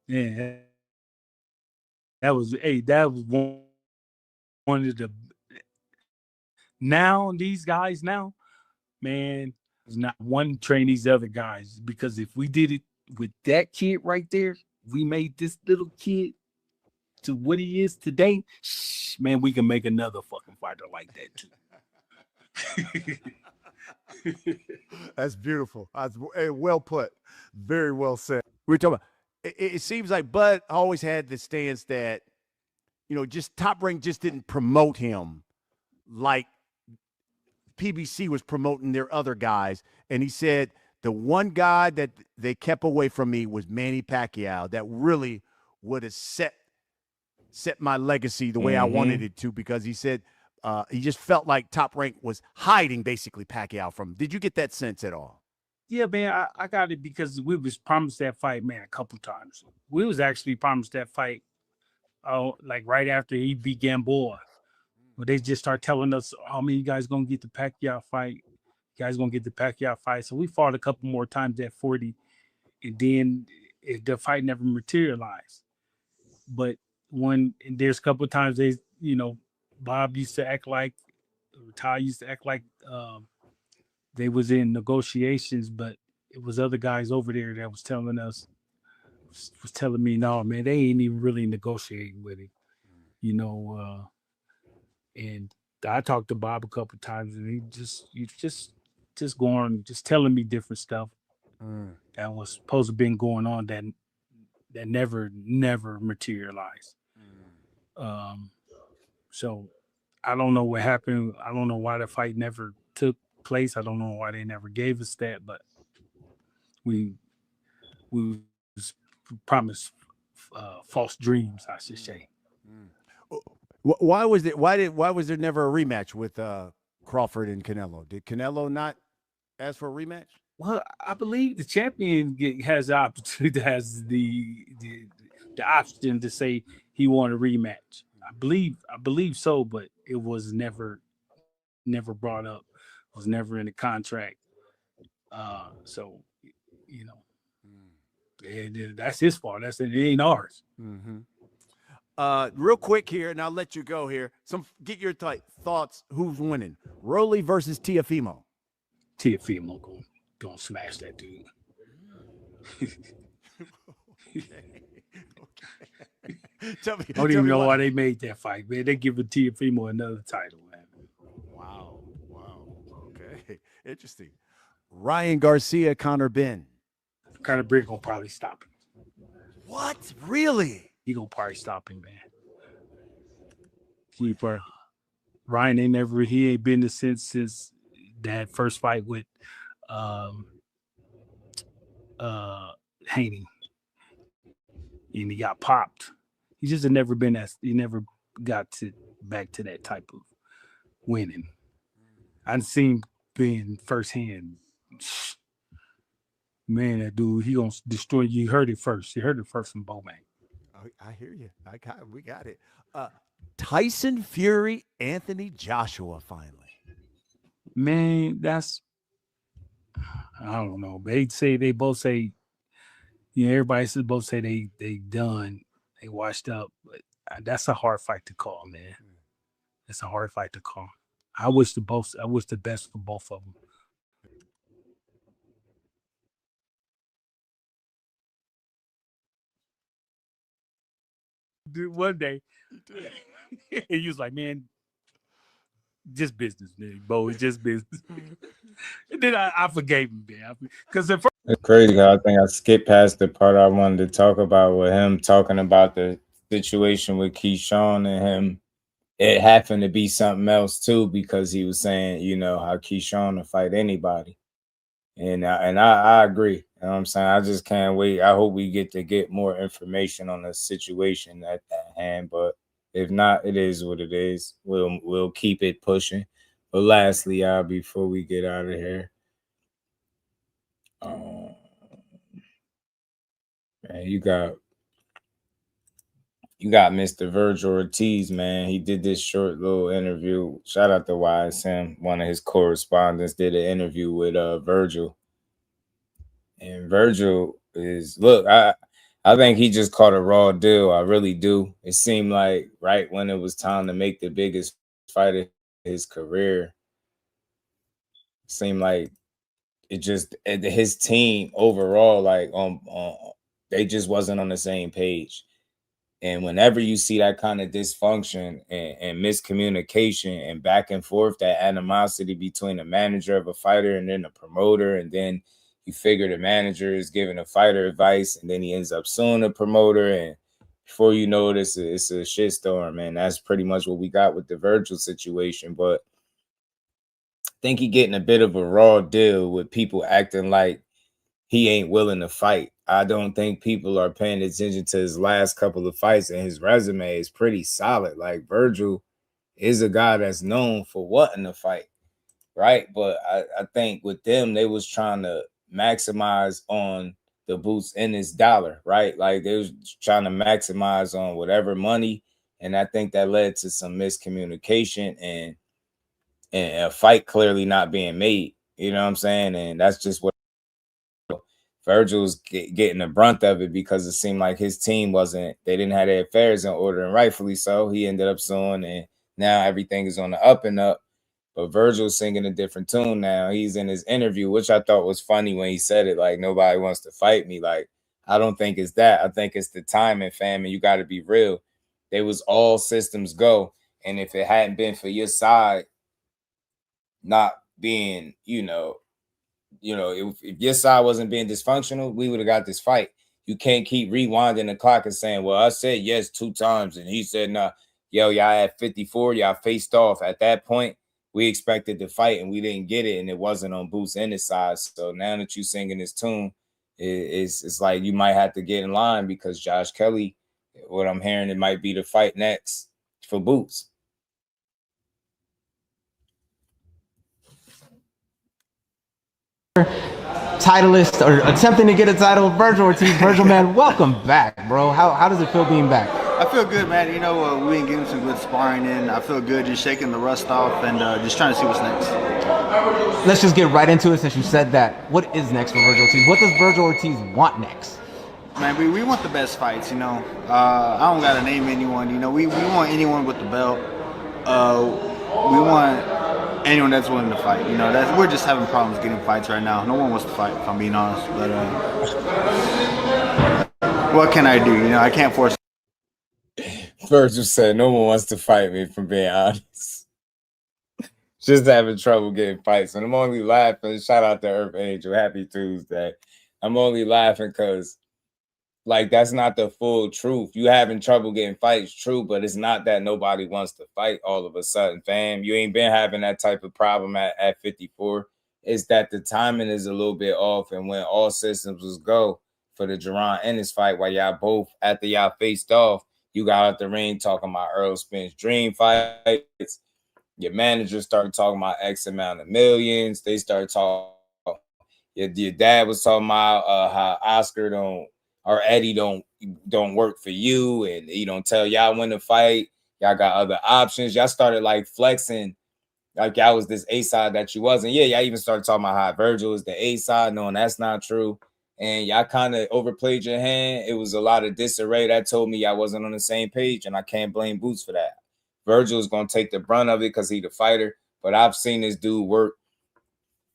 Yeah. That was one of the now these guys now, man, there's not one train these other guys, because if we did it with that kid right there, we made this little kid to what he is today, man, we can make another fucking fighter like that too. That's beautiful. That's well put. Very well said. We're talking about, it seems like Bud always had the stance that, just Top Rank just didn't promote him like PBC was promoting their other guys. And he said the one guy that they kept away from me was Manny Pacquiao. That really would have set my legacy the way I wanted it to, because he said he just felt like Top Rank was hiding basically Pacquiao from him. Did you get that sense at all? Yeah, man, I got it because we was promised that fight, man, a couple times. We was actually promised that fight, like right after he beat Gamboa. Well, they just start telling us, "Oh man, you guys gonna get the Pacquiao fight. You guys gonna get the Pacquiao fight." So we fought a couple more times at 40, and then the fight never materialized. But there's a couple of times Bob used to act like, or Ty used to act like they was in negotiations, but it was other guys over there that was telling me, no, man, they ain't even really negotiating with him, and I talked to Bob a couple of times, and he just going, just telling me different stuff that was supposed to have been going on that never materialized. So I don't know what happened. I don't know why the fight never took place. I don't know why they never gave us that, but we was promised false dreams, I should say. Why was there never a rematch with Crawford and Canelo? Did Canelo not ask for a rematch? Well, I believe the champion has the opportunity, has the option to say he want a rematch. I believe so, but it was never brought up. It was never in the contract. So, you know, that's his fault. It ain't ours. Mm-hmm. Real quick here, and I'll let you go here. Get your thoughts. Who's winning? Rolly versus Teofimo. Teofimo gonna smash that dude. Tell me, I don't even know why they made that fight, man. They give Teofimo another title, man. Wow. Okay, interesting. Ryan Garcia, Conor Benn. Conor Benn gonna probably stop him. What? Really? He gonna probably stop him, man. Ryan ain't been there since that first fight with Haney. And he got popped. He just had never been he never got back to that type of winning. I've seen being firsthand. Man, that dude, he gonna destroy you. You heard it first. You heard it first from Bowman. I hear you. We got it. Tyson Fury, Anthony Joshua, finally. Man, I don't know. They both say, everybody both say they done, they washed up, but that's a hard fight to call, man. It's a hard fight to call. I wish the best for both of them. Dude, one day, he was like, man, just business, man, Bo. It's just business. And then I forgave him, man. Because it's crazy. I think I skipped past the part I wanted to talk about with him talking about the situation with Keyshawn and him. It happened to be something else too, because he was saying, how Keyshawn will fight anybody. And I agree. You know what I'm saying? I just can't wait. I hope we get more information on the situation at hand. But if not, it is what it is. We'll keep it pushing. But lastly, before we get out of here, man, you got Mr. Vergil Ortiz, man. He did this short little interview. Shout out to YSM. One of his correspondents did an interview with Vergil. And Vergil I think he just caught a raw deal. I really do. It seemed like right when it was time to make the biggest fight of his career, it seemed like his team overall, they just wasn't on the same page. And whenever you see that kind of dysfunction and miscommunication and back and forth, that animosity between the manager of a fighter and then the promoter, and then you figure the manager is giving a fighter advice, and then he ends up suing the promoter, and before you know it, it's a shitstorm, man. That's pretty much what we got with the Vergil situation. But I think he getting a bit of a raw deal with people acting like he ain't willing to fight. I don't think people are paying attention to his last couple of fights, and his resume is pretty solid. Like, Vergil is a guy that's known for wanting to fight, right? But I think with them, they was trying to maximize on the boots in his dollar, right? Like, they was trying to maximize on whatever money, and I think that led to some miscommunication and a fight clearly not being made. You know what I'm saying? And that's just what Vergil's getting the brunt of it, because it seemed like his team they didn't have their affairs in order, and rightfully so. He ended up suing, and now everything is on the up and up. But Vergil's singing a different tune now. He's in his interview, which I thought was funny when he said it, like, nobody wants to fight me. Like, I don't think it's that. I think it's the timing, fam, and you got to be real. They was all systems go, and if it hadn't been for your side not being, if your side wasn't being dysfunctional, we would have got this fight. You can't keep rewinding the clock and saying, well, I said yes 2 times, and he said no. Yo, y'all at 54, y'all faced off. At that point, we expected to fight, and we didn't get it, and it wasn't on Boots and his side. So now that you singing this tune, it's like you might have to get in line, because Josh Kelly, what I'm hearing, it might be the fight next for Boots. Titleist or attempting to get a title, Vergil Ortiz. Vergil, man, welcome back, bro. How does it feel being back? I feel good, man. You know, we've been getting some good sparring in. I feel good just shaking the rust off and just trying to see what's next. Let's just get right into it since you said that. What is next for Vergil Ortiz? What does Vergil Ortiz want next? Man, we want the best fights, you know. I don't got to name anyone, you know. We want anyone with the belt. We want anyone that's willing to fight. You know, we're just having problems getting fights right now. No one wants to fight, if I'm being honest. But what can I do? You know, I can't force. Vergil said, no one wants to fight me, if I'm being honest. Just having trouble getting fights. And I'm only laughing. Shout out to Earth Angel. Happy Tuesday. I'm only laughing because, like, that's not the full truth. You having trouble getting fights, true, but it's not that nobody wants to fight all of a sudden, fam. You ain't been having that type of problem at 54. It's that the timing is a little bit off, and when all systems was go for the Jerron Ennis fight, while y'all both, after y'all faced off, you got out the ring talking about Earl Spence dream fights. Your manager started talking about X amount of millions. They started talking. Your dad was talking about how Oscar or Eddie don't work for you, and he don't tell y'all when to fight. Y'all got other options. Y'all started like flexing like y'all was this A side that you wasn't. Yeah, y'all even started talking about how Vergil is the A side, knowing that's not true. And y'all kind of overplayed your hand. It was a lot of disarray. That told me y'all wasn't on the same page, and I can't blame Boots for that. Vergil is going to take the brunt of it because he's the fighter, but I've seen this dude work.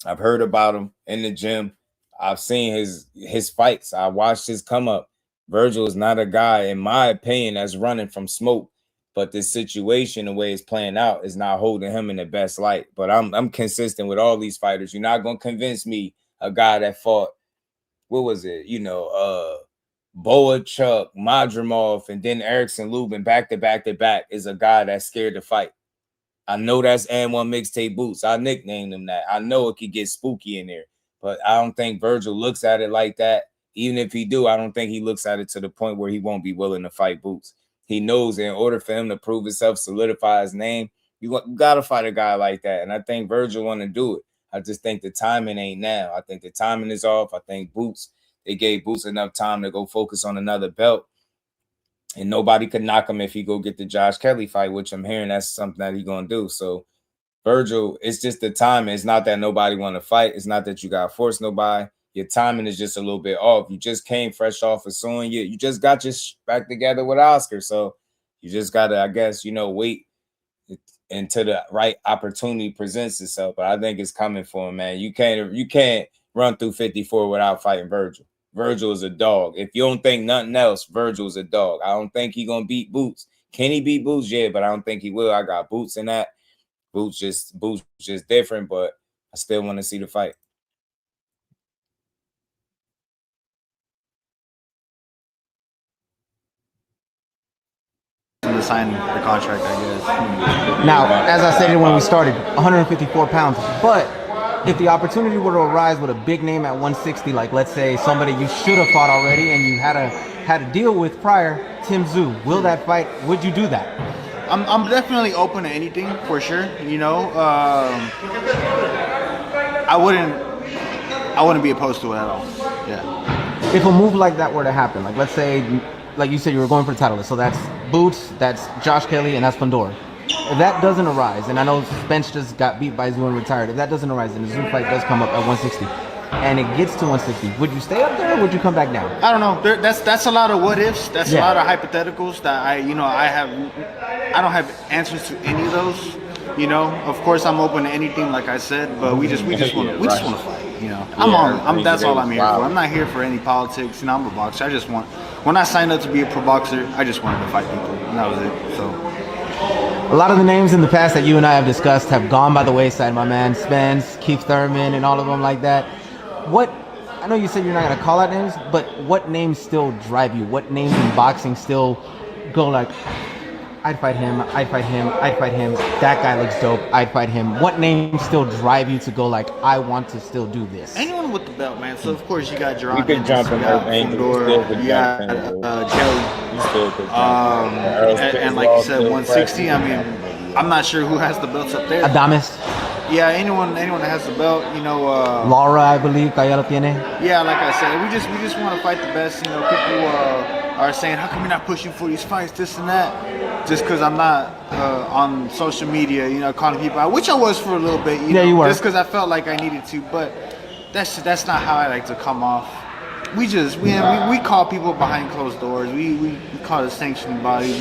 I've heard about him in the gym. I've seen his fights. I watched his come up. Vergil is not a guy, in my opinion, that's running from smoke. But this situation, the way it's playing out, is not holding him in the best light. But I'm consistent with all these fighters. You're not going to convince me a guy that fought, what was it? You know, Boa Chuck, Madrimov, and then Erickson Lubin back to back is a guy that's scared to fight. I know that's N1 Mixtape Boots. I nicknamed him that. I know it could get spooky in there, but I don't think Vergil looks at it like that. Even if he do, I don't think he looks at it to the point where he won't be willing to fight Boots. He knows in order for him to prove himself, solidify his name, you got to fight a guy like that. And I think Vergil want to do it. I just think the timing ain't now. I think the timing is off. I think Boots, they gave Boots enough time to go focus on another belt. And nobody could knock him if he go get the Josh Kelly fight, which I'm hearing that's something that he going to do. So Vergil, it's just the timing. It's not that nobody want to fight. It's not that you got to force nobody. Your timing is just a little bit off. You just came fresh off of suing you. You just got your back together with Oscar. So you just got to, I guess, you know, wait until the right opportunity presents itself. But I think it's coming for him, man. You can't run through 54 without fighting Vergil. Vergil is a dog. If you don't think nothing else, Vergil is a dog. I don't think he's going to beat Boots. Can he beat Boots? Yeah, but I don't think he will. I got Boots in that. Boots just different, but I still want to see the fight. To sign the contract, I guess. Now, as I said when we started, 154 pounds, but if the opportunity were to arise with a big name at 160, like let's say somebody you should have fought already and you had to deal with prior, Tim Tszyu, will that fight? Would you do that? I'm definitely open to anything for sure. You know, I wouldn't be opposed to it at all. Yeah. If a move like that were to happen, like let's say, like you said, you were going for the title, so that's Boots, that's Josh Kelly, and that's Pandora. If that doesn't arise, and I know Spence just got beat by Tszyu and retired, if that doesn't arise and the Tszyu fight does come up at 160 and it gets to 160, would you stay up there or would you come back down? I don't know. That's a lot of what ifs. That's a lot of hypotheticals that I don't have answers to any of those. You know, of course I'm open to anything, like I said, but we just want to fight. You know, that's all I'm here for. I'm not here for any politics. You know, I'm a boxer. When I signed up to be a pro boxer, I just wanted to fight people, and that was it. So. A lot of the names in the past that you and I have discussed have gone by the wayside, my man. Spence, Keith Thurman, and all of them like that. I know you said you're not going to call out names, but what names still drive you? What names in boxing still go like, I'd fight him, I'd fight him, I'd fight him, that guy looks dope, I'd fight him. What names still drive you to go like, I want to still do this? Anyone with the belt, man. So, of course, you got Jerron. You can jump in you got Kelly. And like you said, 160. I mean, I'm not sure who has the belts up there. Adames. Yeah, anyone that has the belt, you know. Laura, I believe, Kaya lo tiene. Yeah, like I said, we just want to fight the best. You know, people are saying, how come you're not pushing for these fights, this and that, just because I'm not on social media, you know, calling people out, which I was for a little bit, you know, you were. just because I felt like I needed to, but that's not how I like to come off. We call people behind closed doors. We call the sanctioning bodies.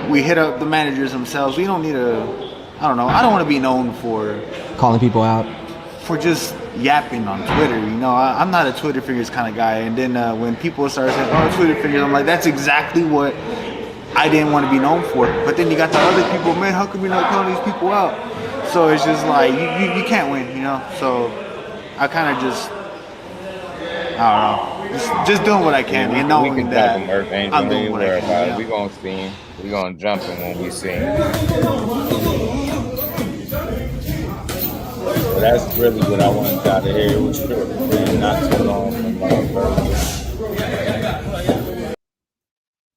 We hit up the managers themselves. We don't need I don't want to be known for calling people out, for just yapping on Twitter. You know, I'm not a Twitter figures kind of guy. And then when people start saying, "Oh, Twitter figures," I'm like, that's exactly what I didn't want to be known for. But then you got the other people, man, how come you're not calling these people out? So it's just like you can't win, you know. So I kind of just, I don't know, just doing what I can, and knowing that I'm doing what I can. We gonna see him. We gonna jump him when we see him. But that's really what I wanted y'all to hear. It was short, man, not too long from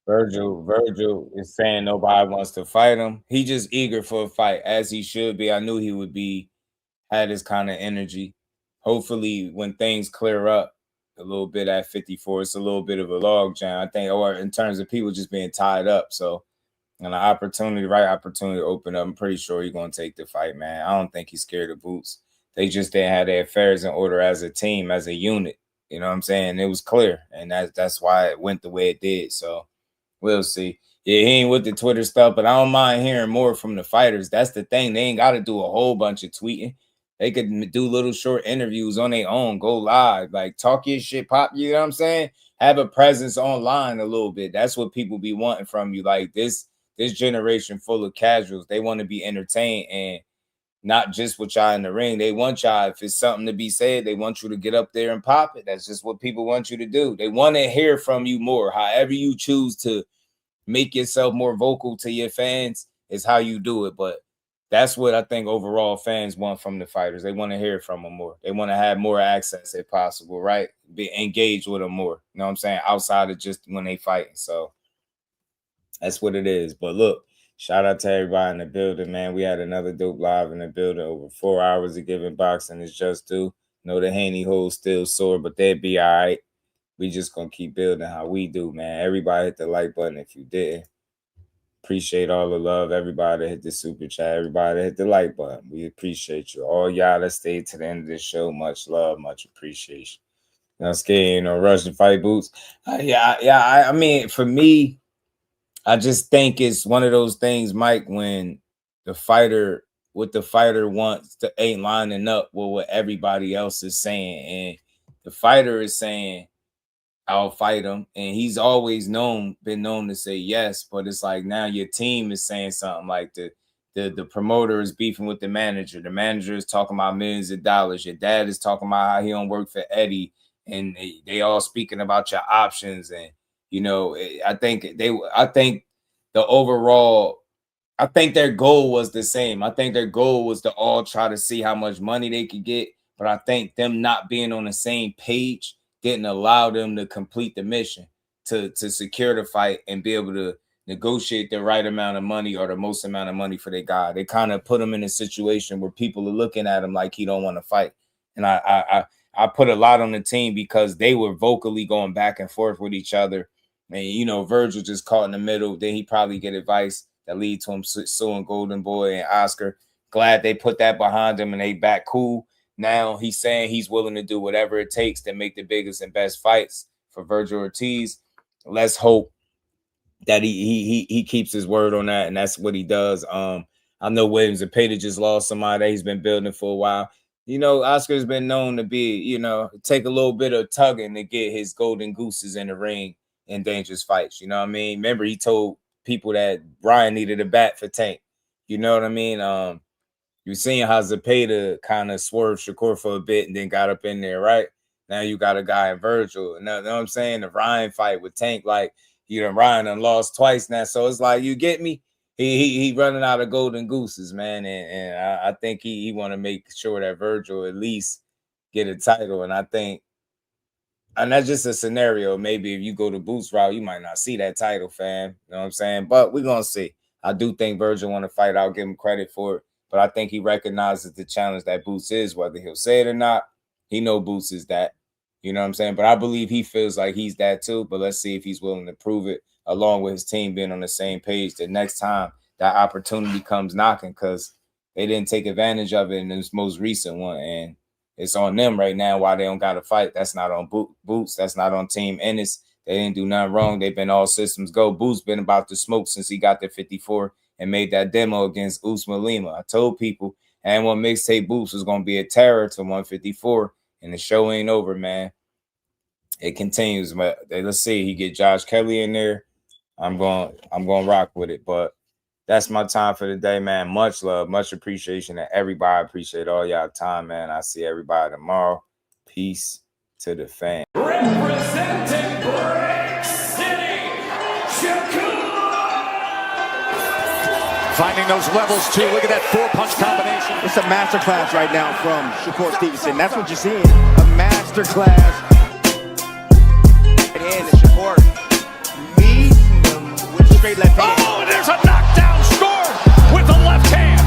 Vergil. Vergil is saying nobody wants to fight him. He just eager for a fight, as he should be. I knew he would be, had this kind of energy. Hopefully, when things clear up a little bit at 54, it's a little bit of a log jam, I think, or in terms of people just being tied up. So, and the right opportunity to open up, I'm pretty sure he's going to take the fight, man. I don't think he's scared of Boots. They just didn't have their affairs in order as a team, as a unit. You know what I'm saying? It was clear, and that's why it went the way it did. So we'll see. Yeah, he ain't with the Twitter stuff, but I don't mind hearing more from the fighters. That's the thing. They ain't got to do a whole bunch of tweeting. They could do little short interviews on their own, go live, like talk your shit, pop, you know what I'm saying? Have a presence online a little bit. That's what people be wanting from you. Like this generation full of casuals, they want to be entertained and not just with y'all in the ring. They want y'all, if it's something to be said, they want you to get up there and pop it. That's just what people want you to do. They want to hear from you more. However you choose to make yourself more vocal to your fans is how you do it. But that's what I think overall fans want from the fighters. They want to hear from them more. They want to have more access if possible, right? Be engaged with them more. You know what I'm saying? Outside of just when they fighting. So that's what it is. But look, shout out to everybody in the building, man. We had another dope live in the building. Over 4 hours of giving boxing is just due. Know the Haney hole's still sore, but they'd be all right. We just going to keep building how we do, man. Everybody hit the like button if you didn't. Appreciate all the love. Everybody that hit the super chat. Everybody that hit the like button. We appreciate you. All y'all that stayed to the end of this show. Much love, much appreciation. Not scared, rush and fight Boots. I mean, for me, I just think it's one of those things, Mike, when the fighter wants to ain't lining up with what everybody else is saying. And the fighter is saying, I'll fight him. And he's always been known to say yes, but it's like now your team is saying something like the promoter is beefing with the manager. The manager is talking about millions of dollars. Your dad is talking about how he don't work for Eddie. And they all speaking about your options. And, I think their goal was the same. I think their goal was to all try to see how much money they could get. But I think them not being on the same page didn't allow them to complete the mission to secure the fight and be able to negotiate the right amount of money or the most amount of money for their guy. They kind of put him in a situation where people are looking at him like he don't want to fight. And I put a lot on the team because they were vocally going back and forth with each other. And, Vergil just caught in the middle. Then he probably get advice that lead to him suing Golden Boy and Oscar. Glad they put that behind him and they back cool. Now he's saying he's willing to do whatever it takes to make the biggest and best fights for Vergil Ortiz. Let's hope that he keeps his word on that, and that's what he does. I know Williams Zepeda just lost somebody that he's been building for a while. Oscar's been known to be, take a little bit of tugging to get his golden gooses in the ring in dangerous fights. You know what I mean? Remember, he told people that Brian needed a bat for Tank. You know what I mean? You're seeing how Zepeda kind of swerved Shakur for a bit and then got up in there, right? Now you got a guy in Vergil. You know what I'm saying? The Ryan fight with Tank, like, Ryan done lost twice now. So it's like, you get me? He running out of golden gooses, man. And I think he want to make sure that Vergil at least get a title. And I think, and that's just a scenario. Maybe if you go to Boots route, you might not see that title, fam. You know what I'm saying? But we're going to see. I do think Vergil want to fight. I'll give him credit for it. But I think he recognizes the challenge that Boots is, whether he'll say it or not. He know Boots is that. You know what I'm saying? But I believe he feels like he's that too. But let's see if he's willing to prove it, along with his team being on the same page the next time that opportunity comes knocking, because they didn't take advantage of it in this most recent one. And it's on them right now why they don't got to fight. That's not on Boots. That's not on Team Ennis. They didn't do nothing wrong. They've been all systems go. Boots been about to smoke since he got to 54 and made that demo against Usman Lima. I told people, and one mixtape Boots was going to be a terror to 154. And the show ain't over, man. It continues, but let's see. He get Josh Kelly in there. I'm going rock with it. But that's my time for the day, man. Much love, much appreciation to everybody. I appreciate all y'all time, man. I see everybody tomorrow. Peace to the fans. Representing Brick City, Finding those levels, too. Look at that four-punch combination. It's a masterclass right now from Shakur Stevenson. That's what you're seeing. A masterclass. And Shakur meeting them with straight left hand. Oh, and there's a knockdown score with the left hand.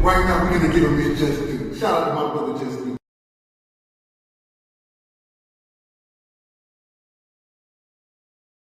Right now, we're going to give him his just due. Shout out to my brother, Just Due.